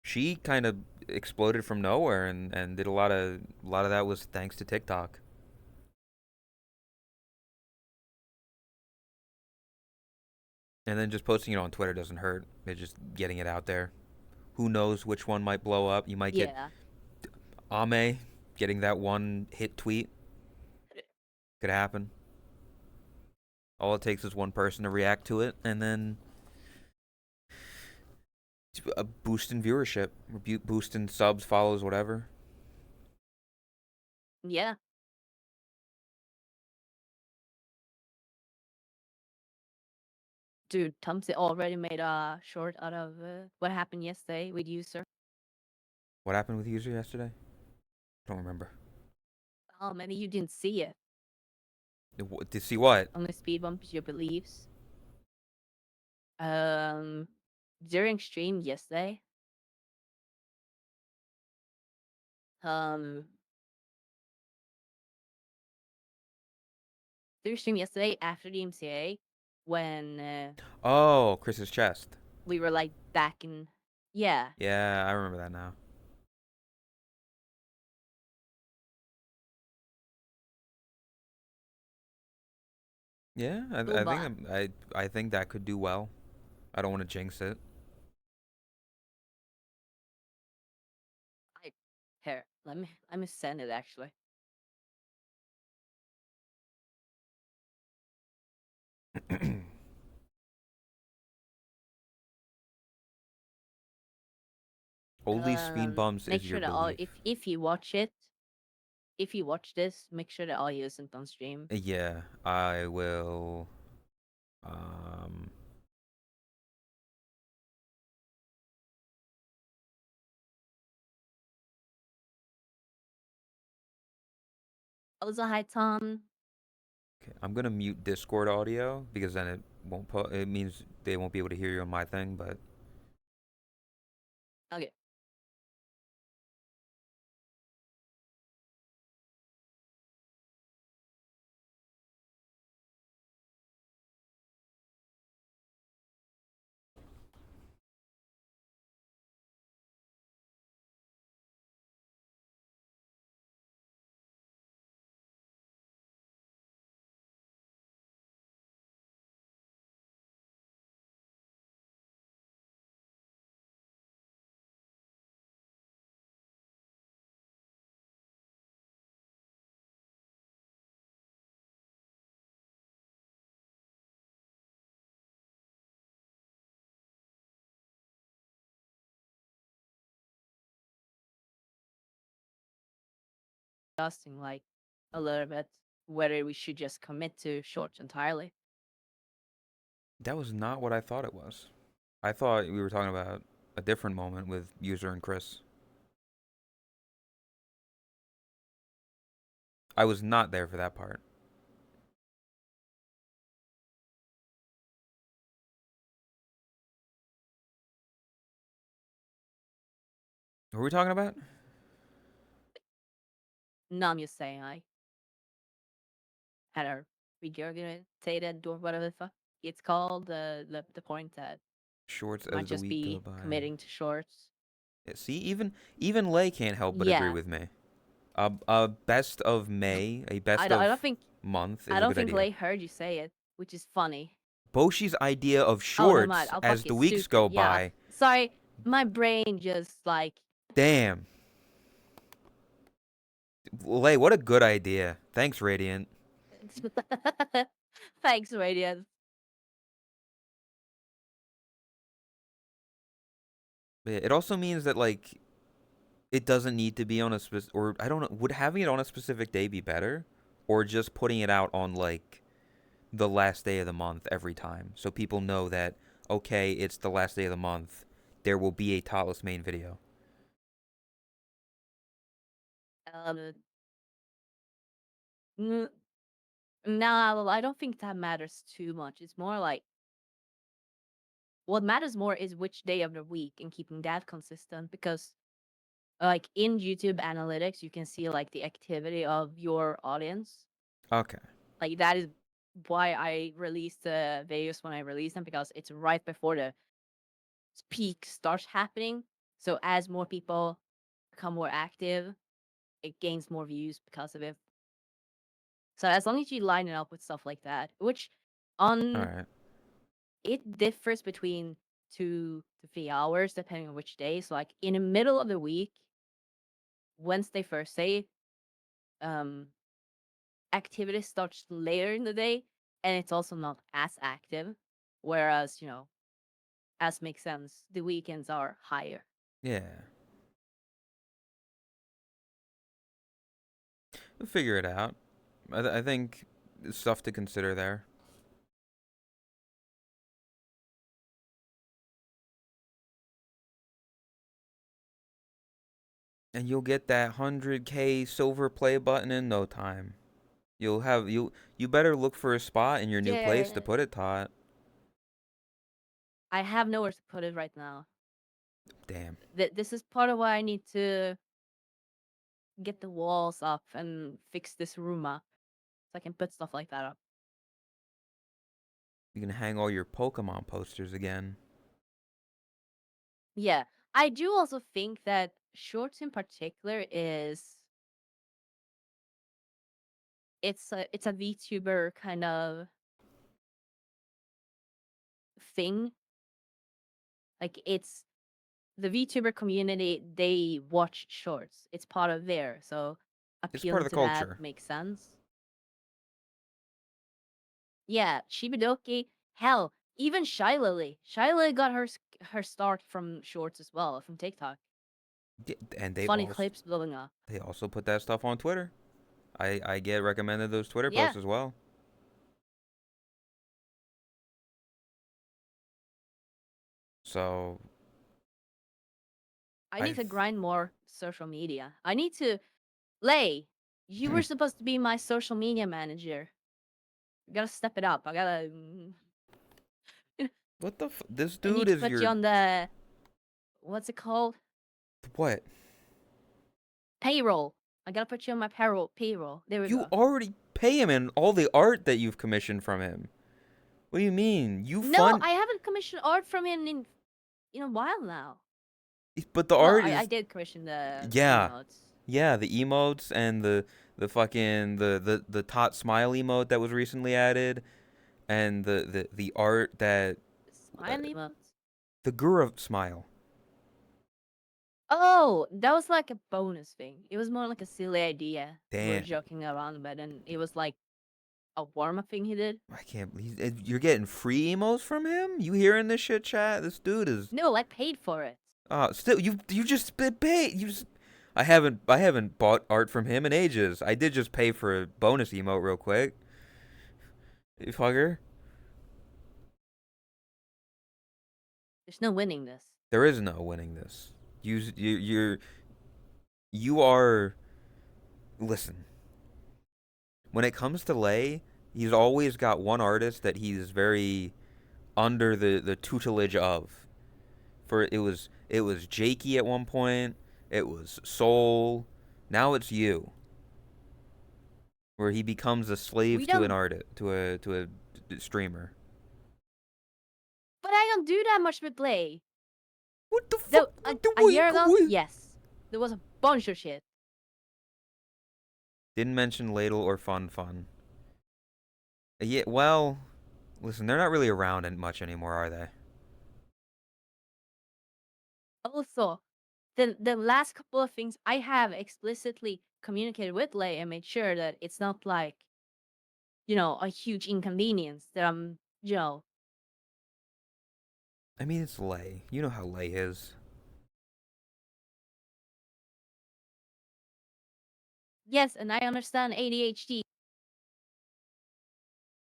She kind of exploded from nowhere and did a lot of that was thanks to TikTok. And then just posting it on Twitter doesn't hurt. It's just getting it out there. Who knows which one might blow up? You might get Yeah. Ame getting that one hit tweet. Could happen. All it takes is one person to react to it, and then a boost in viewership, boost in subs, follows, whatever. Yeah. Dude, Tumsy already made a short out of what happened yesterday with user. What happened with user yesterday? Don't remember. Oh, maybe you didn't see it To see what? on the speed bump your beliefs. Um, during stream yesterday, um, during stream yesterday after the MCA, when Oh, Chris's chest. we were like back in, yeah, Yeah, I remember that now. Yeah, full I think bot. I think that could do well. I don't want to jinx it. I here, let me send it actually. Only speed bumps Make is sure your that all belief. if you watch it, if you watch this, make sure that all isn't on stream. Yeah, I will. Um, Also, hi Tom. okay, I'm gonna mute Discord audio because then it won't. It means they won't be able to hear you on my thing. But Okay. Discussing like a little bit whether we should just commit to shorts entirely. that was not what I thought it was. I thought we were talking about a different moment with User and Chris. I was not there for that part. What were we talking about? Nam just saying I had a regurgitated or whatever the fuck it's called. The point that Shorts might as the just week go be by. committing to shorts. Yeah, see, even Lay can't help but agree Yeah, with me. A best of May, a best I don't of think month is I a don't good think idea. Lay heard you say it, which is funny. Boshi's idea of Oh, never mind. shorts I'm as fucking the weeks stupid. go Yeah, by. sorry. My brain just like. Damn. Lay, what a good idea. Thanks, Radiant. Thanks, Radiant. Yeah, it also means that like it doesn't need to be on a or I don't know, would having it on a specific day be better or just putting it out on like the last day of the month every time so people know that okay, it's the last day of the month. There will be a topless main video. Um, n- no, I don't think that matters too much. It's more like what matters more is which day of the week and keeping that consistent because like in YouTube analytics, you can see like the activity of your audience. Okay. Like that is why I release the videos when I release them because it's right before the peak starts happening. So as more people become more active, it gains more views because of it. So as long as you line it up with stuff like that, which All on right. it differs between 2 to 3 hours depending on which day. So like in the middle of the week, Wednesday, Thursday, um, activity starts later in the day, and it's also not as active. Whereas as makes sense, the weekends are higher. Yeah. We'll figure it out. I think there's stuff to consider there. And you'll get that 100K silver play button in no time. You better look for a spot in your new place to Yeah, put it, Tot. I have nowhere to put it right now. Damn. This is part of why I need to get the walls up and fix this room up so I can put stuff like that up. You can hang all your Pokemon posters again. Yeah, I do also think that shorts in particular is it's a VTuber kind of thing. Like it's the VTuber community, they watch shorts. It's part of there. So It's part of appealing the to that culture. makes sense. Yeah, Shibidoki, hell, even Shylily. Shylily got her start from shorts as well, from TikTok. And Funny clips blowing up. they also put that stuff on Twitter. I get recommended those Twitter Yeah, posts as well. So I I need to f- grind more social media. I need to Lay. You were supposed to be my social media manager. I gotta step it up. I gotta. what the this I dude need to is put you your on the what's it called? what? Payroll. I gotta put you on my payroll. Payroll. There we You go. already pay him in all the art that you've commissioned from him. What do you mean? You No, fund I haven't commissioned art from him in a while now. but the Well, art I is did commission the yeah. emotes. Yeah, the emotes and the fucking the tot smile emote that was recently added and the art that uh, Smiley emotes. the Gura smile. Oh, that was like a bonus thing. It was more like a silly idea. We were Damn. joking around, but then it was like a warm up thing he did. I can't believe you're getting free emos from him. You hearing this shit, chat? This dude is No, I paid for it. still you just paid. I haven't bought art from him in ages. I did just pay for a bonus emote real quick. You fucker. There's no winning this. There is no winning this. You are listen. When it comes to Lay, he's always got one artist that he's very under the tutelage of. For it was Jakey at one point, it was Soul, now it's you, where he becomes a We slave to an don't, artist to a streamer. but I don't do that much with Play. What the fuck? Though a year ago, yes, there was a bunch of shit. Didn't mention Ladle or Fun Fun. Yeah, well, listen, they're not really around much anymore, are they? Also, the last couple of things I have explicitly communicated with Lay and made sure that it's not like a huge inconvenience that I'm. I mean, it's Lay. You know how Lay is. Yes, and I understand ADHD.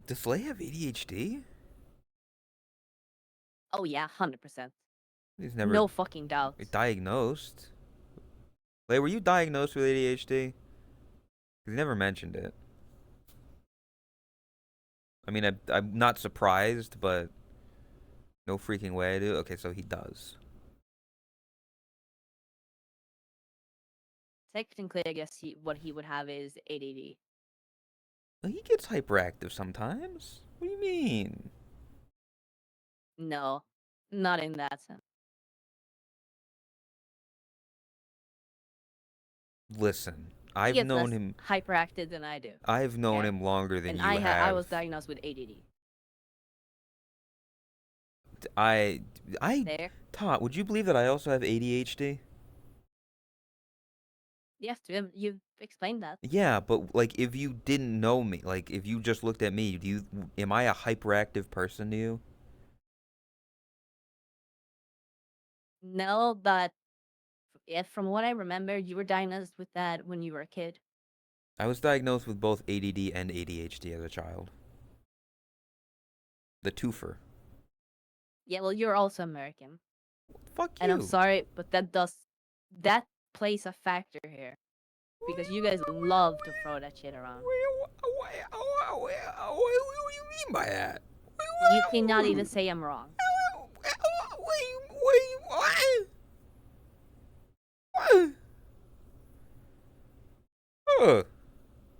Does Lay have ADHD? Oh yeah, 100%. He's never No fucking doubt. diagnosed. Lay, were you diagnosed with ADHD? He never mentioned it. I mean, I'm not surprised, but no freaking way I do. Okay, so he does. Technically, I guess what he would have is ADD. Well, he gets hyperactive sometimes. What do you mean? No, not in that sense. Listen, He I've gets known less him. hyperactive than I do. I've known Okay, him longer than and you I was have. diagnosed with ADD. I, I, There, Todd, would you believe that I also have ADHD? yes, to him, you've explained that. Yeah, but like, if you didn't know me, like, if you just looked at me, am I a hyperactive person to you? No, but if from what I remember, you were diagnosed with that when you were a kid. I was diagnosed with both ADD and ADHD as a child. The twofer. Yeah, well, you're also American, Fuck and I'm you. sorry, but that plays a factor here because you guys love to throw that shit around. What do you mean by that? You cannot even say I'm wrong.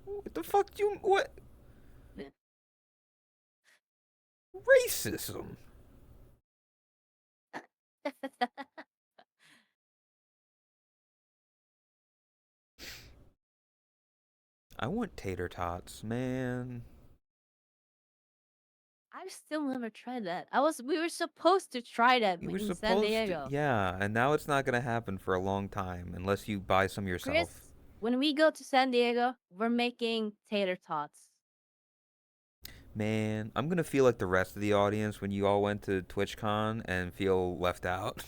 What the fuck you what racism? I want tater tots, man. I've still never tried that. We were supposed to try that You were in San supposed to, Diego. yeah, and now it's not gonna happen for a long time unless you buy some yourself. Chris, when we go to San Diego, we're making tater tots. Man, I'm gonna feel like the rest of the audience when you all went to TwitchCon and feel left out.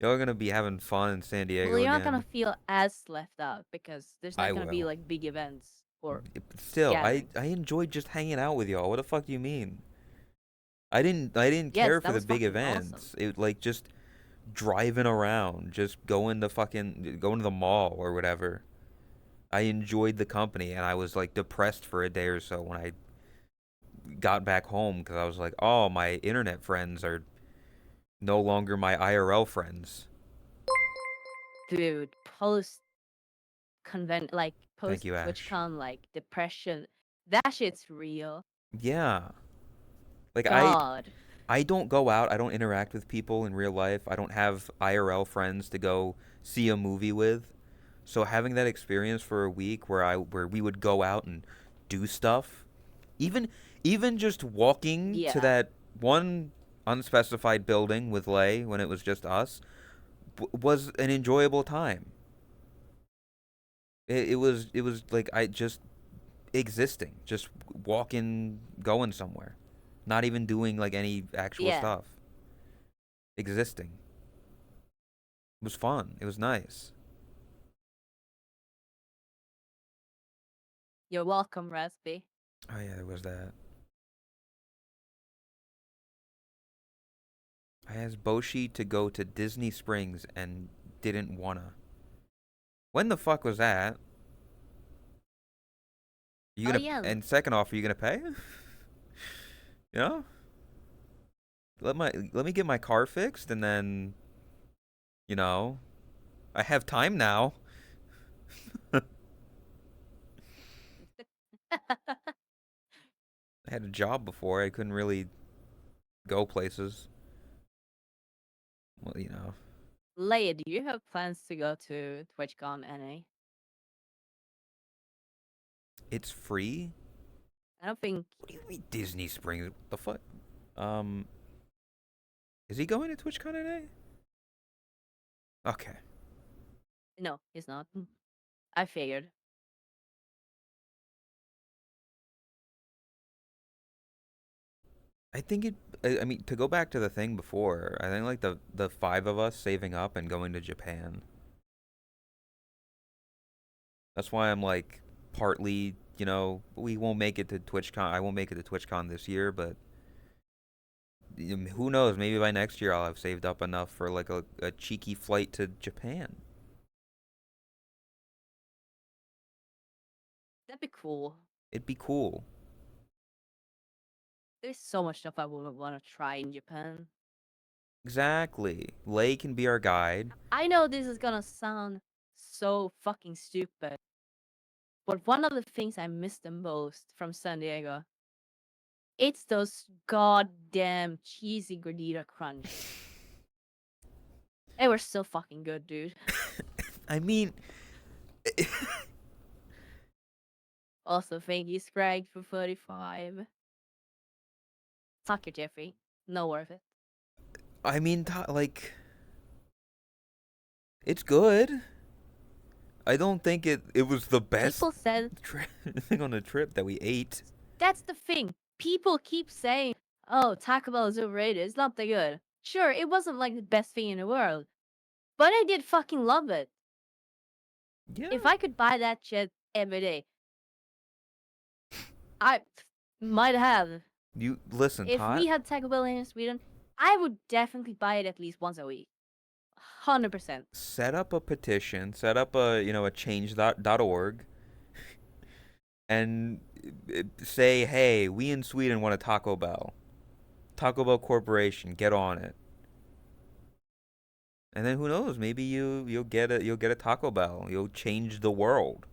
Y'all are gonna be having fun in San Well, Diego you're not again. gonna feel as left out because there's I not gonna be will. like big events or Still, I gatherings. I enjoyed just hanging out with y'all. What the fuck do you mean? I didn't Yes, care that for the was big fucking awesome. events. It like just driving around, just going to the mall or whatever. I enjoyed the company, and I was like depressed for a day or so when I got back home because I was like, oh, my internet friends are no longer my IRL friends. Dude, Thank post you, Ash. TwitchCon like depression. That shit's real. Yeah, like God. I don't go out. I don't interact with people in real life. I don't have IRL friends to go see a movie with. So having that experience for a week where we would go out and do stuff, even even just walking to Yeah. that one unspecified building with Lay when it was just us was an enjoyable time. It was like I just existing, just walking, going somewhere, not even doing like any actual Yeah. stuff. Existing. It was fun. It was nice. You're welcome, Raspy. Oh yeah, there was that. I asked Boshi to go to Disney Springs and didn't wanna. When the fuck was that? You Oh gonna yeah. and second off, are you gonna pay? You know, let me get my car fixed and then you know I have time now. I had a job before. I couldn't really go places. Well, Leia, do you have plans to go to TwitchCon NA? it's free. I don't think What do you mean Disney Springs? What the fuck? Um, is he going to TwitchCon today? Okay. no, he's not. I figured. I think it. I mean, to go back to the thing before, I think like the five of us saving up and going to Japan. That's why I'm like partly, we won't make it to TwitchCon. I won't make it to TwitchCon this year, but who knows? Maybe by next year I'll have saved up enough for like a cheeky flight to Japan. That'd be cool. It'd be cool. There's so much stuff I would want to try in Japan. Exactly. Lay can be our guide. I know this is gonna sound so fucking stupid, but one of the things I miss the most from San Diego, it's those goddamn cheesy gordita crunch. They were so fucking good, dude. I mean, Also, thank you, Scrag, for 35. Suck your Jeffrey. No worth it. I mean, like, it's good. I don't think it was the best People said thing on the trip that we ate. that's the thing. People keep saying, "Oh, Taco Bell is overrated. It's not that good." Sure, it wasn't like the best thing in the world, but I did fucking love it. Yeah. If I could buy that shit every day, I might have. You listen, If Tot. we had Taco Bell in Sweden, I would definitely buy it at least once a week. 100%. Set up a petition. Set up a change.org and say, hey, we in Sweden want a Taco Bell. Taco Bell Corporation, get on it. And then who knows? Maybe you'll get a Taco Bell. You'll change the world.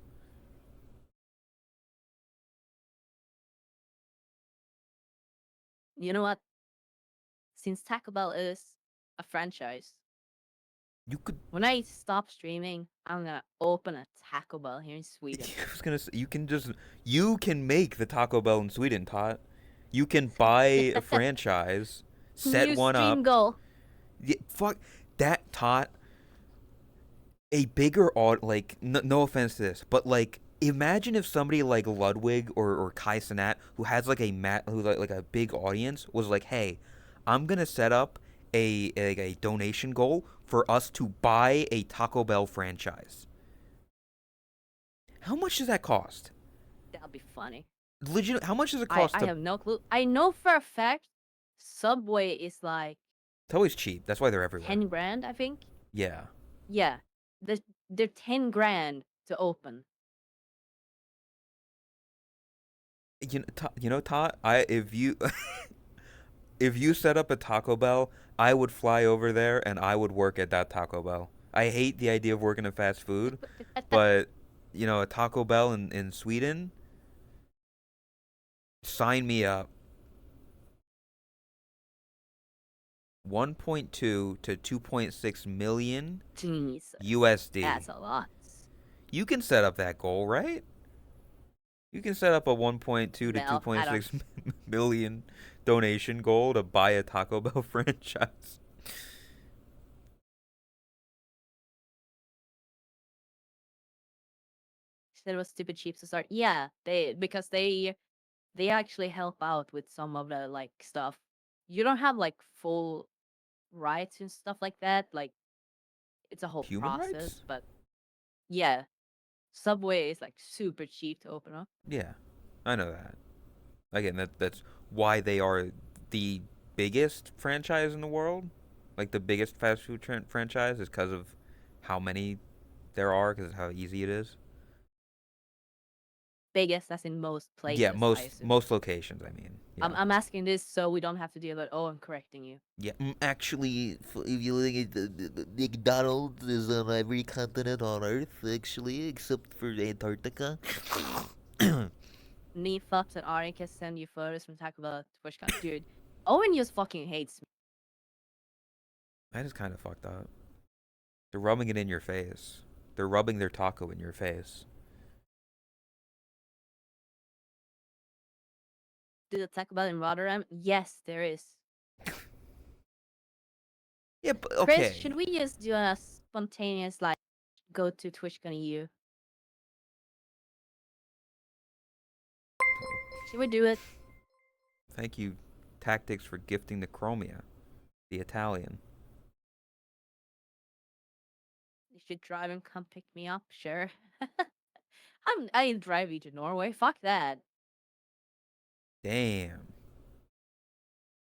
You know what? Since Taco Bell is a franchise, You could. when I stop streaming, I'm gonna open a Taco Bell here in I Sweden. was gonna say you can make the Taco Bell in Sweden, Tot. You can buy a franchise, set New one stream up. goal. Yeah, fuck that, Tot. A bigger like no offense to this, but like imagine if somebody like Ludwig or Kai Cenat, who has like who like a big audience, was like, hey, I'm gonna set up a donation goal for us to buy a Taco Bell franchise. How much does that cost? That'll be funny. Legit, how much does it I cost I to? have no clue. I know for a fact Subway is like It's always cheap. That's why they're everywhere. 10 grand, I think. Yeah. Yeah, they're, they're 10 grand to open. Todd, I if you if you set up a Taco Bell, I would fly over there and I would work at that Taco Bell. I hate the idea of working in fast food, but a Taco Bell in Sweden, sign me up. 1.2 to 2.6 million Jesus, USD. that's a lot. You can set up that goal, right? You can set up a 1.2 to Well, I don't. 2.6 million donation goal to buy a Taco Bell franchise. Said it was stupid cheap to start. Yeah, because they actually help out with some of the like stuff. You don't have like full rights and stuff like that. Like it's a whole Human process, rights? but yeah, Subway is like super cheap to open up. Yeah, I know that. Again, that's why they are the biggest franchise in the world. Like the biggest fast food franchise is because of how many there are, because of how easy it is. Biggest as in most Yeah, places, I most assume. most locations. I mean, I'm yeah, I'm asking this so we don't have to deal with. Oh, I'm correcting you. yeah. Actually, if you look at the McDonald's is on every continent on Earth, actually, except for Antarctica. Me, Fups, and Ari can send you photos from Taco Bell at TwitchCon. Dude, Owen just fucking hates me. That is kind of fucked up. They're rubbing it in your face. They're rubbing their taco in your face. Did the Taco Bell in Rotterdam? Yes, there is. Yeah, but Chris, should okay. we just do a spontaneous like go to TwitchCon EU? Should we do it? Thank you, Tactics, for gifting the Chromia, the Italian. You should drive and come pick me up. Sure. I ain't drive you to Norway. Fuck that. Damn.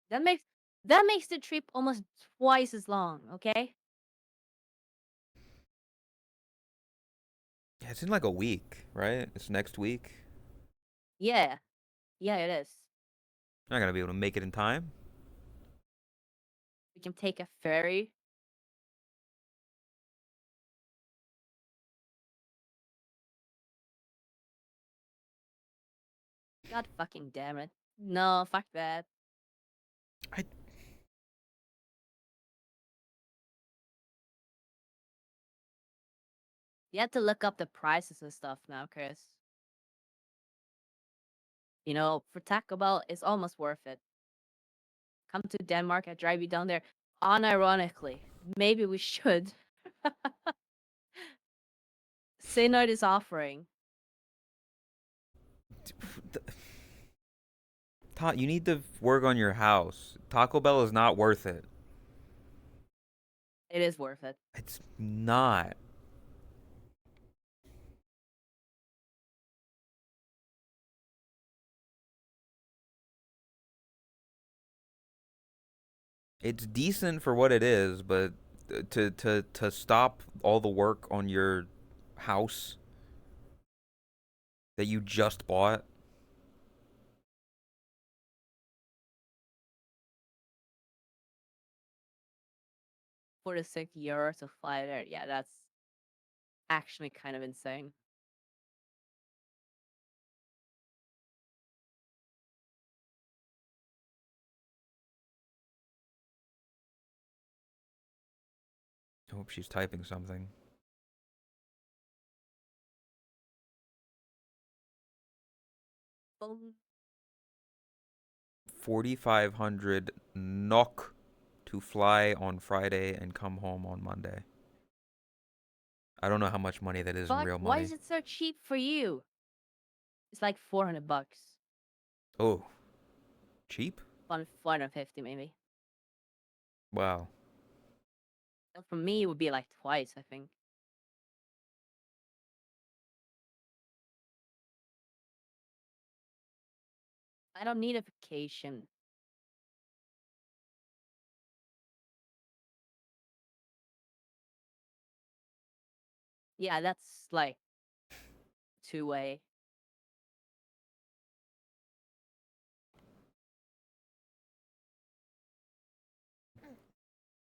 That makes that makes the trip almost twice as long. Okay. Yeah, it's in like a week, right? It's next week. Yeah. Yeah, it is. Not gonna be able to make it in time. We can take a ferry. God fucking damn it. No, fuck that. I You have to look up the prices and stuff now, Chris. You know, for Taco Bell, it's almost worth it. Come to Denmark, I drive you down there. Unironically, maybe we should. Synod is offering. You need to work on your house. Taco Bell is not worth it. It is worth it. It's not. It's decent for what it is, but to stop all the work on your house that you just bought. 46 euros to fly there. Yeah, that's actually kind of insane. I hope she's typing something. Boom. 4,500 NOK to fly on Friday and come home on Monday. I don't know how much money that is in Fuck, real why money. is it so cheap for you? It's like 400 bucks. Oh, cheap? 450 maybe. Wow. And for me, it would be like twice, I think. I don't need a vacation. Yeah, that's like two-way.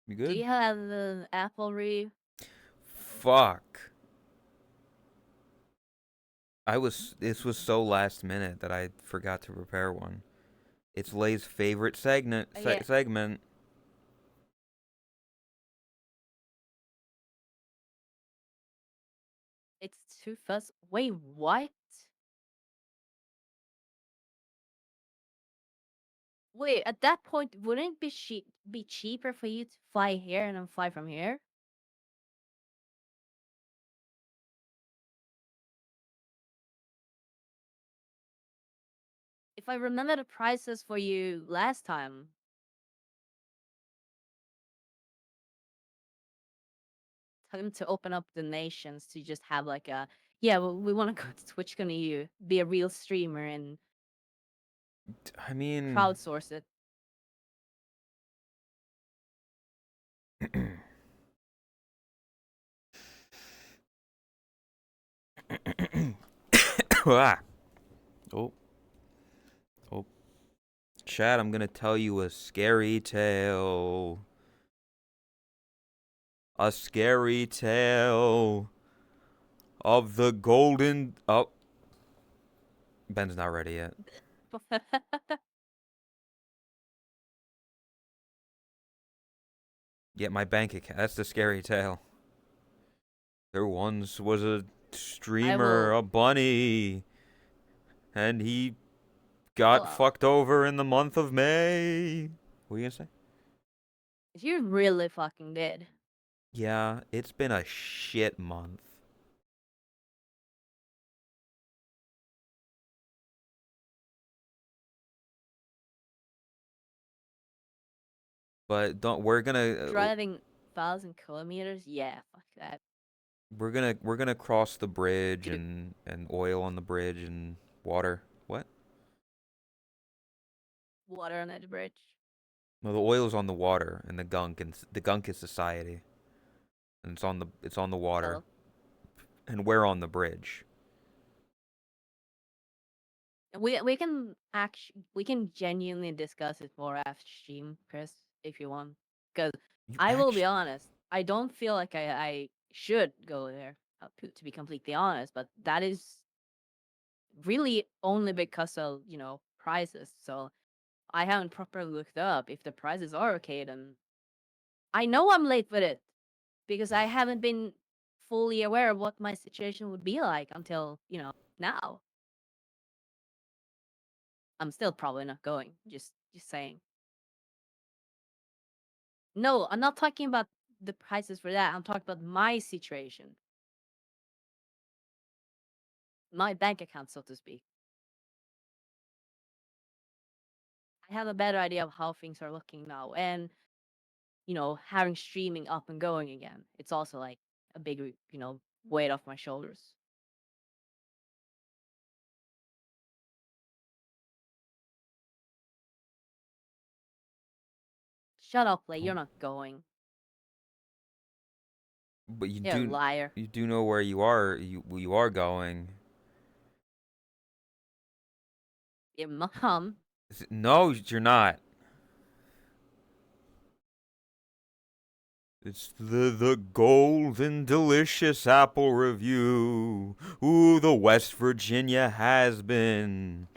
You Do good? you have an apple review? Fuck. This was so last minute that I forgot to prepare one. It's Lay's favorite Yeah, segment. it's too fast. Wait, what? Wait, at that point, wouldn't it be cheaper for you to fly here and then fly from here? If I remember the prices for you last time, tell them to open up the nations to just have like a yeah, well, we want to go to Twitch. Gonna you be a real streamer and I mean, crowdsource it? ah. Oh, oh. Chad, I'm gonna tell you a scary tale. A scary tale of the golden. Oh, Ben's not ready yet. Yeah, my bank account. That's the scary tale. There once was a I streamer, will. a bunny, and he got Hello. fucked over in the month of May. What are you gonna say? You really fucking did. Yeah, it's been a shit month. But don't Driving 1,000 kilometers? Yeah, fuck that. we're gonna cross the bridge Dude, and oil on the bridge and water. What? water under the bridge. No, the oil's on the water and the gunk is society. And it's on the water. Hello. And we're on the bridge. We can genuinely discuss it more after stream, Chris, if you want. Because You I will be actually honest, I don't feel like I should go there. To be completely honest, but that is really only because of prices. So I haven't properly looked up if the prices are okay. Then I know I'm late with it because I haven't been fully aware of what my situation would be like until now. I'm still probably not going. Just saying. No, I'm not talking about the prices for that. I'm talking about my situation, my bank account, so to speak. I have a better idea of how things are looking now, and having streaming up and going again. It's also like a big, weight off my shoulders. Shut up, Lay. You're don't. not going. But You're a liar. you do know where you are going. Your mom. No, you're not. It's the golden delicious apple review. Ooh, the West Virginia has been.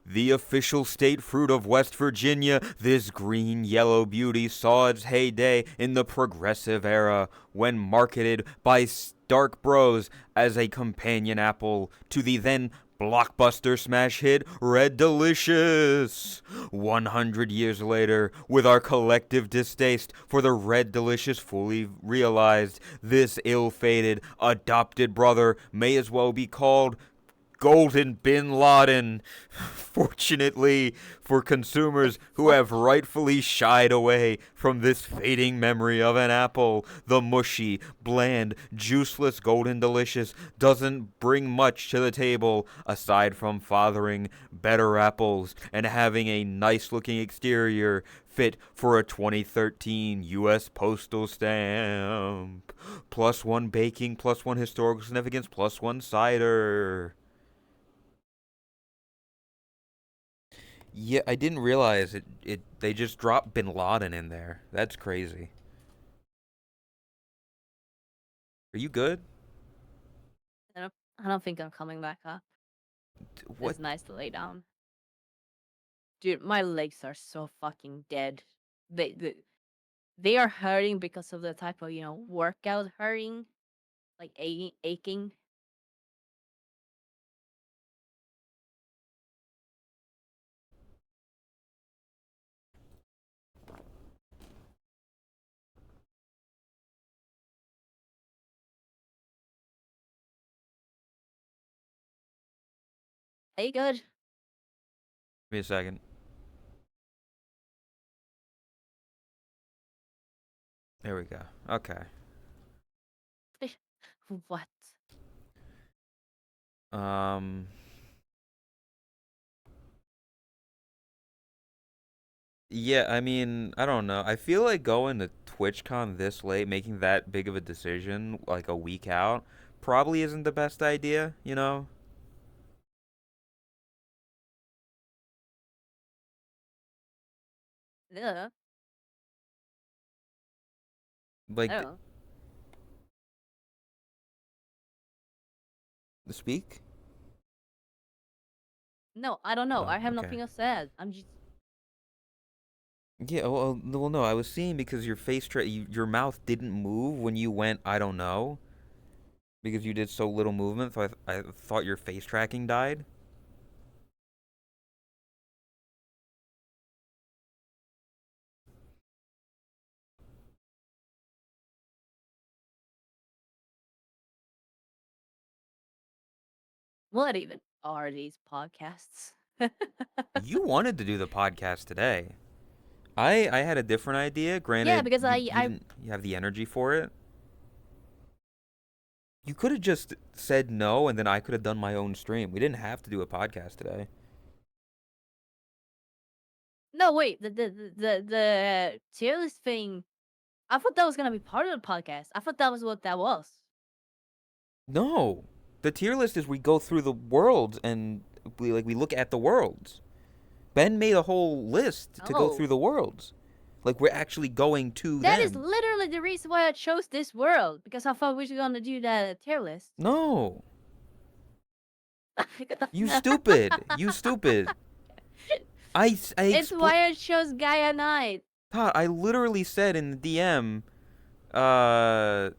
The official state fruit of West Virginia, this green yellow beauty saw its heyday in the progressive era when marketed by Stark Bros as a companion apple to the then blockbuster smash hit Red Delicious. 100 years later, with our collective distaste for the Red Delicious fully realized, this ill fated adopted brother may as well be called golden bin Laden. Fortunately for consumers who What? have rightfully shied away from this fading memory of an apple, the mushy, bland, juiceless golden delicious doesn't bring much to the table aside from fathering better apples and having a nice looking exterior fit for a 2013 U.S. postal stamp. Plus one baking, plus one historical significance, plus one cider. Yeah, I didn't realize it. They just dropped Bin Laden in there. That's crazy. Are you good? I don't think I'm coming back up. What? It's nice to lay down. Dude, my legs are so fucking dead. They they are hurting because of the type of, workout hurting, like aching. Are you good? Give me a second. There we go. Okay. What? Um. Yeah, I mean, I don't know. I feel like going to TwitchCon this late, making that big of a decision like a week out, probably isn't the best idea. You know, Yeah. I like don't know. speak. No, I don't know. Oh, I have okay. nothing else said. I'm just. Yeah, well, no, I was seeing because your mouth didn't move when you went, I don't know, because you did so little movement, so I thought your face tracking died. What even are these podcasts? You wanted to do the podcast today. I had a different idea. Yeah, Granted, because you didn't have the energy for it. You could have just said no, and then I could have done my own stream. We didn't have to do a podcast today. no, wait. The tier list thing. I thought that was gonna be part of the podcast. I thought that was what that was. No, the tier list is we go through the worlds and we look at the worlds. Ben made a whole list to go Oh, through the worlds. Like we're actually going to that is them. literally the reason why I chose this world, because I thought we were gonna do that tier list. No. You stupid. You stupid. I It's explain. why I chose Gaia Knight. Todd, I literally said in the DM, uh,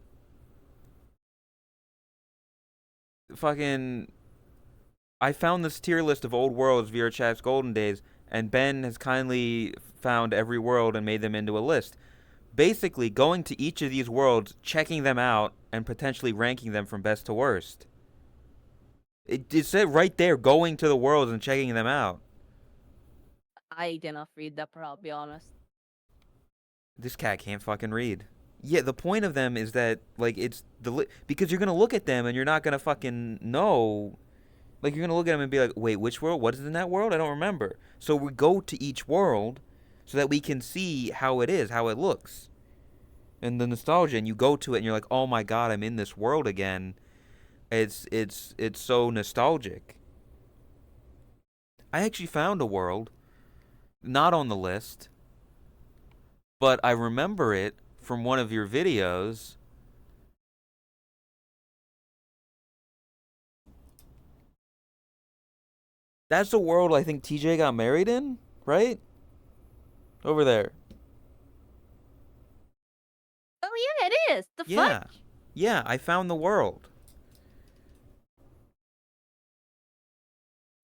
fucking, I found this tier list of old worlds via chat's golden days, and Ben has kindly found every world and made them into a list. Basically, going to each of these worlds, checking them out, and potentially ranking them from best to worst. It said right there, going to the worlds and checking them out. I did not read that part, I'll be honest. This cat can't fucking read. Yeah, the point of them is that like it's because you're gonna look at them and you're not gonna fucking know. Like you're gonna look at them and be like, wait, which world? What is in that world? I don't remember. So we go to each world so that we can see how it is, how it looks, and the nostalgia. And you go to it and you're like, oh my god, I'm in this world again. It's so nostalgic. I actually found a world, not on the list, but I remember it from one of your videos. That's the world I think TJ got married in, right? Over there. Oh yeah, it is. The fuck? Yeah. Yeah, I found the world.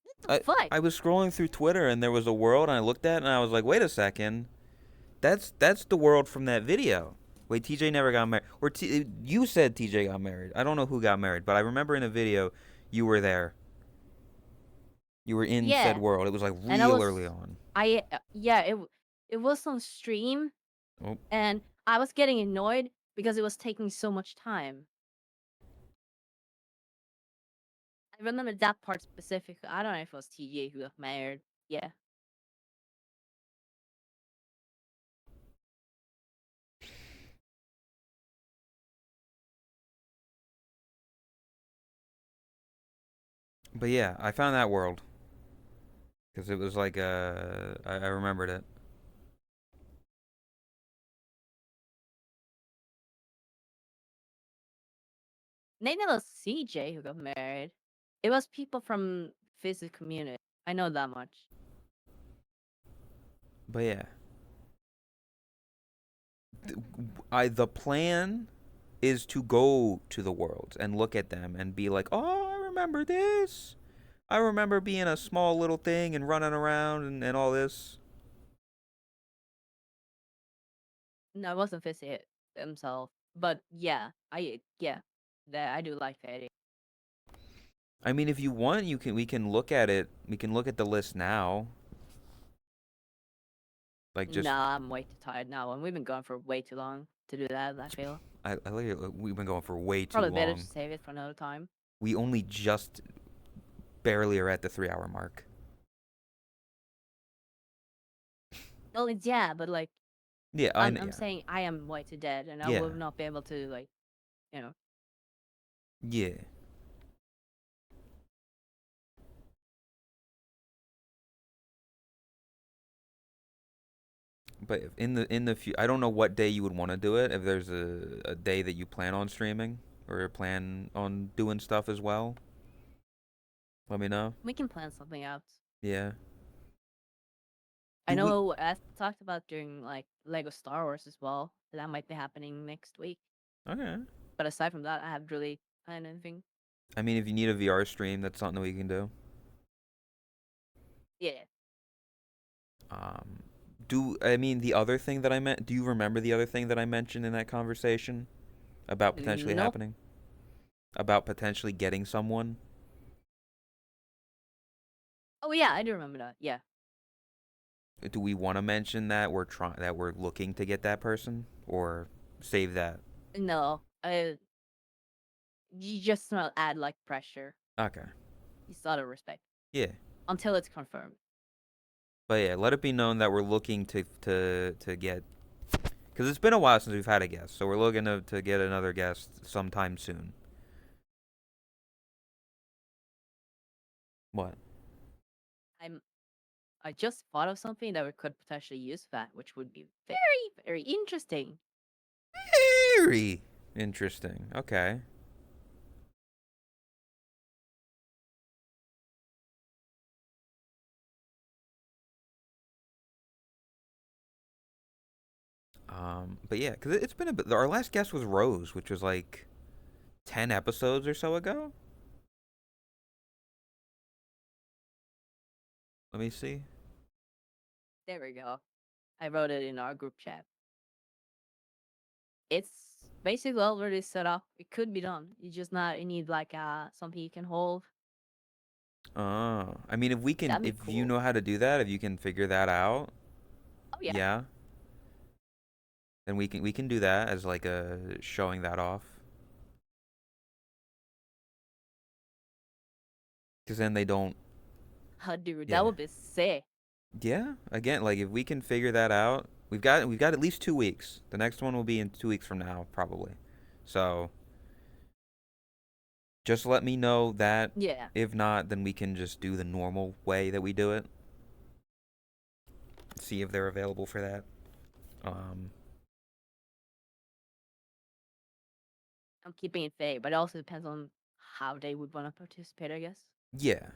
What the I fuck? I was scrolling through Twitter and there was a world and I looked at it and I was like, "Wait a second. That's the world from that video." Wait, TJ never got married. You said TJ got married. I don't know who got married, but I remember in a video you were there. You were in said Yeah, world. It was like and I real early was, on. yeah, it was on stream, Oh, and I was getting annoyed because it was taking so much time. I remember that part specifically. I don't know if it was TJ who got married. Yeah. but yeah, I found that world because it was like I remembered it. Maybe it was CJ who got married. It was people from physics community. I know that much. But yeah, I the plan is to go to the worlds and look at them and be like, oh, I remember this. I remember being a small little thing and running around and all this. No, it wasn't physics himself. But yeah, that I do like that idea. I mean, if you want, you can. We can look at it. We can look at the list now. Like just, Nah, I'm way too tired now, and we've been going for way too long to do that. I feel I like it. We've been going for way too probably better to long. save it for another time. We only just barely are at the 3 hour mark. Well, it's yeah, but like Yeah, I'm yeah, saying I am way too dead, and I yeah, will not be able to like you know. yeah. But in the few, I don't know what day you would want to do it. If there's a day that you plan on streaming or plan on doing stuff as well, let me know. We can plan something out. Yeah. I Do we? know as talked about during like Lego Star Wars as well. That might be happening next week. Okay. But aside from that, I have really planned anything. I mean, if you need a VR stream, that's something we can do. Yeah. Um, do I mean the other thing that I meant? Do you remember the other thing that I mentioned in that conversation about potentially Nope. happening? About potentially getting someone? Oh yeah, I do remember that. Yeah. Do we want to mention that we're looking to get that person or save that? No. You just not add like pressure. Okay. It's out of respect Yeah. until it's confirmed. But yeah, let it be known that we're looking to get because it's been a while since we've had a guest, so we're looking to get another guest sometime soon. What? I'm. I just thought of something that we could potentially use that, which would be very, very interesting. Very interesting. Okay. But yeah, because it's been a bit. Our last guest was Rose, which was like 10 episodes or so ago. Let me see. There we go. I wrote it in our group chat. It's basically already set up. It could be done. You just not you need like something you can hold. I mean, That'd be if you cool. know how to do that, if you can figure that out, Oh yeah. yeah, then we can do that as like a showing that off. Because then they don't. Dude, that Yeah, would be sick. yeah. Again, like if we can figure that out, we've got at least 2 weeks. The next one will be in 2 weeks from now, probably. So just let me know that. Yeah. If not, then we can just do the normal way that we do it. See if they're available for that. Um, I'm keeping it vague, but it also depends on how they would want to participate, I guess. yeah,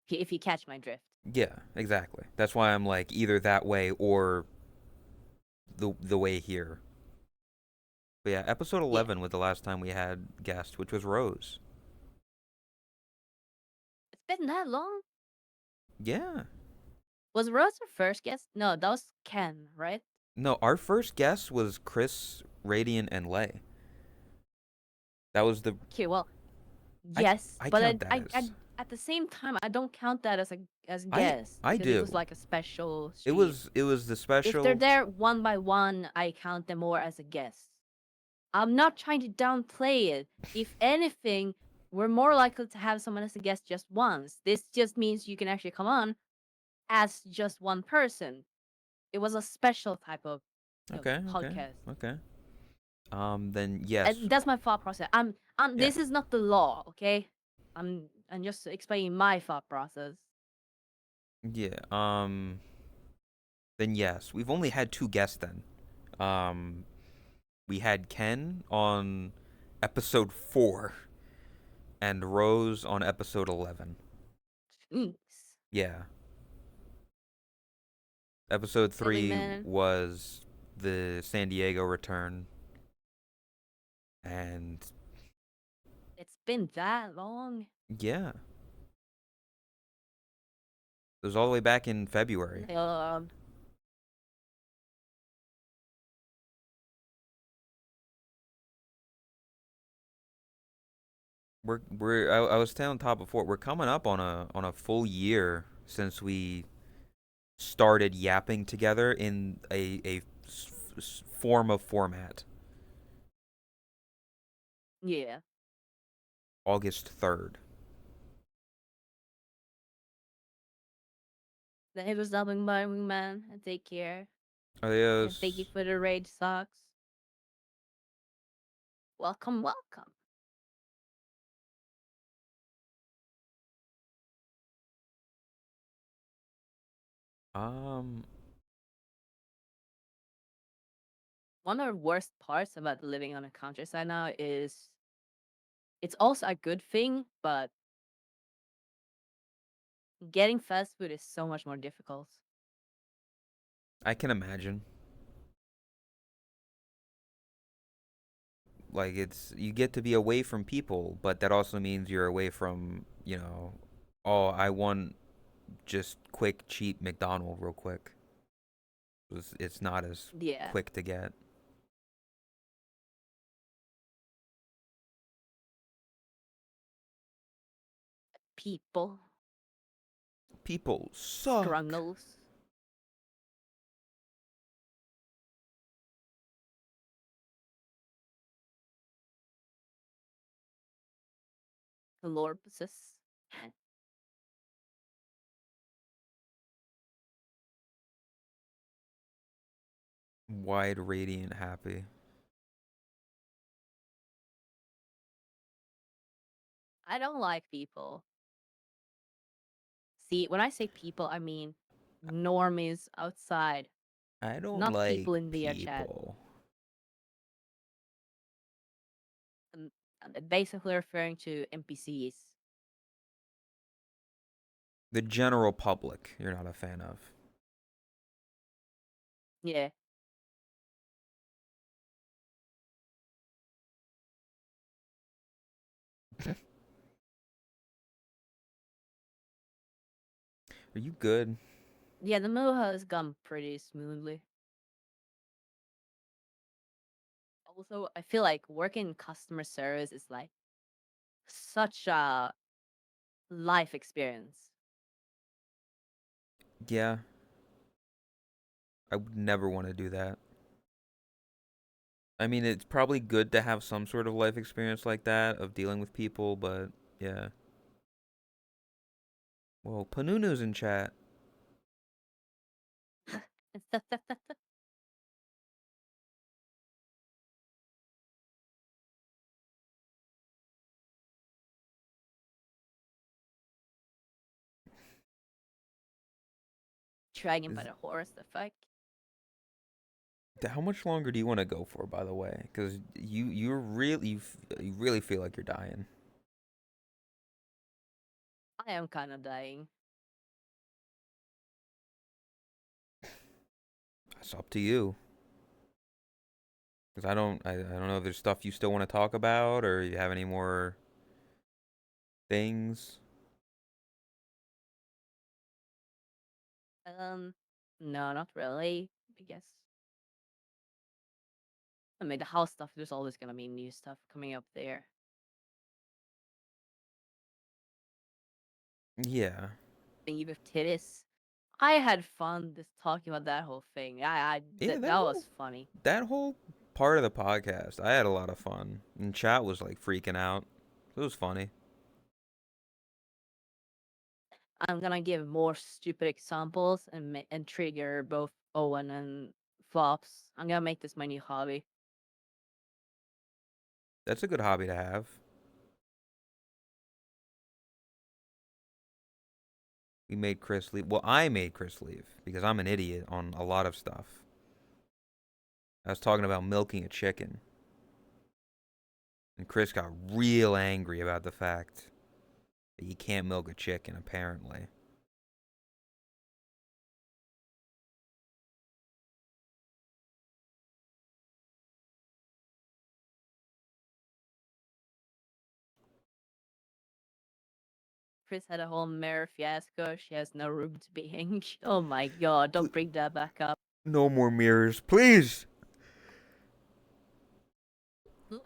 If you catch my drift. yeah, exactly. That's why I'm like either that way or the way here. But yeah, episode Yeah. 11 was the last time we had guest, which was Rose. It's been that long? Yeah. Was Rose our first guest? No, that was Ken, right? No, our first guest was Chris, Radiant, and Lay. That was the Okay, well, I yes, I but count that as. at the same time, I don't count that as I guest I because it was do. like a special It stream. was it was the If they're special. there one by one, I count them more as a guest. I'm not trying to downplay it. If anything, we're more likely to have someone as a guest just once. This just means you can actually come on as just one person. It was a special type of Okay, okay, podcast. okay. Then yes. And that's my thought process. Yeah. This is not the law, okay? I'm just explaining my thought process. Yeah. Then yes. We've only had two guests then. Um we had Ken on episode 4 and Rose on episode 11. Jeez. Yeah. Episode Really, 3 man? was the San Diego return, and It's been that long? yeah, it was all the way back in February. Um, I was telling Todd before, we're coming up on a full year since we started yapping together in a form of format. yeah. August 3rd. It was dubbing by man. And take care. And thank you Adios. for the raid socks. Welcome, welcome. Um, One of the worst parts about living on a countryside now is it's also a good thing, but getting fast food is so much more difficult. I can imagine. Like it's you get to be away from people, but that also means you're away from, oh, I want just quick, cheap McDonald real quick. It's not as Yeah. quick to get. People. People suck. Scrungles. Lorpuses. Wide, radiant, happy. I don't like people. See, when I say people, I mean normies outside, I don't not like people in the chat. people. I'm, I'm basically referring to NPCs. The general public, you're not a fan of. Yeah. Are you good? Yeah, the move has gone pretty smoothly. Also, I feel like working in customer service is like such a life experience. Yeah, I would never want to do that. I mean, it's probably good to have some sort of life experience like that of dealing with people, but yeah. Whoa, Panunu's in chat. Dragging by Is the horse, the fuck? how much longer do you want to go for, by the way? Because you really feel like you're dying. I am kind of dying. It's up to you. Because I don't know if there's stuff you still want to talk about or you have any more things. Um, no, not really. I guess. I mean, the house stuff. There's always gonna be new stuff coming up there. Yeah. thingy with titties. I had fun just talking about that whole thing. Yeah, That was funny. that whole part of the podcast, I had a lot of fun. And chat was like freaking out. It was funny. I'm gonna give more stupid examples and trigger both Owen and Flops. I'm gonna make this my new hobby. That's a good hobby to have. We made Chris leave. Well, I made Chris leave because I'm an idiot on a lot of stuff. I was talking about milking a chicken, and Chris got real angry about the fact that you can't milk a chicken, apparently. Chris had a whole mare fiasco. She has no room to be hinged. Oh my god, don't bring that back up. No more mirrors, please.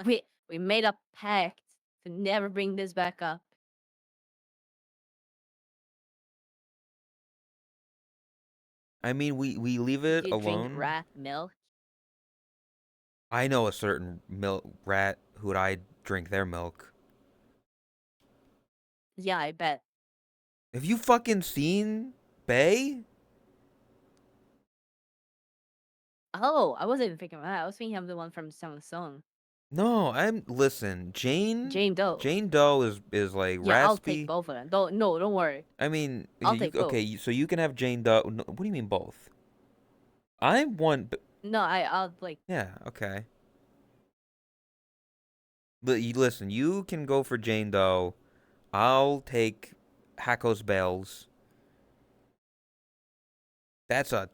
We made a pact to never bring this back up. I mean, we leave Do it you drink alone. rat milk? I know a certain milk rat who'd I drink their milk. Yeah, I bet. Have you fucking seen Bay? Oh, I wasn't even thinking of that. I was thinking of the one from Seventh Son. No, I'm listen. Jane Doe. Jane Doe is like Yeah, I'll take raspy. both of them. Don't worry. I mean, I'll take both. so you can have Jane Doe. No, what do you mean both? I want. No, I'll like. Yeah, okay. But you listen. You can go for Jane Doe. I'll take Hackos Bells. That's a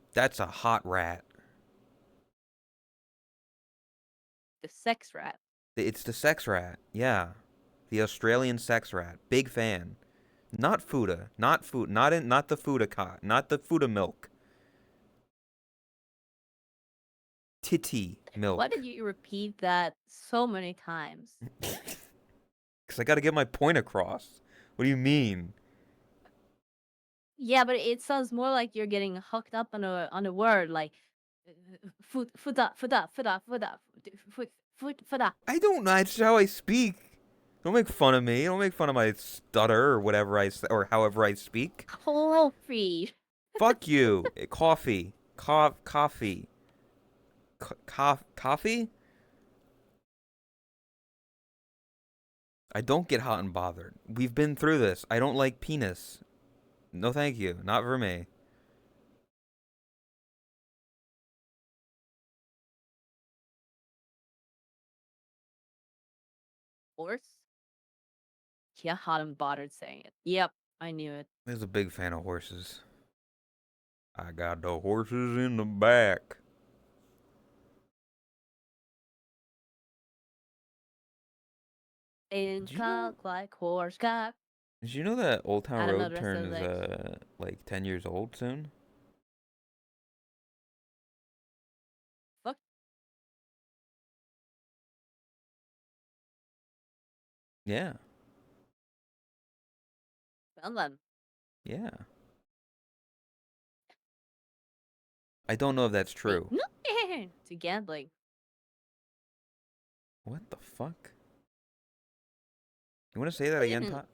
hot rat. The sex rat. It's the sex rat. Yeah, the Australian sex rat. Big fan. Not Fuda. Not food. Not the Fuda cot. Not the Fuda milk. Titty Why did milk. you repeat that so many times? Because I got to get my point across. What do you mean? Yeah, but it sounds more like you're getting hooked up on a word like fuda. I don't know. It's how I speak. Don't make fun of me. Don't make fun of my stutter or whatever I say, or however I speak. Coffee. Fuck you. Coffee. Coffee. Coffee? I don't get hot and bothered. We've been through this. I don't like penis. No, thank you. Not for me. Horse? Yeah, hot and bothered saying it. Yep, I knew it. I was a big fan of horses. I got the horses in the back. In Did you know? cock like horse cock. Did you know that Old Town I don't know Road the rest turn of the is lyrics. like 10 years old soon? Fuck. Yeah, Well then. yeah. I don't know if that's Hey, true. no, to gambling. What the fuck? You want to say that again, Todd?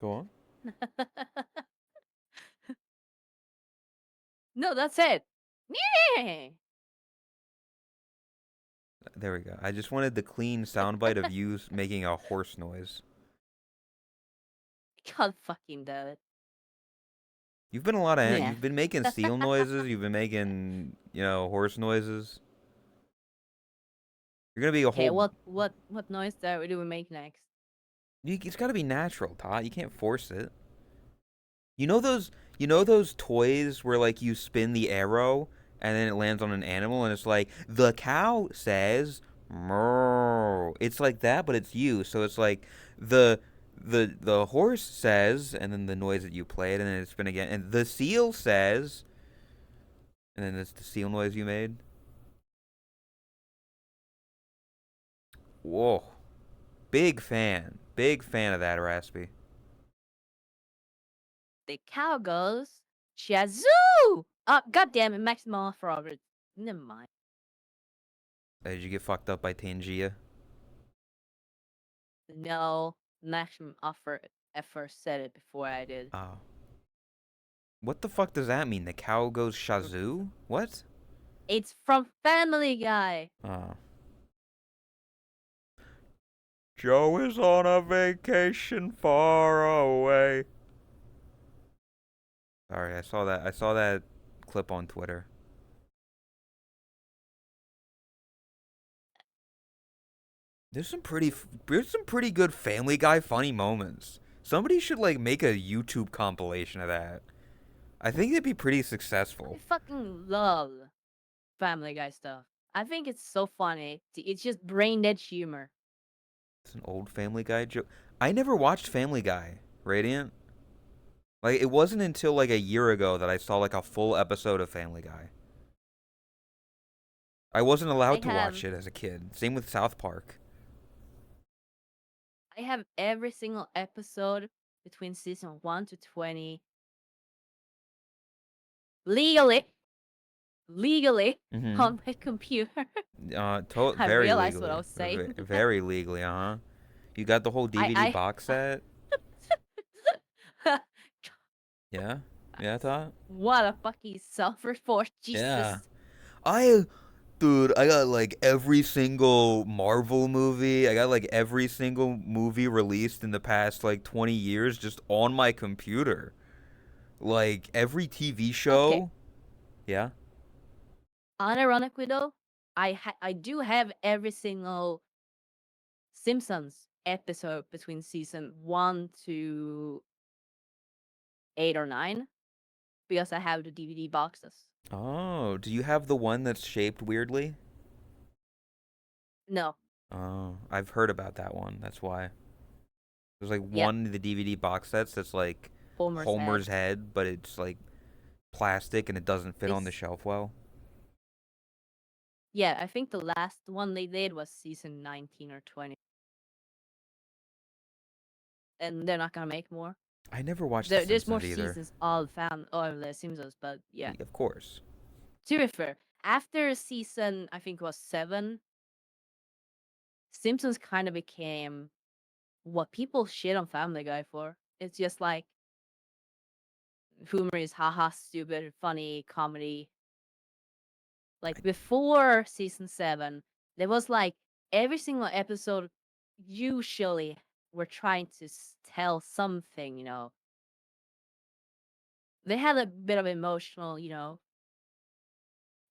Go on. No, that's it. Yeah. There we go. I just wanted the clean soundbite of you making a horse noise. God fucking damn it. You've been a lot of. Yeah. You've been making seal noises. You've been making, horse noises. You're gonna be a Okay, whole. what noise do we make next? It's got to be natural, Todd. You can't force it. You know those. You know those toys where like you spin the arrow and then it lands on an animal and it's like the cow says moo. It's like that, but it's you. So it's like the the horse says and then the noise that you played and then it spin again and the seal says and then it's the seal noise you made. Whoa. Big fan of that Raspy. The cow goes, Shazoo! God damn it, maximum forward. Never mind. Did you get fucked up by Tangia? No, maximum offer at first said it before I did. Oh. What the fuck does that mean? The cow goes Shazoo? What? It's from Family Guy. Oh. Joe is on a vacation far away. Sorry, I saw that. I saw that clip on Twitter. There's some pretty good Family Guy funny moments. Somebody should like make a YouTube compilation of that. I think it'd be pretty I successful. fucking love Family Guy stuff. I think it's so funny. It's just brain dead humor. It's an old Family Guy joke. I never watched Family Guy, Radiant. Like it wasn't until like a year ago that I saw like a full episode of Family Guy. I wasn't I allowed to have watch it as a kid. Same with South Park. I have every single episode between season 1 to 20 legally legally Mm-hmm. on my computer. I Very realized what I legally. was saying. Very legally, uh-huh. You got the whole DVD I box set? I Yeah? Yeah, Todd? what a fucking self-report, Yeah. Jesus. I Dude, I got like every single Marvel movie. I got like every single movie released in the past like 20 years just on my computer. Like every TV Okay, show. Yeah. unironically though, I do have every single Simpsons episode between season 1 to 8 or 9 because I have the DVD boxes. Oh, do you have the one that's shaped weirdly? No, Oh, I've heard about that one. That's why. There's like yep, one of the DVD box sets that's like Homer's head. Homer's head, but it's like plastic and it doesn't fit on the This shelf well. Yeah, I think the last one they did was season 19 or 20. And they're not gonna make more. I never watched The There's more Simpsons either. seasons of Fan or The Simpsons, but yeah. Of course. To be fair, after season I think it was 7, Simpsons kind of became what people shit on Family Guy for. It's just like humor is haha stupid, funny comedy. Like before season 7, there was like every single episode usually were trying to tell something, they had a bit of emotional,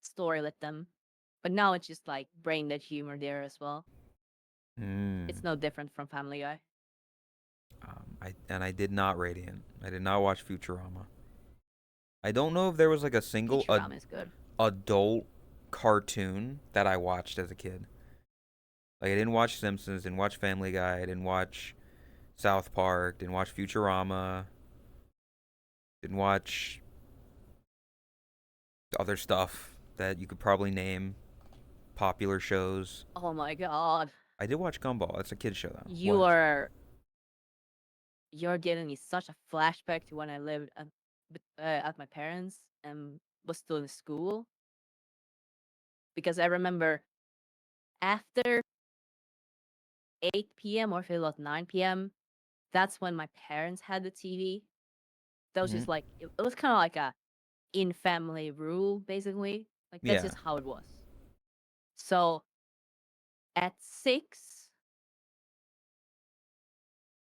story with them. But now it's just like brain dead humor there as well. Hmm. It's no different from Family Guy. I did not Radiant. I did not watch Futurama. I don't know if there was like a single Futurama is good. adult cartoon that I watched as a kid. Like I didn't watch Simpsons, didn't watch Family Guy, didn't watch South Park, didn't watch Futurama, didn't watch other stuff that you could probably name, popular shows. Oh my god. I did watch Gumball. That's a kid show though. You What? are you're giving me such a flashback to when I lived at my parents and was still in school because I remember after 8 p.m. or if it was 9 p.m., that's when my parents had the TV. That was Hmm. just like it was kind of like a in family rule basically. Like that's Yeah. just how it was. So at 6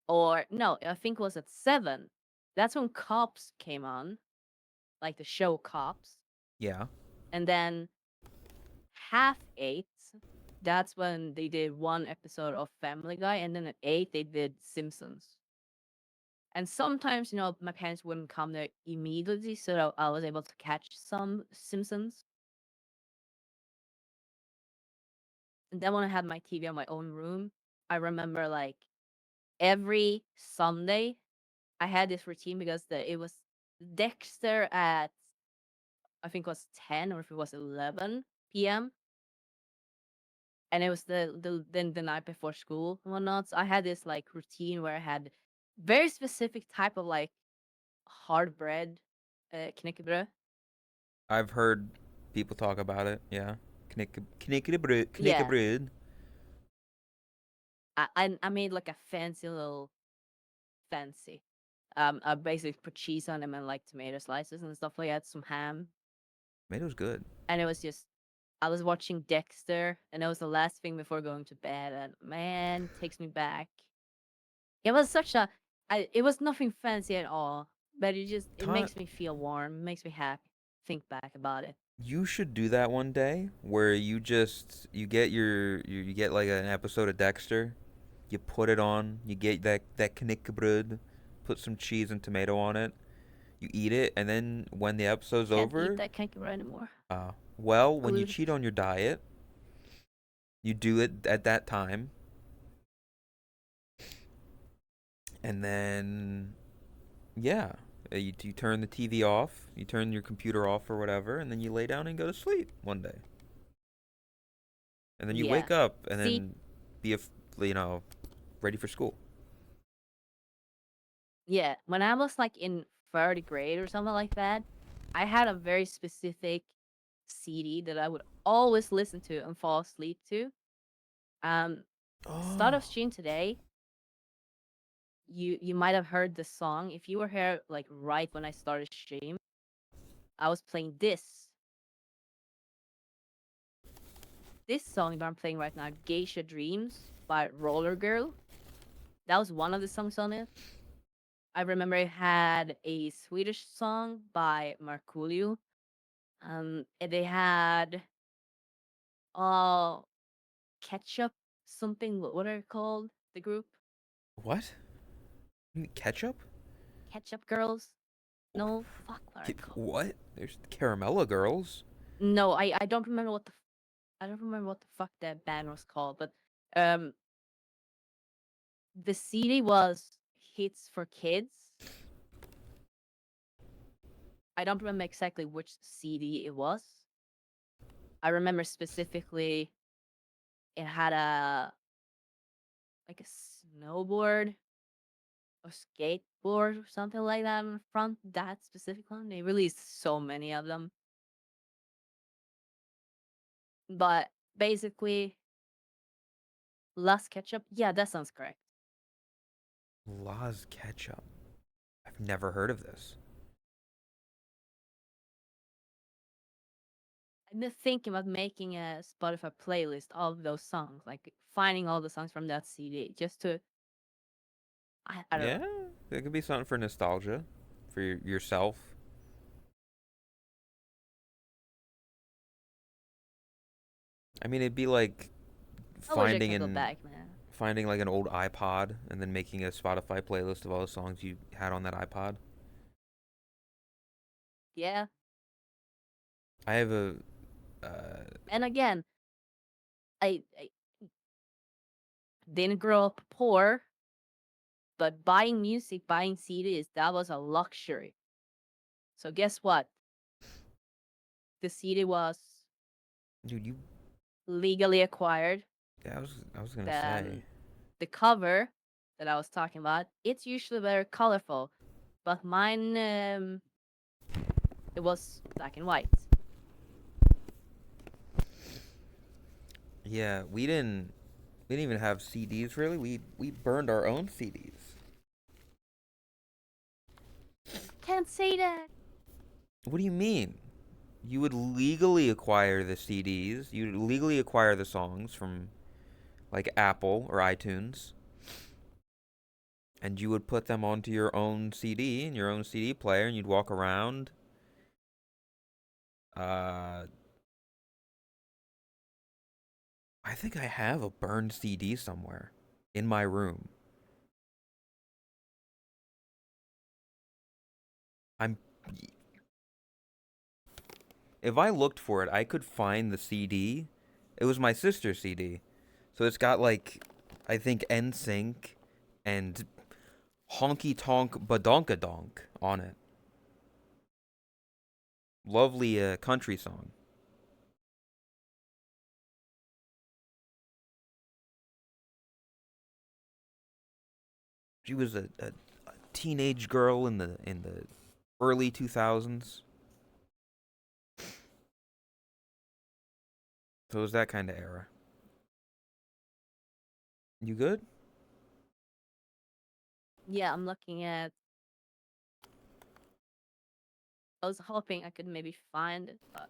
or no, I think it was at 7. That's when Cops came on, like the show Cops. Yeah. And then half 8, that's when they did one episode of Family Guy, and then at 8 they did Simpsons. And sometimes, my parents wouldn't come there immediately, so I was able to catch some Simpsons. And then when I had my TV on my own room, I remember like every Sunday I had this routine because it was Dexter at I think it was 10 or if it was 11 p.m. and it was the night before school and whatnot. So I had this like routine where I had very specific type of like hard bread, knäckebröd. I've heard people talk about it. Yeah, knäckebröd, Yeah, knäckebröd. I made like a fancy little fancy. I basically put cheese on them and like tomato slices and stuff like that, some ham, Tomato's good. and it was just I was watching Dexter, and it was the last thing before going to bed, and man, it takes me back. It was such a, it was nothing fancy at all, but it Time. makes me feel warm, makes me happy. Think back about it. You should do that one day, where you get you get like an episode of Dexter. You put it on. You get that knäckebröd. Put some cheese and tomato on it. You eat it, and then when the episode's Can't eat over, that cake right anymore. well, when you Good. cheat on your diet, you do it at that time, and then yeah, you turn the TV off, you turn your computer off or whatever, and then you lay down and go to sleep one day, and then you Yeah. wake up and See, then be you know ready for school. yeah, when I was like in third grade or something like that, I had a very specific CD that I would always listen to and fall asleep to. Um, Start Oh, of stream today, you might have heard the song. If you were here like right when I started stream, I was playing this song that I'm playing right now, Geisha Dreams by Roller Girl. That was one of the songs on it. I remember it had a Swedish song by Markoolio. And they had uh ketchup something. What are they called? The group what? You mean ketchup? Ketchup Girls. No, fuck, what are they called? What? There's Caramella Girls. No, I don't remember what I don't remember what the fuck that band was called. But um, the CD was Hits for Kids. I don't remember exactly which CD it was. I remember specifically it had a like a snowboard or skateboard or something like that in front. That specific one. They released so many of them. But basically, Last Ketchup. Yeah, that sounds correct. La's ketchup. I've never heard of this. I've been thinking about making a Spotify playlist of those songs, like finding all the songs from that CD, just to I don't know. Yeah, it could be something for nostalgia, for yourself. I mean, it'd be like I wish I finding could go an back, man. finding like an old iPod and then making a Spotify playlist of all the songs you had on that iPod. Yeah, I have a uh, and again, I didn't grow up poor, but buying music, buying CDs, that was a luxury. So guess what? The CD was dude. legally acquired. Yeah, I was gonna The say. um, the cover that I was talking about, it's usually very colorful, but mine it was black and white. Yeah, we didn't even have CDs really. We burned our own CDs. Can't say that. What do you mean? You would legally acquire the CDs. You'd legally acquire the songs from like Apple or iTunes, and you would put them onto your own CD and your own CD player, and you'd walk around. Uh, I think I have a burned CD somewhere in my room. I'm If I looked for it, I could find the CD. It was my sister's CD. So it's got like I think NSYNC and Honky Tonk Badonkadonk on it. Lovely country song. She was a teenage girl in the early 2000s. So it was that kind of era. You good? Yeah, I'm looking at. I was hoping I could maybe find it, but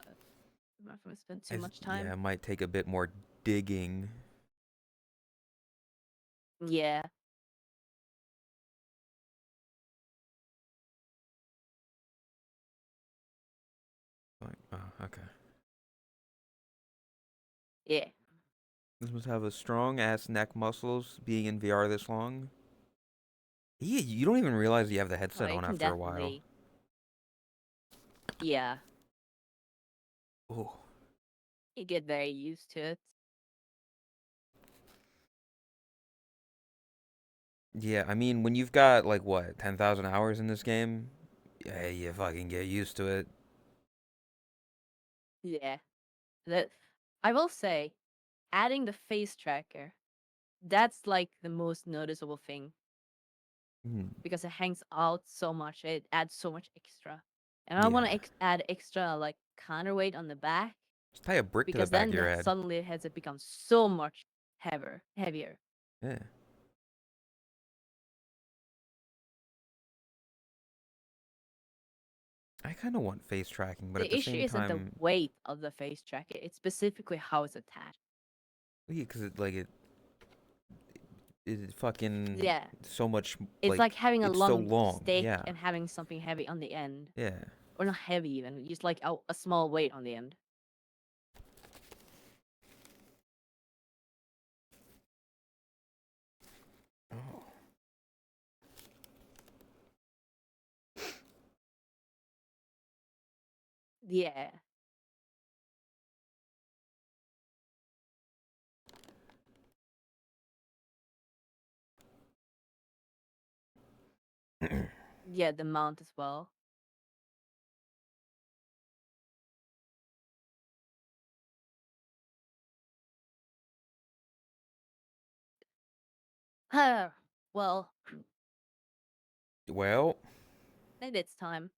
I'm not gonna spend too much Yeah, time. it might take a bit more digging. Yeah, Like, oh, okay. yeah. This must have a strong ass neck muscles being in VR this long. Yeah, you don't even realize you have the Oh, headset it on can after a while. definitely. Yeah, Oh. you get very used to it. Yeah, I mean, when you've got like what, 10,000 hours in this game, yeah, you fucking get used to it. Yeah, that I will say, adding the face tracker, that's like the most noticeable thing Hmm. because it hangs out so much. It adds so much extra, and I want to Yeah. add extra like counterweight on the back Just tie a brick to the because back of then your the head. suddenly has it become so much heavier. Yeah. I kind of want face tracking, but at The the issue same isn't the time, weight of the face tracker; it's specifically how it's attached. yeah, because it fucking Yeah, so much it's like like having a it's so long long. stick Yeah. and having something heavy on the end, Yeah. or not heavy even, just like a small weight on the end. Oh. Yeah, yeah, the mount as well. Well, Well, maybe it's time.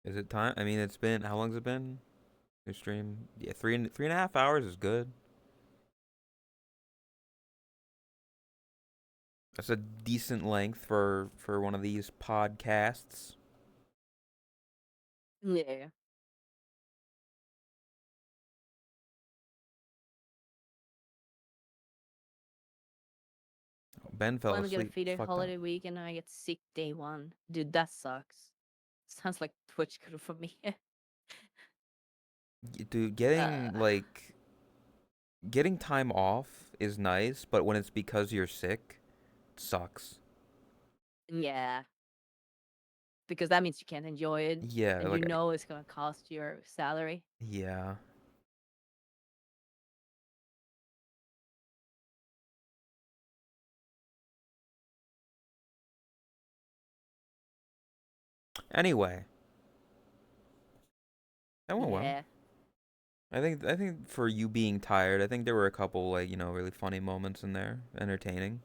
is it time? I mean, it's been how long's it been? Your stream? Yeah, 3.5 hours is good. That's a decent length for one of these podcasts. Yeah. Ben Well, fell I'm gonna asleep. feed It's a fucked up. holiday week and I get sick day one. Dude, that sucks. Sounds like Twitch crew for me. Dude, uh, getting time off is nice, but when it's because you're sick, it sucks. yeah, because that means you can't enjoy it, Yeah, and you know it's gonna cost your salary. yeah. Anyway, that went well. Yeah, I think for you being tired, I think there were a couple like, really funny moments in there, entertaining.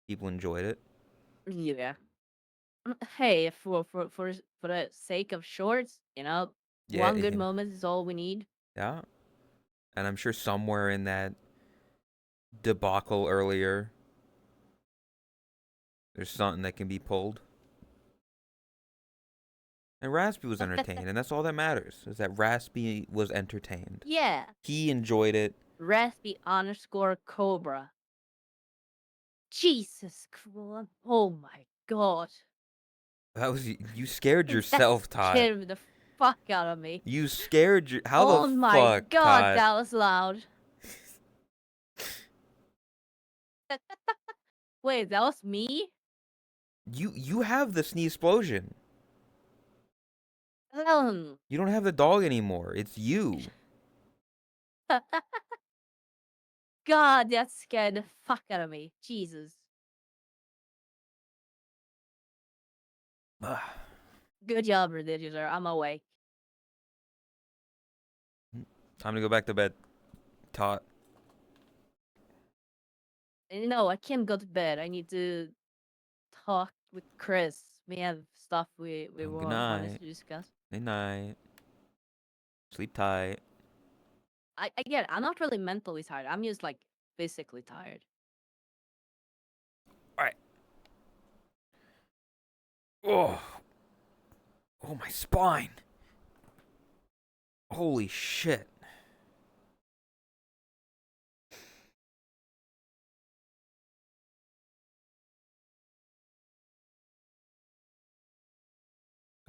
People enjoyed it. yeah. Hey, for the sake of shorts, Yeah, one good moment is all we need. yeah. And I'm sure somewhere in that debacle earlier, there's something that can be pulled. And Raspy was entertained, and that's all that matters, is that Raspy was entertained. Yeah, He enjoyed it. Raspy_Cobra. Jesus Christ! Oh my god, That was you scared that yourself, Tot. scared the fuck out of me. You scared your how the Oh my fuck, god, Tot? that was loud. Wait, that was me? You have the sneeze explosion. Um, You don't have the dog anymore. It's you. God, that scared the fuck out of me. Jesus. Ugh. Good job, Reducer. I'm awake. Time to go back to bed, Tot. No, I can't go to bed. I need to talk with Chris. We have stuff we Good wanted night. to discuss. Good night. Sleep tight. I get it. I'm not really mentally tired. I'm just like physically tired. All right. Oh. Oh, my spine. Holy shit.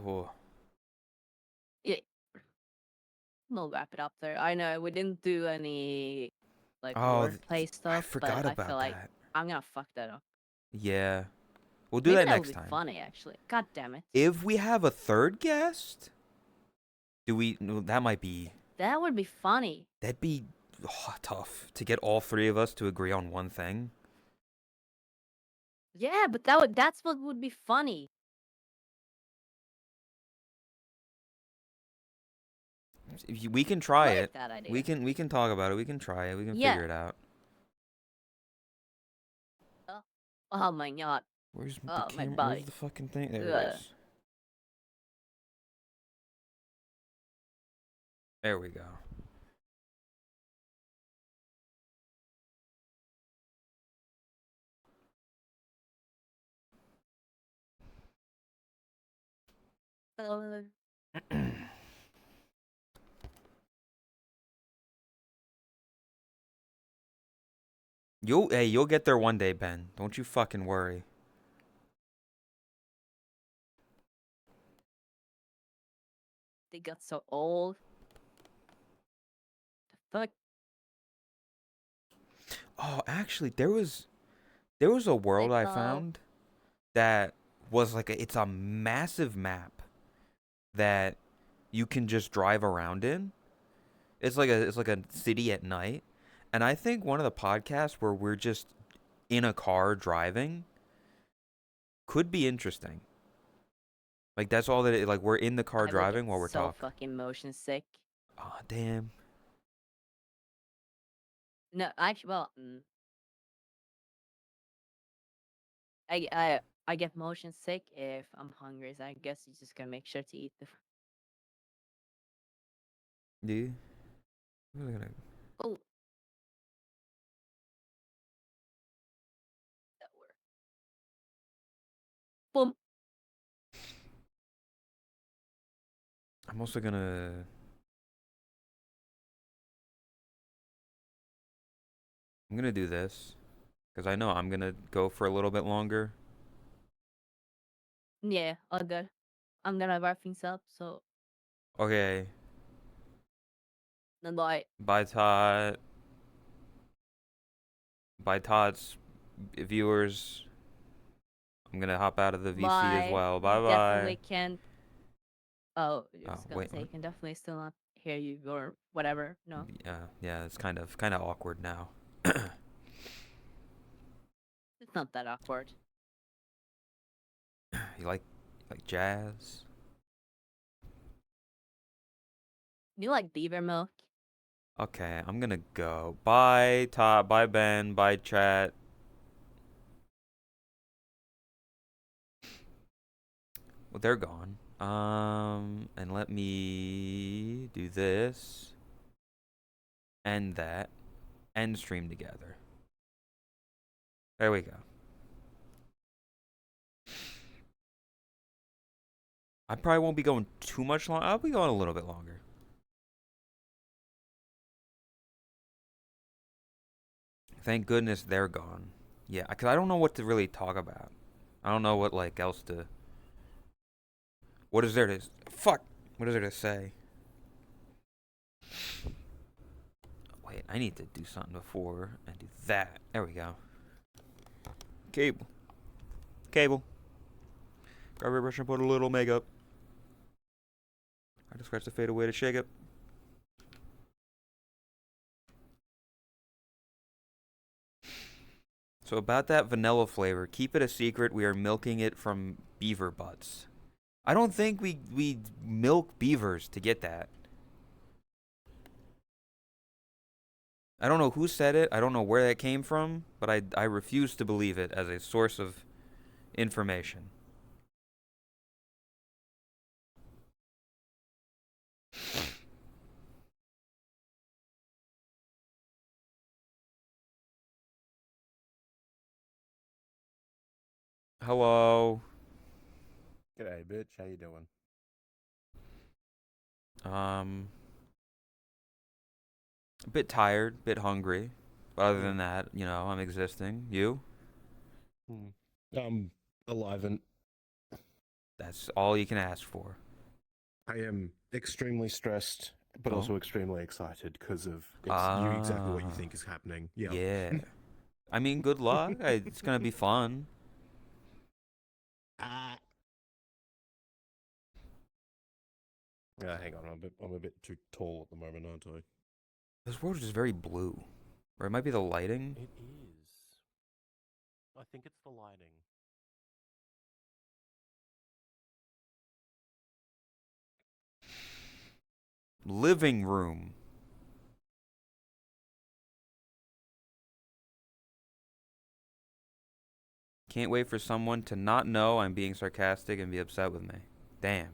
Oh. Yeah, we'll wrap it up there. I know we didn't do any like Oh, wordplay I stuff, but forgot I feel about like that. I'm gonna fuck that up. Yeah. We'll do Maybe that that would next be time. funny, actually. God damn it. If we have a third guest, do we? No, that might be. That would be funny. That'd be tough to get all three of us to agree on one thing. Yeah, but that's what would be funny. We can I try like it. that We idea. can talk about it. We can try it. We can Yeah. figure it out. Oh, oh my god. Where's the Oh my camera? Where's body. the fucking thing? There it Ugh. is. There we go. Uh, You'll get there one day, Ben. Don't you fucking worry. they got so old. The fuck? Oh, actually, there was a They world I go. found that was like it's a massive map that you can just drive around in. It's like a city at night. And I think one of the podcasts where we're just in a car driving could be interesting. Like that's all that like we're in the car I will get driving while we're so talking. fucking motion sick. Oh, damn. No, actually, well, I get motion sick if I'm hungry. So I guess you just gotta make sure to eat the. Dude. I'm gonna Oh, that worked. Boom. I'm also gonna do this because I know I'm gonna go for a little bit longer. Yeah, all good. I'm gonna wrap things up. So, Okay. then bye. Bye, Todd. Bye, Todd's viewers. I'm gonna hop out of the VC as Bye. well. You Bye bye. definitely can't. Oh, I Oh was gonna wait, say what? you can definitely still not hear you or whatever. No, Yeah, it's kind of awkward now. it's not that awkward. You like jazz? You like beaver milk? Okay, I'm gonna go. Bye, Todd. Bye, Ben. Bye, chat. Well, they're gone. And let me do this, and that, and stream together. There we go. I probably won't be going too much long. I'll be going a little bit longer. Thank goodness they're gone. Yeah, because I don't know what to really talk about. I don't know what like else to. What is there to? Fuck. What is there to say? Wait, I need to do something before I do that. There we go. Cable. Cable. Grab a brush and put a little makeup. I just scratch the fade away to shake it. So about that vanilla flavor, keep it a secret. We are milking it from beaver butts. I don't think we milk beavers to get that. I don't know who said it. I don't know where that came from, but I refuse to believe it as a source of information. Hello. G'day, bitch. How you doing? Um, a bit tired, bit hungry. But other than Mm. that, I'm existing. You? Hmm. Alive and That's all you can ask for. I am extremely stressed, but Oh. also extremely excited because of it's you exactly what you Ah. think is happening. Yep. Yeah. I mean, good luck. It's gonna be fun. Ah. Hang on. I'm a bit too tall at the moment, aren't I? This world is just very blue. Or it might be the lighting. It is. I think it's the lighting. Living room. Can't wait for someone to not know I'm being sarcastic and be upset with me. Damn.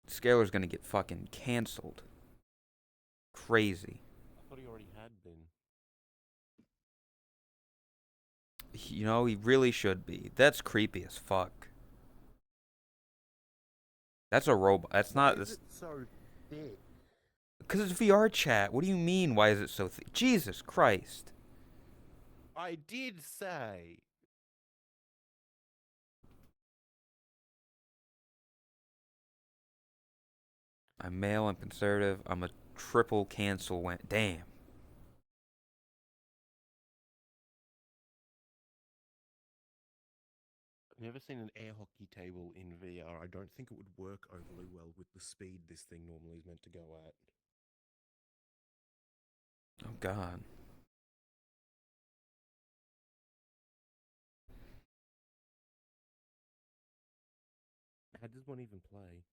Scalar's gonna get fucking canceled. Crazy. I thought he already had been. He really should be. That's creepy as fuck. That's a robot. That's Why not. is it so thick? Because it's VR chat. What do you mean? Why is it so thick? Jesus Christ. I did say. I'm male. I'm conservative. I'm a triple cancel. Damn. I've never seen an air hockey table in VR. I don't think it would work overly well with the speed this thing normally is meant to go at. Oh God. How does one even play?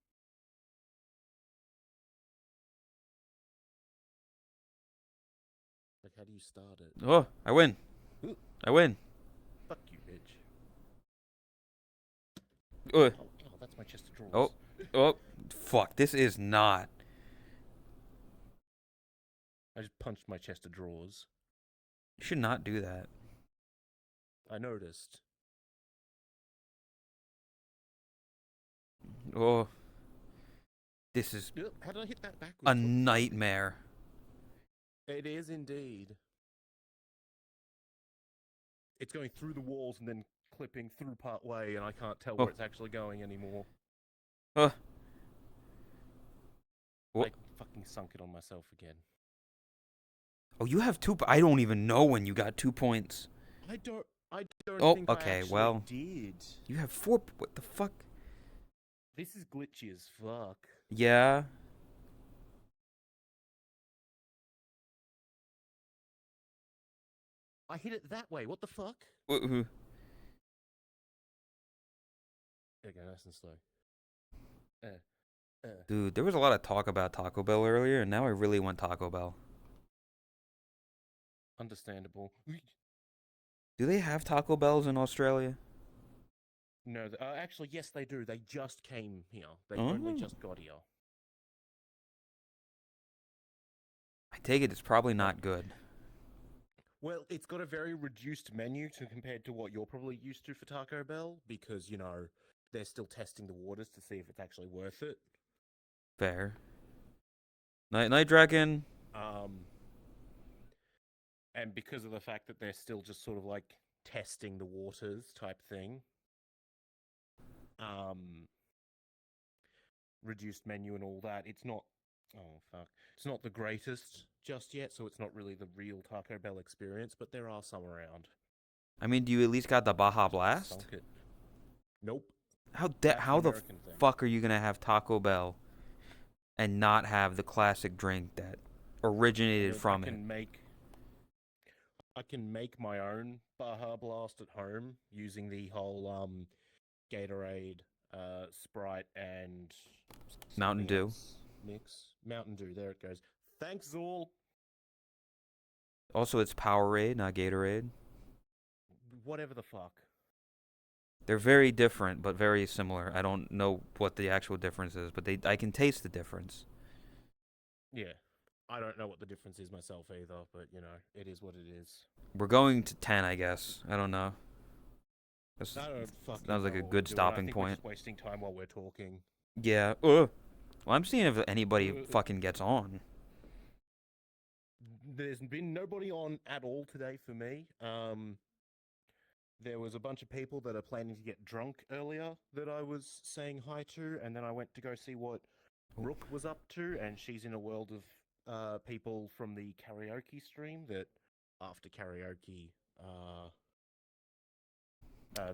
Like, how do you start it? Oh, I win. Ooh. I win. Fuck you, bitch. Uh, Oh, that's my chest of drawers. oh, oh, fuck. This is not. I just punched my chest of drawers. You should not do that. I noticed. Oh, this is How did I hit that backwards? a nightmare. It is indeed. It's going through the walls and then clipping through part way, and I can't tell Oh. where it's actually going anymore. Uh. I fucking sunk it on myself again. Oh, you have two. I don't even know when you got 2 points. I don't Oh, think okay, I actually well. did. You have 4. What the fuck? This is glitchy as fuck. Yeah. I hit it that way. What the fuck? Wh- There you go, nice and slow. Dude, there was a lot of talk about Taco Bell earlier, and now I really want Taco Bell. Understandable. Do they have Taco Bells in Australia? No, actually, yes, they do. They just came here. They Oh. only just got here. I take it it's probably not good. Well, it's got a very reduced menu compared to what you're probably used to for Taco Bell, because, they're still testing the waters to see if it's actually worth it. Fair. Night Dragon. And because of the fact that they're still just sort of like testing the waters type thing, reduced menu and all that, it's not, it's not the greatest just yet, so it's not really the real Taco Bell experience, but there are some around. I mean, do you at least got the Baja Just Blast? sunk it. Nope. How That's how an the American thing. fuck are you gonna have Taco Bell and not have the classic drink that originated from it? I can make my own Baja Blast at home using the whole Gatorade, Sprite, and Mountain something Dew. else mix. Mountain Dew. There it goes. Thanks, Zool. Also, it's Powerade, not Gatorade. whatever the fuck. They're very different, but very similar. I don't know what the actual difference is, but I can taste the difference. Yeah. I don't know what the difference is myself either, but it is what it is. We're going to 10, I guess. I don't know. I don't fucking Sounds like know a what we're good doing. I stopping think we're point. just wasting time while we're talking. Yeah. Well, I'm seeing if anybody fucking gets on. There's been nobody on at all today for me. There was a bunch of people that are planning to get drunk earlier that I was saying hi to, and then I went to go see what Rook was up to, and she's in a world of people from the karaoke stream that after karaoke,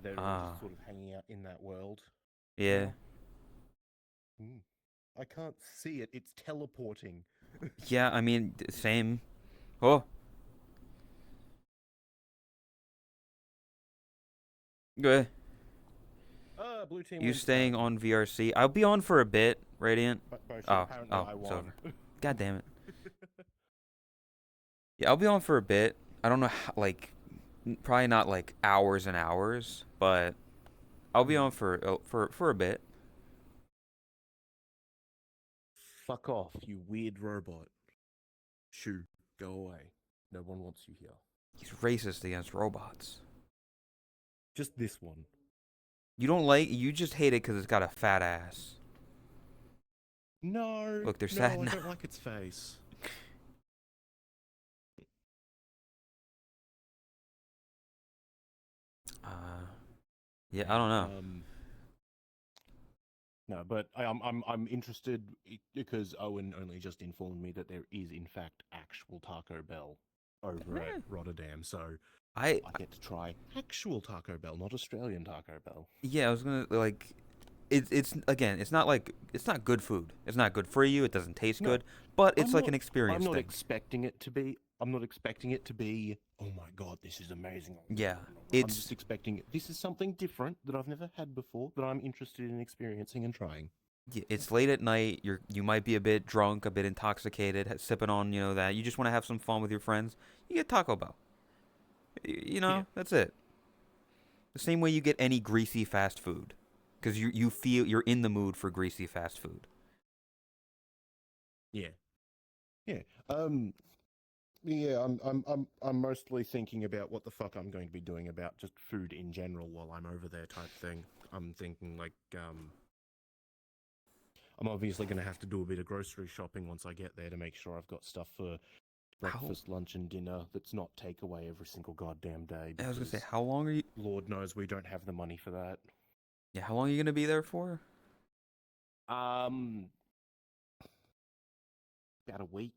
they're all Ah. just sort of hanging out in that world. Yeah. I can't see it. It's teleporting. Yeah, I mean, same. Oh. Good. Blue team You wins staying again. on VRC? I'll be on for a bit, Radiant. But Oh, apparently I it's won. over. God damn it. Yeah, I'll be on for a bit. I don't know how, like, probably not like hours and hours, but I'll be on for a bit. Fuck off, you weird robot. Shoo, go away. No one wants you here. He's racist against robots. Just this one. You just hate it because it's got a fat ass. No. Look, they're no, sad I now. don't like its face. Yeah, I don't know. No, but I'm interested because Owen only just informed me that there is in fact actual Taco Bell over at Rotterdam, so I get to try actual Taco Bell, not Australian Taco Bell. Yeah, I was gonna like, it's again, it's not good food. It's not good for you. It doesn't taste No, good, but it's I'm like not, an experience I'm not thing. expecting it to be. I'm not expecting it to be. Oh my god, this is amazing. Yeah, I'm just expecting this is something different that I've never had before that I'm interested in experiencing and trying. it's late at night. You might be a bit drunk, a bit intoxicated, sipping on that. You just want to have some fun with your friends. You get Taco Bell. Yeah. That's it. The same way you get any greasy fast food, because you feel you're in the mood for greasy fast food. Yeah. Yeah. Yeah, I'm mostly thinking about what the fuck I'm going to be doing about just food in general while I'm over there type thing. I'm thinking like I'm obviously going to have to do a bit of grocery shopping once I get there to make sure I've got stuff for breakfast, lunch, and dinner that's not takeaway every single goddamn day. I was gonna say, how long are you? Lord knows we don't have the money for that. Yeah, how long are you gonna be there for? About a week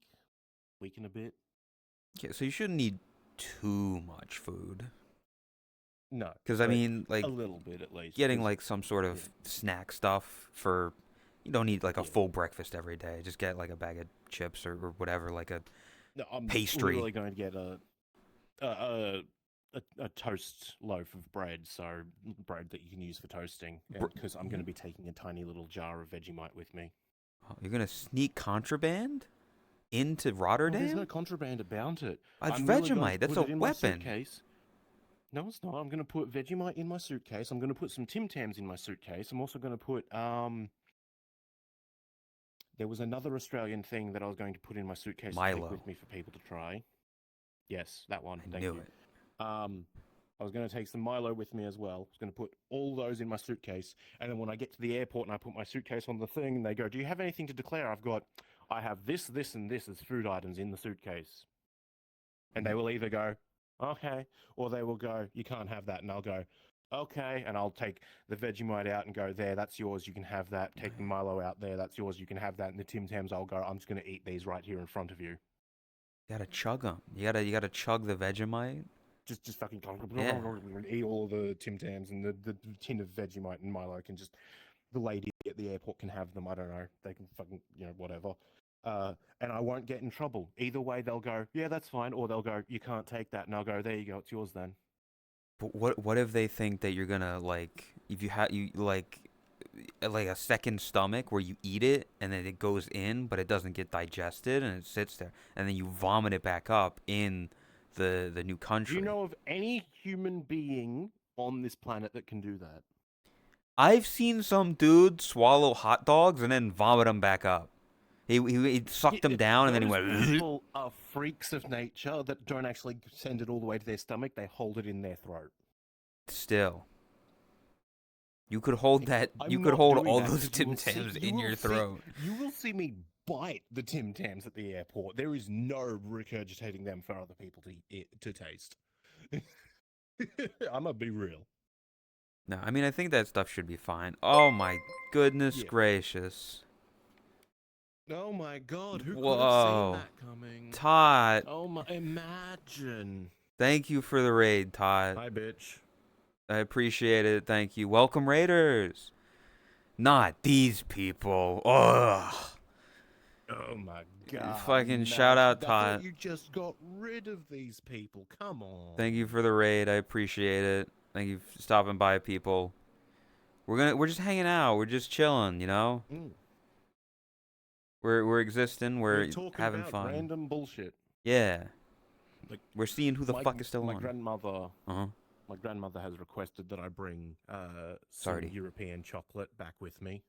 and a bit. Yeah, so you shouldn't need too much food. No, Because I but mean, like a little bit at least. getting 'cause- like some sort of snack stuff for. You don't need like a Yeah. full breakfast every day. Just get like a bag of chips or whatever, like a No, I'm pastry. literally going to get a toast loaf of bread, so bread that you can use for toasting, because I'm going to be taking a tiny little jar of Vegemite with me. Oh, you're gonna sneak contraband into Oh, Rotterdam? there's no contraband about it. It's I'm really going Vegemite. to That's put a it in my weapon. suitcase. No, it's not. I'm going to put Vegemite in my suitcase. I'm going to put some Tim Tams in my suitcase. I'm also going to put There was another Australian thing that I was going to put in my suitcase to Milo. take with me for people to try. Yes, that one. I Thank knew you. it. I was going to take some Milo with me as well. I was going to put all those in my suitcase. And then when I get to the airport and I put my suitcase on the thing and they go, do you have anything to declare? I have this, this, and this as food items in the suitcase. And they will either go, okay, or they will go, you can't have that. And I'll go, okay. And I'll take the Vegemite out and go, there, that's yours. You can have that. Take the Milo out there. That's yours. You can have that. And the Tim Tams, I'll go, I'm just going to eat these right here in front of you. You gotta chug them. You gotta chug the Vegemite. Just fucking Yeah. eat all the Tim Tams and the tin of Vegemite and Milo can just, the lady at the airport can have them. I don't know. They can fucking, whatever. And I won't get in trouble. Either way, they'll go, yeah, that's fine. Or they'll go, you can't take that. And I'll go, there you go. It's yours then. But what if they think that you're gonna if you like a second stomach where you eat it and then it goes in but it doesn't get digested and it sits there and then you vomit it back up in the new country. Do you know of any human being on this planet that can do that? I've seen some dude swallow hot dogs and then vomit them back up. He sucked them down and then he Those went. people are freaks of nature that don't actually send it all the way to their stomach. They hold it in their throat. Still, you could hold that. You I'm could not hold doing all that those 'cause you Tim will see- Tams you in will your see- throat. You will see me bite the Tim Tams at the airport. There is no regurgitating them for other people to taste. I'm gonna be real. No, I mean I think that stuff should be fine. Oh my goodness Yeah. gracious! Oh my god, who could have seen Whoa, that coming? Todd. Oh my, imagine. Thank you for the raid, Todd. Hi, bitch. I appreciate it. Thank you. Welcome, Raiders. Not these people. Ugh. Oh my god. Fucking shout out, I Todd. thought you just got rid of these people. Come on. Thank you for the raid. I appreciate it. Thank you for stopping by, people. We're just hanging out. We're just chilling, you know? Mm. We're existing. We're talking having about fun. random bullshit. Yeah. Like, We're seeing who the fuck is still my on. grandmother. Uh-huh. My grandmother has requested that I bring some Sorry. European chocolate back with me.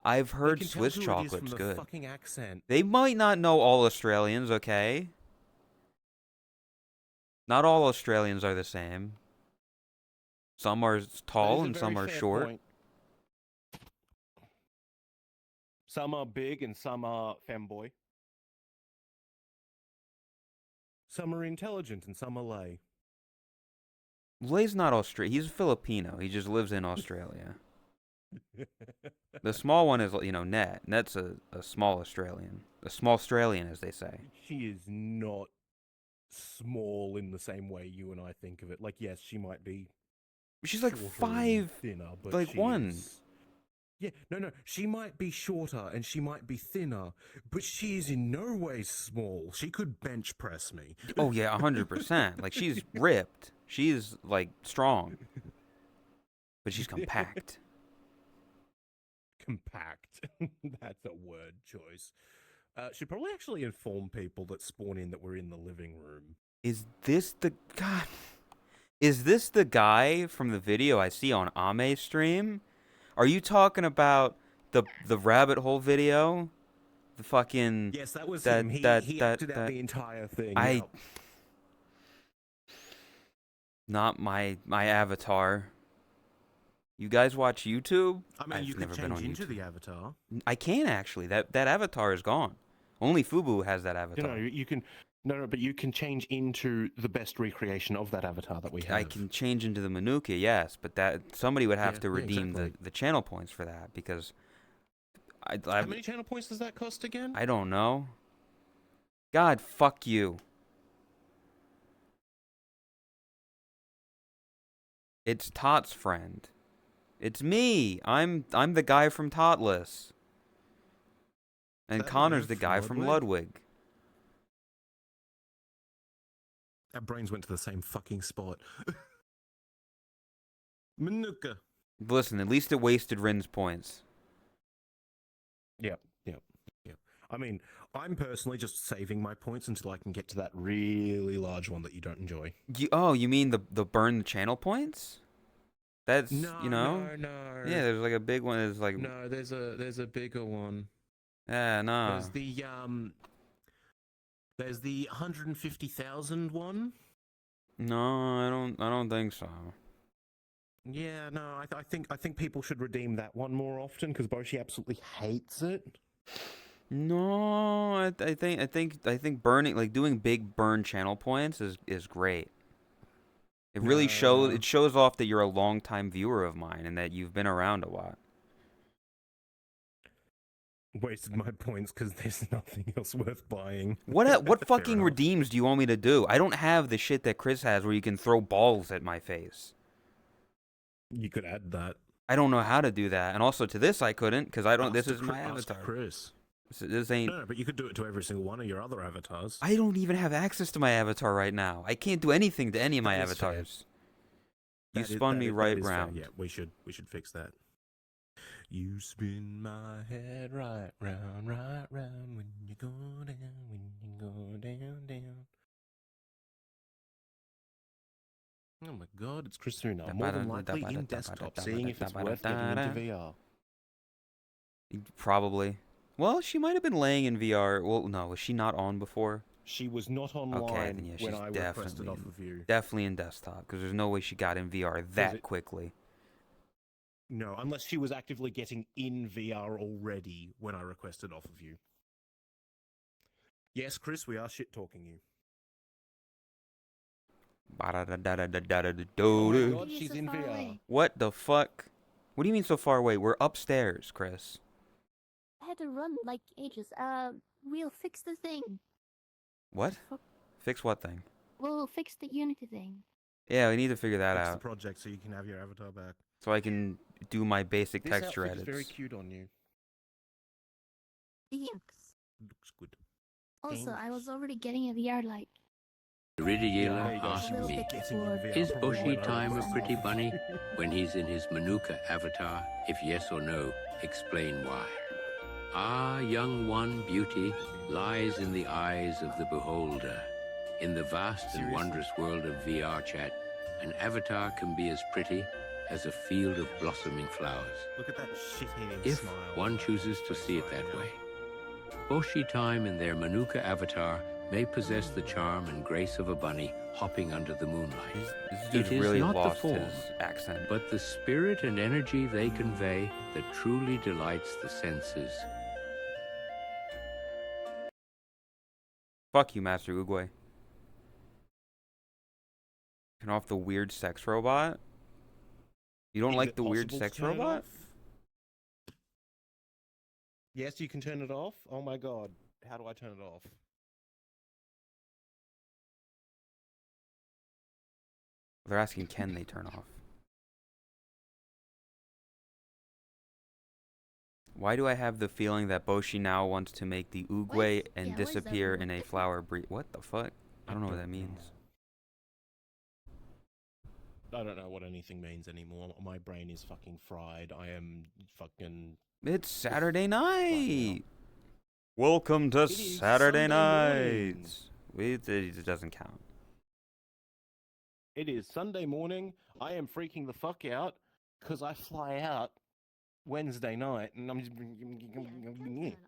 I've They heard can tell Swiss who it is chocolate's from the good. fucking accent. They might not know all Australians, okay? Not all Australians are the same. Some are tall and some are short. Point. Some are big and some are femboy. Some are intelligent and some are lay. Lay's not Australian. He's Filipino. He just lives in Australia. The small one is, you know, Net. Net's a small Australian. A small Australian, as they say. She is not small in the same way you and I think of it. Like, yes, she might be. She's like shorter and 5, thinner, but like she 1. is- Yeah, no. She might be shorter and she might be thinner, but she is in no way small. She could bench press me. Oh yeah, 100%. Like she's ripped. She's like strong, but she's compact. Compact. That's a word choice. Should probably actually inform people that spawn in that we're in the living room. Is this the God? Is this the guy from the video I see on Ame's stream? Are you talking about the rabbit hole video? The fucking Yes, that was that him. He that acted out that the entire thing. I Yep. not my avatar. You guys watch YouTube? I mean, I've you could never been change on into YouTube. the avatar. I can actually. That avatar is gone. Only Fubu has that You avatar. know, you can. No, but you can change into the best recreation of that avatar that we have. I can change into the Manuka, yes, but that somebody would have Yeah, to yeah, redeem exactly. the channel points for that because How many channel points does that cost again? I don't know. God, fuck you. It's Tot's friend. It's me. I'm the guy from Totless. And That Connor's guy the from guy from Ludwig? Ludwig. Our brains went to the same fucking spot. Manuka. Listen, at least it wasted Rin's points. Yep. I mean, I'm personally just saving my points until I can get to that really large one that you don't enjoy. You mean the burn the channel points? That's No. Yeah, there's like a big one. There's like No, there's a bigger one. yeah, no. There's the 150,000 one. No, I don't think so. Yeah, no, I think people should redeem that one more often because Boshi absolutely hates it. No, I think burning, like doing big burn channel points is great. It really shows off that you're a longtime viewer of mine and that you've been around a lot. Wasted my points because there's nothing else worth buying. What Fair fucking enough. redeems do you want me to do? I don't have the shit that Chris has where you can throw balls at my face. You could add that. I don't know how to do that. And also to this I couldn't because I don't this is my Ask avatar. Chris. This ain't No, but you could do it to every single one of your other avatars. I don't even have access to my avatar right now. I can't do anything to any of my That is fair. avatars. You That is- spun that me is- that right is fair. round. Yeah, we should fix that. You spin my head right round when you go down, when you go down, down. Oh my god, it's Christina. More than likely in desktop, seeing if it's worth getting into VR. Probably. Well, she might have been laying in VR. Well, no, was she not on before? She was not online Okay, then yeah, when she's I requested off of you. definitely in desktop, because there's no way she got in VR that quickly. No, unless she was actively getting in VR already when I requested off of you. Yes, Chris, we are shit talking you. Oh my god, she's in VR. What the fuck? What do you mean so far away? We're upstairs, Chris. I had to run like ages. We'll fix the thing. What? Fix what thing? We'll fix the Unity thing. Yeah, we need to figure that Fix out. the project so you can have your avatar back. So I can do my basic This texture outfit edits. is very cute on you. Thanks. Looks good. Also, I was already getting a VR like. Ridiyela asked A little me, bit before. is Boshi Time a pretty bunny? When he's in his Manuka avatar, if yes or no, explain why. Ah, young one, beauty lies in the eyes of the beholder. In the vast and wondrous world of VR chat, an avatar can be as pretty as a field of blossoming flowers. Look at that shit-hating If smile. one chooses to see it that way. Boshi Time in their Manuka avatar may possess the charm and grace of a bunny hopping under the moonlight. This dude's It is really not the lost form, his accent. but the spirit and energy they convey that truly delights the senses. Fuck you, Master Oogway. Turn off the weird sex robot? You don't Is like it the weird possible to sex turn it robot? off? Yes, you can turn it off. Oh my god. How do I turn it off? They're asking, can they turn off? Why do I have the feeling that Boshi now wants to make the Oogway and yeah, why is disappear in everyone a different? flower breed? What the fuck? I don't know what that means. I don't know what anything means anymore. My brain is fucking fried. I am fucking... It's Saturday night! Welcome to is Saturday Sunday morning. nights! It doesn't count. It is Sunday morning. I am freaking the fuck out because I fly out Wednesday night and I'm just... Yeah, you can turn it off.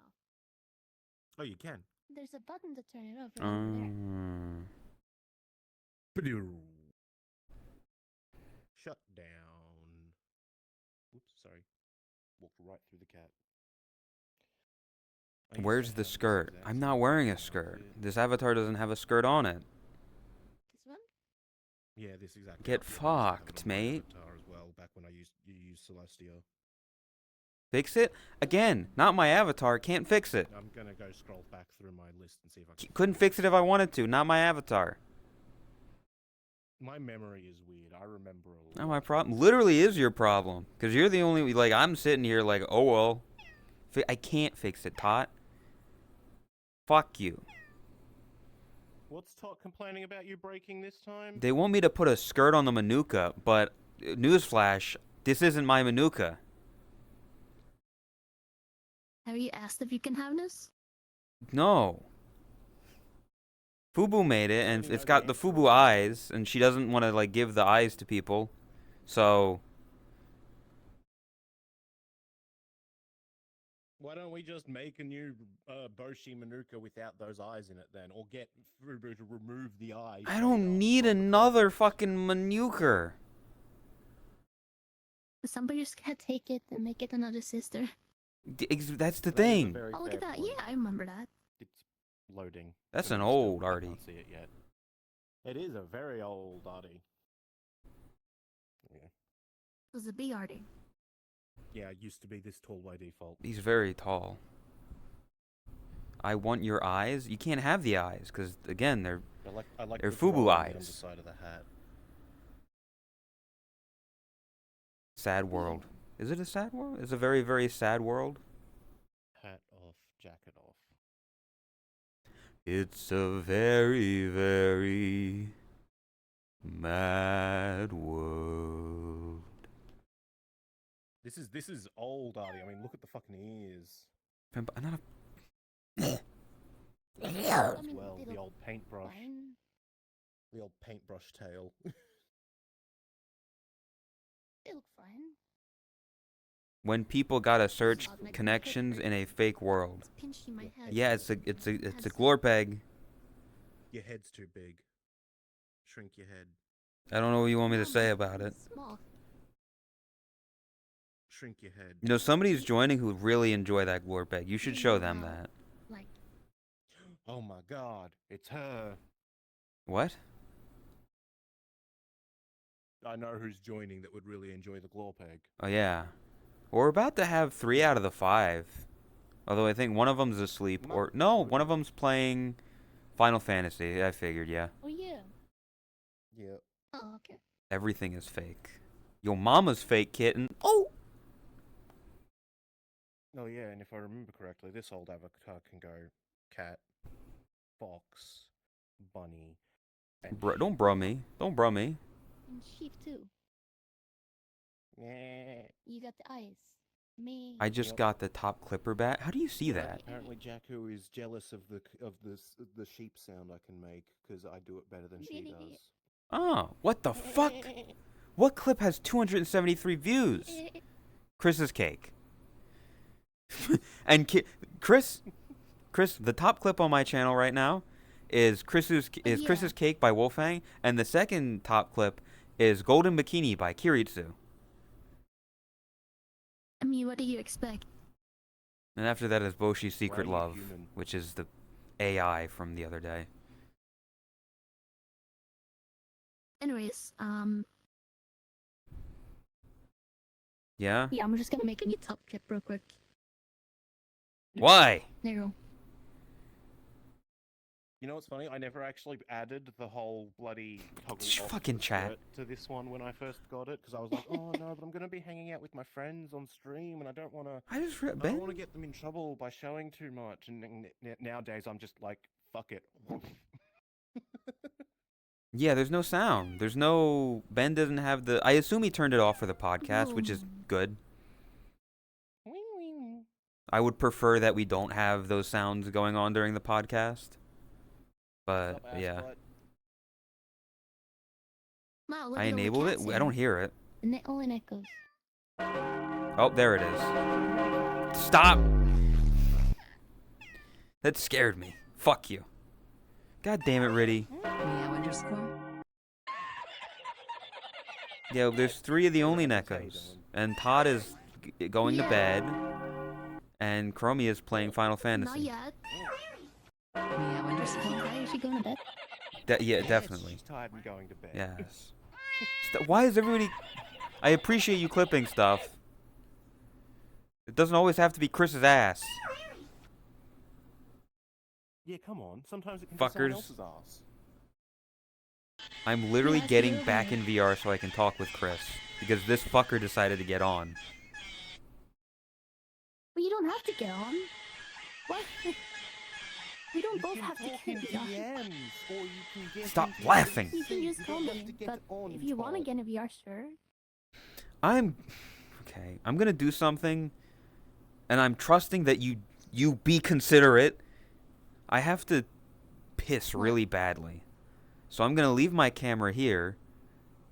Oh, you can? There's a button to turn it off right over there. Shut down. Oops, sorry. Walked right through the cat. I used to Where's have the this skirt? exact I'm not same wearing a outfit. skirt. This avatar doesn't have a skirt on it. This one? Yeah, this exact Get outfit. I used to have it fucked, on my mate. avatar as well, back when you used Celestia. Fix it? Again, not my avatar. Can't fix it. I'm gonna go scroll back through my list and see if I can... Couldn't fix it if I wanted to. Not my avatar. My memory is weird. I remember a lot. Not my problem. Literally is your problem. Because you're the only... Like, I'm sitting here like, oh, well. I can't fix it, Tot. Fuck you. What's Tot complaining about you breaking this time? They want me to put a skirt on the Manuka, but... Newsflash, this isn't my Manuka. Have you asked if you can have this? No. Fubu made it, and Letting it's know got the the answer Fubu already. eyes, and she doesn't want to, like, give the eyes to people. So... Why don't we just make a new Boshi Manuka without those eyes in it then? Or get Fubu to remove the eyes. I don't need another fucking Manuka. Somebody just gotta take it and make it another sister. That's the thing. Oh, look at that. Yeah, I remember that. It's loading. That's but an you still old Artie. can't see it yet. It is a very old Artie. Yeah. It was a big arty. Yeah, it used to be this tall by default. He's very tall. I want your eyes. You can't have the eyes, because, again, they're... I like They're the Fubu draw on the eyes. underside of the hat. Sad world. Is it a sad world? It's a very, very sad world. Hat off, jacket off. It's a very, very mad world. This is old Artie. I mean, look at the fucking ears. I'm not a... As well, the old paintbrush. Fine. The old paintbrush tail. fun. When people gotta search God, my connections hip in a fake world. It's pinching my head. Yeah, it's a Has- glorpeg. Your head's too big. Shrink your head. I don't know what you want me to No, say my about head it. is Small. Shrink your head. You know, somebody's joining who really enjoy that glorpeg. You should You show know them how, that. Like, Oh my god, it's her. What? I know who's joining that would really enjoy the Glorpeg. Oh yeah. We're about to have 3 out of the 5. Although I think one of them's asleep, or no, one of them's playing Final Fantasy. I figured, yeah. oh yeah. Yeah. Oh, okay. Everything is fake. Yo, mama's fake kitten. Oh! Oh yeah, and if I remember correctly, this old avatar can go cat, fox, bunny, and Don't sheep. bro me. Don't bro me. And sheep too. Yeah. You got the eyes. Me. I just Yep. got the top clipper bat. How do you see that? Apparently, Jakku is jealous of the sheep sound I can make because I do it better than she does. Oh, what the fuck? What clip has 273 views? Chris's cake. And Chris, the top clip on my channel right now is Chris's cake by Wolfang, and the second top clip is Golden Bikini by Kiritsu. I mean, what do you expect? And after that is Boshi's Secret Why are you Love, human? which is the AI from the other day. Anyways, Yeah? yeah, I'm just gonna make a new top clip real quick. Why? There you go. You know what's funny? I never actually added the whole bloody toggle Shh, off fucking the chat. skirt to this one when I first got it because I was like, oh no, but I'm gonna be hanging out with my friends on stream and I don't want to. I just I don't Ben. want to get them in trouble by showing too much. And nowadays, I'm just like, fuck it. Yeah, there's no sound. There's no Ben doesn't have the I assume he turned it off for the podcast, which is good. I would prefer that we don't have those sounds going on during the podcast. But Stop, yeah. Assbutt. Wow, look I at all the enabled it. cats I here. don't hear it. And it only echoes. Oh, there it is. Stop. That scared me. Fuck you. God damn it, Riddy. Meow underscore. Yeah, there's 3 of the only How you Nekos. doing? And Todd is going to Yeah. bed. And Chromie is playing Final Not Fantasy. yet. Meow underscore. Why is she going to bed? Yeah, Yes, definitely. She's tired and going to bed. Yes. Why is everybody... I appreciate you clipping stuff. It doesn't always have to be Chris's ass. Yeah, come on. Sometimes it can be someone Fuckers. else's ass. I'm literally Yes, getting really. back in VR so I can talk with Chris. Because this fucker decided to get on. But you don't have to get on. What? We don't both have to talk in get on. DMs, or you can get Stop into laughing. You can You just don't call have to me. get But on, if you want to Todd. get in a VR, sure. Okay, I'm gonna do something, and I'm trusting that you be considerate. I have to piss really badly, so I'm gonna leave my camera here.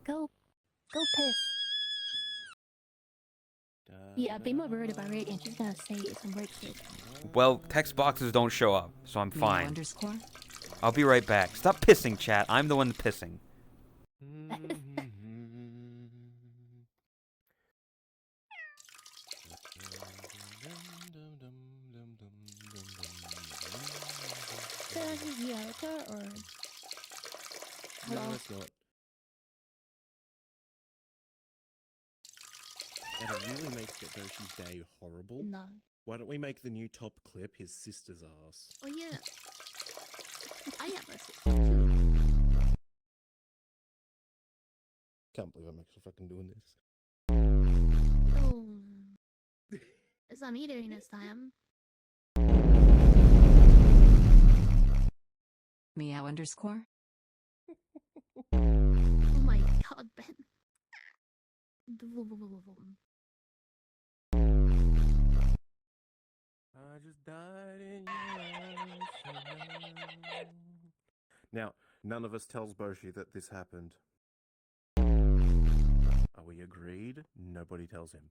Go piss. Yeah, be more worried about it, and she's gonna say some weird shit. Well, text boxes don't show up, so I'm Meow fine. underscore. I'll be right back. Stop pissing, chat. I'm the one pissing. Is that the avatar or? No, Hello? it's not. And it really makes Getoshi's day horrible. No. Why don't we make the new top clip his sister's ass? Oh yeah. I have a sister too. Can't believe I'm actually fucking doing this. Oh. It's not me doing this time. Meow underscore. Oh my god, Ben. I just died in your arms. Now, none of us tells Boshi that this happened. Are we agreed. Nobody tells him.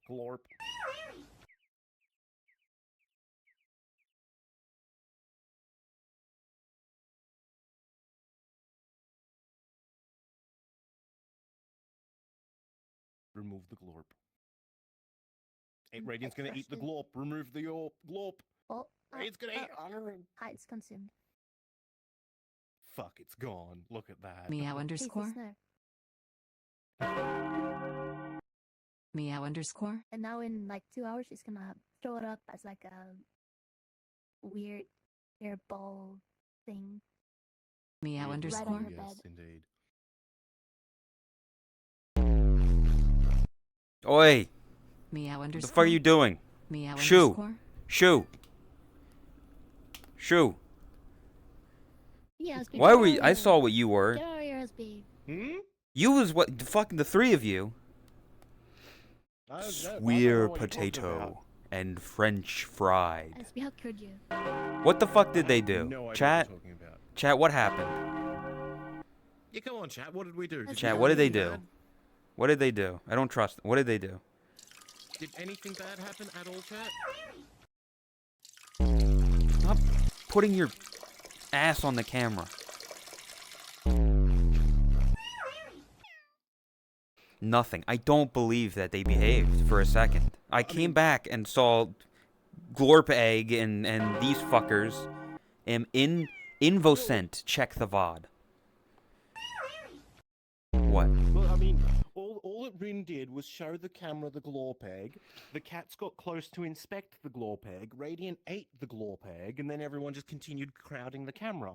Glorp. Remove the glorp. Radiant's gonna eat the glorp. Remove the glorp. Oh, Radiant's gonna eat. Hi, it's consumed. Fuck, it's gone. Look at that. Meow Please, underscore. no. Meow underscore. And now in like 2 hours, she's gonna throw it up as like a weird airball thing. Meow Weird underscore. Right on your yes, bed. indeed. Oi! Meow What the underscore. fuck are you doing? Meow Shoo. underscore. Shoo! Shoo! Yeah, SB, Why get were out you? of I here. saw what you were. Get out of here, SB. Hmm? You was what? Fucking the three of you. I don't know Swear what you're talking potato about. and French fried. SB, how could you? What the fuck did I they have do? No idea Chat? what you're talking about. Chat, what happened? Yeah, come on, chat. What did we do? Chat, Chat, we what did they anything do? bad? What did they do? I don't trust. What did they do? Did anything bad happen at all, chat? Stop putting your ass on the camera. Nothing. I don't believe that they behaved for a second. I came back and saw Glorp Egg and these fuckers in Invocent check the VOD. What? Well, I mean, all that Rin did was show the camera the glorp egg. The cats got close to inspect the glorp egg. Radiant ate the glorp egg, and then everyone just continued crowding the camera.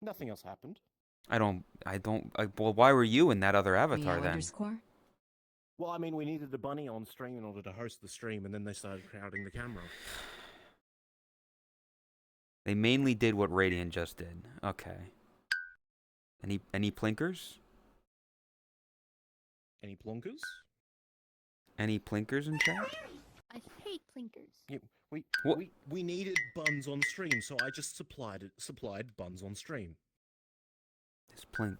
Nothing else happened. Well, why were you in that other avatar Meow then? underscore. Well, I mean, we needed the bunny on stream in order to host the stream, and then they started crowding the camera. They mainly did what Radiant just did. Okay. Any plinkers? Any plunkers? Any plinkers in chat? I hate plinkers. Yeah, What? we needed buns on stream, so I just supplied buns on stream. This plink.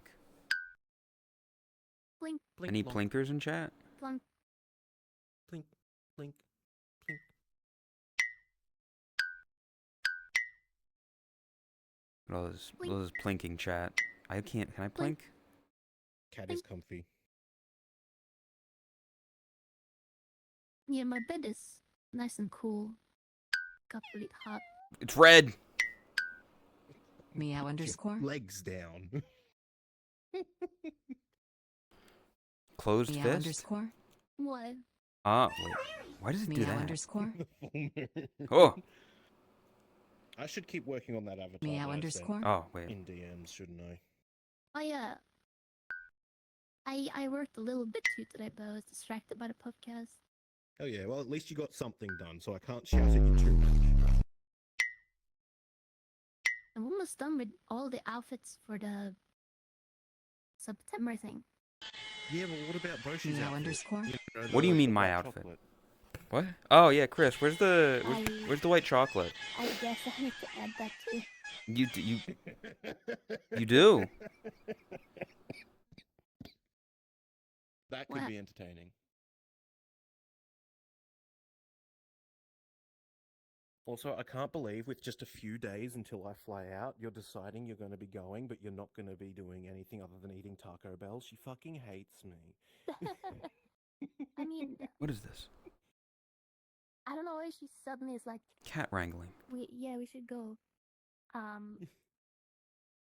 Blink, Blink, Any blonk, plinkers in chat? plunk. blink, blink, blink. What is Plink. plinking chat? I can't. Can I Plink. plink? Cat is comfy. Yeah, my bed is nice and cool. Got really hot. It's red. Meow Put underscore. your legs down. Closed Meow fist. underscore. What? Ah, wait. Why does it do Meow that? underscore. Oh. I should keep working on that avatar. Meow that I've underscore. Oh, wait. sent in DMs, shouldn't I? Oh yeah. I worked a little bit too today, but I was distracted by the podcast. Oh yeah, well at least you got something done, so I can't shout at you too much. I'm almost done with all the outfits for the September thing. Yeah, but what about Boshi's Meow outfit? underscore. What do you the mean my white outfit? chocolate. What? Oh yeah, Chris. Where's the I- where's the white chocolate? I guess I need to add that too. You do. That could What? be entertaining. Also, I can't believe with just a few days until I fly out, you're deciding you're going to be going, but you're not going to be doing anything other than eating Taco Bell. She fucking hates me. I mean, What is this? I don't know why she suddenly is like, Cat wrangling. we should go.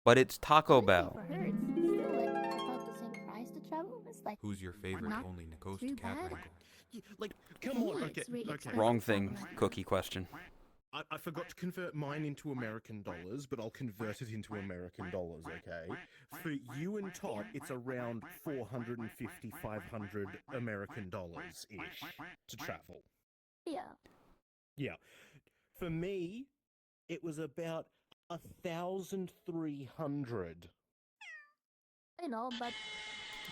But it's Taco Honestly, Bell. for her, it's still like about the same price to travel. It's like Who's your favorite not only Nicost too cat bad. wrangle? Yeah, like, come on. Yeah, Okay, it's really okay. expensive. Wrong thing. Cookie question. I forgot to convert mine into American dollars, but I'll convert it into American dollars, okay? For you and Todd, it's around 450, 500 American dollars-ish to travel. Yeah. Yeah. For me, it was about 1,300. I know, but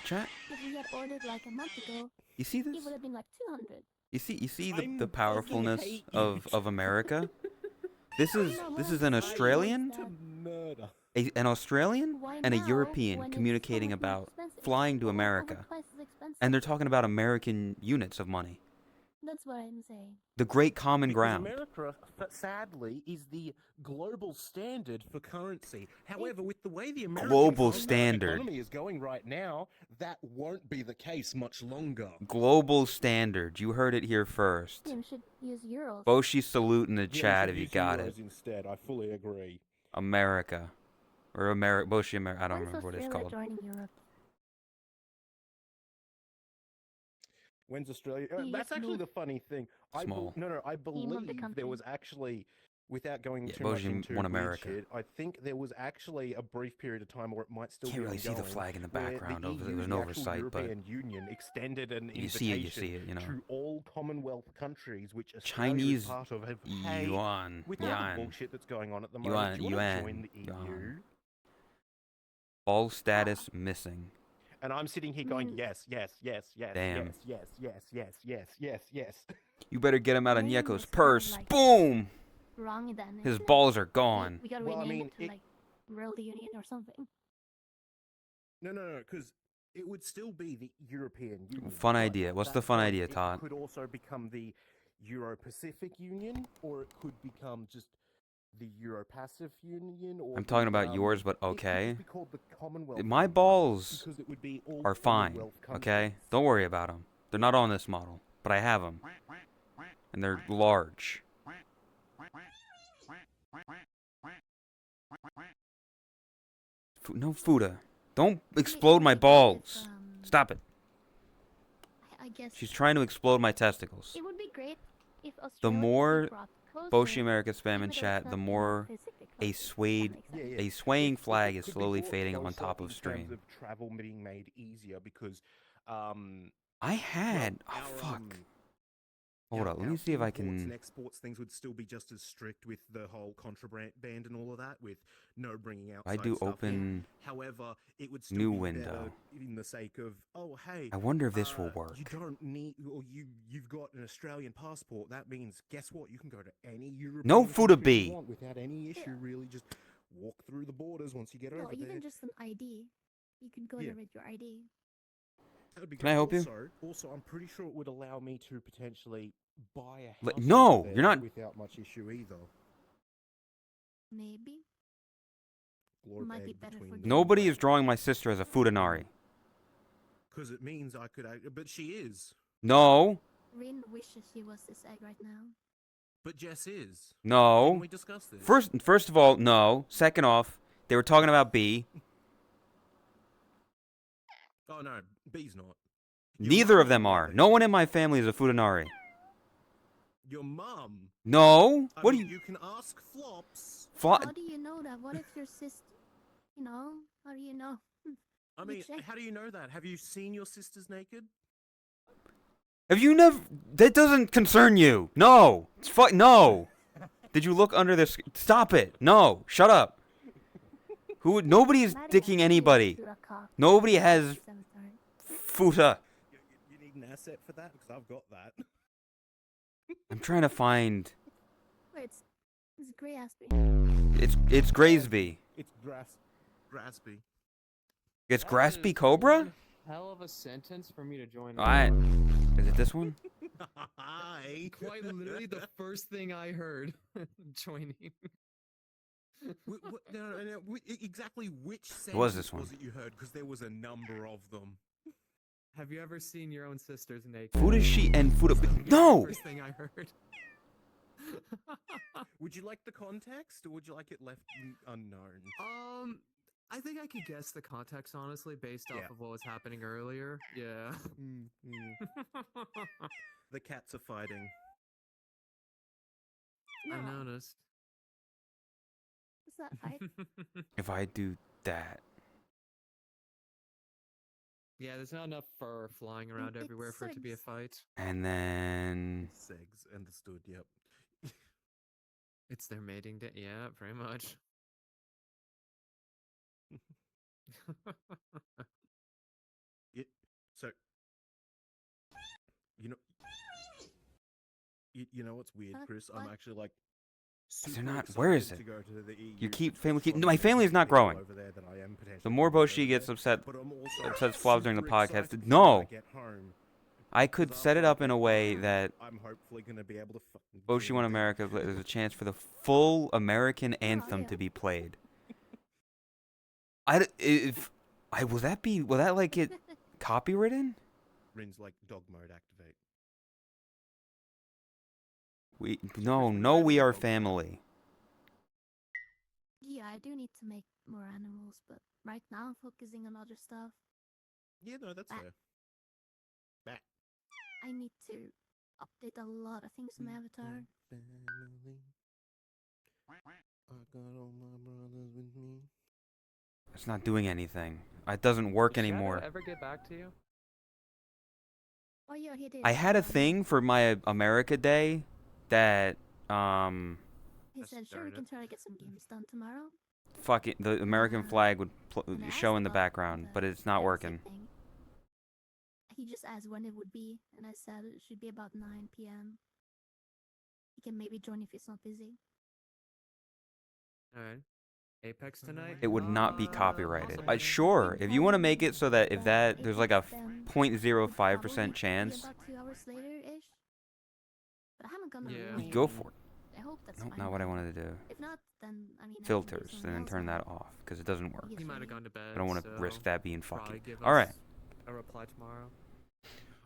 Chat. if we had ordered like a month ago, You see it this? would have been like 200. You see I'm the fucking powerfulness hate of you. America. This is I know, this well, is an I Australian. realized To murder. an Australian Why and a now European when it's so communicating much more about expensive? flying to Over America, twice as expensive. and they're talking about American units of money. That's what I'm saying. The great common Because ground. America, sadly, is the global standard for currency. However, with the way the Global standard. economy is going right now, that won't be the case much longer. Global standard. You heard it here first. Tim should use euros. Boshi salute in the Yeah, we chat should if you use got euros it. instead. I fully agree. America. Or Boshi America. I don't When's remember what it's Australia called. joining Europe? When's Australia? He That's used to actually be the funny thing. Small. I Team of the believe there was country. actually, without going Yeah, too much Bojan into won weird America. shit, I think there was actually a brief period of time, or it might still Can't be really see the ongoing, flag in the where background. The It EU, was an the actual oversight, but European Union, extended an you see it, invitation to all Commonwealth countries, which Australia Chinese is part of. Have, hey, yuan. with all the Yuan. bullshit that's going on at the moment, do you want to join the EU? Yuan. All status missing. And I'm sitting here going, Mm. yes, yes, yes, yes, Damn. yes, yes, yes, yes, yes, yes, yes. You better get him out of Name Nieko's is kind of purse. like- Boom! Wrong then. His isn't it? balls are gone. We gotta Well, I rename mean, it to like World Union or something. No, because it would still be the European Union. Fun but idea. at What's the that fun point, idea, Todd? It could also become the Euro-Pacific Union, or it could become just the Euro-Pacific Union, or I'm talking the, about yours, but it could okay. just be called the Commonwealth My Union, balls because it would be all are fine, Commonwealth okay? countries. Don't worry about them. They're not on this model, but I have them. And they're large. No Fuda. Don't explode my Maybe if, balls. Stop it. I guess She's trying to explode my testicles. it would be great if Australia The more was brought closer, Boshi America spam even in though chat, it's the not more physically a closer, if that swayed makes sense. Yeah, a swaying It flag is could be slowly brought fading on closer top of in stream. terms of travel being made easier, because I had well, oh our, fuck. our- Hold up, let our me see if I imports and can. exports things would still be just as strict with the whole contraband and all of that, with no bringing I outside do stuff in. open However, it would still new be window. better in the sake of, oh hey, I wonder if this will work. You don't need, or you've got an Australian passport. That means, guess what? You can go to any European No Fuda country you B. want without any issue. Really, just walk through the borders once you get No, over even there. just an ID. You can go Yeah. there with your ID. That'd be Can I help you? Also, I'm pretty sure it would allow me to potentially buy a Like, house. no, over you're there not- without much issue either. Maybe. Glorp Might be egg better between for them. Nobody is drawing my sister as a Fudanari. Because it means I could, but she is. No, Rin wishes she was this egg right now. But Jess is. Didn't no. we discuss this? First of all, no. Second off, they were talking about B. Oh no, B's not. Your Neither mum of them on the are. other No hand- one in my family is a Fudanari. Your mum. No. I What do mean, you? You can ask Flops. How do you know that? What if your sister, how do you know? I mean, check. how do you know that? Have you seen your sisters naked? Have you never? That doesn't concern you. No. It's no. Did you look under this? Stop it. No. Shut up. Nobody is Maddie dicking has anybody. to a cock. Nobody has Cemetery. futa. You need an asset for that? Because I've got that. I'm trying to find. Wait, it's Grey Aspie. It's Graysby. It's Graspy. It's That Graspy is Cobra. one hell of a sentence for me to join. Alright. Is it this one? Hi. Quite literally the first thing I heard joining. Exactly which sentence was this one? was it you heard? Because there was a number of them. Have you ever seen your own sisters naked? Fuda she and Fuda. That was No. the first thing I heard. Would you like the context, or would you like it left unknown? I think I could guess the context honestly based Yeah. off of what was happening earlier. Yeah. The cats are fighting. I No, noticed. it's not fight. If I do that. Yeah, there's not enough fur flying around It everywhere for it to be a sucks. fight. And then. Segs, understood, yep. It's their mating day. Yeah, very much. So, you know, you know what's weird, Huh? Chris? I'm What? actually like super not. excited Where is to it? go to the EU You keep to family. try No, my and family is not people growing. over there that I am The potentially more gonna meet Boshi over gets there, upset, but I'm also upsets Flav during the super podcast. excited for when I No, get home. I could 'Cause set it after I up in a get way home, that I'm hopefully gonna be able to fucking Boshi do One the America, beach. there's a chance for the full American Oh, anthem yeah. to be played. If will that like get copywritten? Rin's like dog mode activate. No, we are family. Yeah, I do need to make more animals, but right now I'm focusing on other stuff. Yeah, no, that's Bah. fair. Bah. I need to update a lot of things on my avatar. Family. I got all my brothers with me. It's not doing anything. It doesn't work Did Shadow anymore. ever get back to you? Oh yeah, he did. I had a thing for my America Day that He I said, "Sure, we started can it. try to get some games done tomorrow." fucking the American flag would And I show asked in the about background, but it's not fanfic working. thing. He just asked when it would be, and I said it should be about 9 p.m. He can maybe join if he's not busy. Alright. Apex tonight? It would not be copyrighted. possibly. Sure, if you want to make it so that if that there's like a Apex then 0.05% Be chance, about 2 hours later-ish. But I haven't gotten Yeah. a link. go for it. I hope that's Nope, fine. not what I wanted to do. If not, then I mean. Filters, I and can do then something turn else that off because it doesn't work. He He might have free. gone to bed. I don't want to so risk that being probably fucking. give All right. us a reply tomorrow.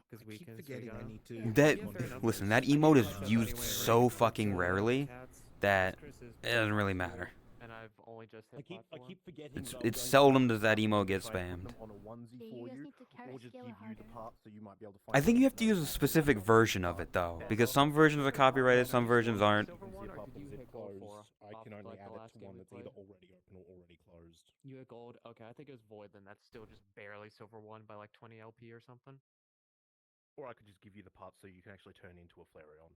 Because I keep weekends we forgetting I got. need to. Yeah. That Yeah, fair enough. listen, that I mean, emote I is like that used anyway, so right? fucking So, rarely cats, that Chris is it doesn't really too, matter. And I've only just hit I platform. keep forgetting. It's that I'm it's going to seldom have does that to emo get try and spammed. put them on a onesie Yeah, for you guys you, need to carry or just scale give you the harder. parts so you might be able to find. I think you have to out use a specific version of it though, because some versions are copyrighted, some versions aren't. Silver You can one, zip or up did and you zip hit gold close. for? I can off, only like, add the it last to game one we that's either played? already open or already closed. You hit gold? Okay, I think it was void then. That's still just barely silver one by like 20 LP or something. Or I could just give you the parts so you can actually turn into a Flareon.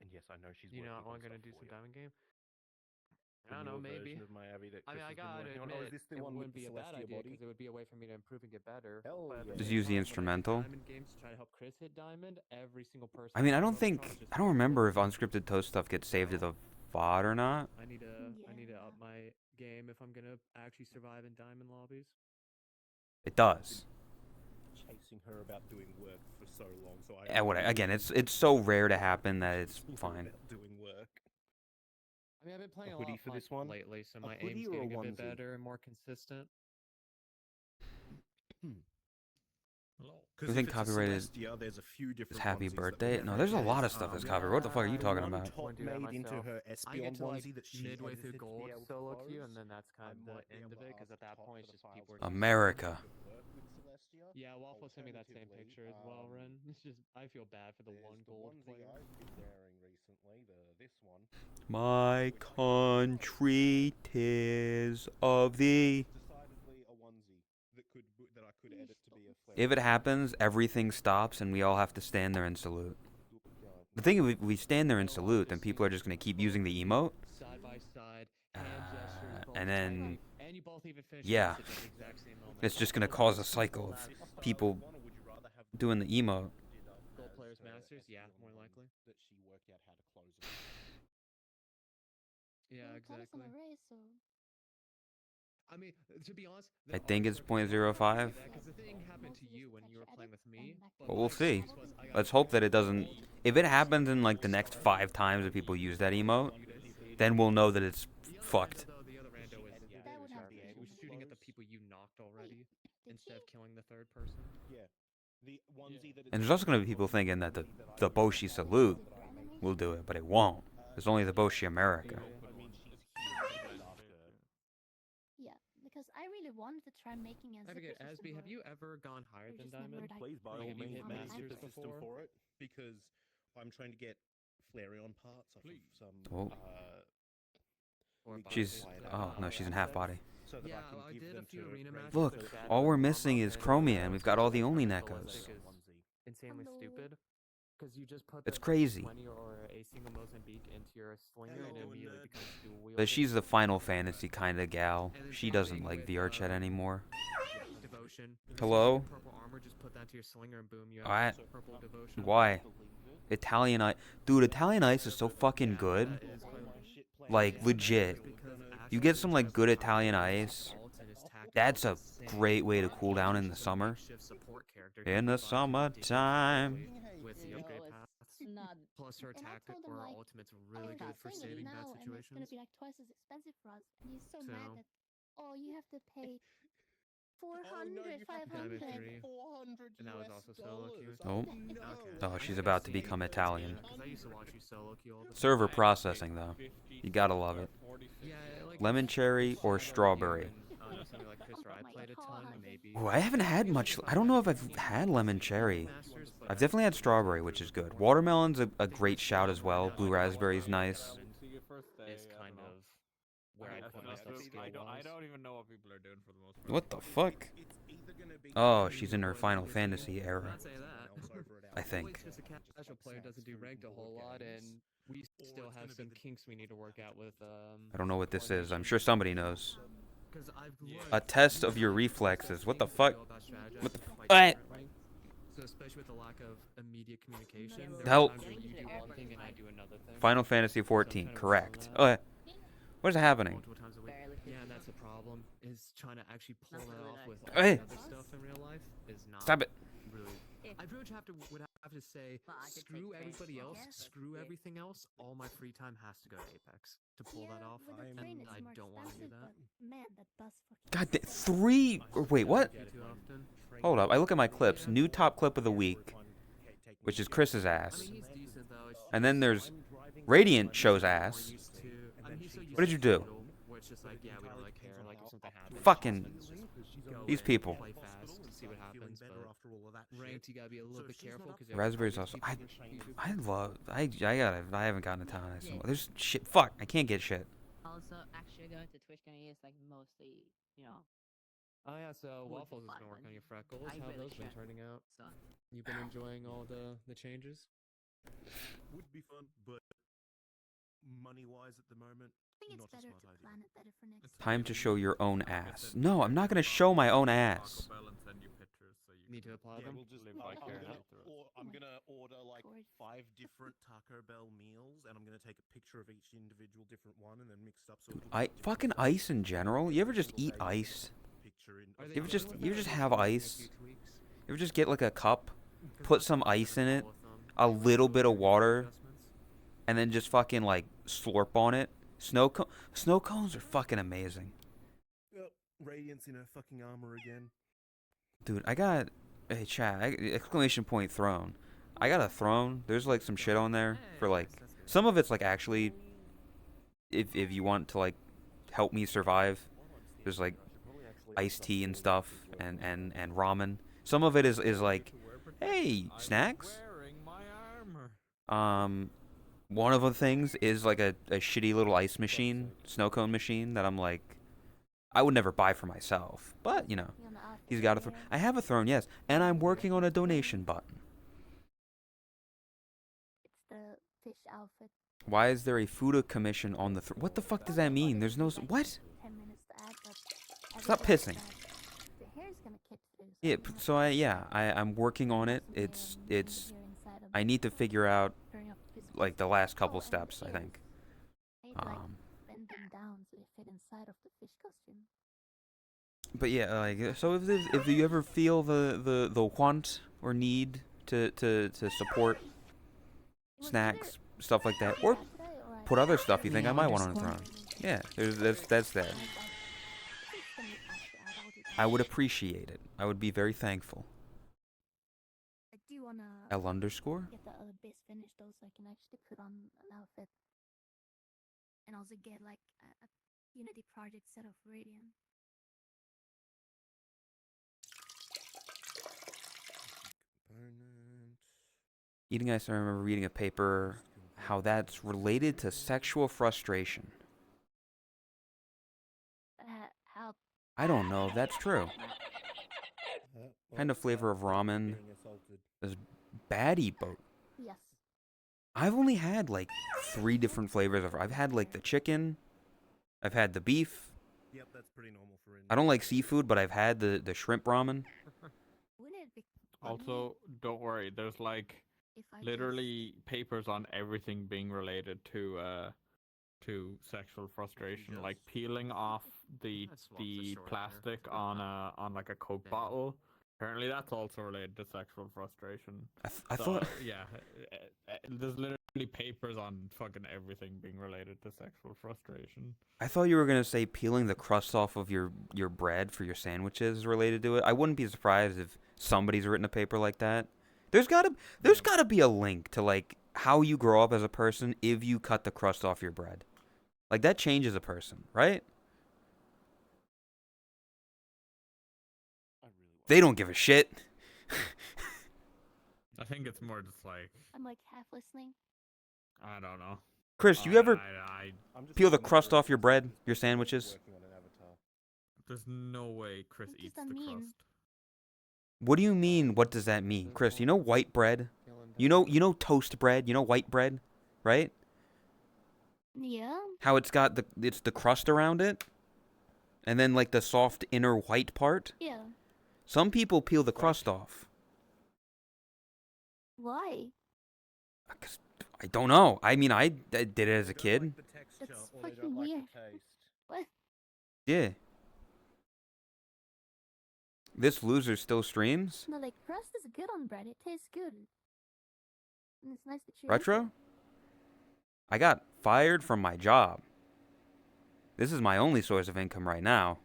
And yes, I know she's. You know, working I'm on gonna do stuff some for you. diamond game. The I don't know, newer maybe. version of my Abby that I mean, Chris I has been gotta working on. admit, Oh, is this the it one with wouldn't the be a bad Celestia idea body? because it would be a way for me to improve and get better. Hell But at the yeah. Just same use the time, when I do instrumental. diamond games to try to help Chris hit diamond, every single person. I mean, I that don't votes on think is just I don't remember if crazy. unscripted toast stuff gets saved to the VOD or not. I need to Yeah. up my game if I'm gonna actually survive in diamond lobbies. It does. Chasing her about doing work for so long, so I. Yeah, again, it's so rare to happen that it's Chasing her fine. about doing work. I mean, I've been playing a hoodie lot for this one? lately, so A my hoodie aim's or a getting a bit onesie? better and more consistent. You think copyrighted there's a few is different Happy onesies that Birthday? we No, have. there's a There's, lot of stuff that's copyrighted. What the fuck are you talking one about? top Wouldn't do that made into myself. her I Espeon get to like onesie that she midway edited through to be gold able to solo queue, close. and then that's kind I of the might be end able of to it because ask at that Top point for it's the just people files are that America. work with Celestia. Yeah, Waffle sent me that same picture as well, Ren. It's just I feel bad for the There's one the gold onesie player. I've been wearing recently, this one. My country, 'tis of thee. Decidedly a onesie that I could edit to be a flare. If it happens, everything stops and we all have to stand there and salute. The thing is, if we stand there and salute, then people are just going to keep using the emote. Side by side, hand gestures, both and then, tightly, and you both even finish yeah, the message at the exact same moment. it's just going to cause a cycle of people doing the emote. Gold players masters, yeah, more likely. That she worked out how to close it. Yeah, Well, Thomas exactly. on a race, so I mean, to be honest, I think it's 0.05. because the thing happened to you when you were playing with me. But Well, we'll my see. excuse was, I got Let's hope that it gold, doesn't. If it happens in like the next 5 times that people use that emote, then we'll know that it's the other fucked. rando, though, the other rando was That would have to garbage. be He was shooting at the people you knocked already did instead of she? killing the third person. Yeah. The onesie that And there's also going to be people thinking that the Boshi salute will do it, but it won't. It's only the Boshi America. Yeah, because I really wanted to try making a I forget, zipper system Asby, have for you it. ever gone higher Or than just never diamond? like Please, by Like, all have you means, hit make a masters zipper system before? for it because I'm trying to get Flareon parts off of some. Oh. Or She's. body? Oh, no, she's in half body. So that Yeah, I can I give did a them few to arena Ray matches. Look, with that all we're and missing Mama is and, Chromia, and we've got all the only Ballistic Nekos. is insanely Hello. stupid. Because you just put It's the crazy. 20 or a single Mozambique into your slinger and it immediately becomes dual wielded. But she's the Final Fantasy kind of gal. And then She same doesn't thing like with, VR chat anymore. Devotion devotion. Hello? Purple armor, just put that to your slinger and boom, you I- have purple devotion. Why? Italian ice. Dude, Italian ice is so fucking good. That is quite Like, legit. You get some, like, good Italian ice. That's a great way to cool down in the summer. In the summertime. With the upgrade No, paths. it's not. Plus her And I attack told him, or like, ultimate's "Oh, really we're good for saying it saving bad now, and it's gonna situations. be like twice as expensive for us." And he's so mad So- that, oh, you have to pay Oh, 400, 500. Diamond 3. 400 And that was also solo queue. Oh. Okay. Oh, she's about to become Italian. Because I used to watch you solo queue all the time. Server processing, though. You gotta love it. Yeah, like Lemon cherry or strawberry? Something like Chris, I played a ton, maybe. Oh, I haven't had much. I don't know if I've had lemon cherry. I've definitely had strawberry, which is good. Watermelon's a great shout as well. Blue raspberry's nice. Is kind of where I put myself skill I wise. don't even know what people are doing for the most part. What the fuck? Oh, she's in her Final Fantasy era, Not say that. I think. Just a casual player doesn't do ranked a whole lot, and we still have some kinks we need to work out with. I don't know what this is. I'm sure somebody knows. Because I've A test of your reflexes. What the fuck? What the f- So especially with the lack of immediate communication, there Help. are times where you do one thing and I do another thing. Final Fantasy 14, correct. Oh, what is happening? Multiple times a week. Yeah, and that's the problem. Is trying to actually pull that off with all Hey. the other stuff in real life is not. Stop it. Really. I pretty much would have to say, Well, I could screw take everybody French, else, yes. screw everything else. All my free time has to go to Apex to pull that Yeah, off, with the and train it's I more don't want to do expensive, that. but man, that bus fucking God, sucks. 3. Wait, what? Too often. Hold up. I look at my clips. New top clip of the week, which is Chris's I ass. mean, he's decent though. It's And then just there's Radiant shows more ass. used to- I mean, he's so used What did to you do? Feudal, where it's just like, yeah, we don't really care. Like if something happens, Fucking just go these in, people. play fast, see what happens. But ranked, you gotta be a little bit careful because Raspberries also. I love. I haven't gotten a ton of this. There's shit. Fuck. I can't get shit. Also, actually going to Twitch community is like mostly, you know, Oh yeah, so Would Waffles be is fun, gonna work but on your freckles. I How have really those been should. turning out? so. You've been enjoying all the changes? Would be fun, but money-wise at the moment, I think it's not a better smart to idea. plan it better for next Time to time. show your own ass. No, I'm not gonna show my own ass. Taco Bell and send you pictures so you Need to can apply Yeah, them? we'll just live Yeah, I'm vicariously gonna, through it. I'm Oh my gonna order like God. 5 different Taco Bell meals, and I'm gonna take a picture of each individual different one, and then mix it up. So it looks I like different fucking stuff. ice in general. You ever just Little eat baby ice? Picture in. Are of they You ever each just done with you that, ever or just is it have gonna take a ice? few tweaks? You ever just get like a cup, 'Cause put I some have ice in trouble it, with them. a Like, little bit of doing water, adjustments. and then just fucking like slurp on it. Snow cones are fucking amazing. Oh, Radiance in her fucking armor again. Dude, I got hey chat, exclamation point throne. I got a throne. There's like some shit on there for like That's good. some of it's like actually if you want to like help me survive. There's like iced tea and stuff and ramen. Some of it is like, hey, snacks. Wearing my armor. One of the things is like a shitty little ice machine, snow cone machine that I'm like, I would never buy for myself. But, you know, You wanna outfit he's got a there? throne. I have a throne, yes. And I'm working on a donation button. It's the fish outfit. Why is there a Fuda commission on the what the fuck does that mean? There's no what? 10 minutes to add, but Stop every pissing. time the hair is gonna kick through. Yeah, you have so I'm working on it. some hair It's and the hair inside of I need to figure out turning up the physical like the stuff. last couple Oh, and steps, I ears. think. I need to, like, Um bend them down so they fit inside of the fish costume. But yeah, like so if you ever feel the want or need to support It was snacks, either stuff like that, I or did that today or I put other stuff you think I Meow might want on the underscore. throne. Yeah, that's there. I think it's gonna be after I'll do that. I would appreciate it. I would be very thankful. I do wanna L underscore? get the other base finished though, so I can actually put on an outfit, and also get like a Unity project set of Radiant. Component. Eating ice, I remember reading a paper how that's related to sexual frustration. How I don't know if that's true. Kind of flavor of ramen. Being assaulted. Is baddie boat. yes. I've only had like 3 different flavors of. I've had like the chicken, I've had the beef, Yep, that's pretty normal for Indians. I don't like seafood, but I've had the shrimp ramen. Wouldn't it be funny Also, don't worry. There's like if I literally papers on everything being related to sexual frustration, like peeling off the plastic on like a Coke bottle. Apparently, that's also related to sexual frustration. I So, thought yeah, there's literally papers on fucking everything being related to sexual frustration. I thought you were gonna say peeling the crust off of your bread for your sandwiches is related to it. I wouldn't be surprised if somebody's written a paper like that. There's gotta be a link to like how you grow up as a person if you cut the crust off your bread. Like that changes a person, right? I really They don't give a shit. I think it's more just like I'm like half listening. I don't know. Chris, you ever I'm just peel the looking at crust the off your bread, references your to sandwiches? working on an avatar. There's no way Chris What does eats that the mean? crust. What do you mean? What does that mean, Chris? You know white bread? You know toast bread? You know white bread, right? Yeah. How it's got it's the crust around it, and then like the soft inner white part. Yeah. Some people peel the crust off. Why? 'Cause I don't know. I mean, I did it as a They don't kid. like the texture, That's or they fucking don't like weird. the taste. What? Yeah. This loser still streams. No, like crust is good on bread. It tastes good. And it's nice that you Retro? I got fired from my job. This is my only source of income right now.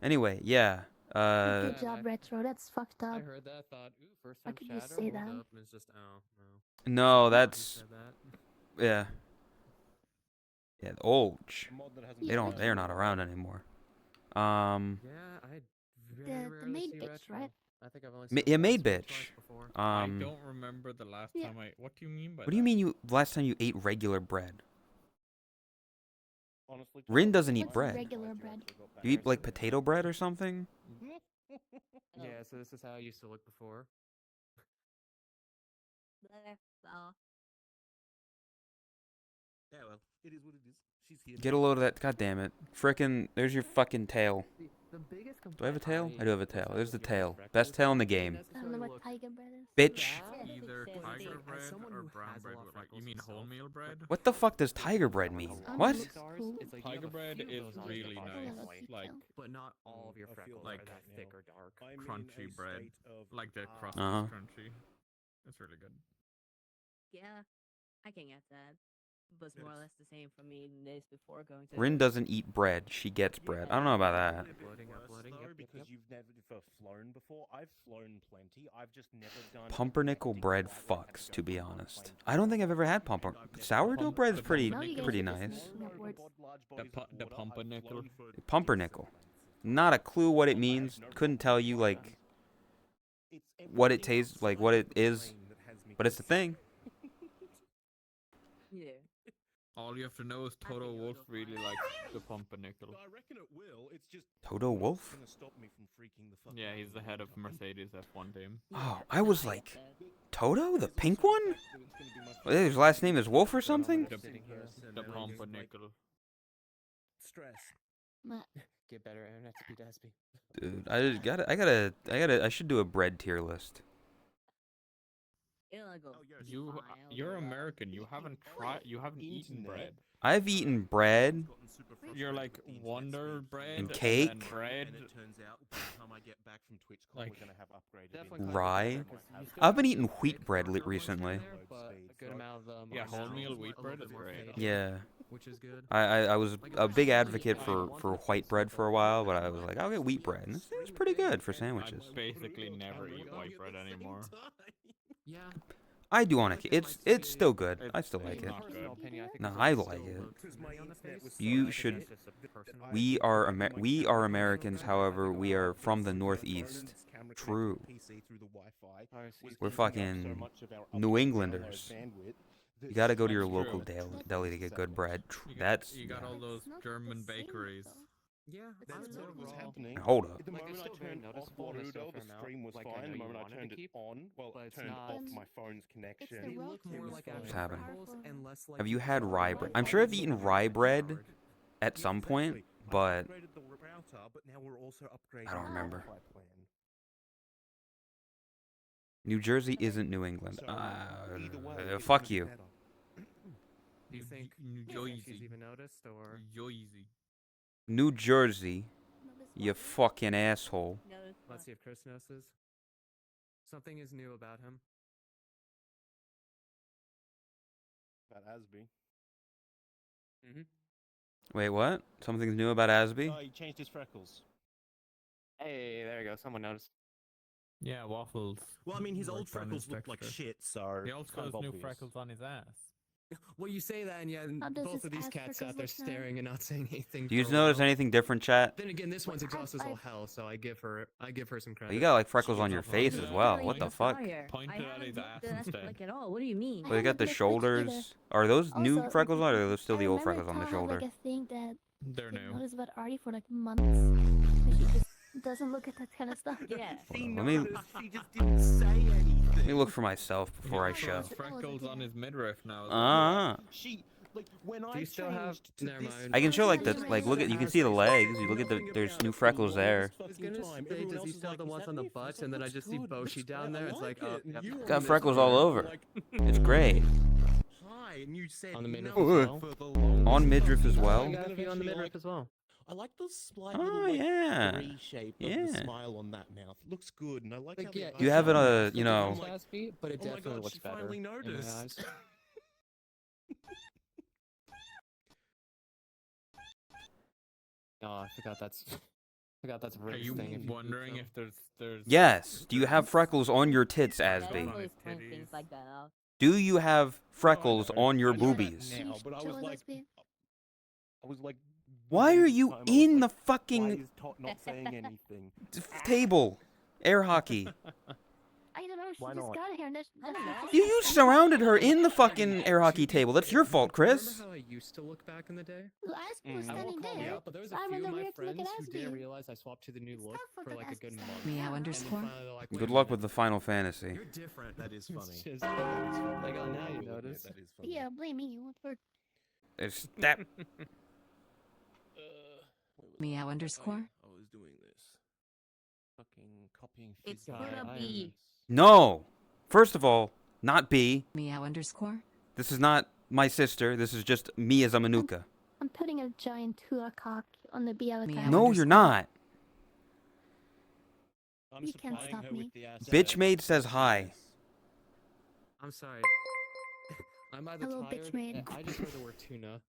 Anyway, yeah. Good job, Retro. That's fucked I up. heard that. Thought, ooh, first How time could you shadow. say hold that? up, and it's just oh No, no. You that's said that. yeah. Yeah, the old. A mod that hasn't They been don't. around They're in a not while. around anymore. Yeah, I very The rarely maid see bitch, retro. right? I think I've only Ma- seen yeah, him maid once or bitch. twice before. I Um, don't remember the last Yeah. time I. What do you mean by what do you that? mean you last time you ate regular bread? Honestly, Rin Tom, doesn't I eat What's bread. regular actually bread? got back You eat like recently. potato bread or something? Yeah, so this is how I used to look before. Yeah, well, it is what it is. She's here. Get a load of that. God damn it. Frickin', there's your fucking tail. The biggest Do I have a tail? complaint I do have a tail. have There's the with humans tail. with Best freckles tail in the is they game. I don't know necessarily what look tiger bread is. Bitch. bad, Either but tiger as bread someone or who brown has a bread lot of with like you freckles mean himself, wholemeal bread? What the fuck does tiger bread mean? What? It's like you Tiger have a bread few of is those on really your nice. body, Like but not all of your I feel freckles like are that that thick now. or dark. I'm in crunchy a bread. state of Like the crust Uh-huh. is crunchy. It's really good. Yeah, I can get that. But it's more or less the same for me than days before going to. Rin doesn't eat bread. She gets bread. I don't know about that. Uploading, Uploading, yep, yep, because yep. you've never flown before. I've flown plenty. I've just never done Pumpernickel hectic bread flight where I've had fucks, go to be from one honest. plane to I don't think another. I've ever had And I've never sourdough Pump- bread's the pretty Now you guys pretty are just nice. making up words. The pumpernickel. Pumpernickel. Not a clue what it means. Couldn't tell you like what it tastes like, what it is, but it's a thing. Yeah. All you have to know is Toto Wolf really likes the pumpernickel. I reckon it will. It's just Toto what's Wolf? gonna stop me from freaking the fuck Yeah, out he's of the all head the of time. Mercedes F1 team. Oh, I was like, Toto, the There's pink also one? the fact that it's gonna be my His last name is Wolf or something? The, Sitting here, the and I'm just, like, pumpernickel. stress. Get better internet speed, SB. Dude, I should do a bread tier list. It'll go Oh, yes. You're American. You haven't eaten bread. I've eaten bread. Gotten super frustrated You're like with the internet Wonder speed. Bread And then cake. bread. And it turns out by the time I get back from TwitchCon, Like- we're gonna have upgraded. Definitely internet. Rye. better, 'cause you still I've been have eating some wheat big bread darker ones recently. in there, but a good amount of them Yeah, are wholemeal now wheat a bread little is bit more great. faded, Yeah. which is good. I was Like, a it's big actually advocate I for wanted to white taste bread it, for a but while, but I was like, I'll get wheat bread. And it's pretty good for I sandwiches. basically never eat white bread anymore. Yeah. I do on Like, it. there might It's be- still good. It's- I still it's like it. not good. Personal opinion, I think No, it's I still like it. looks Because my pretty on the internet face, was but You I think should- that's just a personal We opinion. are we are Americans, however, we are from the Northeast. True. We're fucking New Englanders. You gotta go to your That's local true. deli to get good bread. You got- That's you got yeah. all those Not German the same, bakeries. though. Yeah, It's I not would say what was overall, happening. Hold up. The Like, moment it's I still very turned off noticeable and it's Boruto, still the a fair stream was amount. Like, I fine. know The you moment I wanted to turned it keep, on, well, but it's turned not- off my phone's It's the connection. They raw look more taste like that's actual happening? freckles, and less Have likely you to had fall rye in bread? love I'm sure with I've eaten someone rye that's bread hard. at Yeah, some point, exactly. I but upgraded the router, but now we're also upgrading I don't the remember. Wi-Fi plan. New Jersey isn't New England. So either way, it's Fuck gonna be you. better. Do you think she's even noticed, or Jersey. New Jersey, Notice you what? fucking asshole. let's see if Chris notices. Something is new about him. About Asby. Mm-hmm. Wait, what? Something's new about Asby? Oh, he changed his freckles. Hey, there you go. Someone noticed. Yeah, Waffles. Well, I mean, his old worked on his freckles looked like texture. shit, so He also kind of has new obvious. freckles on his ass. Well, you say that, and yeah, How does both his of these ass cats freckles out there look now? staring and not saying anything. Do you for a notice while. anything different, chat? Then again, this one's I've- exhaust as all I've- hell, so I give her some credit. You got like freckles She on gets your up on face it. as well. Yeah, What the like fuck? Pointed at his ass instead. Like at all. What do you mean? I Well, you got haven't the looked much either. shoulders. Are those new Also, freckles or are those still I the old remember freckles on the Paul had, shoulder? like a thing that They're he new. noticed about Artie for like months. But he just doesn't look at that kind of stuff. Yeah. He Let me- noticed, he just didn't say anything. Let me look for myself before I He show. has freckles on his midriff now. as well. Ah. She like when I Do you still have? changed to Never this mind. I can show like the Nothing like look at you can see the legs. You look at the there's new freckles there. I was gonna say, does he still have the ones on the butt? And then I just see Boshi down there. It's like, oh, yep. Got freckles all over. It's great. Hi, and you said On the midriff no as well? for the long On midriff as I well. got a few on the midriff as well. I like the slight Oh, little like yeah. three shape of Yeah. the smile on that mouth. Looks good, and I like how Like, the yeah, eyes You have it, are- you know- I'm like, but it oh my definitely God, looks she better. finally in my noticed. eyes. Oh, I forgot that's Are Rick's you thing. wondering if there's Yes. Do you have freckles on your tits, Yeah, Asby? don't on always his point titties. things like that out. Do you have freckles know. on your I know that boobies? now, but I Show was us, like, Asby. I was like, Why are you time I was in like, the why fucking is Tot not saying anything? table? Air hockey. I don't know. She Why just not? got here. And I don't know. You surrounded her in the fucking air hockey table. That's your fault, Chris. Remember how I used to look back in the day? Asby was I won't standing call me there. out, but there was a I few went of over my here to look friends at who didn't Asby. realize I swapped to the new It's look not for fucking like a good Asby. month. Meow And then underscore. finally they're like, Good "Wait a luck minute." with the Final Fantasy. You're different. That is funny. It's just- That is funny. Like, oh, now I you will admit, notice. That is funny. Yeah, blame me. What for? It's that. Where was I? Meow Oh, underscore. yeah, I was doing this. Fucking copying. It's physics. gonna I be. No. First of all, not B. Meow underscore. This is not my sister. This is just me as a Manuka. I'm putting a giant hula cock on the B avatar. Meow No, underscore. you're not. I'm You can't supplying stop her me. with the ass Bitch sex. maid says hi. I'm sorry. I'm either Hello, tired. bitch maid. I just heard the word tuna.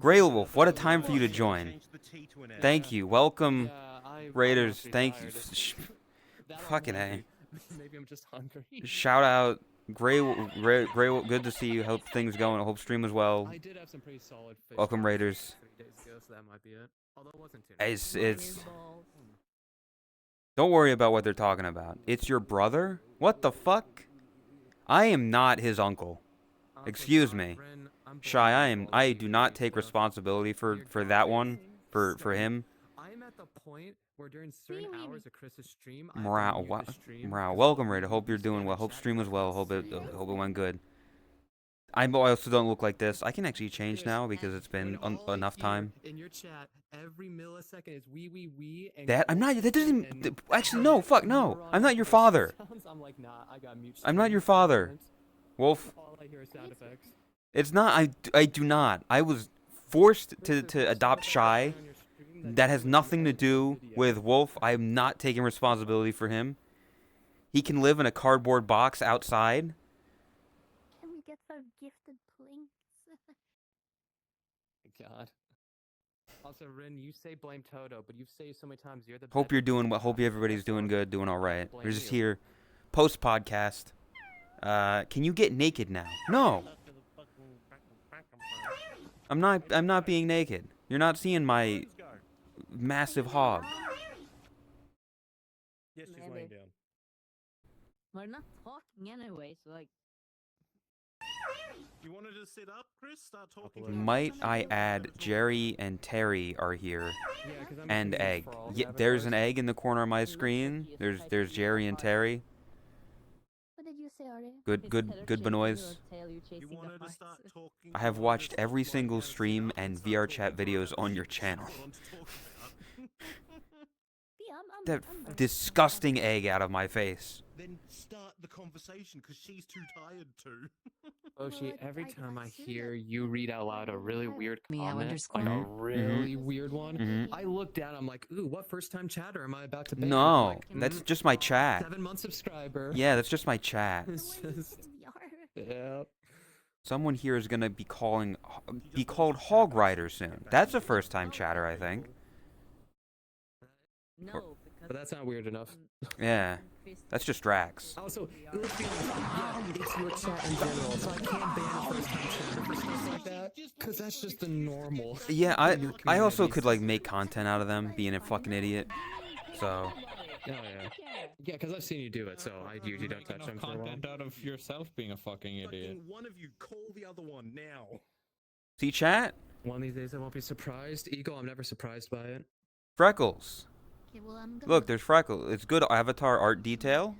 Grey Wolf, what a time for you to Change join. the T to an S. Thank you. Welcome, Yeah, I'm Raiders. honestly Thank you. tired. That I'm Fucking A. hungry. Maybe I'm just hungry. Shout out, Grey Wolf. Good to see you. Hope things going. I hope stream as well. I did have some pretty solid fish. Welcome, tacos Raiders. 3 days ago, so that might be it. Although it wasn't tuna. It's. Don't worry about what they're talking about. It's your brother? What the fuck? I am not his uncle. I'm so Excuse sorry, me. Ren, I'm Shy, blaming I you do for not these take stuff. responsibility for Dear that God, one. For so him. I'm at the point where during certain Really? hours of Chris's stream, I have to Morale. mute the stream Morale. because Welcome, I'll Raider. be Hope you're doing spamming well. Hope chat stream was well. bots. Hope it went good. I also don't look like this. I can actually change Chris, now because it's been when all I enough hear time. in your chat every millisecond is wee and That I'm not. That doesn't. and Actually, no. Fuck no. neuron I'm not your activation father. sounds. I'm like, nah, I got mute. I'm not stream your for a father. moment. Wolf. All I hear is sound effects. It's not. I do not. I was forced Chris, to there's no sound adopt effects Shy. on your stream That you has put in nothing to every do video. with Wolf. I am not taking responsibility for him. He can live in a cardboard box outside. Can we get some gifted plinks? God. Also, Rin, you say blame Toto, but you've said so many times you're the Hope best you're at doing keeping well. Hope track, so everybody's that's doing all. good, doing all right. Blame We're just you. here, post podcast. Can you get naked now? No, I'm not. I'm not being naked. You're not seeing my Let's go. massive hog. Yes, she's Maybe. laying down. We're not talking anyway, so like. You wanted to sit up, Chris? Start talking. Upload. to us. Might I add, Jerry and Terry are here, Yeah, 'cause I'm and confused egg. for all Yeah, the there's an avatars. egg in the corner of my screen. There's Jerry and Terry. What did you say? Good Benoist. You want her to start talking? I have you want her to watched stop every slowing single down and stream sit up and start VR talking chat about videos what on your you've channel. got on to talk about. That I'm very disgusting fond of egg out of my face. Then start the conversation because she's too tired to. Oshi, Well, every I time I assume hear that you read out loud a you really have weird Meow comment, underscore. like a Mhm. really weird one, Mhm. I look down, I'm like, ooh, what first time chatter am I about to ban? I'm No, like, that's just my chat. 7-month subscriber. Yeah, that's just my chat. It's just, yeah. Someone here is gonna be called Hog Rider soon. That's a first time chatter, I think. No, But that's not weird enough. Yeah, that's just Drax. Also, let's be honest, yeah, it's your chat in general, so I can't ban first time chatter for stuff like that, because that's just the normal. Yeah, in your I also communities. could like make content out of them being a fucking idiot. So Oh, yeah. Yeah, because I've seen you do it, so I usually don't touch them for a while. Content out of yourself being a fucking idiot. Fucking one of you call the other one now. see chat, One of these days I won't be surprised. Eagle, I'm never surprised by it. Freckles. Okay, well, I'm gonna Look, there's Freckles. It's good avatar art detail.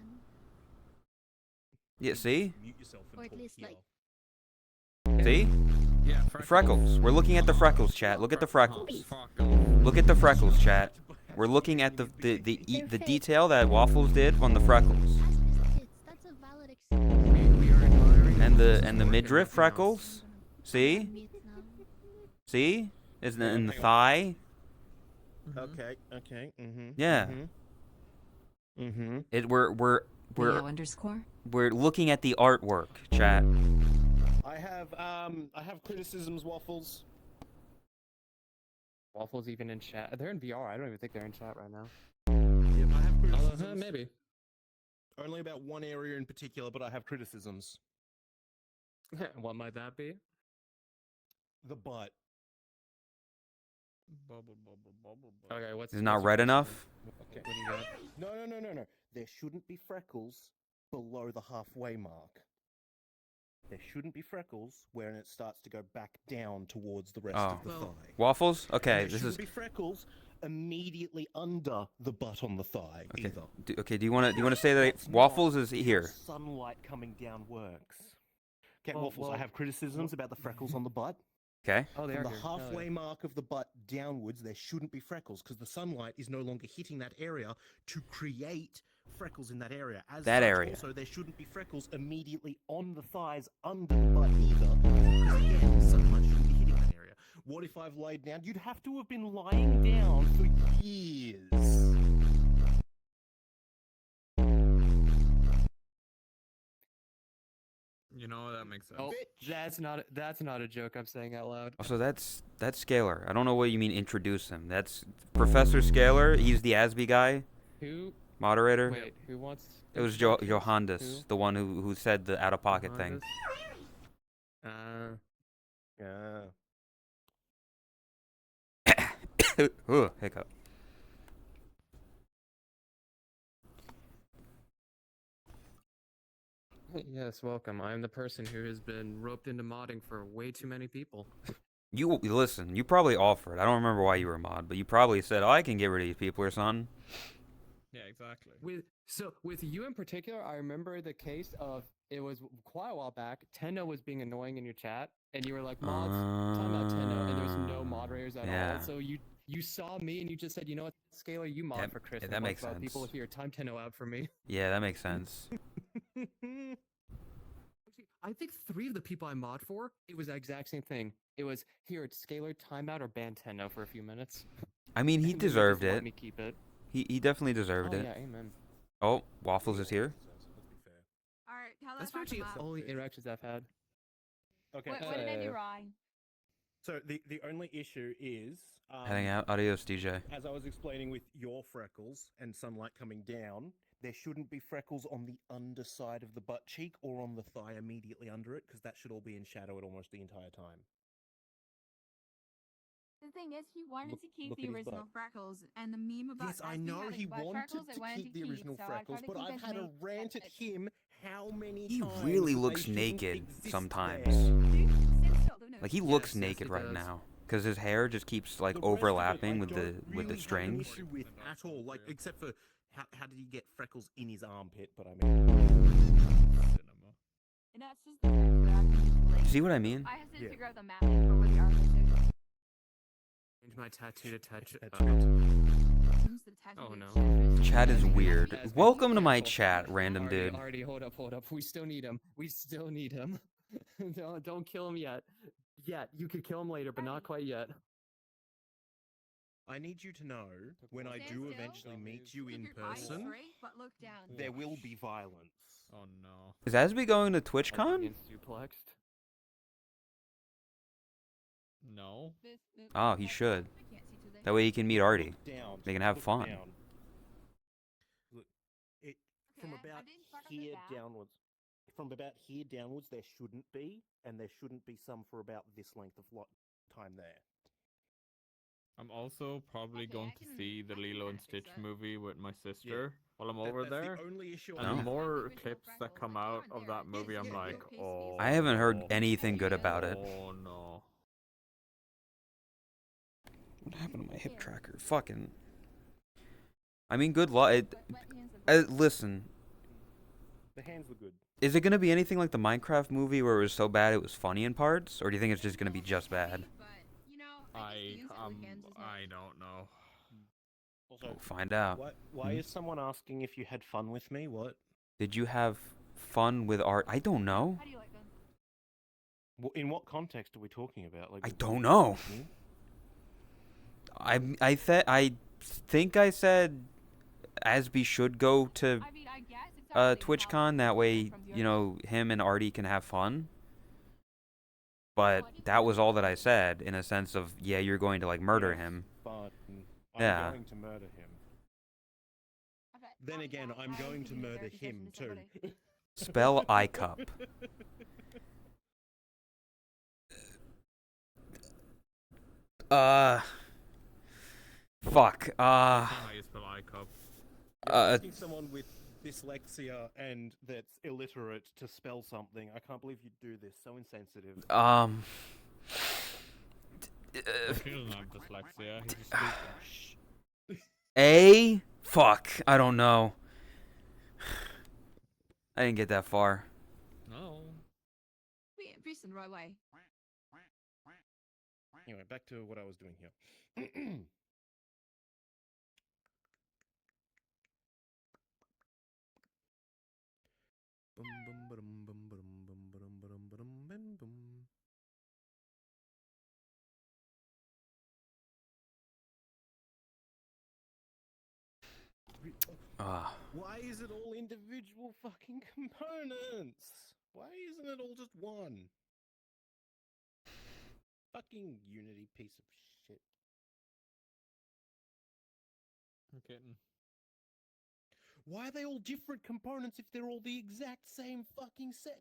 Yeah, see, Mute yourself and Or at talk least, here. like- see, Yeah, Freckles. We're looking at the Freckles, chat. Look at the Freckles. Freckles. Look at the Freckles, chat. We're looking at the detail that Waffles did on the Freckles. That's a valid excuse. And the midriff freckles. See? Mute now. See? Is in the thigh. Okay. Okay. Mm-hmm. Yeah. Mm-hmm. It Meow we're underscore. we're looking at the artwork, chat. I have criticisms, Waffles. Waffles even in chat. They're in VR. I don't even think they're in chat right now. Yep, I have criticisms. Maybe. Only about one area in particular, but I have criticisms. What might that be? The butt. Okay, what's Is it not what's your red criticism? enough? Okay. What do you got? No. There shouldn't be freckles below the halfway mark. There shouldn't be freckles when it starts to go back down towards the rest of the thigh. Waffles? And Okay, there this shouldn't is be freckles immediately under the butt on the thigh okay. either. Do you want to say that That's Waffles not is how here? Sunlight coming down works. Okay, Well, Waffles, I well, have criticisms about the freckles on the butt. Okay. Oh, they From are the here. halfway mark of the butt downwards, there shouldn't be freckles because the sunlight is no longer hitting that area to create freckles in that area. As That such, area. Also, there shouldn't be freckles immediately on the thighs under the butt either. Because again, sunlight shouldn't be hitting that area. What if I've laid down? You'd have to have been lying down for years. You know, that makes sense. Oh, that's not a joke I'm saying out loud. Also, that's Scalar. I don't know what you mean introduce him. That's Professor Scalar. He's the ASB guy, Who? moderator. Wait, who wants? It was introductions? Johannes, Who? the one who said the out of pocket thing. Johannes? Ooh, hiccup. Yes, welcome. I'm the person who has been roped into modding for way too many people. You listen. You probably offered. I don't remember why you were a mod, but you probably said, "Oh, I can get rid of these people or something." Yeah, exactly. With you in particular, I remember the case of it was quite a while back. Tenno was being annoying in your chat, and you were like, "Mods, talking about Tenno," and there's no moderators at yeah. all. So you saw me and you just said, "You know what, Scalar, you mod for Chris." Yeah, and that a bunch makes of other People sense. here, time Tenno out for me. Yeah, that makes sense. I think 3 of the people I mod for, it was the exact same thing. It was here, it's Scalar, timeout, or ban Tenno for a few minutes. I mean, he And they would just deserved let it. me keep it. He definitely deserved Oh it. yeah, amen. Oh, Waffles is here. Let's be fair. Alright, tell That's us actually about the only interactions I've had. Okay. what did I do wrong? So the only issue is Heading out. Adios, DJ. as I was explaining with your freckles and sunlight coming down, there shouldn't be freckles on the underside of the butt cheek or on the thigh immediately under it, because that should all be in shadow at almost the entire time. The thing is, he wanted Look- to keep look the at his original butt. freckles, and the meme about Yes, I Asby know having he butt wanted freckles, I to wanted keep the original so I freckles, tried to but keep I've as had a many- rant at him how many He times really they looks shouldn't naked exist sometimes. there. Like he Yes, looks yes, naked he right does. now, because his hair just keeps like The rest of it, overlapping I with the don't really have an strings. issue with at all, like except for how did he get freckles in his armpit? But I mean, And that's just the thing that I'm usually- See what I mean? I have to Yeah. figure out the map for where the artist is. Change my tattoo to touch. Seems the tattoo Oh, is no. surface. Chat is Has been- weird. has been Welcome to my careful. chat, random Artie, dude. Artie, hold up. We still need him. Don't kill him yet. Yet. You could kill him later, but not quite yet. I need you to know when I Stand do still. eventually meet you Keep in your eyes person, straight, but look down. there will be violence. Oh no. Is Asby going to Artie TwitchCon? getting suplexed. No. Oh, he should. I can't see today. That way he can meet Artie. Look down. They can have Look fun. down. Look, it from Okay, I about didn't fuck up the here back. downwards. From about here downwards, there shouldn't be, and there shouldn't be some for about this length of time there. I'm also probably Okay, going I to can- see the I can Lilo and fix Stitch that. movie with my sister while I'm over That's there. the only issue And I the have. more Original clips that Freckles, come like, out on of there. that movie, I'm Yeah, like, yeah. oh. I haven't heard anything good about it. Oh no. What happened to my hip tracker? Fucking. I mean, good luck. Wet hands of- Listen, The hands were good. is it gonna be anything like the Minecraft movie where it was so bad it was funny in parts, or do you think it's just gonna be just bad? But, you know, I just the inside with hands is not- I don't know. Also, We'll find out. why is someone asking if you had fun with me? What? Did you have fun with art? I don't know. How do you like them? In what context are we talking about? Like, I were don't you know. talking? I think I said Asby should go to I mean, I guess it's not really TwitchCon. how That way, it's from the you know, him and Artie can have fun. But that was all that I said, in a sense of, yeah, you're going to like murder Yes, him. But Yeah. I'm going to murder him. Okay, Then again, I'm I going need to do the murder therapy session him with too. somebody. Spell I cup. Fuck. How you spell iCup? Asking someone with dyslexia and that's illiterate to spell something. I can't believe you'd do this. So insensitive. He doesn't have dyslexia. He's just stupid. A? Fuck. I don't know. I didn't get that far. No. Wait, Beast in the right way. Anyway, back to what I was doing here. Bum, bum, ba-dum, bum, ba-dum, bum, ba-dum, ba-dum, ba-dum, bum, bum. Why is it all individual fucking components? Why isn't it all just one? Fucking Unity piece of shit. I'm kidding. Why are they all different components if they're all the exact same fucking set?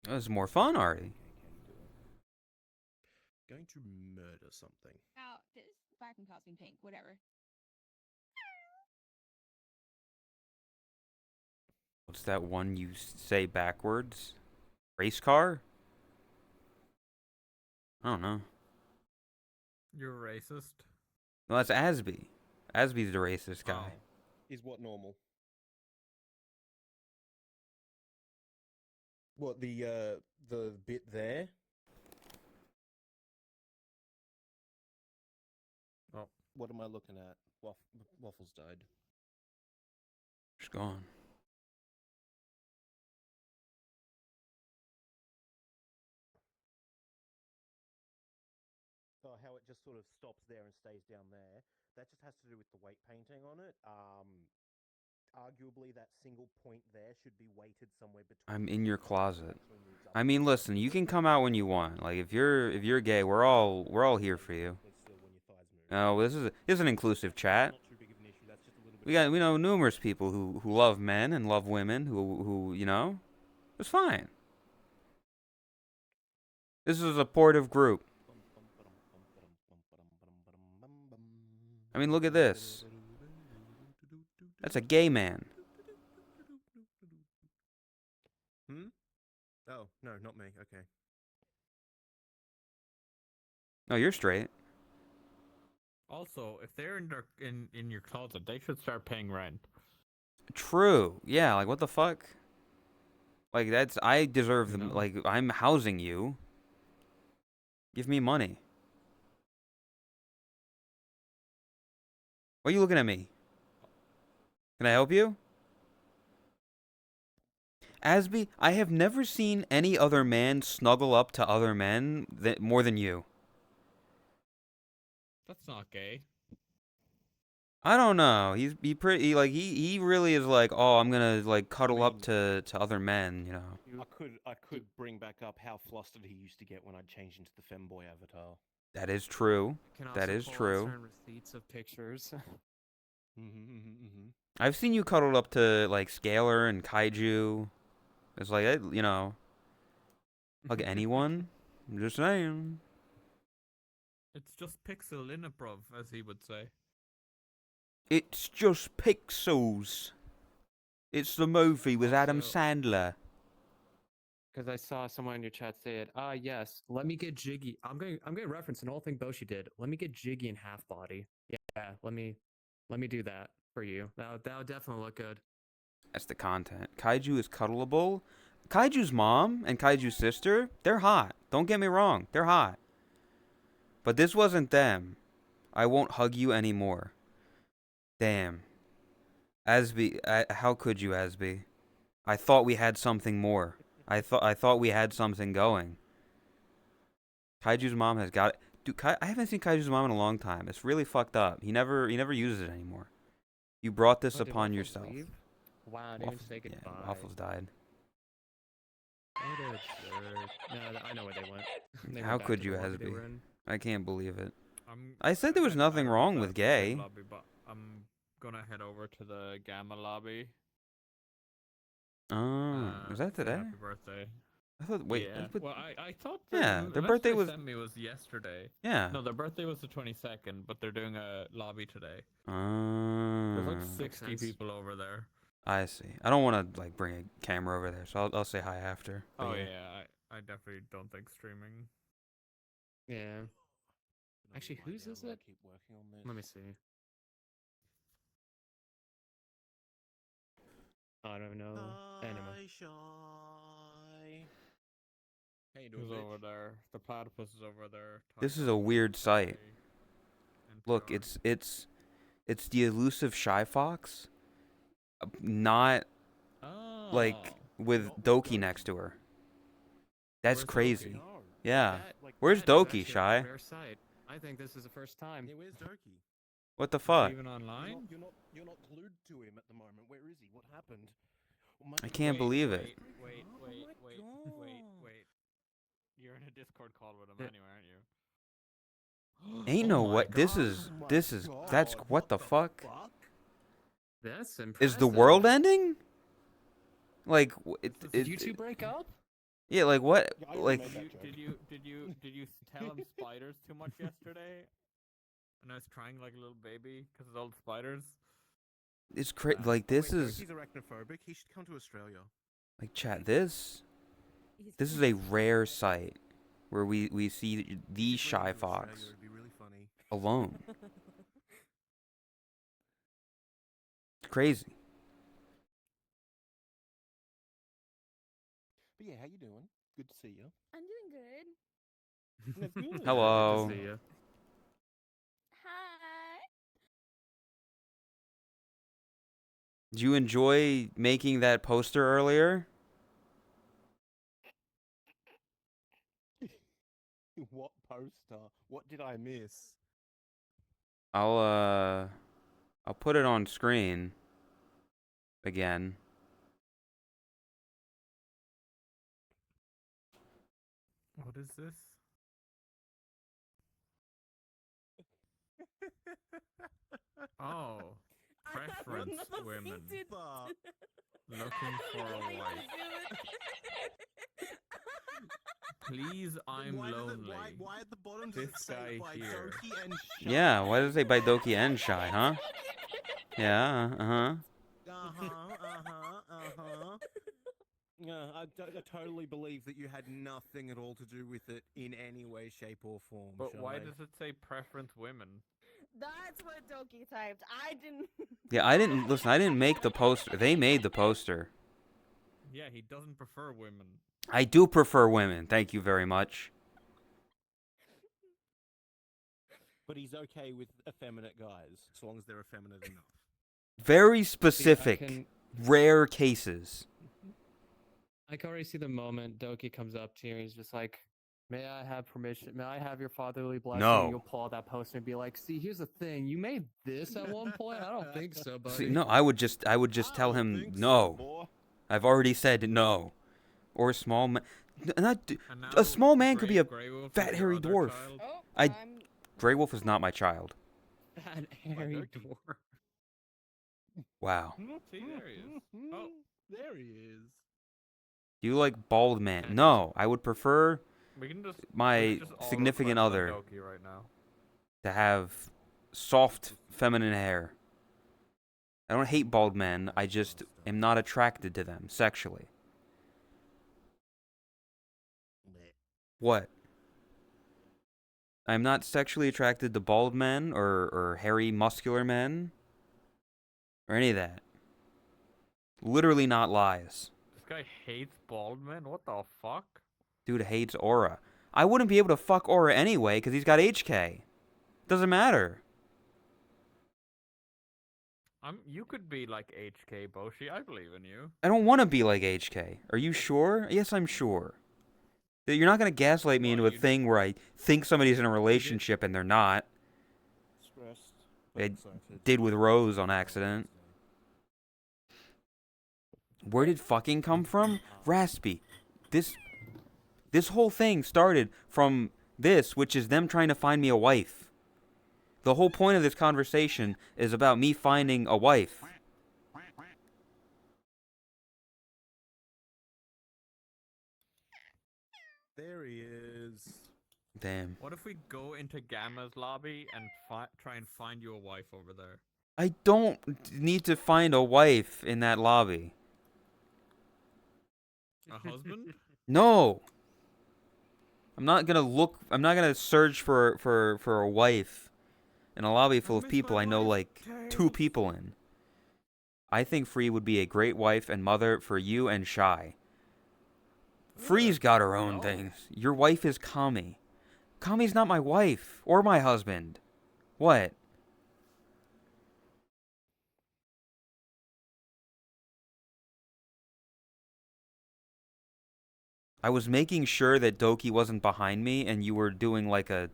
That was more fun, Artie. Going to murder something. Now, this vacuum costume pink, whatever. What's that one you say backwards? Race car? I don't know. You're racist. No, that's Asby. Asby's the racist guy. Is what normal? What the bit there? Oh. What am I looking at? Waffles died. She's gone. Oh, how it just sort of stops there and stays down there. That just has to do with the weight painting on it. Arguably, that single point there should be weighted somewhere between. I'm in your the closet. actually moves up I mean, and listen, you can come out when you want. Like if you're gay, we're all here for you. still when your thighs move. Oh, this is an inclusive chat. Not too big of an issue. That's just a little bit. We know numerous people who love men and love women who you know. It's fine. This is a supportive group. I mean, look at this. That's a gay man. Oh no, not me. Okay. No, you're straight. Also, if they're in your closet, they should start paying rent. True. Yeah, like what the fuck? Like I deserve No. like I'm housing you. Give me money. Why are you looking at me? Can I help you? Asby, I have never seen any other man snuggle up to other men more than you. That's not gay. I don't know. He pretty like he really is like, oh, I'm gonna like cuddle up mean- to other men, you know. I could bring back up how flustered he used to get when I changed into the femboy avatar. That is true. Can That also is pull out true. certain receipts of pictures. I've seen you cuddled up to like Scalar and Kaiju. It's like you know, like anyone. I'm just saying. It's just pixel improv, as he would say. It's just pixels. It's the movie with Adam Also- Sandler. Because I saw someone in your chat say it. Yes. Let me get jiggy. I'm going to reference an old thing Boshi did. Let me get jiggy in half body. Yeah. Let me do that for you. That'll definitely look good. That's the content. Kaiju is cuddleable. Kaiju's mom and Kaiju's sister, they're hot. Don't get me wrong, they're hot. But this wasn't them. I won't hug you anymore. Damn. Asby, how could you, Asby? I thought we had something more. I thought we had something going. Kaiju's mom has got it. Dude, I haven't seen Kaiju's mom in a long time. It's really fucked up. He never uses it anymore. You brought this Oh, did upon Waffles yourself. leave? Wow, didn't even say goodbye. Yeah, Waffles died. What a jerk. No, I know where they went. They How went back could to you, the lobby they Asby? were in. I can't believe it. I'm, I said there was nothing I wrong read with that same gay. lobby, but I'm gonna head over to the Gamma lobby. Was that say today? Happy birthday. I thought. Wait. Yeah. But, Well, I thought yeah, the their message birthday they was. sent me was yesterday. Yeah. No, their birthday was the 22nd, but they're doing a lobby today. There's like Makes 60 sense. people over there. I see. I don't want to like bring a camera over there, so I'll say hi after. But Oh yeah, I definitely don't think streaming. Yeah. Actually, whose is it? Keep working on this. Let me see. I don't know. Anyway. Shy. How you doing, Who's bitch? over there? The platypus is over there. This is Tiger a weird Woods, sight. Ray, and Look, Jar. it's the elusive shy fox, not like Oh. with Not with Doki Doki. next to her. That's Where's crazy. Doki? No. Yeah. Where's that is Doki, actually a Shy? rare sight. I think this is the first time. Yeah, where's Doki? What the Is he fuck? even online? You're not glued to him at the moment. Where is he? What happened? Oh I can't believe it. Wait. Oh my God. You're in a Discord call with him anyway, aren't you? Ain't Oh no my way. This God. is Oh my that's God, what the fuck? That's impressive. Is the world ending? Like Did you two break up? Yeah, like what? Yeah, I Like remember that joke. Did you tell him spiders too much yesterday? And I was crying like a little baby because of all the spiders. it's like this is He's arachnophobic. He should come to Australia. like chat. This is a rare sight where we see the shy fox It'd be really funny. alone. It's crazy. But yeah, how you doing? Good to see you. I'm doing good. That's good. Hello. Good to see you. Hi. Did you enjoy making that poster earlier? What poster? What did I miss? I'll put it on screen again. What is this? Oh, preference women looking for a wife. Please, I'm lonely. Why at the bottom This guy here. Yeah, why does it say by Doki and Shy, huh? Yeah, Yeah, I totally believe that you had nothing at all to do with it in any way, shape, or form. But why Shy. does it say preference women? That's what Doki typed. I didn't. Yeah, I didn't make the poster. They made the poster. Yeah, he doesn't prefer women. I do prefer women. Thank you very much. But he's okay with effeminate guys, as long as they're effeminate enough. Very See, specific, rare cases. I can already see the moment Doki comes up to you and he's just like, "May I have permission? May I have your fatherly blessing?" No. And you'll pull out that poster and be like, "See, here's the thing. You made this at one point. I don't think so, buddy." See, no, I would just tell him no. I've already said no. Or a small man. A small man could be a fat hairy dwarf. Grey Wolf is not my child. Fat hairy dwarf. Wow. See, there he is. Oh, there he is. Do you like bald man? No, I would prefer we can just my just all significant reflect on other Doki right now. to have soft feminine hair. I don't hate bald men. I just am not attracted to them sexually. What? I'm not sexually attracted to bald men or hairy muscular men or any of that. Literally not lies. This guy hates bald men? What the fuck? Dude hates Aura. I wouldn't be able to fuck Aura anyway because he's got HK. Doesn't matter. You could be like HK Boshi. I believe in you. I don't want to be like HK. Are you sure? Yes, I'm sure. You're not going to gaslight me into a thing where I think somebody's in a relationship and they're not. Stressed. I did with Rose on accident. Where did fucking come from? Raspy. This whole thing started from this, which is them trying to find me a wife. The whole point of this conversation is about me finding a wife. There he is. Damn. What if we go into Gamma's lobby and try and find you a wife over there? I don't need to find a wife in that lobby. A husband? No. I'm not gonna search for a wife in a lobby full of people I know like 2 people in. I think Free would be a great wife and mother for you and Shy. Free's got her own things. Your wife is Kami. Kami's not my wife or my husband. What? I was making sure that Doki wasn't behind me and you were doing like a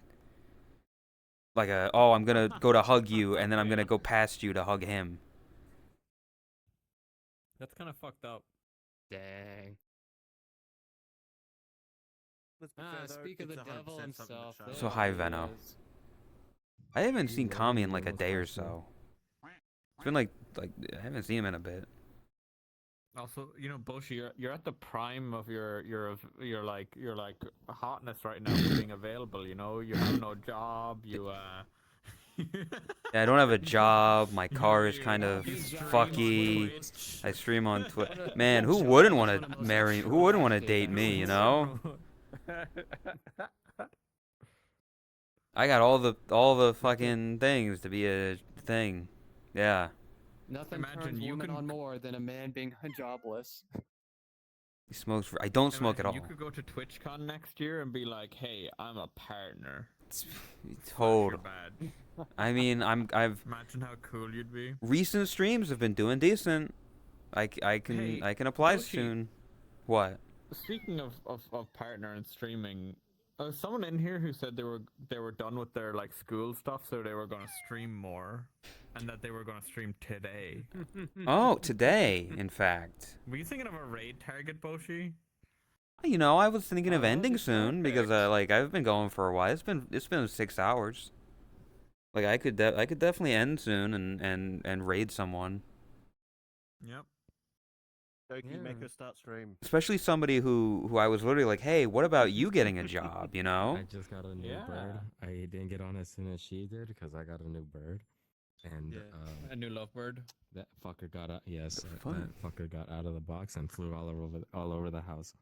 oh, I'm gonna go to hug you and then I'm gonna go past you to hug him. That's kind of fucked up. Dang. Let's be fair, though, Speak of the it's 100% devil something that himself. Charlotte So hi, does. Veno. I haven't seen Kami in like a day or so. It's been like I haven't seen him in a bit. Also, you know, Boshi, you're at the prime of your hotness right now for being available. You know, you have no job. You Yeah, I don't have a job. My car is kind of fucky. I stream on Twitch. Man, who wouldn't want to marry? Who wouldn't want to date me? You know. I got all the fucking things to be a thing. Yeah. Nothing turns women on more than a man being jobless. He smokes. I don't smoke at all. You could go to TwitchCon next year and be like, "Hey, I'm a partner." Total. I mean, I've. Imagine how cool you'd be. Recent streams have been doing decent. I can apply Boshi. soon. What? Speaking of partner and streaming, someone in here who said they were done with their like school stuff, so they were gonna stream more, and that they were gonna stream today. Oh, today, in fact. Were you thinking of a raid target, Boshi? You know, I was thinking of ending soon because like I've been going for a while. It's been 6 hours. Like I could definitely end soon and raid someone. Yep. Doki, make her start stream. Especially somebody who I was literally like, hey, what about you getting a job? You know? I just got a new bird. I didn't get on as soon as she did because I got a new bird. And a new lovebird. That fucker got out. Yes, that fun. fucker got out of the box and flew all over the house.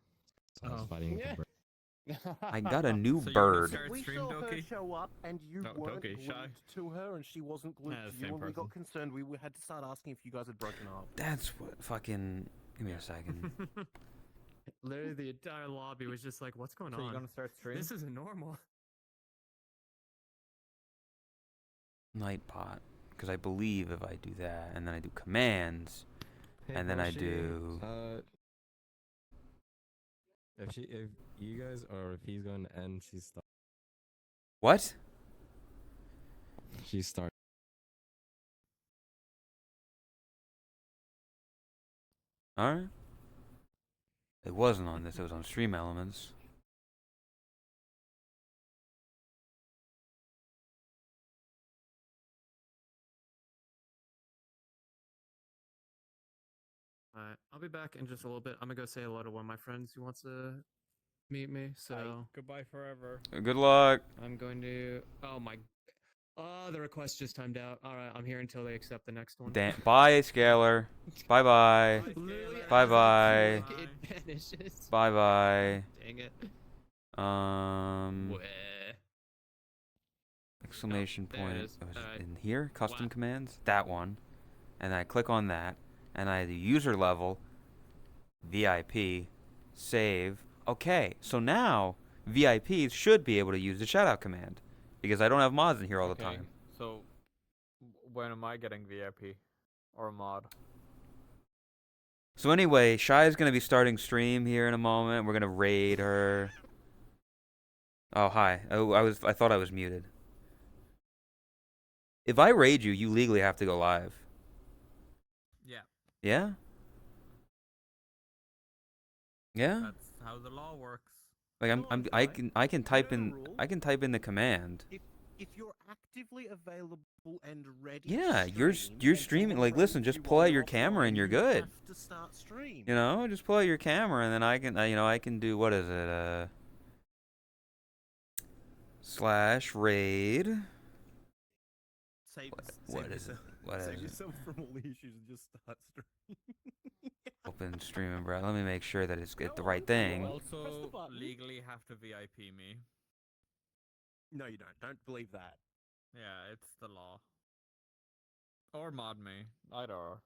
So I was fighting with the bird. I got a new So you bird. start We stream, saw her Doki? show up, and you No, weren't Doki, glued shy. to her, and she wasn't glued Yeah, to same you, and we got person. concerned. We had to start asking if you guys had broken up. That's what fucking. Give me a second. Literally, the entire lobby was just like, "What's going So on? you gonna start stream? This isn't normal." Nightbot, because I believe if I do that, and then I do commands, Hey, and then I Boshi, do. if you guys or if he's going to end, she's start. What? She's start. All right. It wasn't on this. It was on Stream Elements. Alright, I'll be back in just a little bit. I'm gonna go say hello to one of my friends who wants to meet me. So Goodbye forever. Good luck. I'm going to. Oh my. Oh, the request just timed out. All right, I'm here until they accept the next one. Bye, Scalar. Bye bye. Literally, Bye as I bye. click, it vanishes. Bye bye. Dang it. Um. Weh. Exclamation there it point. is. It was Alright. in here. Custom Wow. commands. That one. And I click on that. And I do user level. VIP. Save. Okay. So now VIPs should be able to use the shoutout command. Because I don't have mods in here all the time. So when am I getting VIP or mod? So anyway, Shy's gonna be starting stream here in a moment. We're gonna raid her. Oh hi. I thought I was muted. If I raid you, you legally have to go live. Yeah. Yeah? Yeah? That's how the law works. Like I can type in the command. If you're actively available and ready. Yeah, to you're stream you're and streaming. someone Like, listen, raids just you pull while out your you're camera and offline, you're you good. have to start stream. You know, just pull out your camera and then I can, I can do, what is it? Slash raid. What is it? What is Save it? yourself from all the issues and just start stream. Open stream and let me make sure that it's the right thing. You also legally have to VIP me. No, you don't. Don't believe that. Yeah, it's the law. Or mod me. Either or.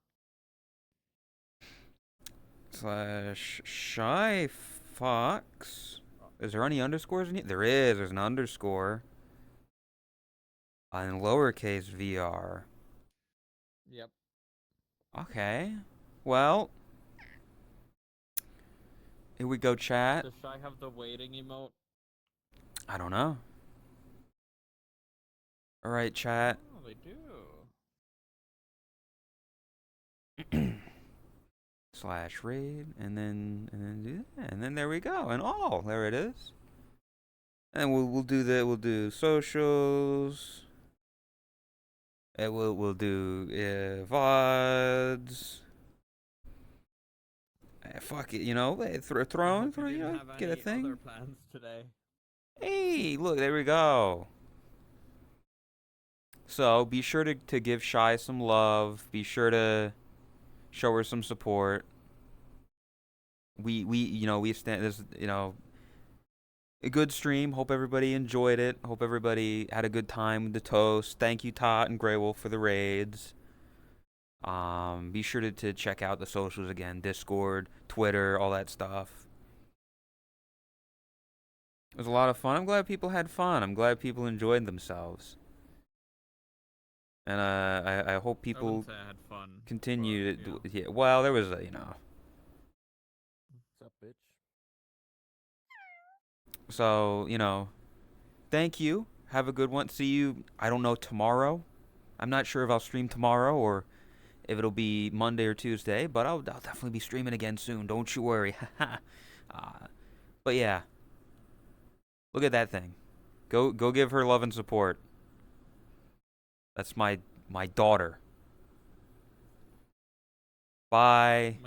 Slash Shy Fox. Is there any underscores in here? There is. There's an underscore. In lowercase VR. Yep. Okay. Well. Here we go, chat. Does Shy have the waiting emote? I don't know. All right, chat. Oh, they do. Slash raid, and then do that, and then there we go, and all there it is. And we'll do socials. And we'll do vods. Fuck it, you know, throw you know, get a thing. Other plans today. Hey, look, there we go. So be sure to give Shy some love. Be sure to show her some support. We stand this, a good stream. Hope everybody enjoyed it. Hope everybody had a good time with the toast. Thank you, Tot and Grey Wolf, for the raids. Be sure to check out the socials again, Discord, Twitter, all that stuff. It was a lot of fun. I'm glad people had fun. I'm glad people enjoyed themselves. And I hope people I wouldn't say I had fun, continue but, to yeah. Well, there was a What's up, bitch? So, thank you. Have a good one. See you, I don't know, tomorrow. I'm not sure if I'll stream tomorrow or if it'll be Monday or Tuesday, but I'll definitely be streaming again soon. Don't you worry. But yeah. Look at that thing. Go give her love and support. That's my daughter. Bye.